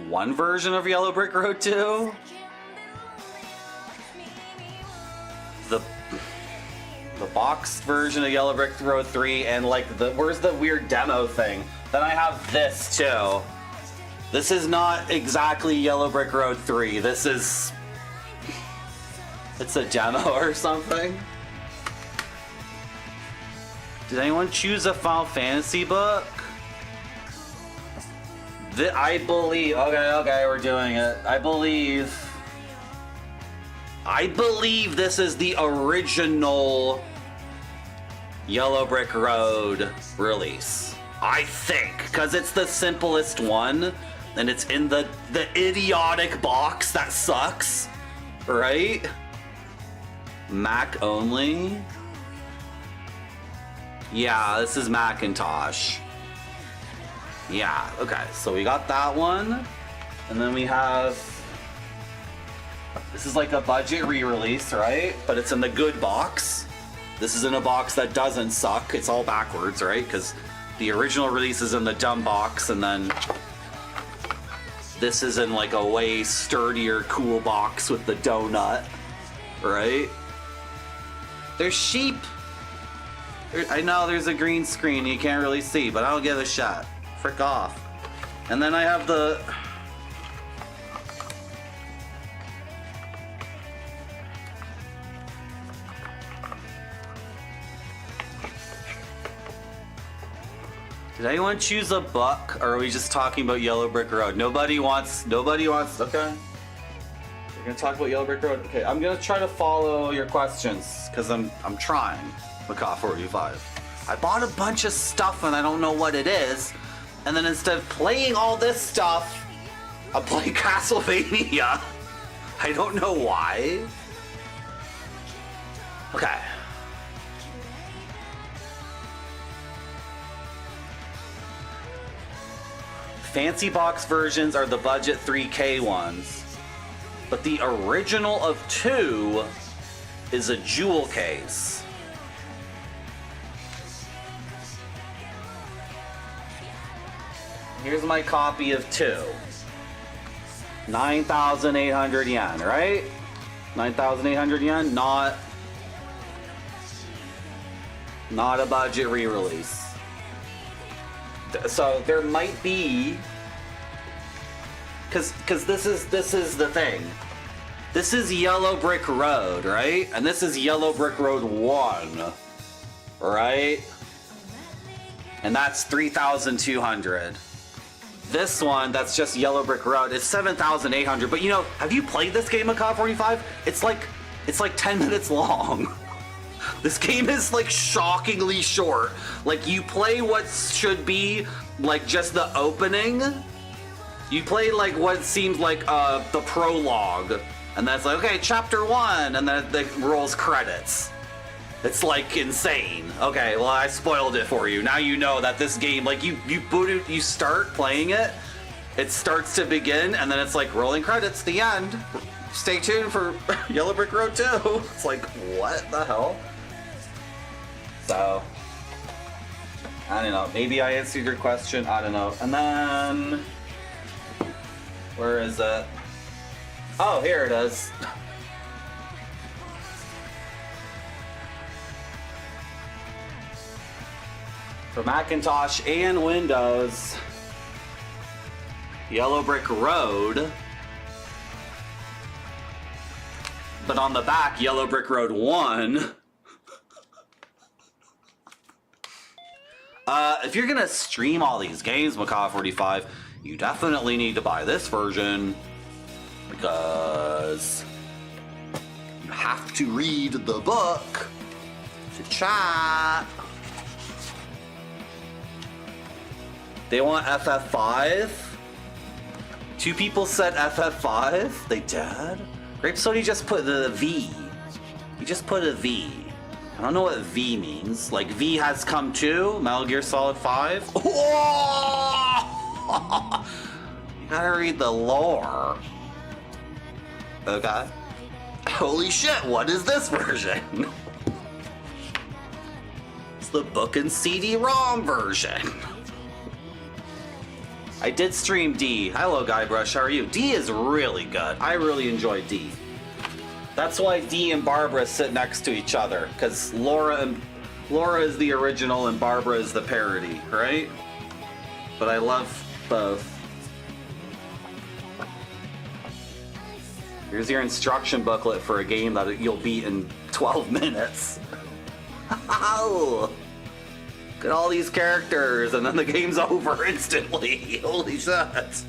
One version of Yellow Brick Road 2. The boxed version of Yellow Brick Road 3, and like where's the weird demo thing? Then I have this too. This is not exactly Yellow Brick Road 3. This is... it's a demo or something. Did anyone choose a Final Fantasy book? I believe... Okay, we're doing it. I believe this is the original Yellow Brick Road release. I think, because it's the simplest one, and it's in the idiotic box that sucks, right? Mac only? Yeah, this is Macintosh. Yeah, okay, so we got that one, and then we have... this is like a budget re-release, right? But it's in the good box. This is in a box that doesn't suck. It's all backwards, right? Because the original release is in the dumb box, and then this is in like a way sturdier, cool box with the donut, right? There's sheep. I know there's a green screen you can't really see, but I don't give a shit. Frick off. And then I have the... did anyone choose a book, or are we just talking about Yellow Brick Road? Nobody wants, okay. We're gonna talk about Yellow Brick Road. Okay, I'm gonna try to follow your questions, because I'm trying, Macaw45. I bought a bunch of stuff and I don't know what it is, and then instead of playing all this stuff, I'm playing Castlevania. I don't know why. Okay. Fancy box versions are the budget 3K ones, but the original of 2 is a jewel case. Here's my copy of 2. 9,800 yen, right? 9,800 yen, not a budget re-release. So there might be, because this is the thing. This is Yellow Brick Road, right? And this is Yellow Brick Road 1, right? And that's 3,200. This one, that's just Yellow Brick Road, is 7,800. But you know, have you played this game, Macaw45? It's like 10 minutes long. This game is like shockingly short. Like you play what should be like just the opening. You play like what seems like the prologue, and that's like, okay, chapter 1, and then it rolls credits. It's like insane. Okay, well I spoiled it for you. Now you know that this game, like you boot it, you start playing it, it starts to begin, and then it's like rolling credits, the end. Stay tuned for Yellow Brick Road 2. It's like, what the hell? So, I don't know. Maybe I answered your question. I don't know. And then, where is it? Oh, here it is. For Macintosh and Windows, Yellow Brick Road. But on the back, Yellow Brick Road 1. If you're gonna stream all these games, Macaw45, you definitely need to buy this version, because you have to read the book to chat. They want FF5? 2 people said FF5? They did? Grape Soda just put the V. He just put a V. I don't know what V means. Like, V has come to Metal Gear Solid 5. Oh! You gotta read the lore. Okay. Holy shit, what is this version? It's the book and CD-ROM version. I did stream D. Hello, Guybrush, how are you? D is really good. I really enjoy D. That's why D and Barbara sit next to each other, because Laura is the original and Barbara is the parody, right? But I love both. Here's your instruction booklet for a game that you'll beat in 12 minutes. Look at all these characters, and then the game's over instantly. Holy shit.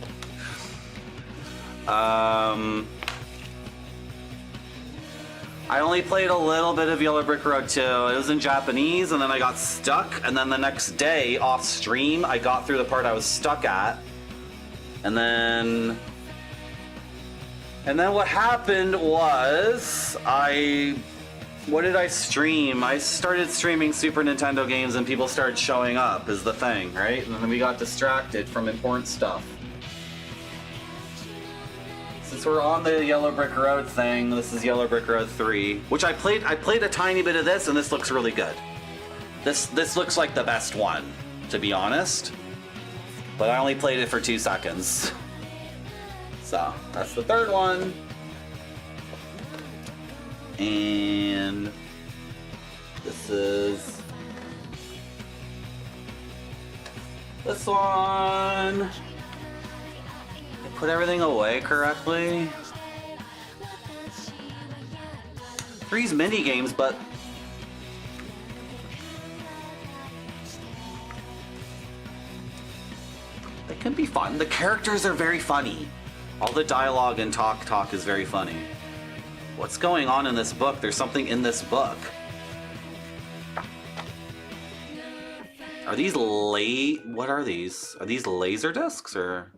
I only played a little bit of Yellow Brick Road 2. It was in Japanese, and then I got stuck, and then the next day, off stream, I got through the part I was stuck at. And then what happened was, what did I stream? I started streaming Super Nintendo games and people started showing up, is the thing, right? And then we got distracted from important stuff. Since we're on the Yellow Brick Road thing, this is Yellow Brick Road 3, which I played a tiny bit of this, and this looks really good. This looks like the best one, to be honest. But I only played it for 2 seconds. So, that's the third one. And this is this one. Put everything away correctly. 3's mini games, but they can be fun. The characters are very funny. All the dialogue and talk is very funny. What's going on in this book? There's something in this book. Are these what are these? Are these laser discs or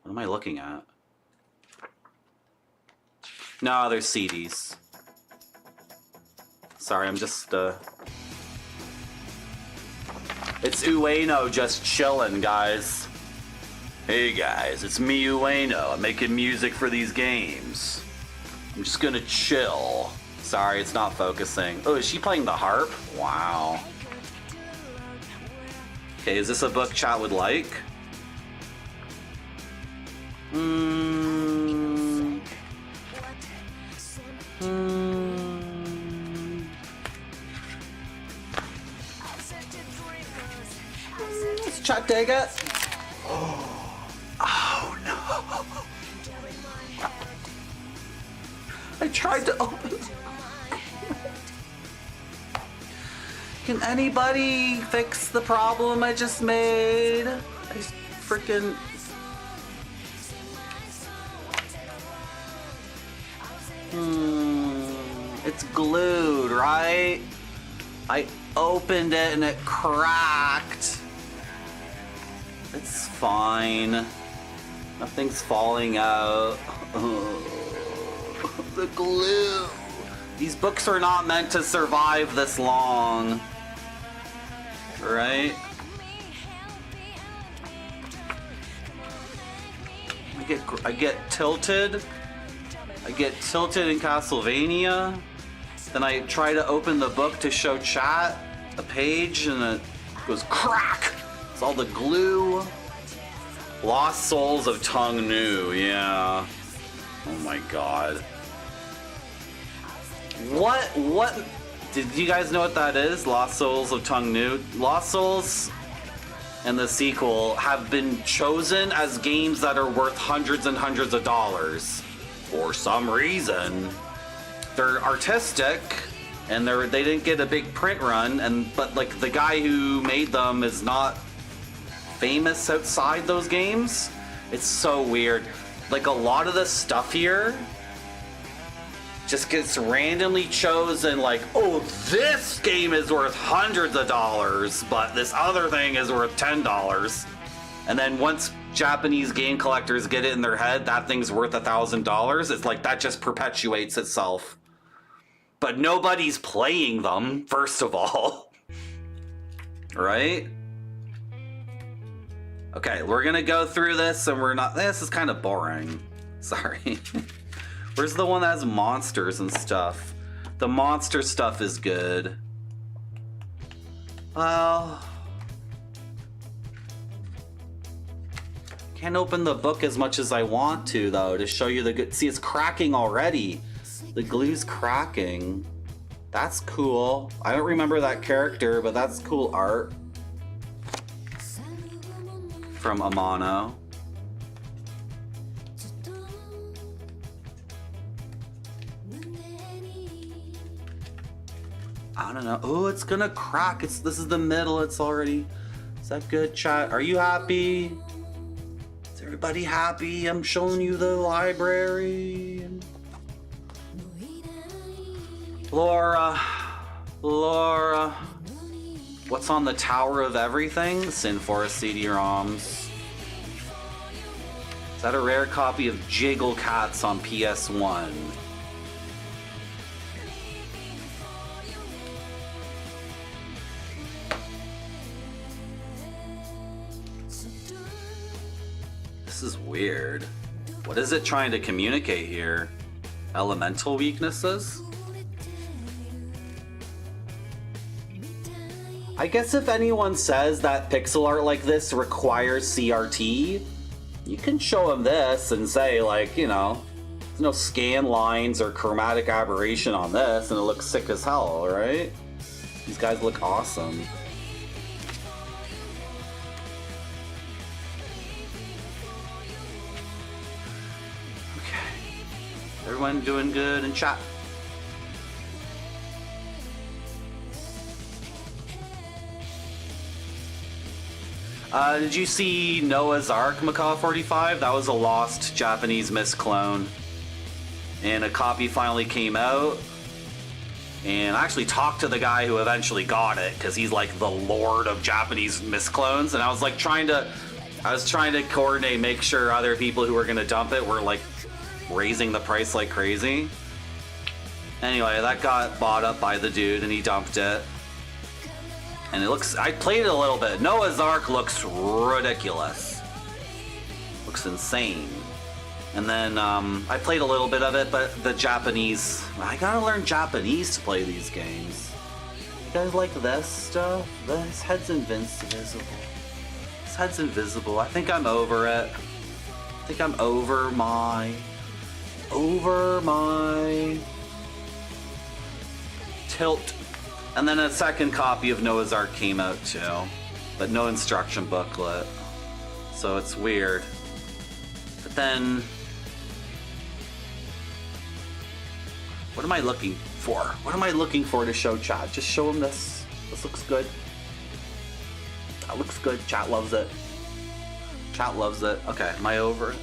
what am I looking at? No, they're CDs. Sorry, I'm just it's Ueno just chilling, guys. Hey guys, it's me, Ueno. I'm making music for these games. I'm just gonna chill. Sorry, it's not focusing. Oh, is she playing the harp? Wow. Okay, is this a book chat would like? Let's chat dig it. Oh no. I tried to open it. Can anybody fix the problem I just made? I freaking... It's glued, right? I opened it and it cracked. It's fine. Nothing's falling out. The glue. These books are not meant to survive this long. Right? I get tilted. I get tilted in Castlevania. Then I try to open the book to show chat a page and it goes crack. It's all the glue. Lost Souls of Tung Nu, yeah. Oh my god. What? Did you guys know what that is? Lost Souls of Tung Nu? Lost Souls and the sequel have been chosen as games that are worth hundreds and hundreds of dollars. For some reason. They're artistic and they didn't get a big print run, but like the guy who made them is not famous outside those games. It's so weird. Like a lot of the stuff here just gets randomly chosen, like, oh, this game is worth hundreds of dollars, but this other thing is worth $10. And then once Japanese game collectors get it in their head that thing's worth $1,000, it's like that just perpetuates itself. But nobody's playing them, first of all. Right? Okay, we're gonna go through this and we're not... This is kind of boring. Sorry. Where's the one that has monsters and stuff? The monster stuff is good. Well... Can't open the book as much as I want to, though, to show you the good... See, it's cracking already. The glue's cracking. That's cool. I don't remember that character, but that's cool art. From Amano. I don't know. Oh, it's gonna crack. This is the middle. It's already... Is that good, chat? Are you happy? Is everybody happy? I'm showing you the library. Laura. What's on the Tower of Everything? Sin Forest CD-ROMs. Is that a rare copy of Jiggle Cats on PS1? This is weird. What is it trying to communicate here? Elemental weaknesses? I guess if anyone says that pixel art like this requires CRT, you can show them this and say, like, you know, there's no scan lines or chromatic aberration on this and it looks sick as hell, right? These guys look awesome. Okay. Everyone doing good in chat? Did you see Noah's Ark, Macaw 45? That was a lost Japanese misclone. And a copy finally came out. And I actually talked to the guy who eventually got it, because he's like the lord of Japanese misclones. And I was like trying to coordinate, make sure other people who were gonna dump it were like raising the price like crazy. Anyway, that got bought up by the dude and he dumped it. And it looks, I played it a little bit. Noah's Ark looks ridiculous. Looks insane. And then I played a little bit of it, but the Japanese, I gotta learn Japanese to play these games. You guys like this stuff? This head's invisible. This head's invisible. I think I'm over it. I think I'm over my tilt. And then a second copy of Noah's Ark came out too, but no instruction booklet. So it's weird. But then, what am I looking for? What am I looking for to show chat? Just show them this. This looks good. That looks good. Chat loves it. Chat loves it. Okay, am I over it?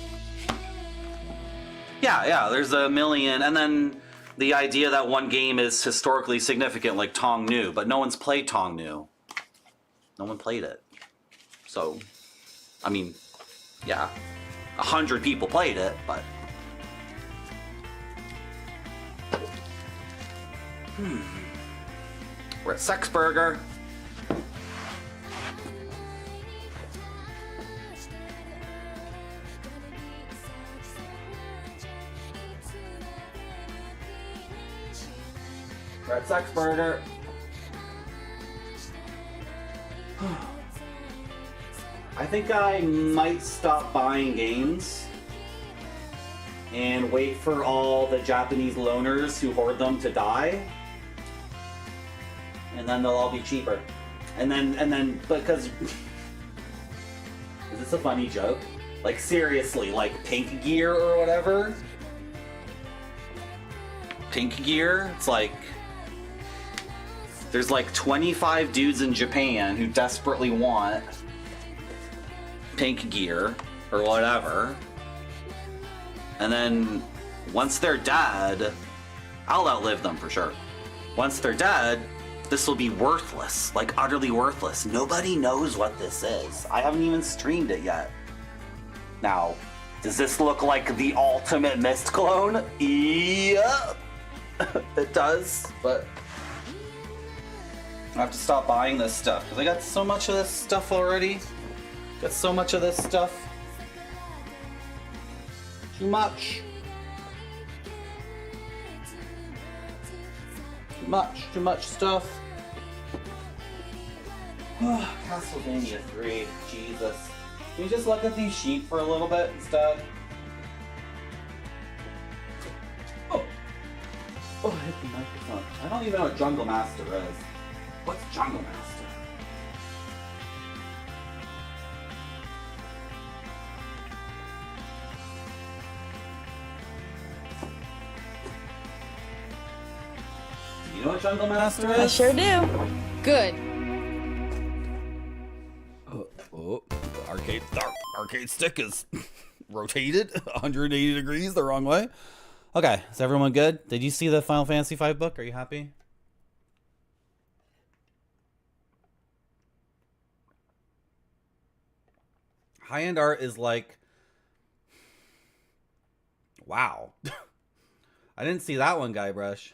Yeah, there's a million. And then the idea that one game is historically significant, like Tong Nu, but no one's played Tong Nu. No one played it. So, I mean, yeah, 100 people played it, but... We're at Sexburger. We're at Sexburger. I think I might stop buying games and wait for all the Japanese loners who hoard them to die. And then they'll all be cheaper. And then, because... Is this a funny joke? Like, seriously, like Pink Gear or whatever? Pink Gear? It's like... There's like 25 dudes in Japan who desperately want Pink Gear or whatever. And then once they're dead, I'll outlive them for sure. Once they're dead, this will be worthless, like utterly worthless. Nobody knows what this is. I haven't even streamed it yet. Now, does this look like the ultimate Mist clone? Yeah, it does, but I have to stop buying this stuff because I got so much of this stuff already. Got so much of this stuff. Too much. Too much stuff. Castlevania 3, Jesus. Can you just look at these sheep for a little bit instead? Oh, I hit the microphone. I don't even know what Jungle Master is. What's Jungle Master? You know what Jungle Master is? I sure do. Good. The arcade stick is rotated 180 degrees the wrong way. Okay, is everyone good? Did you see the Final Fantasy V book? Are you happy? High-end art is like... Wow. I didn't see that one, Guybrush.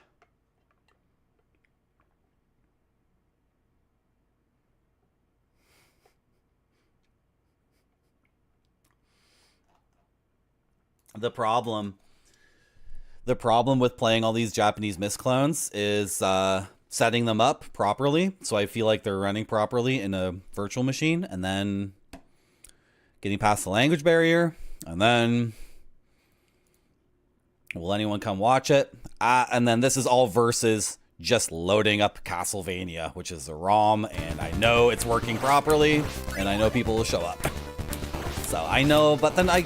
The problem with playing all these Japanese misclones is setting them up properly, so I feel like they're running properly in a virtual machine, and then getting past the language barrier, and then will anyone come watch it? And then this is all versus just loading up Castlevania, which is a ROM, and I know it's working properly, and I know people will show up. So I know, but then I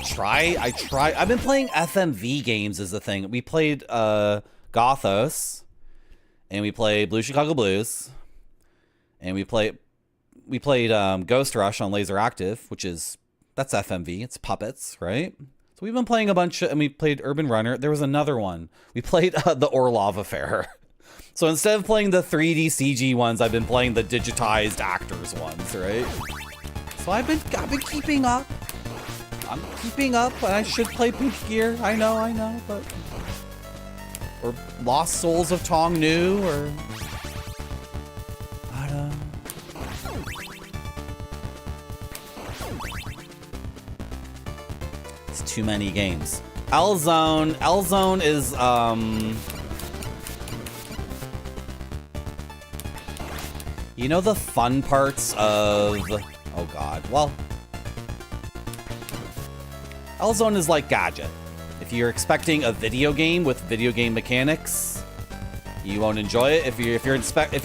try. I've been playing FMV games as a thing. We played Gothos, and we played Blue Chicago Blues, and we played Ghost Rush on Laser Active, that's FMV. It's puppets, right? So we've been playing a bunch and we played Urban Runner. There was another one. We played the Orlov Affair. So instead of playing the 3D CG ones, I've been playing the digitized actors ones, right? So I've been keeping up. I'm keeping up, but I should play Pink Gear. I know, but... Or Lost Souls of Tong Nu, or... I don't know. It's too many games. L-Zone is, you know the fun parts of... Oh god, well... L-Zone is like Gadget. If you're expecting a video game with video game mechanics, you won't enjoy it. If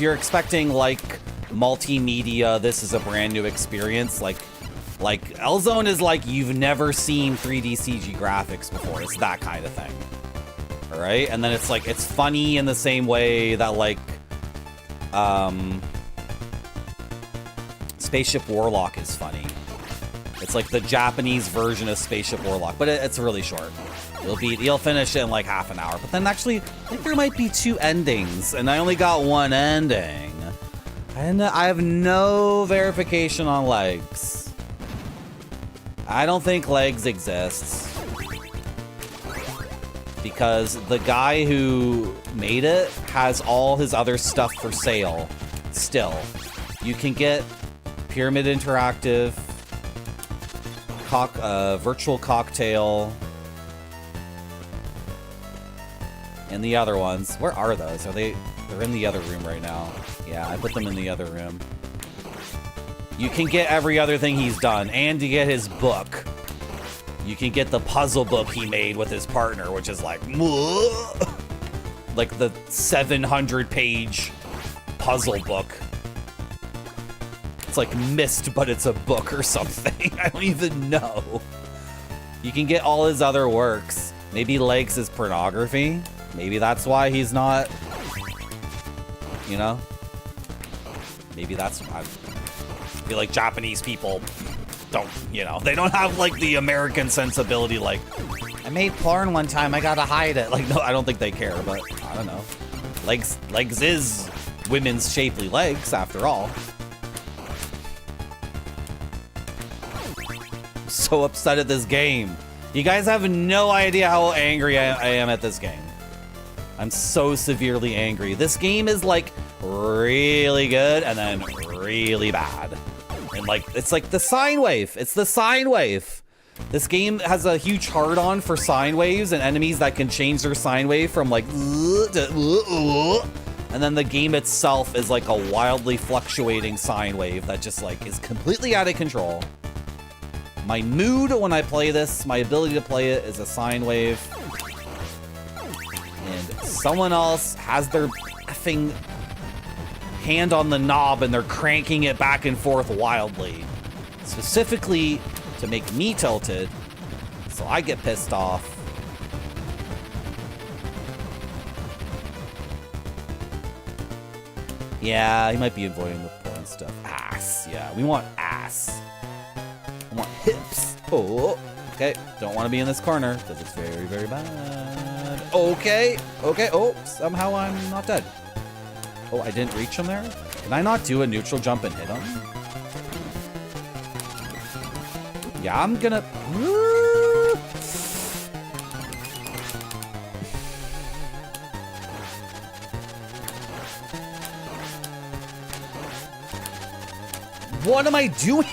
you're expecting like multimedia, this is a brand new experience. Like L-Zone is like you've never seen 3D CG graphics before. It's that kind of thing. All right, and then it's like it's funny in the same way that like Spaceship Warlock is funny. It's like the Japanese version of Spaceship Warlock, but it's really short. You'll finish it in like half an hour. But then actually, I think there might be 2 endings, and I only got 1 ending. And I have no verification on legs. I don't think legs exists. Because the guy who made it has all his other stuff for sale still. You can get Pyramid Interactive, Virtual Cocktail, and the other ones. Where are those? They're in the other room right now. Yeah, I put them in the other room. You can get every other thing he's done, and to get his book. You can get the puzzle book he made with his partner, which is like the 700-page puzzle book. It's like Myst, but it's a book or something. I don't even know. You can get all his other works. Maybe Legs is pornography. Maybe that's why he's not, you know? Maybe that's why. I feel like Japanese people don't, you know, they don't have like the American sensibility like, I made porn one time, I gotta hide it. Like, no, I don't think they care, but I don't know. Legs is women's shapely legs, after all. So upset at this game. You guys have no idea how angry I am at this game. I'm so severely angry. This game is like really good and then really bad in and like it's like the sine wave. It's the sine wave. This game has a huge hard-on for sine waves and enemies that can change their sine wave from like to and then the game itself is like a wildly fluctuating sine wave that just like is completely out of control. My mood when I play this, my ability to play it is a sine wave. And someone else has their effing hand on the knob and they're cranking it back and forth wildly. Specifically to make me tilted, so I get pissed off. Yeah, he might be avoiding the porn stuff. Ass, yeah, we want ass. I want hips. Oh, okay, don't want to be in this corner because it's very, very bad. Okay, okay, oh, somehow I'm not dead. Oh, I didn't reach him there? Can I not do a neutral jump and hit him? Yeah, I'm gonna... What am I doing?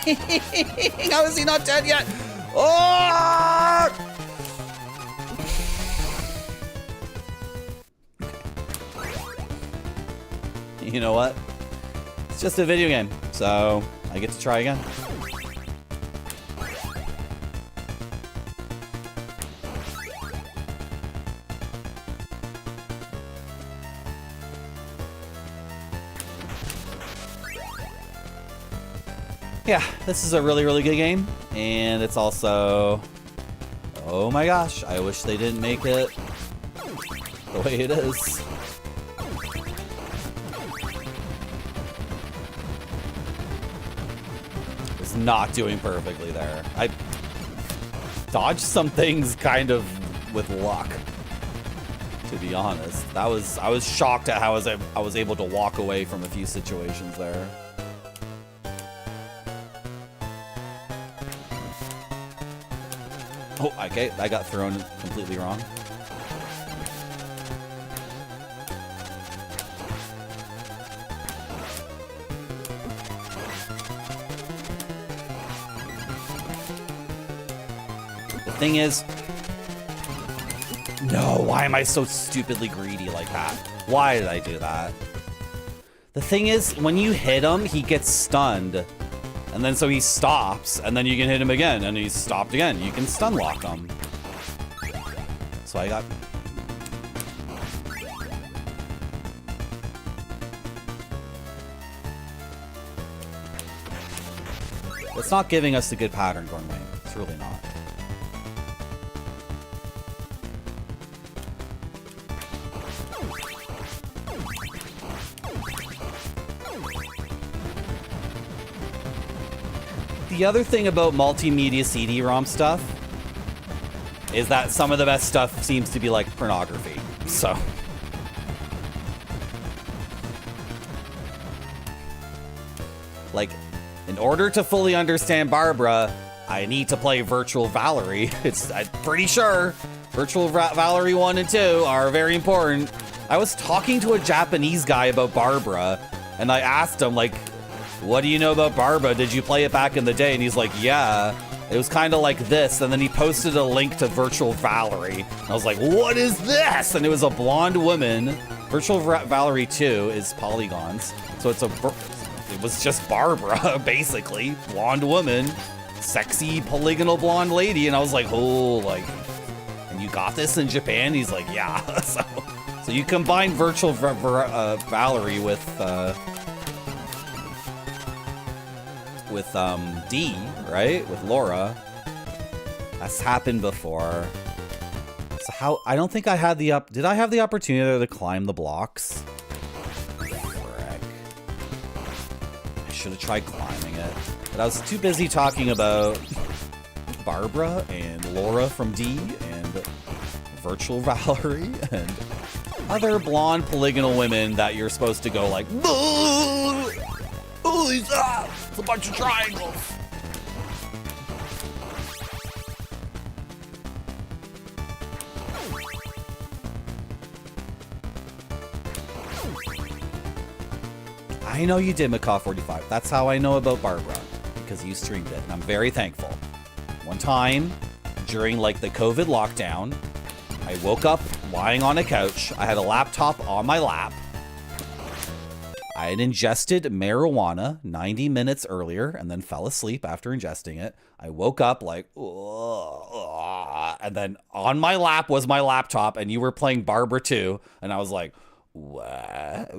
How is he not dead yet? Oh! You know what? It's just a video game, so I get to try again. Yeah, this is a really, really good game, and it's also, oh my gosh, I wish they didn't make it the way it is. It's not doing perfectly there. I dodged some things kind of with luck, to be honest. I was shocked at how I was able to walk away from a few situations there. Oh, okay, I got thrown completely wrong. The thing is, no, why am I so stupidly greedy like that? Why did I do that? The thing is, when you hit him, he gets stunned. And then so he stops, and then you can hit him again, and he's stopped again. You can stun lock him. So I got... It's not giving us a good pattern, Gormley. It's really not. The other thing about multimedia CD-ROM stuff is that some of the best stuff seems to be like pornography. So like, in order to fully understand Barbara, I need to play Virtual Valerie. I'm pretty sure Virtual Valerie 1 and 2 are very important. I was talking to a Japanese guy about Barbara, and I asked him, like, what do you know about Barbara? Did you play it back in the day? And he's like, yeah. It was kind of like this. And then he posted a link to Virtual Valerie. And I was like, what is this? And it was a blonde woman. Virtual Valerie 2 is polygons. So it was just Barbara, basically. Blonde woman. Sexy polygonal blonde lady. And I was like, oh, like, and you got this in Japan? He's like, yeah. So you combine Virtual Valerie with D, right? With Laura. That's happened before. So how, I don't think I had did I have the opportunity to climb the blocks? Frick. I should have tried climbing it. But I was too busy talking about Barbara and Laura from D and Virtual Valerie and other blonde polygonal women that you're supposed to go like, oh, Lisa! It's a bunch of triangles. I know you did, Macaw45. That's how I know about Barbara. because you streamed it, and I'm very thankful. One time, during like the COVID lockdown, I woke up lying on a couch. I had a laptop on my lap. I had ingested marijuana 90 minutes earlier and then fell asleep after ingesting it. I woke up like, and then on my lap was my laptop, and you were playing Barbara 2, and I was like, what?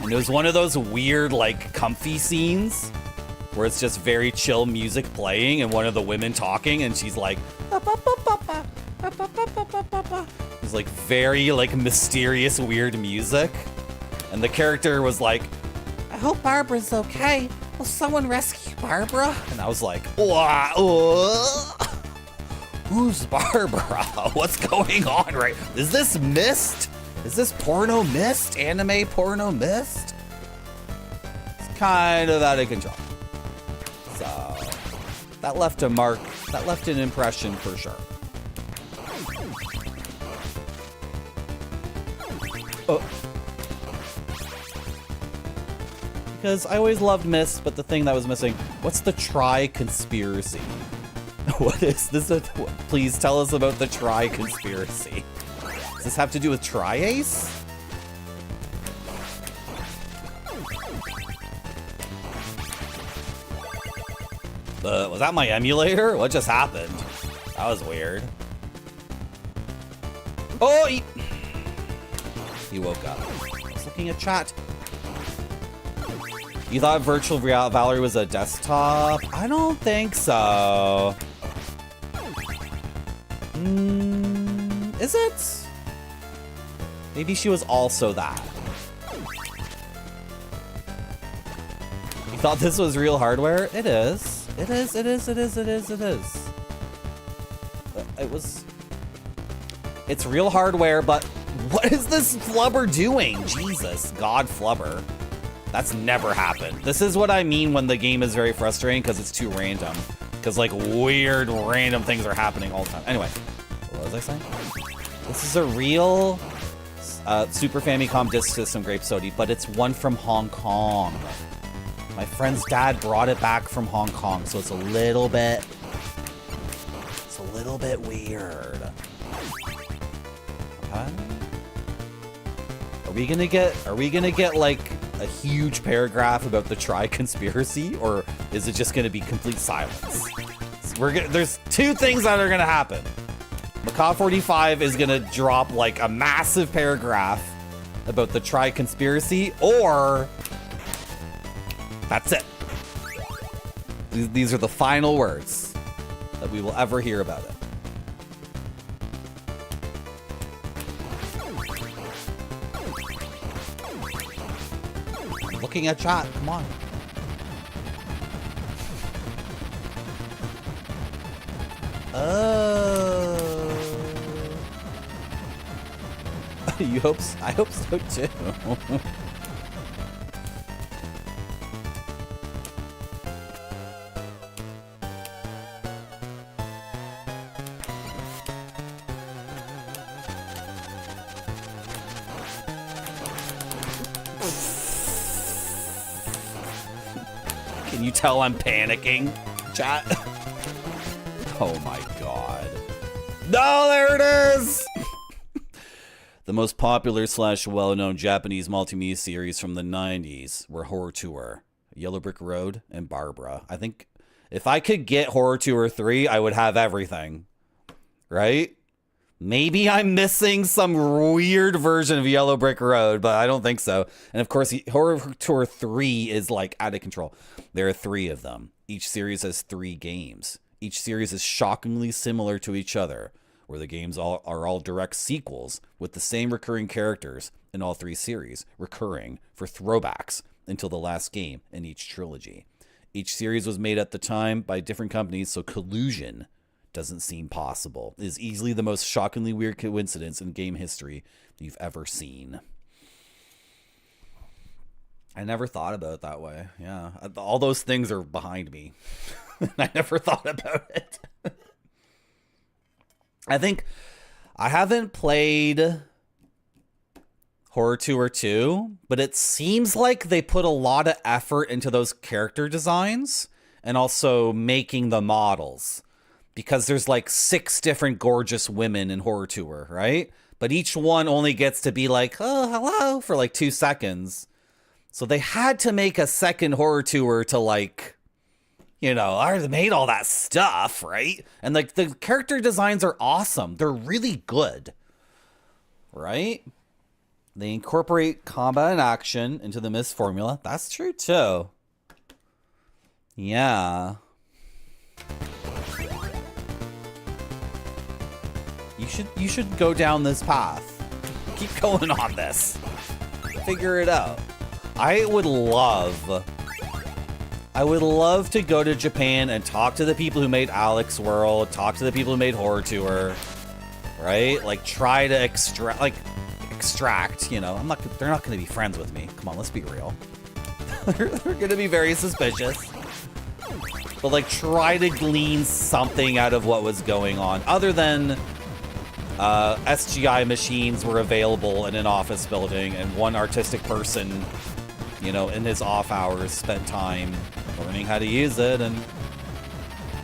And it was one of those weird, like, comfy scenes where it's just very chill music playing and one of the women talking, and she's like, it's like very, like, mysterious, weird music. And the character was like, I hope Barbara's okay. Will someone rescue Barbara? And I was like, who's Barbara? What's going on right? Is this Mist? Is this porno Mist? Anime porno Mist? It's kind of out of control. So that left a mark. That left an impression for sure. Oh. Because I always loved Mist, but the thing that was missing, what's the tri-conspiracy? What is this? Please tell us about the tri-conspiracy. Does this have to do with Tri-Ace? Was that my emulator? What just happened? That was weird. Oh, he woke up. I was looking at chat. You thought Virtual Valerie was a desktop? I don't think so. Is it? Maybe she was also that. You thought this was real hardware? It is. It is, it is, it is, it is, it is. It was... It's real hardware, but what is this flubber doing? Jesus, God flubber. That's never happened. This is what I mean when the game is very frustrating because it's too random. Because like weird random things are happening all the time. Anyway, what was I saying? This is a real Super Famicom Disk System Grape Sody, but it's one from Hong Kong. My friend's dad brought it back from Hong Kong, so it's a little bit weird. Okay. Are we gonna get like a huge paragraph about the tri-conspiracy, or is it just gonna be complete silence? There's two things that are gonna happen. Macaw 45 is gonna drop like a massive paragraph about the tri-conspiracy, or that's it. These are the final words that we will ever hear about it. I'm looking at chat, come on. I hope so too. Can you tell I'm panicking, chat? Oh my god. No, there it is! The most popular / well-known Japanese multimedia series from the 90s were Horror Tour, Yellow Brick Road, and Barbara. I think if I could get Horror Tour 3, I would have everything. Right? Maybe I'm missing some weird version of Yellow Brick Road, but I don't think so. And of course, Horror Tour 3 is like out of control. There are 3 of them. Each series has 3 games. Each series is shockingly similar to each other, where the games are all direct sequels with the same recurring characters in all 3 series, recurring for throwbacks until the last game in each trilogy. Each series was made at the time by different companies, so collusion doesn't seem possible. It is easily the most shockingly weird coincidence in game history you've ever seen. I never thought about it that way. Yeah, all those things are behind me. I never thought about it. I think I haven't played Horror Tour 2, but it seems like they put a lot of effort into those character designs and also making the models, because there's like 6 different gorgeous women in Horror Tour, right? But each one only gets to be like, oh, hello, for like 2 seconds. So they had to make a second Horror Tour to like, you know, I already made all that stuff, right? And like the character designs are awesome. They're really good, right? They incorporate combat and action into the Myst formula. That's true too. Yeah. You should go down this path. Keep going on this. Figure it out. I would love to go to Japan and talk to the people who made Alex World, talk to the people who made Horror Tour, right? Like try to extract, you know. They're not going to be friends with me. Come on, let's be real. They're going to be very suspicious. But like try to glean something out of what was going on other than SGI machines were available in an office building and one artistic person, you know, in his off hours spent time learning how to use it, and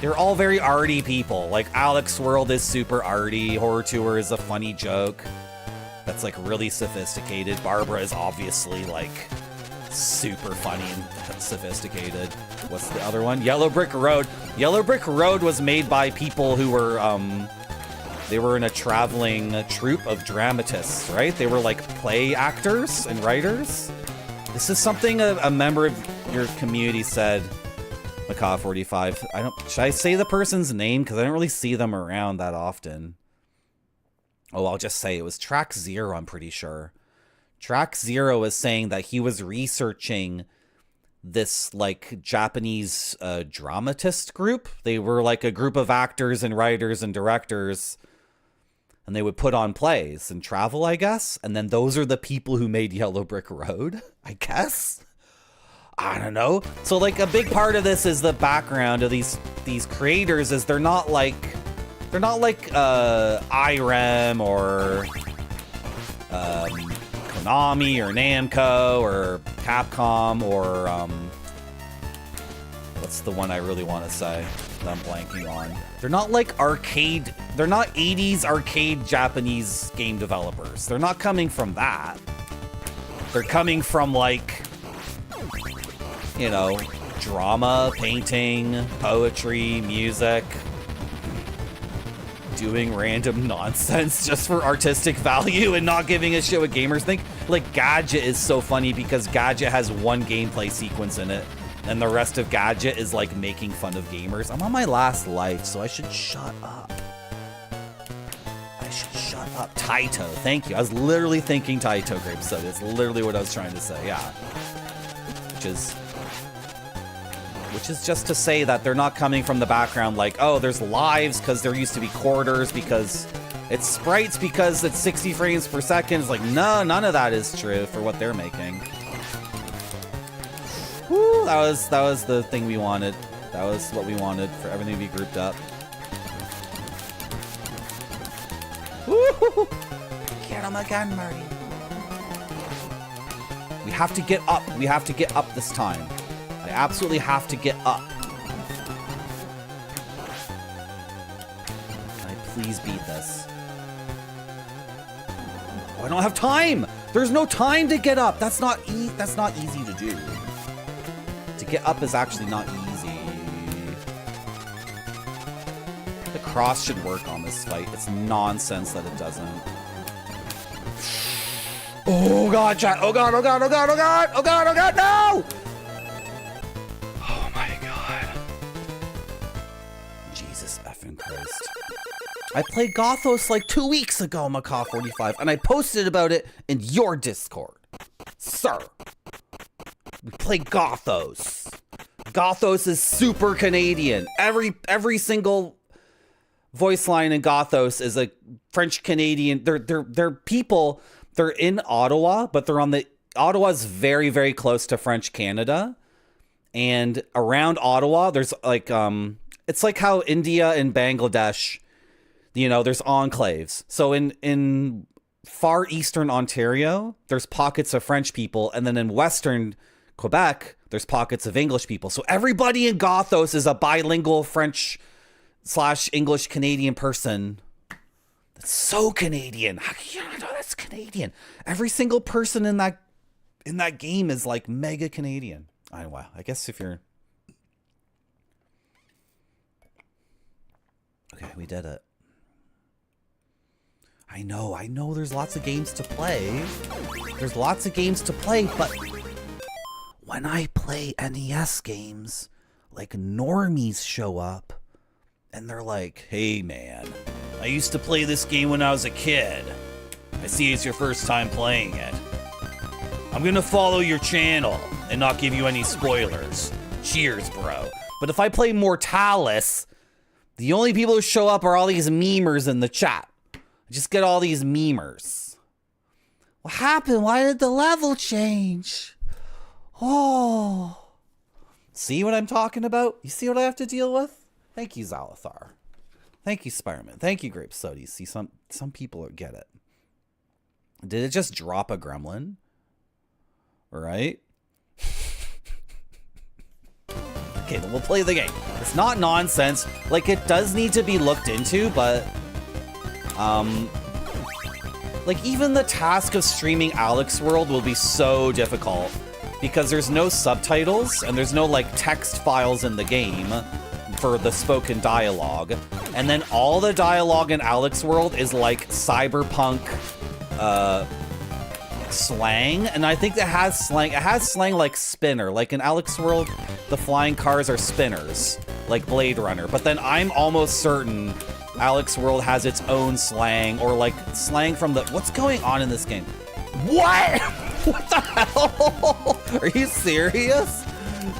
they're all very arty people. Like Alex World is super arty, Horror Tour is a funny joke that's like really sophisticated. Barbara is obviously like super funny and sophisticated. What's the other one? Yellow Brick Road. Yellow Brick Road was made by people who were they were in a traveling troupe of dramatists, right? They were like play actors and writers. This is something a member of your community said. Macaw45. Should I say the person's name? Because I don't really see them around that often. Oh, I'll just say it was Track Zero, I'm pretty sure. Track Zero is saying that he was researching this like Japanese dramatist group. They were like a group of actors and writers and directors, and they would put on plays and travel, I guess. And then those are the people who made Yellow Brick Road, I guess. I don't know. So like a big part of this is the background of these creators is they're not like IREM or Konami or Namco or Capcom or what's the one I really want to say that I'm blanking on? They're not like arcade. They're not 80s arcade Japanese game developers. They're not coming from that. They're coming from like, you know, drama, painting, poetry, music, doing random nonsense just for artistic value and not giving a shit what gamers think. Like Gadget is so funny because Gadget has one gameplay sequence in it and the rest of Gadget is like making fun of gamers. I'm on my last life, so I should shut up. Taito, thank you. I was literally thinking Taito Grape Soda. It's literally what I was trying to say, yeah. Which is just to say that they're not coming from the background like, oh, there's lives because there used to be quarters because it's sprites because it's 60 frames per second. It's like, no, none of that is true for what they're making. Woo, that was the thing we wanted. That was what we wanted, for everything to be grouped up. Woo! Get him again, Marty. We have to get up. We have to get up this time. I absolutely have to get up. Can I please beat this? Oh, I don't have time. There's no time to get up. That's not easy to do. To get up is actually not easy. The cross should work on this fight. It's nonsense that it doesn't. Oh god, chat. Oh god, oh god, oh god, oh god, oh god, oh god, no! Oh my god. Jesus effing Christ. I played Gothos like 2 weeks ago, Macaw45, and I posted about it in your Discord. Sir. We play Gothos. Gothos is super Canadian. Every single voice line in Gothos is a French Canadian. They're people. They're in Ottawa, but they're on the Ottawa's very, very close to French Canada. And around Ottawa, there's like it's like how India and Bangladesh, you know, there's enclaves. So in far eastern Ontario, there's pockets of French people, and then in western Quebec, there's pockets of English people. So everybody in Gothos is a bilingual French / English Canadian person. That's so Canadian. How can you not know that's Canadian? Every single person in that game is like mega Canadian. Wow. I guess if you're... Okay, we did it. I know there's lots of games to play. There's lots of games to play, but when I play NES games, like normies show up and they're like, hey man, I used to play this game when I was a kid. I see it's your first time playing it. I'm gonna follow your channel and not give you any spoilers. Cheers, bro. But if I play Mortalis, the only people who show up are all these memers in the chat. I just get all these memers. What happened? Why did the level change? Oh. See what I'm talking about? You see what I have to deal with? Thank you, Zalathar. Thank you, Spiderman. Thank you, Grape Sody. See, some people get it. Did it just drop a gremlin? Right? Okay, then we'll play the game. It's not nonsense. Like, it does need to be looked into, but... like, even the task of streaming Alex World will be so difficult because there's no subtitles and there's no, like, text files in the game for the spoken dialogue. And then all the dialogue in Alex World is, like, cyberpunk, slang. And I think it has slang. It has slang like spinner. Like, in Alex World, the flying cars are spinners, like Blade Runner. But then I'm almost certain Alex World has its own slang, or like slang from the... What's going on in this game? What? What the hell? Are you serious?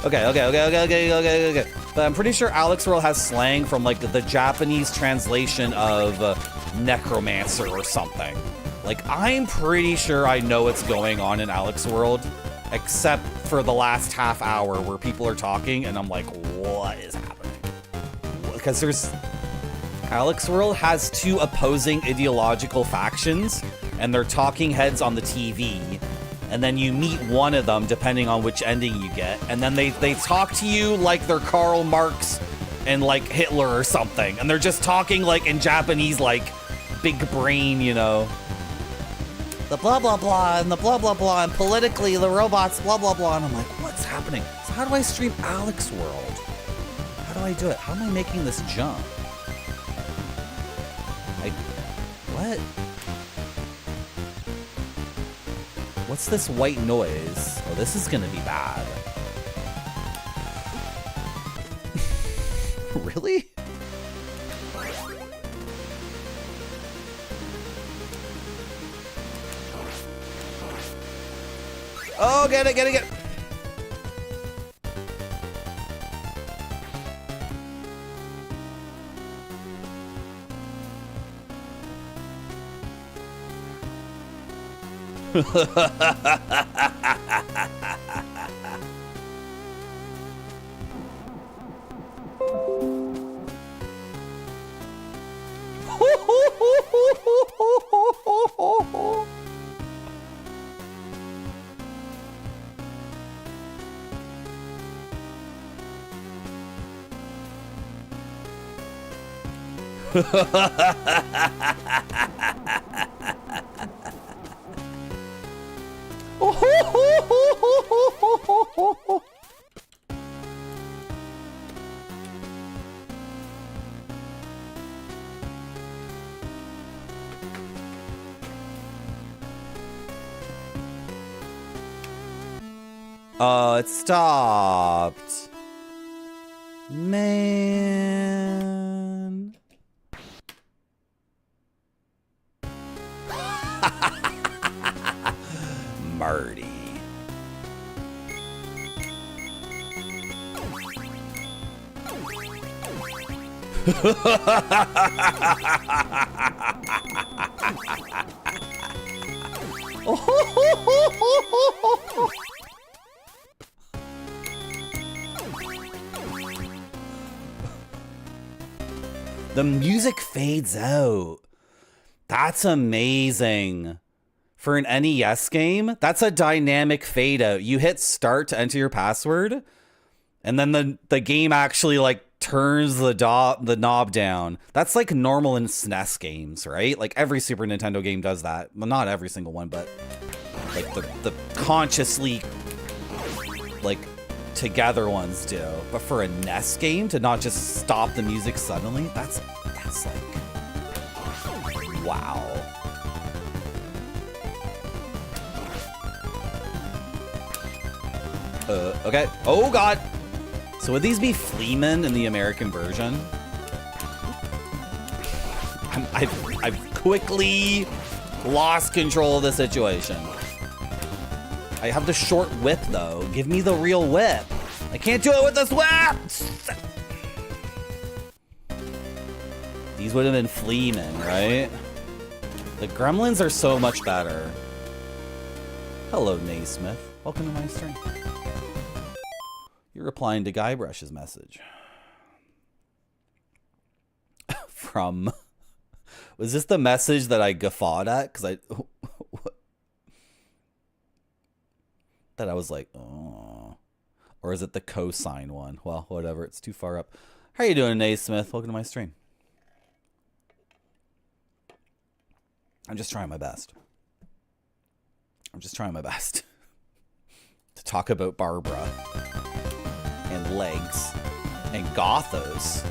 Okay. But I'm pretty sure Alex World has slang from like the Japanese translation of necromancer or something. Like, I'm pretty sure I know what's going on in Alex World, except for the last half hour where people are talking and I'm like, what is happening? Because there's... Alex World has two opposing ideological factions, and they're talking heads on the TV, and then you meet one of them depending on which ending you get, and then they talk to you like they're Karl Marx and like Hitler or something, and they're just talking like in Japanese, like big brain, you know. The blah blah blah and the blah blah blah, and politically the robots blah blah blah, and I'm like, what's happening? So how do I stream Alex World? How do I do it? How am I making this jump? What? What's this white noise? Oh, this is gonna be bad. Really? Oh, get it. Oh, it stopped. Man. Marty. The music fades out. That's amazing. For an NES game, that's a dynamic fade out. You hit start to enter your password, and then the game actually like turns the knob down. That's like normal in SNES games, right? Like every Super Nintendo game does that. Well, not every single one, but like the consciously like together ones do. But for a NES game to not just stop the music suddenly, that's like, wow. Okay. Oh God. So would these be Fleamen in the American version? I've quickly lost control of the situation. I have the short whip though. Give me the real whip. I can't do it with this whip. These would have been Fleamen, right? The Gremlins are so much better. Hello, Naismith. Welcome to my stream. You're replying to Guybrush's message. From... Was this the message that I guffawed at? Because I... that I was like, oh. Or is it the cosine one? Well, whatever. It's too far up. How you doing, Naismith? Welcome to my stream. I'm just trying my best. I'm just trying my best. To talk about Barbara. And legs. And Gothos.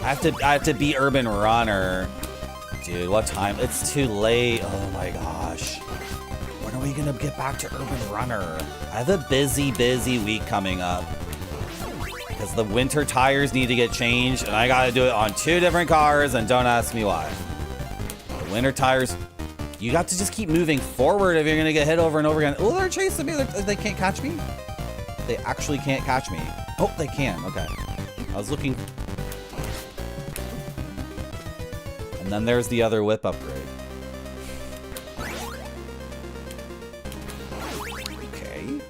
I have to beat Urban Runner. Dude, what time? It's too late. Oh my gosh. When are we gonna get back to Urban Runner? I have a busy week coming up. Because the winter tires need to get changed, and I gotta do it on 2 different cars, and don't ask me why. The winter tires, you got to just keep moving forward if you're gonna get hit over and over again. Oh, they're chasing me. They can't catch me? They actually can't catch me. Oh, they can. Okay. I was looking. And then there's the other whip upgrade. Okay.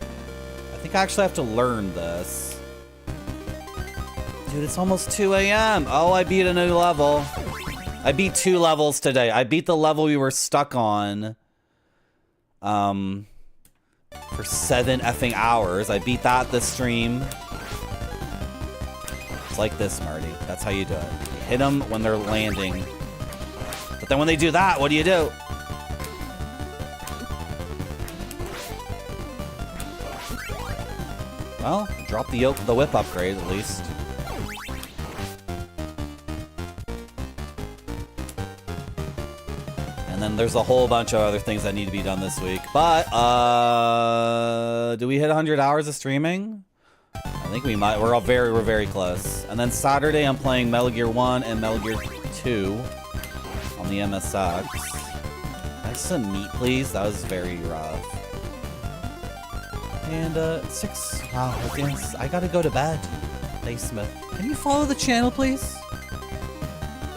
I think I actually have to learn this. Dude, it's almost 2 a.m. Oh, I beat a new level. I beat 2 levels today. I beat the level we were stuck on. For 7 effing hours. I beat that this stream. It's like this, Marty. That's how you do it. You hit them when they're landing. But then when they do that, what do you do? Well, drop the whip upgrade at least. And then there's a whole bunch of other things that need to be done this week. But, do we hit 100 hours of streaming? I think we might. We're very close. And then Saturday, I'm playing Metal Gear 1 and Metal Gear 2 on the MSX. Can I have some meat, please? That was very rough. And, 6... Wow, I gotta go to bed. Naismith. Can you follow the channel, please?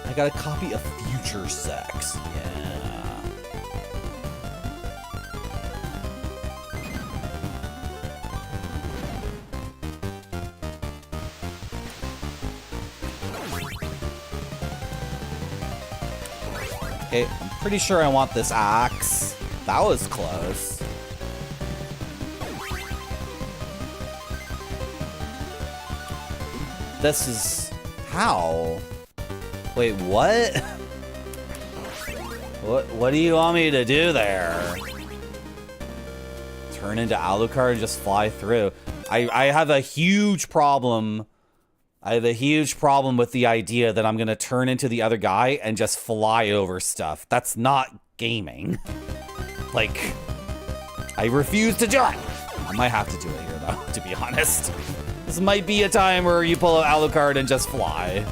I got a copy of Future Sex. Yeah. Okay, I'm pretty sure I want this axe. That was close. This is... How? Wait, what? What do you want me to do there? Turn into Alucard and just fly through. I have a huge problem. I have a huge problem with the idea that I'm going to turn into the other guy and just fly over stuff. That's not gaming. Like, I refuse to do it. I might have to do it here, though, to be honest. This might be a time where you pull out Alucard and just fly.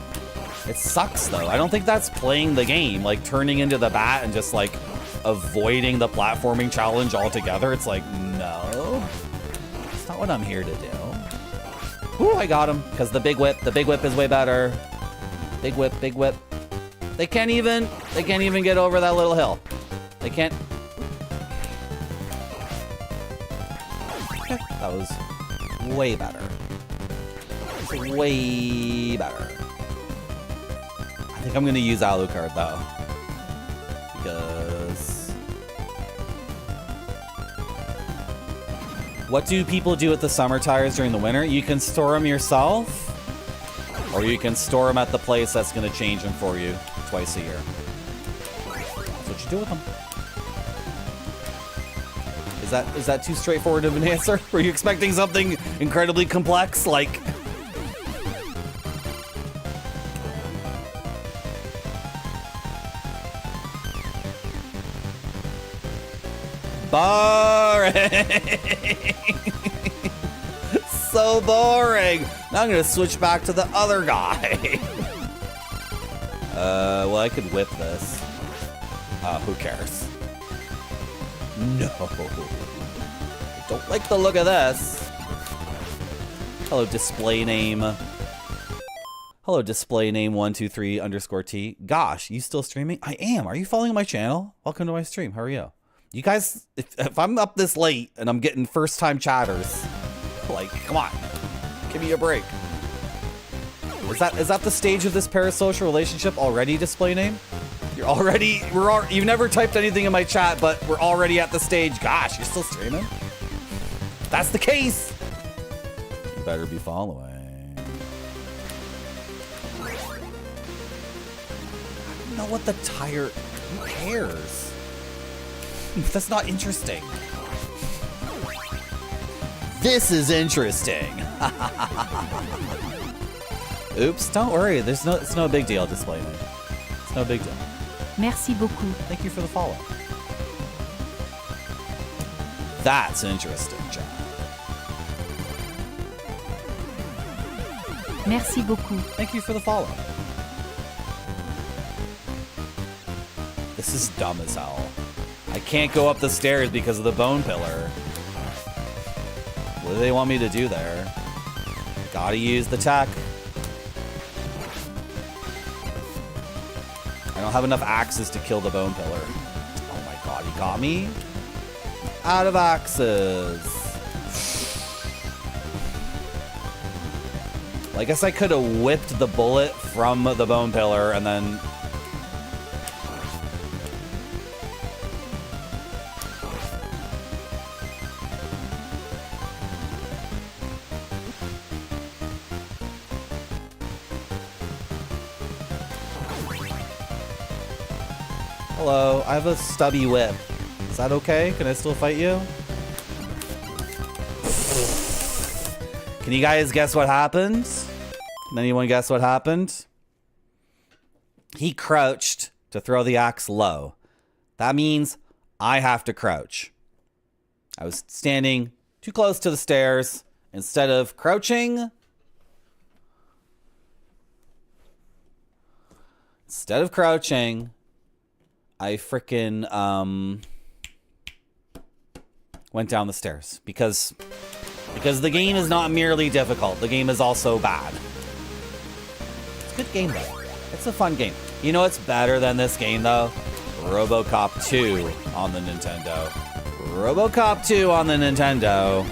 It sucks, though. I don't think that's playing the game. Like, turning into the bat and just, like, avoiding the platforming challenge altogether. It's like, no. That's not what I'm here to do. Ooh, I got him. Because the big whip is way better. Big whip. They can't even get over that little hill. They can't. Okay, that was way better. Way better. I think I'm gonna use Alucard though. because... What do people do with the summer tires during the winter? You can store them yourself, or you can store them at the place that's going to change them for you twice a year. That's what you do with them. Is that too straightforward of an answer? Were you expecting something incredibly complex, like... Boring! So boring! Now I'm gonna switch back to the other guy. Well, I could whip this. Who cares? No. Don't like the look of this. Hello, display name. Hello, display name 123_T. Gosh, you still streaming? I am. Are you following my channel? Welcome to my stream. How are you? You guys, if I'm up this late and I'm getting first time chatters, like, come on, give me a break. Is that the stage of this parasocial relationship already, display name? You're already, you've never typed anything in my chat, but we're already at the stage. Gosh, you're still streaming? If that's the case, you better be following. I don't know what the tire, who cares? That's not interesting. This is interesting. Oops, don't worry. It's no big deal, display name. It's no big deal. Merci beaucoup. Thank you for the follow. That's interesting, John. Merci beaucoup. Thank you for the follow. This is dumb as hell. I can't go up the stairs because of the bone pillar. What do they want me to do there? Gotta use the tech. I don't have enough axes to kill the bone pillar. Oh my god, he got me? Out of axes. Well, I guess I could have whipped the bullet from the bone pillar and then... Hello, I have a stubby whip. Is that okay? Can I still fight you? Can you guys guess what happened? Can anyone guess what happened? He crouched to throw the axe low. That means I have to crouch. I was standing too close to the stairs. Instead of crouching, I frickin' went down the stairs because the game is not merely difficult. The game is also bad. It's a good game though. It's a fun game. You know what's better than this game though? RoboCop 2 on the Nintendo. RoboCop 2 on the Nintendo.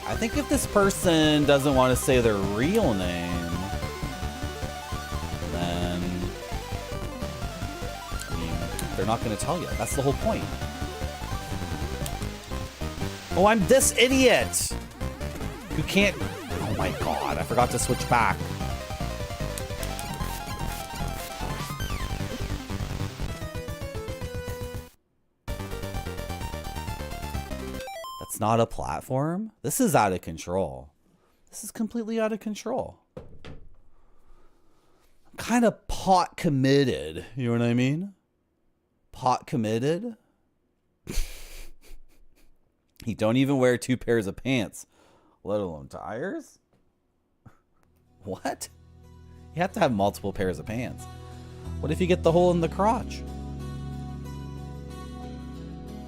I think if this person doesn't want to say their real name, then, I mean, they're not going to tell you. That's the whole point. Oh, I'm this idiot who can't... Oh my god, I forgot to switch back. That's not a platform? This is out of control. This is completely out of control. I'm kind of pot committed. You know what I mean? Pot committed? You don't even wear 2 pairs of pants, let alone tires? What? You have to have multiple pairs of pants. What if you get the hole in the crotch?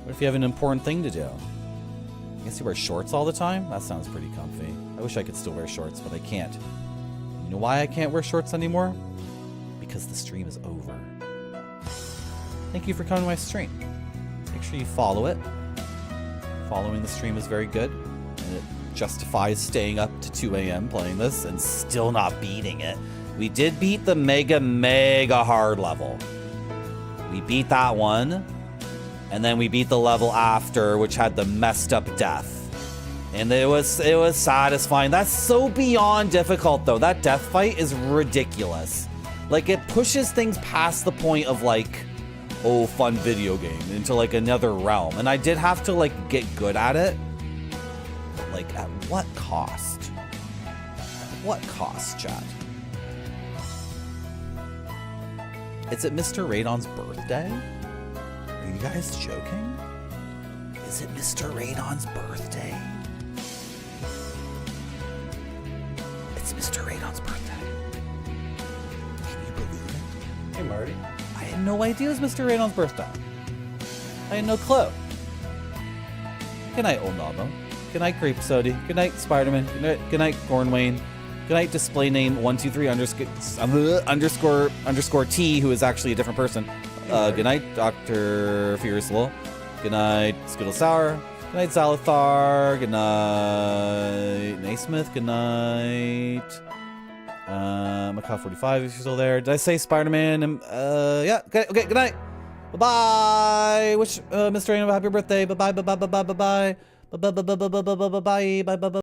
What if you have an important thing to do? I guess you wear shorts all the time? That sounds pretty comfy. I wish I could still wear shorts, but I can't. You know why I can't wear shorts anymore? Because the stream is over. Thank you for coming to my stream. Make sure you follow it. Following the stream is very good. And it justifies staying up to 2 a.m. playing this and still not beating it. We did beat the mega hard level. We beat that one. And then we beat the level after, which had the messed up death. And it was satisfying. That's so beyond difficult, though. That death fight is ridiculous. Like, it pushes things past the point of, like, oh, fun video game into, like, another realm. And I did have to, like, get good at it. But, like, at what cost? At what cost, chat? Is it Mr. Radon's birthday? Are you guys joking? Is it Mr. Radon's birthday? It's Mr. Radon's birthday. Can you believe it? Hey, Marty. I had no idea it was Mr. Radon's birthday. I had no clue. Good night, Old Nabo. Good night, Creep Sody. Good night, Spider-Man. Good night, Gornwayne. Good night, display name 123 underscore T, who is actually a different person. Good night, Dr. Fiercewell. Good night, Skittle Sour. Good night, Zalathar. Good night, Naismith. Good night, Macaw 45, if you're still there. Did I say Spider-Man? Yeah. Okay. Good night. Bye-bye. Wish Mr. Rain a happy birthday. Bye-bye. Bye-bye. Bye-bye. Bye-bye. Bye-bye. Bye-bye. Bye-bye.